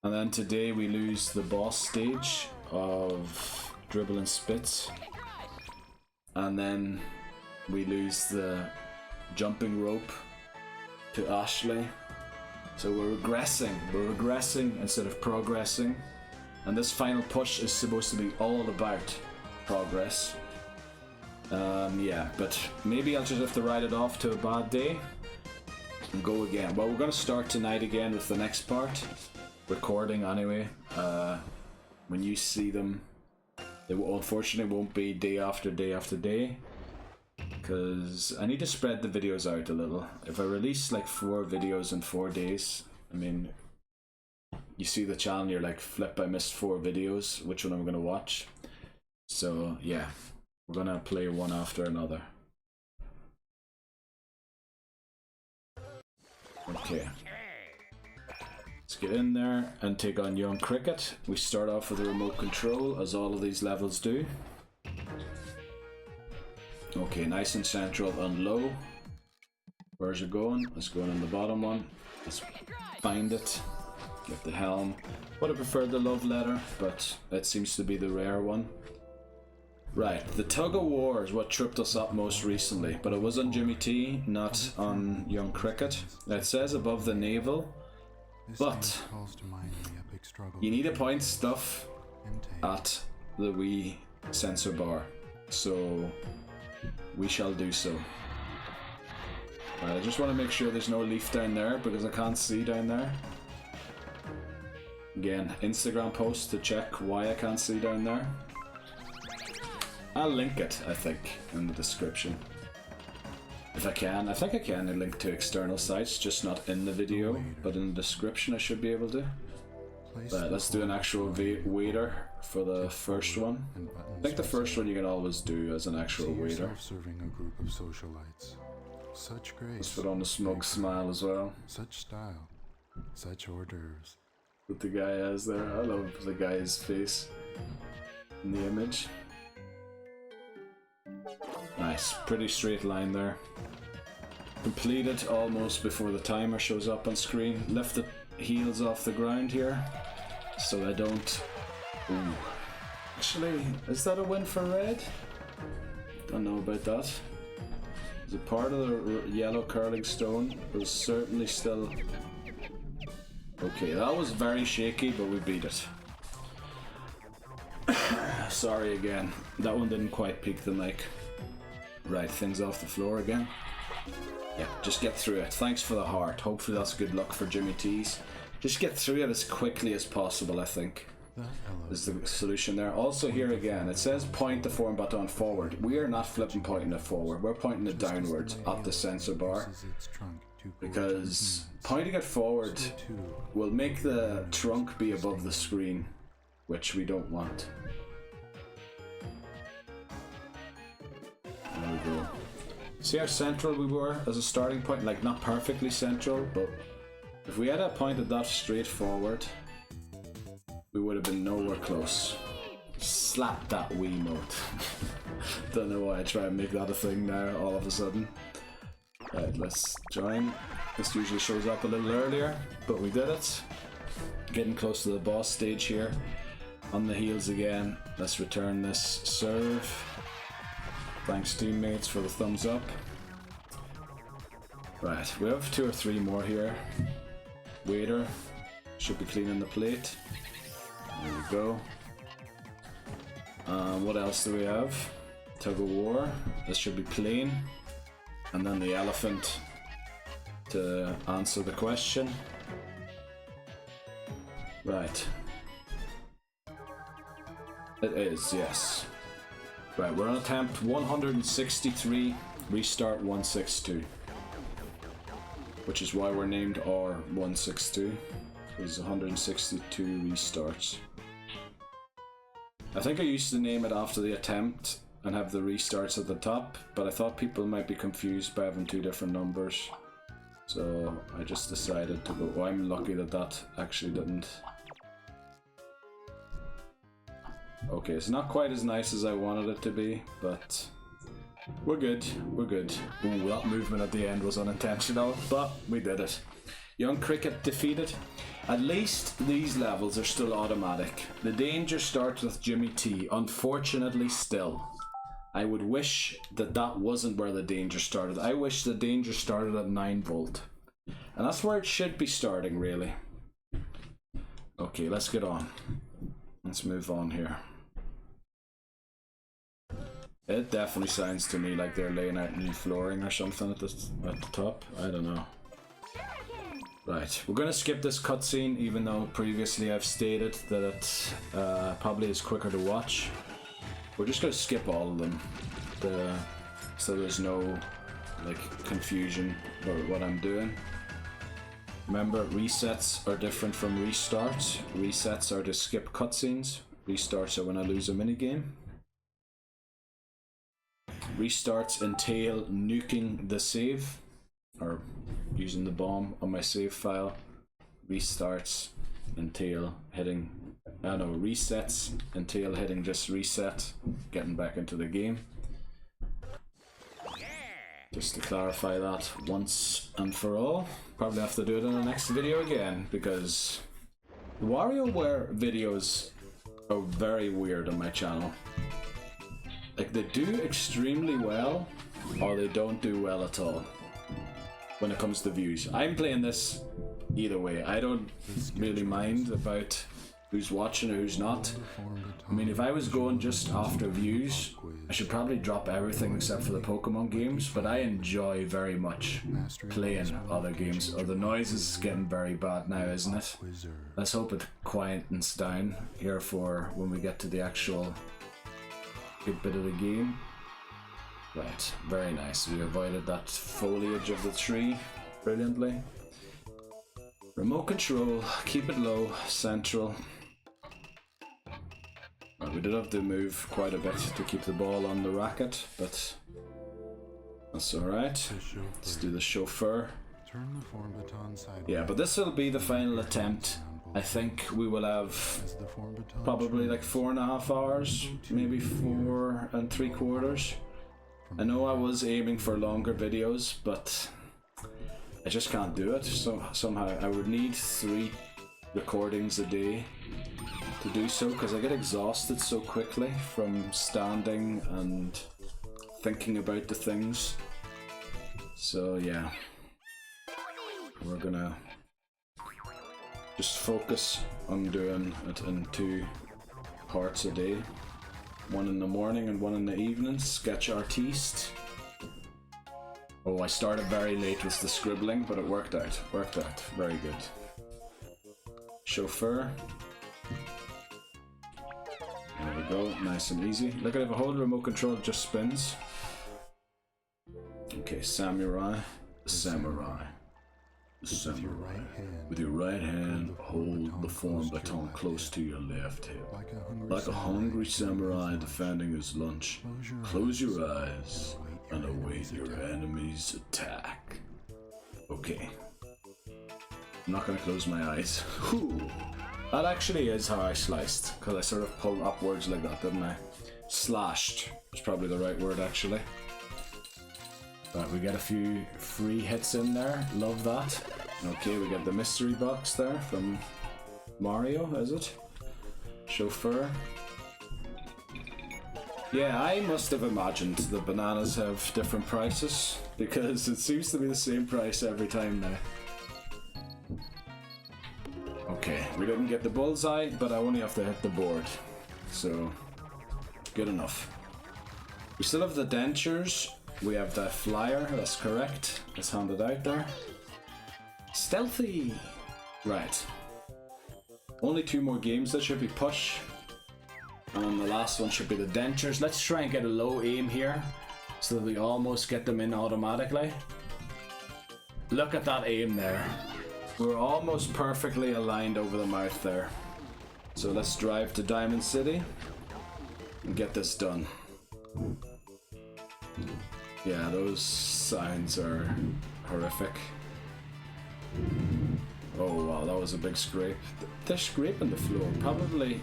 And then today we lose the boss stage of Dribble and Spits. And then we lose the jumping rope to Ashley. So we're regressing instead of progressing. And this final push is supposed to be all about progress. Yeah, but maybe I'll just have to write it off to a bad day and go again. Well, we're going to start tonight again with the next part. Recording anyway. When you see them, they unfortunately won't be day after day after day. Because I need to spread the videos out a little. If I release like 4 videos in 4 days, I mean, you see the channel, you're like, flip, I missed 4 videos, which one am I going to watch? So yeah, we're going to play one after another. Okay. Let's get in there and take on Young Cricket. We start off with a remote control, as all of these levels do. Okay, nice and central and low. Where's it going? It's going in the bottom one. Let's find it. Get the helm. Would have preferred the love letter, but it seems to be the rare one. Right, the tug of war is what tripped us up most recently, but it was on Jimmy T, not on Young Cricket. It says above the navel, but you need to point stuff at the Wii sensor bar, so we shall do so. Right, I just want to make sure there's no leaf down there because I can't see down there. Again, Instagram post to check why I can't see down there. I'll link it, I think, in the description. If I can. I think I can link to external sites, just not in the video, but in the description I should be able to. Right, let's do an actual waiter for the first one. I think the first one you can always do as an actual waiter. Serving a group of socialites. Such grace. Let's put on the smug smile as well. Such style. Such hors d'oeuvres. What the guy has there. I love the guy's face in the image. Nice, pretty straight line there. Completed almost before the timer shows up on screen. Lift the heels off the ground here so they don't. Ooh. Actually, is that a win for red? Don't know about that. Is it part of the yellow curling stone? It was certainly still. Okay, that was very shaky, but we beat it. Sorry again, that one didn't quite peak the mic. Right, things off the floor again. Yeah, just get through it. Thanks for the heart. Hopefully that's good luck for Jimmy T's. Just get through it as quickly as possible, I think, is the solution there. Also here again, it says point the form button forward. We are not flipping pointing it forward. We're pointing it downwards at the sensor bar. Because pointing it forward will make the trunk be above the screen, which we don't want. There we go. See how central we were as a starting point? Like, not perfectly central, but if we had pointed that straight forward, we would have been nowhere close. Slap that Wiimote. Don't know why I try and make that a thing now all of a sudden. Right, let's join. This usually shows up a little earlier, but we did it. Getting close to the boss stage here. On the heels again. Let's return this serve. Thanks teammates for the thumbs up. Right, we have 2 or 3 more here. Waiter should be cleaning the plate. There we go. What else do we have? Tug of war. This should be plain. And then the elephant to answer the question. Right. It is, yes. Right, we're on attempt 163, restart 162. Which is why we're named R162, because 162 restarts. I think I used to name it after the attempt and have the restarts at the top, but I thought people might be confused by having 2 different numbers. So I just decided to go, oh, I'm lucky that that actually didn't. Okay, it's not quite as nice as I wanted it to be, but we're good, we're good. Ooh, that movement at the end was unintentional, but we did it. Young Cricket defeated. At least these levels are still automatic. The danger starts with Jimmy T, unfortunately still. I would wish that that wasn't where the danger started. I wish the danger started at 9 volt. And that's where it should be starting, really. Okay, let's get on. Let's move on here. It definitely sounds to me like they're laying out new flooring or something at the top. I don't know. Right, we're going to skip this cutscene, even though previously I've stated that it probably is quicker to watch. We're just going to skip all of them, so there's no confusion about what I'm doing. Remember, resets are different from restarts. Resets are to skip cutscenes. Restarts are when I lose a minigame. Restarts entail nuking the save, or using the bomb on my save file. Restarts entail hitting, resets entail hitting just reset, getting back into the game. Just to clarify that once and for all. Probably have to do it in the next video again, because the WarioWare videos are very weird on my channel. Like, they do extremely well, or they don't do well at all when it comes to views. I'm playing this either way. I don't really mind about who's watching or who's not. I mean, if I was going just after views, I should probably drop everything except for the Pokemon games, but I enjoy very much playing other games. Oh, the noise is getting very bad now, isn't it? Let's hope it quietens down here for when we get to the actual good bit of the game. Right, very nice. We avoided that foliage of the tree brilliantly. Remote control, keep it low, central. Right, we did have to move quite a bit to keep the ball on the racket, but that's alright. Let's do the chauffeur. Turn the form baton sideways. Yeah, but this will be the final attempt. I think we will have As the form baton probably like travels, 4.5 hours, maybe 4 3/4. I know I was aiming for longer videos, but I just can't do it. So somehow I would need 3 recordings a day to do so, because I get exhausted so quickly from standing and thinking about the things. So yeah, we're gonna just focus on doing it in 2 parts a day. 1 in the morning and 1 in the evening. Sketch artiste. Oh, I started very late with the scribbling, but it worked out. Worked out. Very good. Chauffeur. There we go. Nice and easy. Look at it. If I hold the remote control, it just spins. Okay, samurai. Samurai. with your right hand, With your right hand, hold the form baton close to your left hip. like a hungry samurai defending his lunch. Close your eyes and await your enemy's attack. Okay. I'm not gonna close my eyes. Whew. That actually is how I sliced, because I sort of pulled upwards like that, didn't I? Slashed is probably the right word, actually. Right, we get a few free hits in there. Love that. Okay, we get the mystery box there from Mario, is it? Chauffeur. Yeah, I must have imagined the bananas have different prices, because it seems to be the same price every time now. Okay, we didn't get the bullseye, but I only have to hit the board. So, good enough. We still have the dentures. We have the flyer, that's correct. It's handed out there. Stealthy! Right. Only 2 more games that should be push. And the last one should be the dentures. Let's try and get a low aim here, so that we almost get them in automatically. Look at that aim there. We're almost perfectly aligned over the mouth there. So let's drive to Diamond City and get this done. Yeah, those signs are horrific. Oh wow, that was a big scrape. They're scraping the floor, probably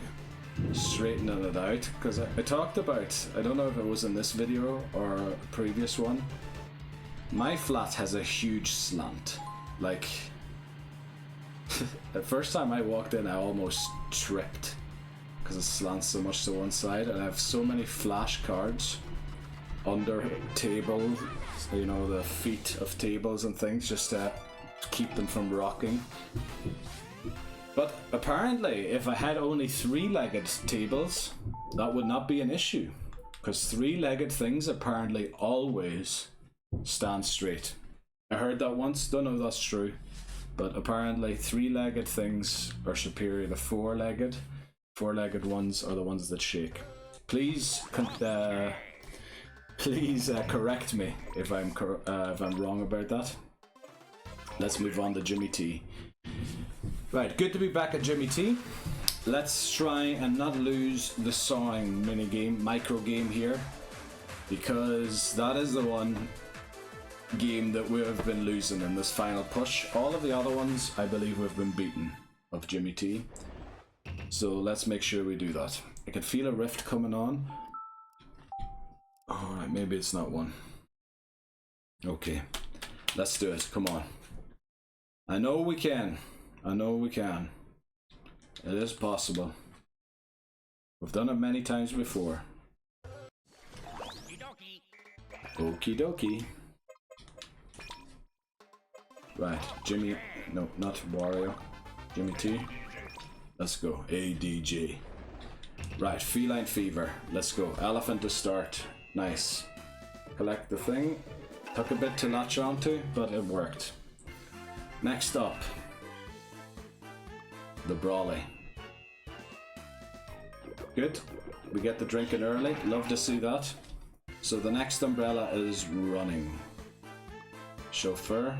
straightening it out, because I talked about, I don't know if it was in this video or a previous one, my flat has a huge slant. Like, the first time I walked in I almost tripped because it slants so much to one side, and I have so many flash cards under tables, you know, the feet of tables and things, just to keep them from rocking. But apparently if I had only 3-legged tables, that would not be an issue, because 3-legged things apparently always stand straight. I heard that once, don't know if that's true, but apparently 3-legged things are superior to 4-legged. 4-legged ones are the ones that shake. Please correct me if I'm wrong about that. Let's move on to Jimmy T. Right, good to be back at Jimmy T. Let's try and not lose the sawing micro game here, because that is the one game that we have been losing in this final push. All of the other ones, I believe, we've been beaten of Jimmy T. So let's make sure we do that. I can feel a rift coming on. Alright, maybe it's not one. Okay, let's do it. Come on. I know we can. I know we can. It is possible. We've done it many times before. Okie dokie. Right, Jimmy. No, not Wario. Jimmy T. Let's go. ADJ. Right, feline fever. Let's go. Elephant to start. Nice. Collect the thing. Took a bit to latch onto, but it worked. Next up, the Brawly. Good. We get the drinking early. Love to see that. So the next umbrella is running. Chauffeur.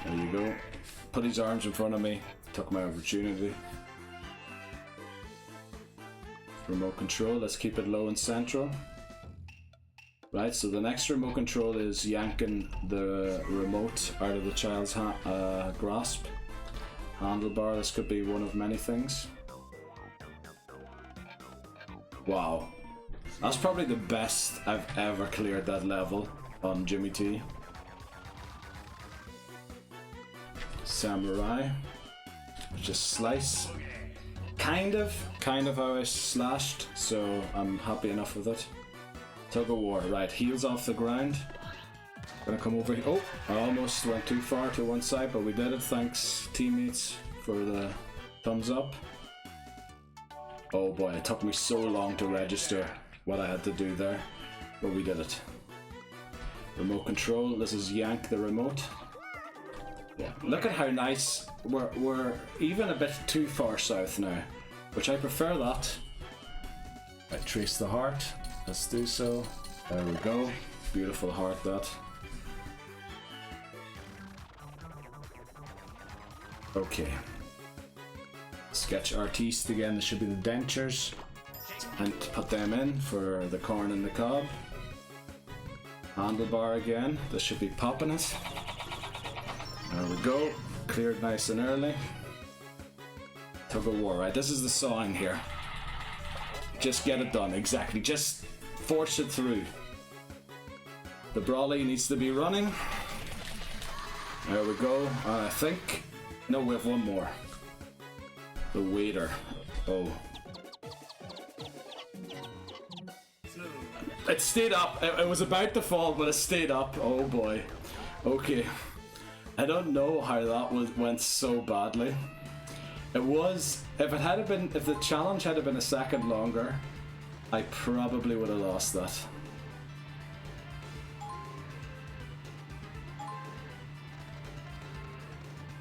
There you go. Put his arms in front of me. Took my opportunity. Remote control. Let's keep it low and central. Right, so the next remote control is yanking the remote out of the child's grasp. Handlebar. This could be one of many things. Wow. That's probably the best I've ever cleared that level on Jimmy T. Samurai. Just slice. Kind of how I slashed, so I'm happy enough with it. Tug of war. Right, heels off the ground. Gonna come over here. Oh, I almost went too far to one side, but we did it. Thanks, teammates, for the thumbs up. Oh boy, it took me so long to register what I had to do there, but we did it. Remote control. This is yank the remote. Yeah, look at how nice. We're even a bit too far south now, which I prefer that. Right, trace the heart. Let's do so. There we go. Beautiful heart, that. Okay. Sketch artiste again. This should be the dentures. And put them in for the corn and the cob. Handlebar again. This should be popping it. There we go. Cleared nice and early. Tug of war. Right, this is the sawing here. Just get it done. Exactly. Just force it through. The Brawly needs to be running. There we go. And I think... No, we have one more. The waiter. Oh. It stayed up. It was about to fall, but it stayed up. Oh boy. Okay. I don't know how that went so badly. It was... If the challenge had been a second longer, I probably would have lost that.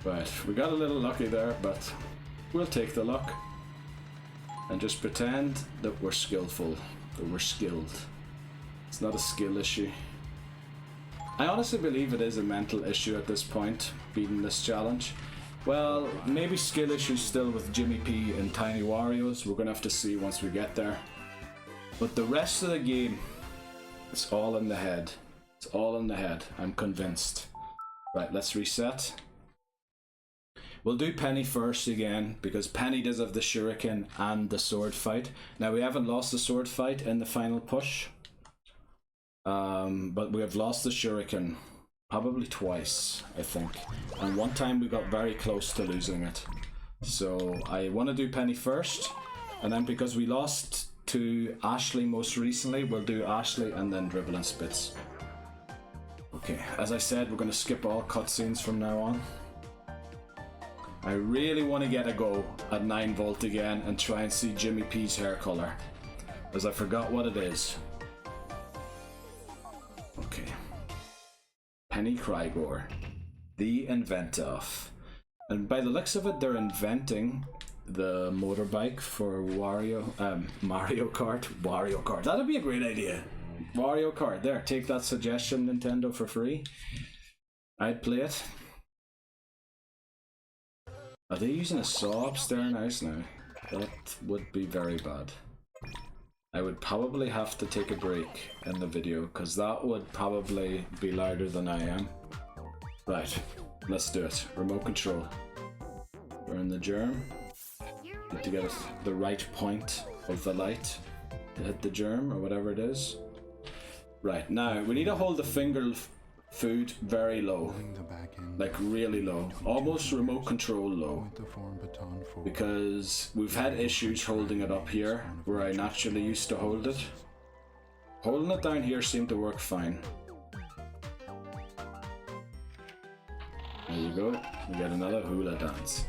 Right, we got a little lucky there, but we'll take the luck. And just pretend that we're skillful, that we're skilled. It's not a skill issue. I honestly believe it is a mental issue at this point, beating this challenge. Well, maybe skill issues still with Jimmy P and Tiny Wario's. We're gonna have to see once we get there. But the rest of the game, it's all in the head. It's all in the head, I'm convinced. Right, let's reset. We'll do Penny first again, because Penny does have the shuriken and the sword fight. Now, we haven't lost the sword fight in the final push. But we have lost the shuriken probably twice, I think. And one time we got very close to losing it. So I want to do Penny first, and then because we lost to Ashley most recently, we'll do Ashley and then Dribble and Spitz. Okay, as I said, we're going to skip all cutscenes from now on. I really want to get a go at 9 Volt again and try and see Jimmy P's hair color, as I forgot what it is. Okay. Penny Krygor, the Inventoff. And by the looks of it, they're inventing the motorbike for Mario Kart. Wario Kart. That'd be a great idea. Wario Kart. There, take that suggestion, Nintendo, for free. I'd play it. Are they using a saw upstairs now? That would be very bad. I would probably have to take a break in the video, because that would probably be louder than I am. Right, let's do it. Remote control. Burn the germ. Need to get the right point of the light to hit the germ, or whatever it is. Right, now we need to hold the finger food very low. Like really low. Almost remote control low. Because we've had issues holding it up here, where I naturally used to hold it. Holding it down here seemed to work fine. There you go. We get another hula dance.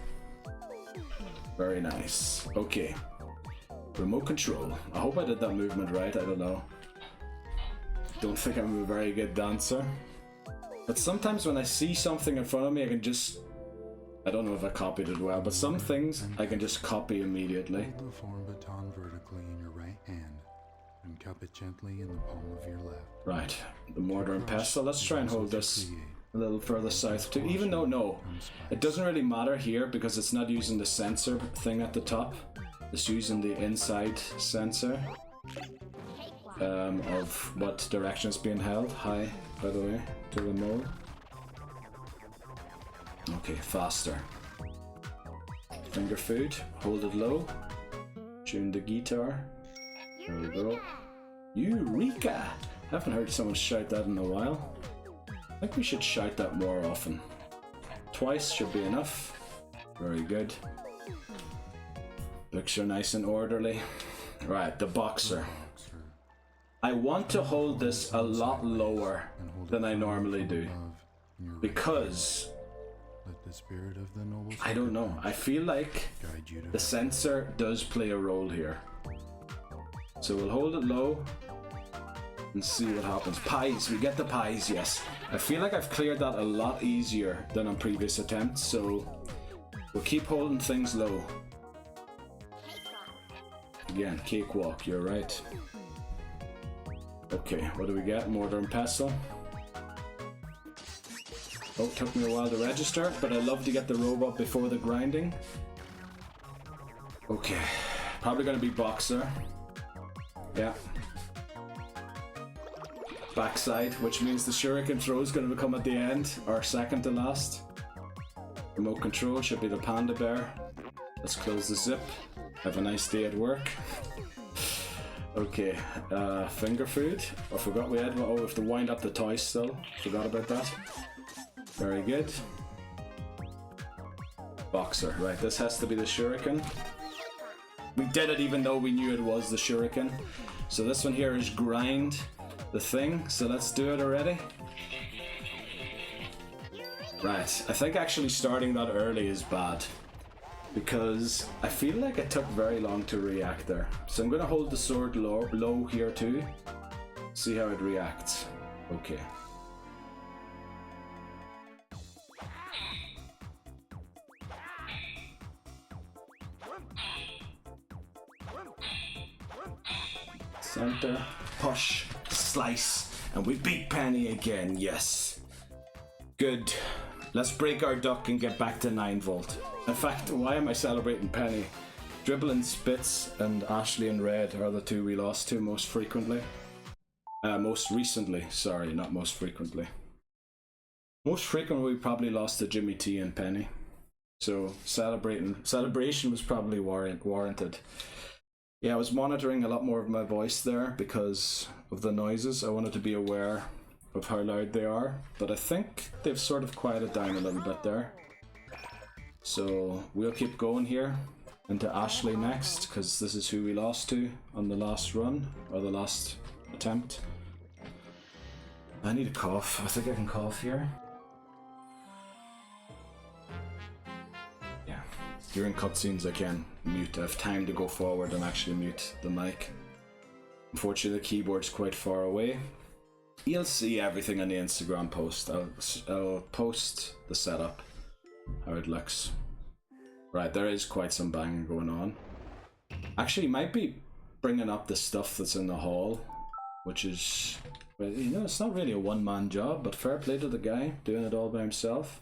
Very nice. Okay. Remote control. I hope I did that movement right, I don't know. Don't think I'm a very good dancer. But sometimes when I see something in front of me, I can just... I don't know if I copied it well, but some things I can just copy immediately. Hold the form baton vertically in your right hand and cup it gently in the palm of your left. Right, the mortar and pestle. Let's try and hold this a little further south too. Even though, no, it doesn't really matter here because it's not using the sensor thing at the top. It's using the inside sensor of what direction is being held. Hi, by the way, to the mole. Okay, faster. Finger food, hold it low. Tune the guitar. There we go. Eureka! Haven't heard someone shout that in a while. I think we should shout that more often. Twice should be enough. Very good. Looks are nice and orderly. Right, the boxer. I want to hold this a lot lower than I normally do. Because... the spirit of the noble I don't know. I feel like the sensor does play a role here. So we'll hold it low and see what happens. Pies, we get the pies, yes. I feel like I've cleared that a lot easier than on previous attempts, so we'll keep holding things low. Again, cakewalk, you're right. Okay, what do we get? Mortar and pestle. Oh, took me a while to register, but I love to get the robot before the grinding. Okay, probably gonna be boxer. Yeah. Backside, which means the shuriken throw is gonna become at the end, or second to last. Remote control should be the panda bear. Let's close the zip. Have a nice day at work. Okay, finger food. I forgot we had, oh, we have to wind up the toy still. Forgot about that. Very good. Boxer, right, this has to be the shuriken. We did it even though we knew it was the shuriken. So this one here is grind the thing, so let's do it already. Right, I think actually starting that early is bad. Because I feel like it took very long to react there. So I'm gonna hold the sword low here too. See how it reacts. Okay. Center, push, slice, and we beat Penny again, yes. Good. Let's break our duck and get back to 9 volt. In fact, why am I celebrating Penny? Dribble and Spitz and Ashley and Red are the two we lost to most frequently. Most recently, sorry, not most frequently. Most frequently we probably lost to Jimmy T and Penny. So celebration was probably warranted. Yeah, I was monitoring a lot more of my voice there because of the noises. I wanted to be aware of how loud they are, but I think they've sort of quieted down a little bit there. So we'll keep going here into Ashley next, because this is who we lost to on the last run, or the last attempt. I need a cough. I think I can cough here. Yeah. During cutscenes I can mute. I have time to go forward and actually mute the mic. Unfortunately the keyboard's quite far away. You'll see everything on the Instagram post. I'll post the setup, how it looks. Right, there is quite some banging going on. Actually, might be bringing up the stuff that's in the hall, which is, well, you know, it's not really a one-man job, but fair play to the guy doing it all by himself.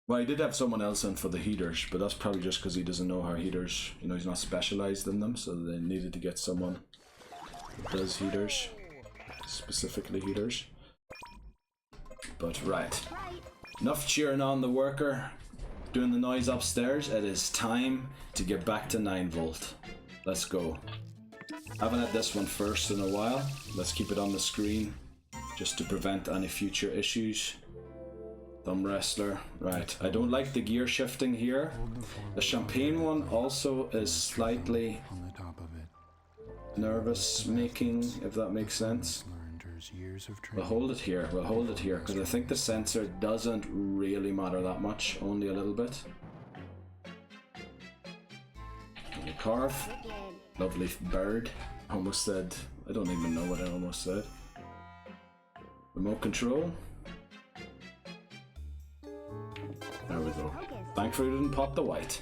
Well, he did have someone else in for the heaters, but that's probably just because he doesn't know how heaters, you know, he's not specialized in them, so they needed to get someone who does heaters, specifically heaters. But right, enough cheering on the worker doing the noise upstairs. It is time to get back to 9 volt. Let's go. Haven't had this one first in a while. Let's keep it on the screen just to prevent any future issues. Thumb wrestler. Right, I don't like the gear shifting here. The champagne one also is slightly nervous making, if that makes sense. We'll hold it here, because I think the sensor doesn't really matter that much, only a little bit. carve. Wicked. Lovely bird. Almost said, I don't even know what I almost said. Remote control. There we go. Thankfully we didn't pop the white.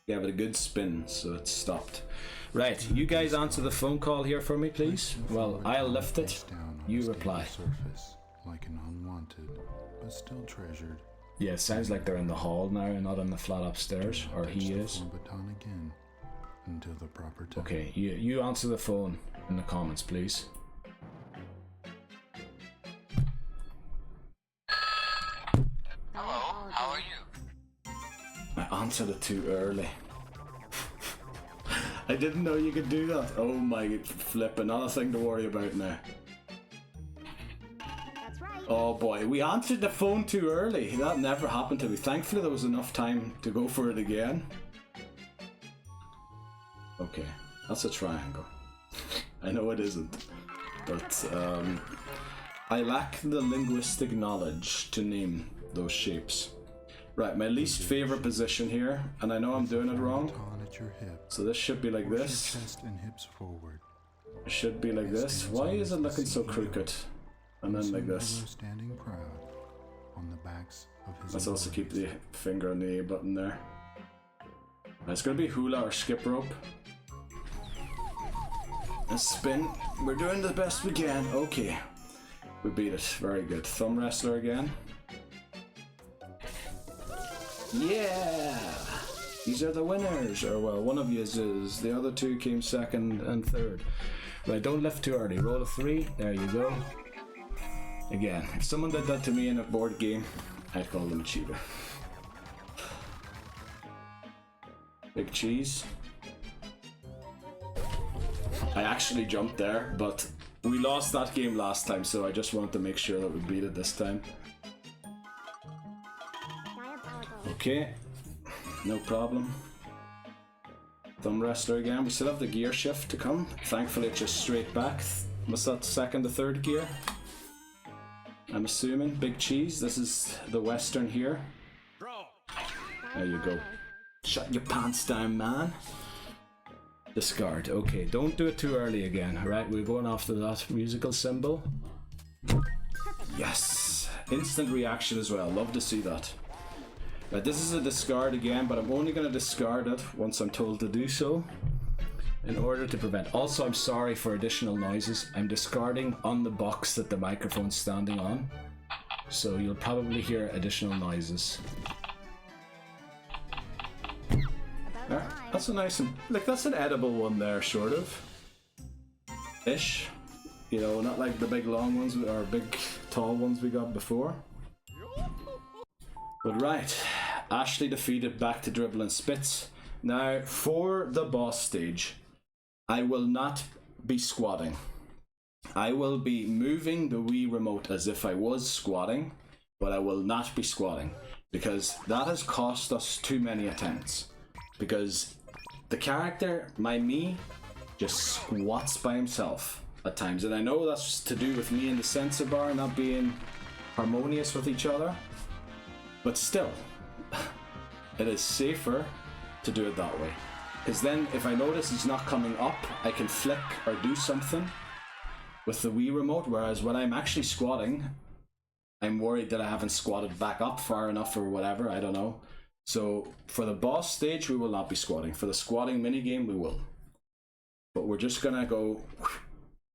Gave it a good spin, so it stopped. Right, you guys answer the phone call here for me, please. Well, I'll lift it. You reply. Surface, like an unwanted, but still treasured. Yeah, it sounds like they're in the hall now, not in the flat upstairs, or he is. Baton again until the proper time. Okay, you answer the phone in the comments, please. Hello, how are you? I answered it too early. I didn't know you could do that. Oh my flip, another thing to worry about now. That's right. Oh boy, we answered the phone too early. That never happened to me. Thankfully there was enough time to go for it again. Okay, that's a triangle. I know it isn't, but I lack the linguistic knowledge to name those shapes. Right, my least favorite position here, and I know I'm doing it wrong. Baton at your hip. So this should be like Push this. your chest and hips forward. It should be like this. Why is it looking so crooked? And then like this. Standing proud on the backs of his Let's also keep the employees. finger on the A button there. It's gonna be hula or skip rope. And spin. We're doing the best we can. Okay. We beat it. Very good. Thumb wrestler again. Yeah! These are the winners. Or well, one of you is. The other two came second and third. Right, don't lift too early. Roll a 3. There you go. Again, if someone did that to me in a board game, I'd call them a cheater. Big cheese. I actually jumped there, but we lost that game last time, so I just wanted to make sure that we beat it this time. Diabolical. Okay, no problem. Thumb wrestler again. We still have the gear shift to come. Thankfully, it's just straight back. What's that, second to third gear? I'm assuming. Big cheese. This is the western here. There you go. Shut your pants down, man. Discard. Okay, don't do it too early again. Alright, we're going after that musical symbol. Yes! Instant reaction as well. Love to see that. Right, this is a discard again, but I'm only going to discard it once I'm told to do so. In order to prevent. Also, I'm sorry for additional noises. I'm discarding on the box that the microphone's standing on. So you'll probably hear additional noises. There. That's a nice and like that's an edible one there, sort of. Ish. You know, not like the big long ones or big tall ones we got before. But right. Ashley defeated back to dribble and spits. Now for the boss stage, I will not be squatting. I will be moving the Wii remote as if I was squatting, but I will not be squatting because that has cost us too many attempts. Because the character, my me, just squats by himself at times. And I know that's to do with me and the sensor bar not being harmonious with each other. But still, it is safer to do it that way. Because then if I notice he's not coming up, I can flick or do something with the Wii remote. Whereas when I'm actually squatting, I'm worried that I haven't squatted back up far enough or whatever, I don't know. So for the boss stage, we will not be squatting. For the squatting minigame, we will. But we're just gonna go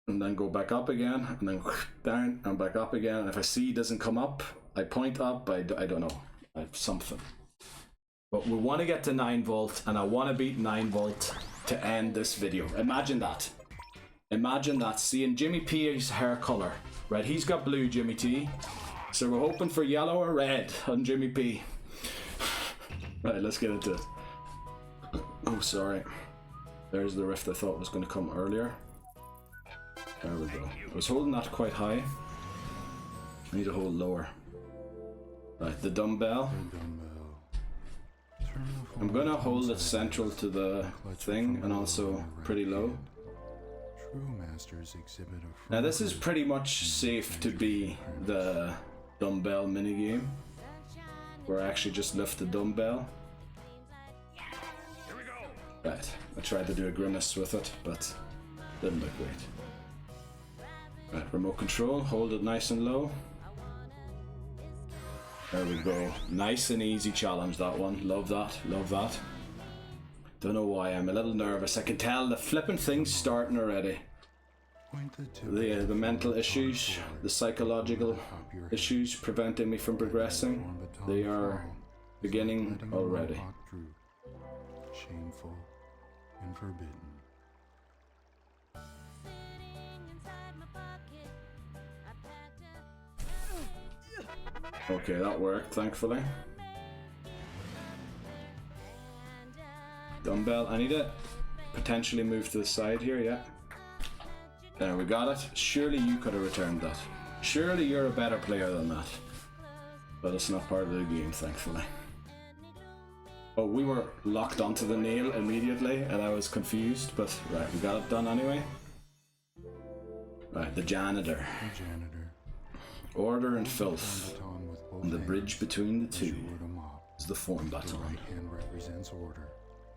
and then go back up again, and then down and back up again. And if I see he doesn't come up, I point up. I don't know, something. But we want to get to 9 volt, and I want to beat 9 volt to end this video. Imagine that. Imagine that. Seeing Jimmy P's hair color, right? He's got blue, Jimmy T. So we're hoping for yellow or red on Jimmy P. Right, let's get into it. Oh, sorry. There's the rift I thought was going to come earlier. There we go. I was holding that quite high. I need to hold lower. Right, the dumbbell. I'm going to hold it central to the thing and also pretty low. Now this is pretty much safe to be the dumbbell minigame, where I actually just lift the dumbbell. Right, I tried to do a grimace with it, but didn't look great. Right, remote control, hold it nice and low. There we go. Nice and easy challenge, that one. Love that, love that. Don't know why, I'm a little nervous. I can tell the flipping thing's starting already. The mental issues, the psychological issues preventing me from progressing, they are beginning already. Shameful and forbidden. Okay, that worked, thankfully. Dumbbell, I need to potentially move to the side here, yeah. There, we got it. Surely you could have returned that. Surely you're a better player than that. But it's not part of the game, thankfully. Oh, we were locked onto the nail immediately and I was confused, but right, we got it done anyway. Right, the janitor. The janitor. Order and filth. And the bridge between the two is the form The baton. right hand represents order.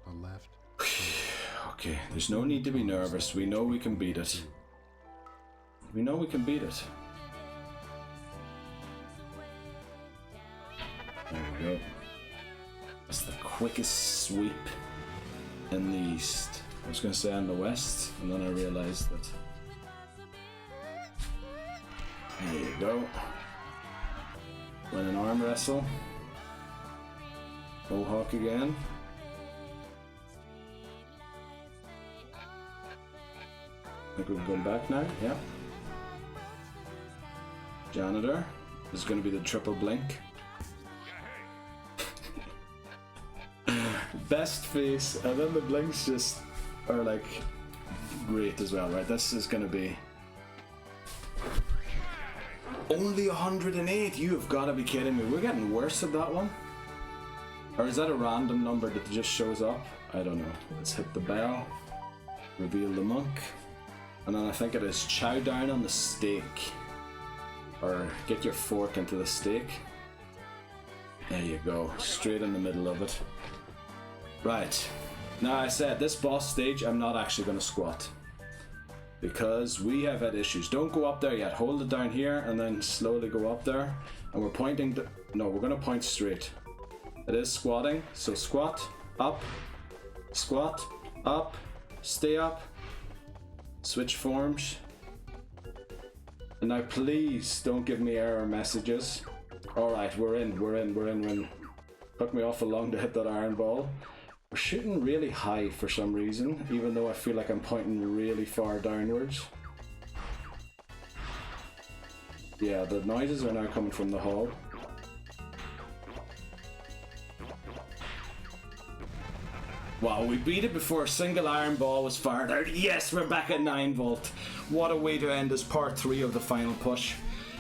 The left. Okay, there's no need to be nervous. We know we can beat it. We know we can beat it. There we go. That's the quickest sweep in the east. I was going to say in the west, and then I realized that. There you go. Win an arm wrestle. Mohawk again. I think we're going back now, yeah. Janitor. This is going to be the triple blink. Best face, and then the blinks just are like great as well, right? This is going to be only 108. You have got to be kidding me. We're getting worse at that one. Or is that a random number that just shows up? I don't know. Let's hit the bell. Reveal the monk. And then I think it is chow down on the steak. Or get your fork into the steak. There you go. Straight in the middle of it. Right. Now I said this boss stage I'm not actually going to squat. Because we have had issues. Don't go up there yet. Hold it down here and then slowly go up there. And we're pointing to... No, we're going to point straight. It is squatting. So squat, up, stay up. Switch forms. And now please don't give me error messages. Alright, we're in. Took me awful long to hit that iron ball. We're shooting really high for some reason, even though I feel like I'm pointing really far downwards. Yeah, the noises are now coming from the hall. Wow, we beat it before a single iron ball was fired out. Yes, we're back at 9 volt. What a way to end this part 3 of the final push.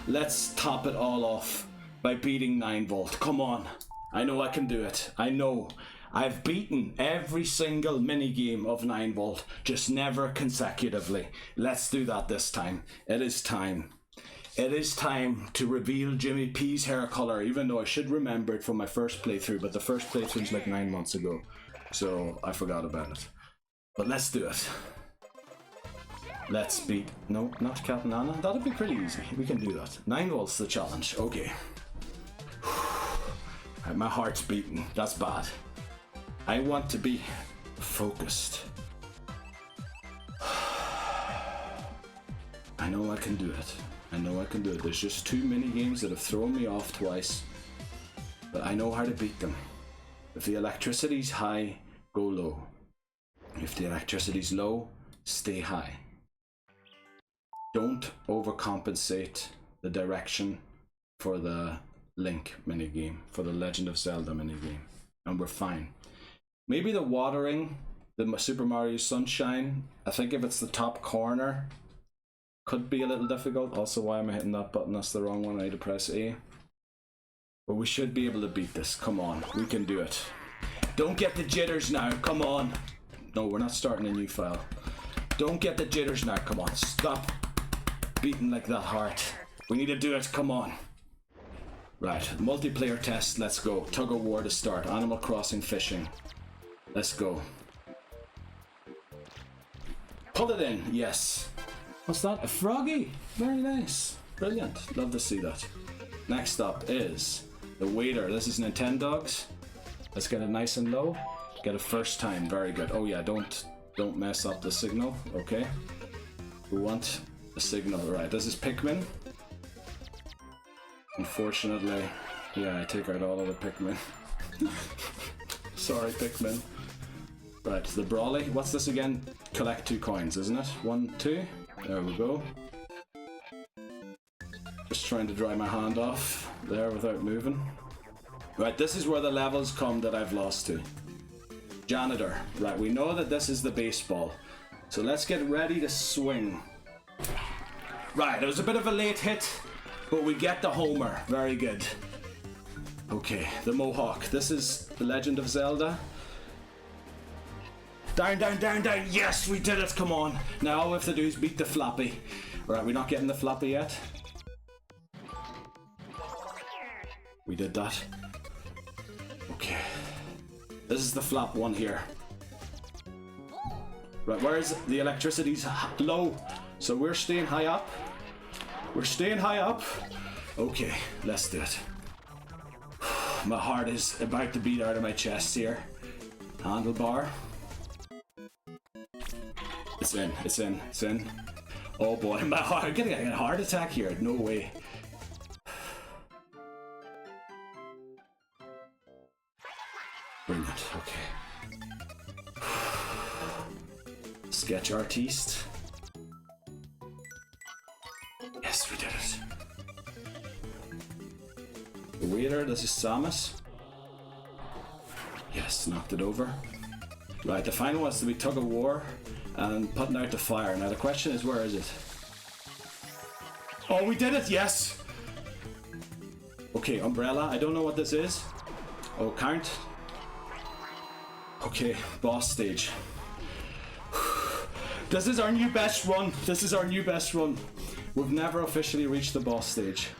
Let's top it all off by beating 9 volt. Come on. I know I can do it. I know. I've beaten every single mini-game of 9 volt, just never consecutively. Let's do that this time. It is time. It is time to reveal Jimmy P's hair color, even though I should remember it from my first playthrough, but the first playthrough's like 9 months ago, so I forgot about it. But let's do it. Let's beat... No, not Captain Anna. That'd be pretty easy. We can do that. 9 volt's the challenge. Okay. My heart's beating. That's bad. I want to be focused. I know I can do it. I know I can do it. There's just too many games that have thrown me off twice. But I know how to beat them. If the electricity's high, go low. If the electricity's low, stay high. Don't overcompensate the direction for the Link minigame, for the Legend of Zelda minigame. And we're fine. Maybe the watering, the Super Mario Sunshine, I think if it's the top corner, could be a little difficult. Also, why am I hitting that button? That's the wrong one. I need to press A. But we should be able to beat this. Come on, we can do it. Don't get the jitters now. Come on. No, we're not starting a new file. Don't get the jitters now. Come on, stop beating like that heart. We need to do it. Come on. Right, multiplayer test. Let's go. Tug of war to start. Animal Crossing fishing. Let's go. Pull it in, yes. What's that? A froggy. Very nice. Brilliant. Love to see that. Next up is the waiter. This is Nintendogs. Let's get it nice and low. Get it first time. Very good. Oh yeah, don't mess up the signal. Okay. We want a signal. Right, this is Pikmin. Unfortunately, yeah, I take out all of the Pikmin. Sorry, Pikmin. Right, the Brawly. What's this again? Collect 2 coins, isn't it? 1, 2. There we go. Just trying to dry my hand off there without moving. Right, this is where the levels come that I've lost to. Janitor. Right, we know that this is the baseball. So let's get ready to swing. Right, it was a bit of a late hit, but we get the homer. Very good. Okay, the Mohawk. This is The Legend of Zelda. Down, down, down, down. Yes, we did it. Come on. Now all we have to do is beat the Flappy. Right, we're not getting the Flappy yet. We did that. Okay. This is the flap one here. Right, where is it? The electricity's low. So we're staying high up. We're staying high up. Okay, let's do it. My heart is about to beat out of my chest here. Handlebar. It's in, it's in, it's in. Oh boy, my heart, I'm getting a heart attack here. No way. Brilliant, okay. Sketch artiste. Yes, we did it. The waiter, this is Samus. Yes, knocked it over. Right, the final one is to be tug of war and putting out the fire. Now the question is, where is it? Oh, we did it, yes! Okay, umbrella, I don't know what this is. Oh, count. Okay, boss stage. This is our new best run. This is our new best run. We've never officially reached the boss stage.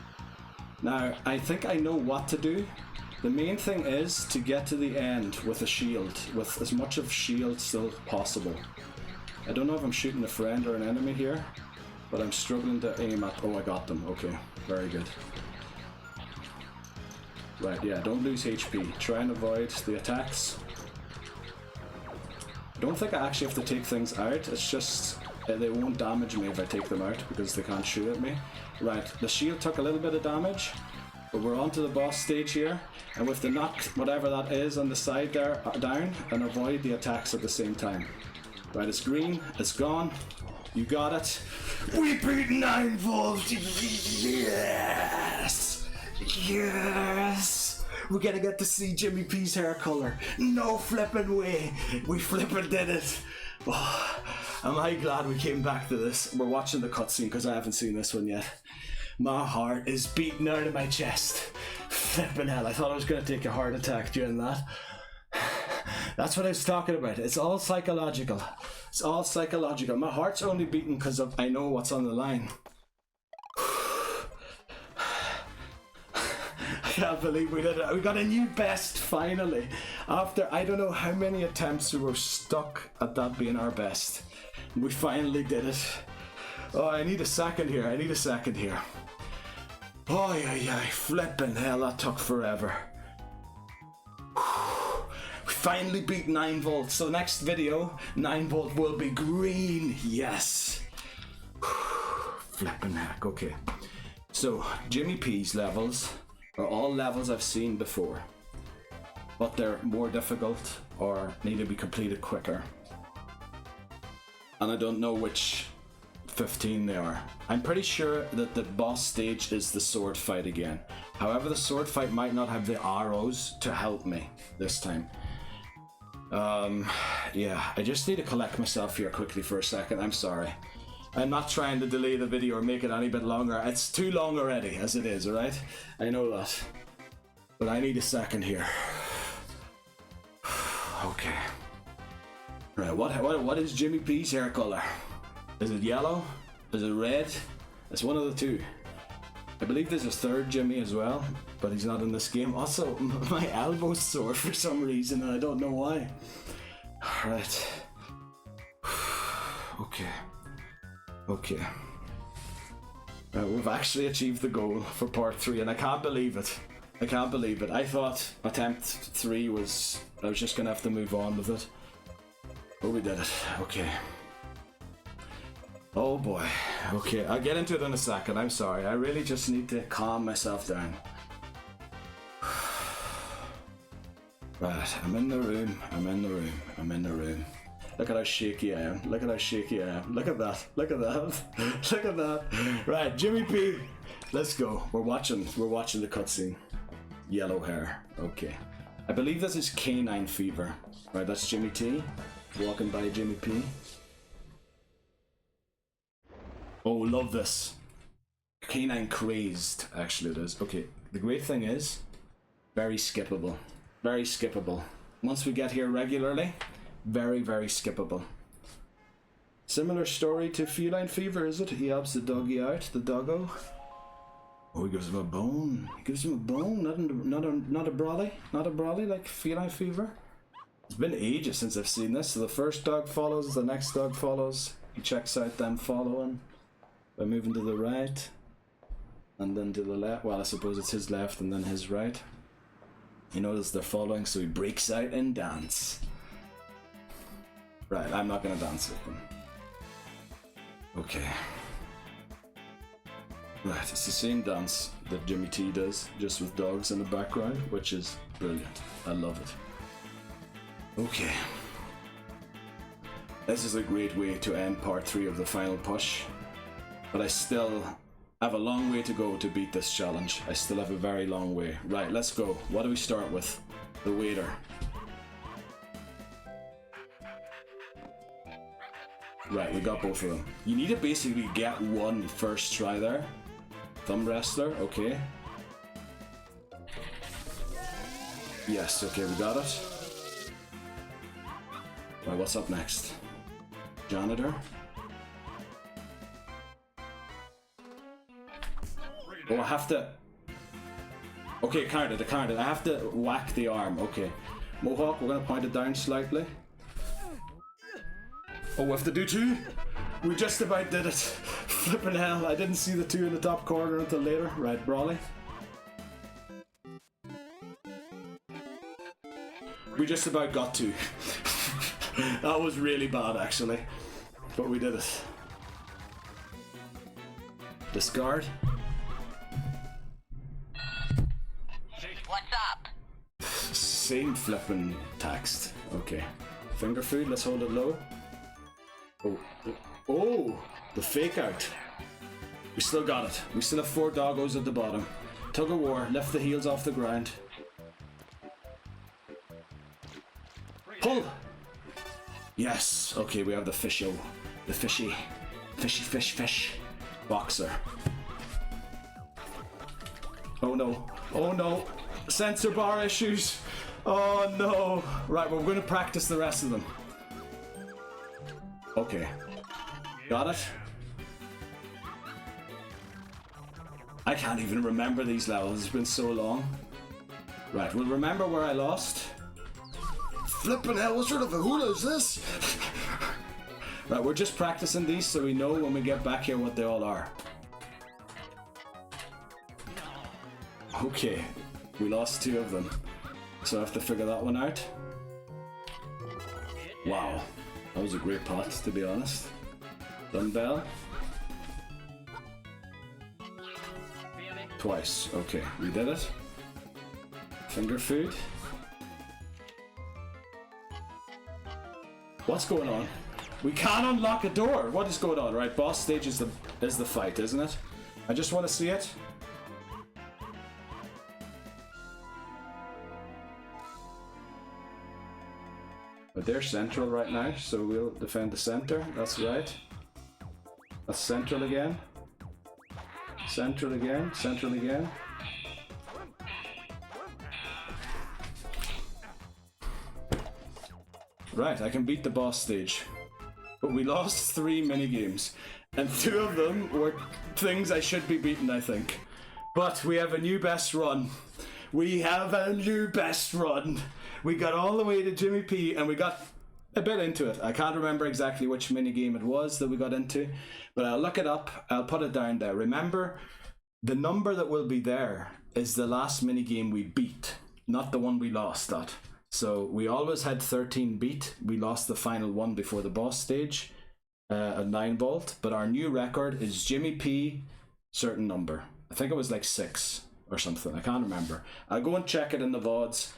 Now, I think I know what to do. The main thing is to get to the end with a shield, with as much of shield still possible. I don't know if I'm shooting a friend or an enemy here, but I'm struggling to aim at... Oh, I got them. Okay, very good. Right, yeah, don't lose HP. Try and avoid the attacks. I don't think I actually have to take things out, it's just they won't damage me if I take them out because they can't shoot at me. Right, the shield took a little bit of damage, but we're on to the boss stage here, and we have to knock whatever that is on the side there down and avoid the attacks at the same time. Right, it's green, it's gone, you got it. We beat 9 volts! Yes! Yes! We're gonna get to see Jimmy P's hair color. No flippin' way. We flippin' did it. Oh, am I glad we came back to this. We're watching the cutscene because I haven't seen this one yet. My heart is beating out of my chest. Flippin' hell, I thought I was gonna take a heart attack during that. That's what I was talking about. It's all psychological. It's all psychological. My heart's only beating because I know what's on the line. I can't believe we did it. We got a new best finally. After I don't know how many attempts we were stuck at that being our best. We finally did it. Oh, I need a second here. I need a second here. Oh, yeah, flipping hell, that took forever. We finally beat 9 volts. So next video, 9 volt will be green. Yes. Flipping heck. Okay. So Jimmy P's levels are all levels I've seen before, but they're more difficult or need to be completed quicker. And I don't know which 15 they are. I'm pretty sure that the boss stage is the sword fight again. However, the sword fight might not have the arrows to help me this time. Yeah, I just need to collect myself here quickly for a second. I'm sorry. I'm not trying to delay the video or make it any bit longer. It's too long already as it is, alright? I know that. But I need a second here. Okay. Right, what is Jimmy P's hair color? Is it yellow? Is it red? It's one of the two. I believe there's a third Jimmy as well, but he's not in this game. Also, my elbow's sore for some reason and I don't know why. Alright. Okay. Okay. Okay. We've actually achieved the goal for part 3, and I can't believe it. I can't believe it. I thought attempt 3 was... I was just gonna have to move on with it. But we did it. Okay. Oh boy. Okay, I'll get into it in a second. I'm sorry. I really just need to calm myself down. Right, I'm in the room. I'm in the room. I'm in the room. Look at how shaky I am. Look at how shaky I am. Look at that. Look at that. Look at that. Right, Jimmy P. Let's go. We're watching the cutscene. Yellow hair. Okay. I believe this is Canine Fever. Right, that's Jimmy T. Walking by Jimmy P. Oh, love this. Canine Crazed, actually it is. Okay, the great thing is, very skippable. Very skippable. Once we get here regularly, very, very skippable. Similar story to Feline Fever, is it? He helps the doggy out, the doggo. Oh, he gives him a bone. He gives him a bone, not a brolly. Not a brolly like Feline Fever. It's been ages since I've seen this. So the first dog follows, the next dog follows. He checks out them following by moving to the right. And then to the left. Well, I suppose it's his left and then his right. He notices they're following, so he breaks out and dance. Right, I'm not gonna dance with them. Okay. Right, it's the same dance that Jimmy T does, just with dogs in the background, which is brilliant. I love it. Okay. This is a great way to end part 3 of the final push. But I still have a long way to go to beat this challenge. I still have a very long way. Right, let's go. What do we start with? The waiter. Right, we got both of them. You need to basically get one first try there. Thumb wrestler, okay. Yes, okay, we got it. Right, what's up next? Janitor. Oh, I have to... Okay, I counted. I have to whack the arm. Okay. Mohawk, we're gonna point it down slightly. Oh, we have to do 2? We just about did it. Flippin' hell, I didn't see the 2 in the top corner until later. Right, Brawley. We just about got 2. That was really bad, actually. But we did it. Discard. What's up? Same flippin' text. Okay. Finger food, let's hold it low. Oh, the fake out. We still got it. We still have 4 doggos at the bottom. Tug of war, lift the heels off the ground. Pull! Yes. Okay, we have the fishy fish boxer. Oh no. Oh no. Sensor bar issues. Oh no. Right, we're going to practice the rest of them. Okay. Got it? I can't even remember these levels. It's been so long. Right, we'll remember where I lost. Flippin' hell, what sort of a hula is this? Right, we're just practicing these so we know when we get back here what they all are. Okay, we lost 2 of them. So I have to figure that one out. Wow, that was a great pot, to be honest. Dumbbell. Twice, okay, we did it. Finger food. What's going on? We can't unlock a door. What is going on? Right, boss stage is the fight, isn't it? I just want to see it. But they're central right now, so we'll defend the center. That's right. That's central again. Central again. Central again. Right, I can beat the boss stage. But we lost 3 minigames. And 2 of them were things I should be beating, I think. But we have a new best run. We have a new best run. We got all the way to Jimmy P and we got a bit into it. I can't remember exactly which mini game it was that we got into, but I'll look it up. I'll put it down there. Remember, the number that will be there is the last mini game we beat, not the one we lost at. So we always had 13 beat. We lost the final one before the boss stage at 9 volt, but our new record is Jimmy P certain number. I think it was like 6 or something. I can't remember. I'll go and check it in the VODs.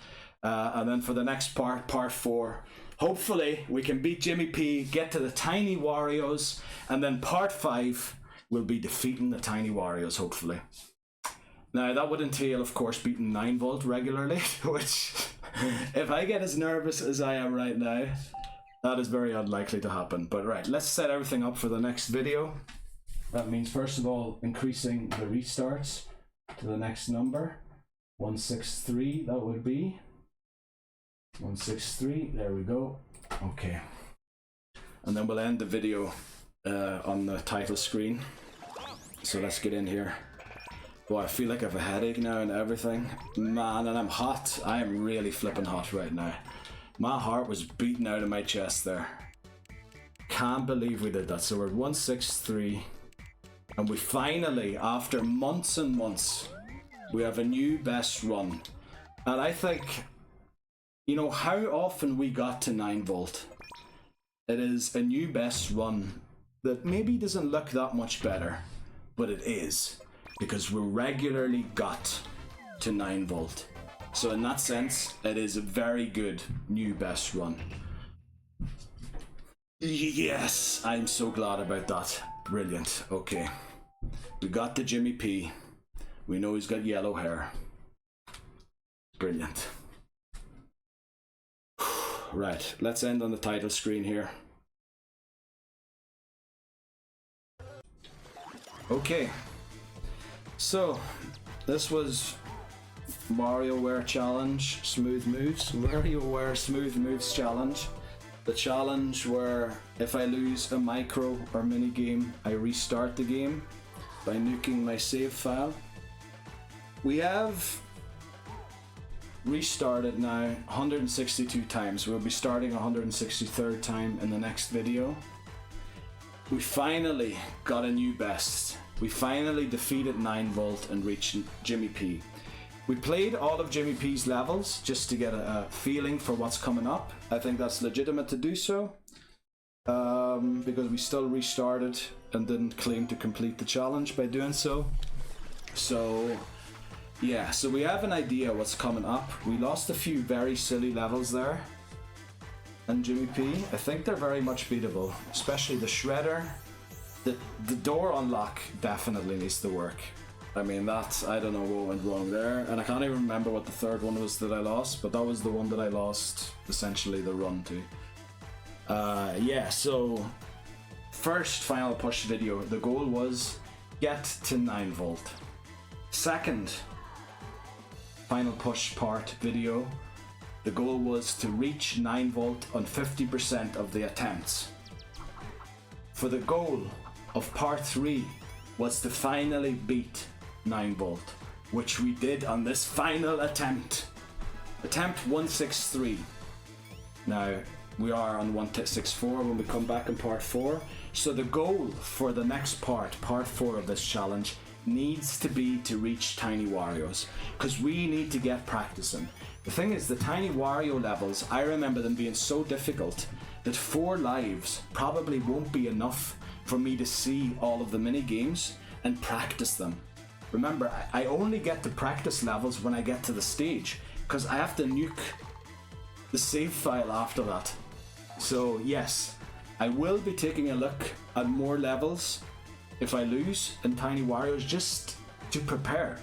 And then for the next part 4, hopefully we can beat Jimmy P, get to the Tiny Warriors, and then part 5 will be defeating the Tiny Warriors, hopefully. Now that would entail, of course, beating 9 volt regularly, which, if I get as nervous as I am right now, that is very unlikely to happen. But right, let's set everything up for the next video. That means, first of all, increasing the restarts to the next number. 163, that would be. 163, there we go. Okay. And then we'll end the video on the title screen. So let's get in here. Boy, I feel like I have a headache now and everything. Man, and I'm hot. I am really flipping hot right now. My heart was beating out of my chest there. Can't believe we did that. So we're at 163. And we finally, after months and months, we have a new best run. And I think, you know, how often we got to 9 volt. It is a new best run that maybe doesn't look that much better, but it is, because we regularly got to 9 volt. So in that sense, it is a very good new best run. Yes, I'm so glad about that. Brilliant. Okay. We got the Jimmy P. We know he's got yellow hair. Brilliant. Right, let's end on the title screen here. Okay. So, this was WarioWare Challenge Smooth Moves. WarioWare Smooth Moves Challenge. The challenge where if I lose a micro or mini game, I restart the game by nuking my save file. We have restarted now 162 times. We'll be starting 163rd time in the next video. We finally got a new best. We finally defeated 9 volt and reached Jimmy P. We played all of Jimmy P's levels just to get a feeling for what's coming up. I think that's legitimate to do so, because we still restarted and didn't claim to complete the challenge by doing so. So yeah, so we have an idea what's coming up. We lost a few very silly levels there. And Jimmy P, I think they're very much beatable, especially the shredder. The door unlock definitely needs to work. I mean, that's, I don't know what went wrong there, and I can't even remember what the third one was that I lost, but that was the one that I lost essentially the run to. Yeah, so first final push video, the goal was get to 9 volt. Second final push part video, the goal was to reach 9 volt on 50% of the attempts. For the goal of part 3 was to finally beat 9 volt, which we did on this final attempt. Attempt 163. Now, we are on 164 when we come back in part 4. So the goal for the next part 4 of this challenge, needs to be to reach Tiny Warriors, because we need to get practicing. The thing is, the Tiny Wario levels, I remember them being so difficult that 4 lives probably won't be enough for me to see all of the mini games and practice them. Remember, I only get to practice levels when I get to the stage, because I have to nuke the save file after that. So yes, I will be taking a look at more levels if I lose in Tiny Warriors, just to prepare,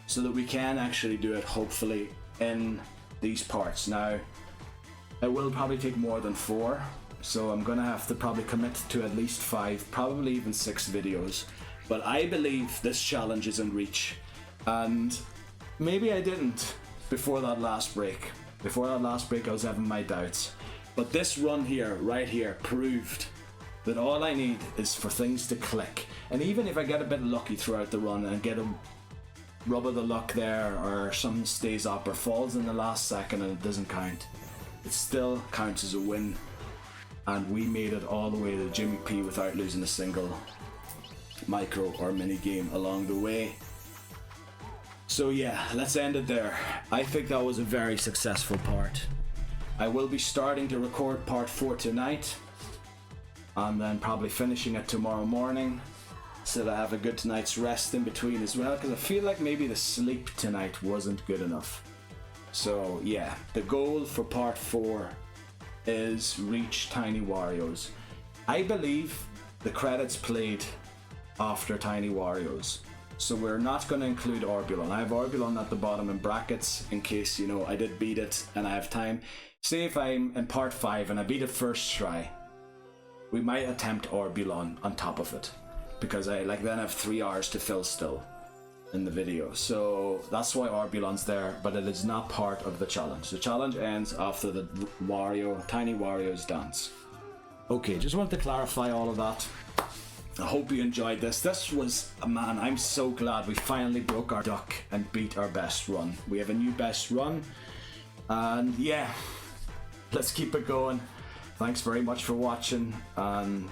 so that we can actually do it hopefully in these parts. Now, it will probably take more than 4, so I'm gonna have to probably commit to at least 5, probably even 6 videos. But I believe this challenge is in reach, and maybe I didn't before that last break. Before that last break I was having my doubts, but this run here, right here, proved that all I need is for things to click. And even if I get a bit lucky throughout the run and get a rub of the luck there, or something stays up or falls in the last second and it doesn't count, it still counts as a win. and we made it all the way to Jimmy P without losing a single micro or mini game along the way. So yeah, let's end it there. I think that was a very successful part. I will be starting to record part 4 tonight, and then probably finishing it tomorrow morning, so that I have a good night's rest in between as well, because I feel like maybe the sleep tonight wasn't good enough. So yeah, the goal for part 4 is reach Tiny Wario's. I believe the credits played after Tiny Wario's, so we're not going to include Orbulon. I have Orbulon at the bottom in brackets in case, you know, I did beat it and I have time. Say if I'm in part 5 and I beat it first try, we might attempt Orbulon on top of it, because I then have 3 hours to fill still in the video. So that's why Orbulon's there, but it is not part of the challenge. The challenge ends after the Tiny Wario's dance. Okay, just wanted to clarify all of that. I hope you enjoyed this. This was, man, I'm so glad we finally broke our duck and beat our best run. We have a new best run, and yeah, let's keep it going. Thanks very much for watching, and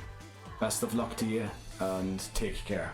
best of luck to you, and take care.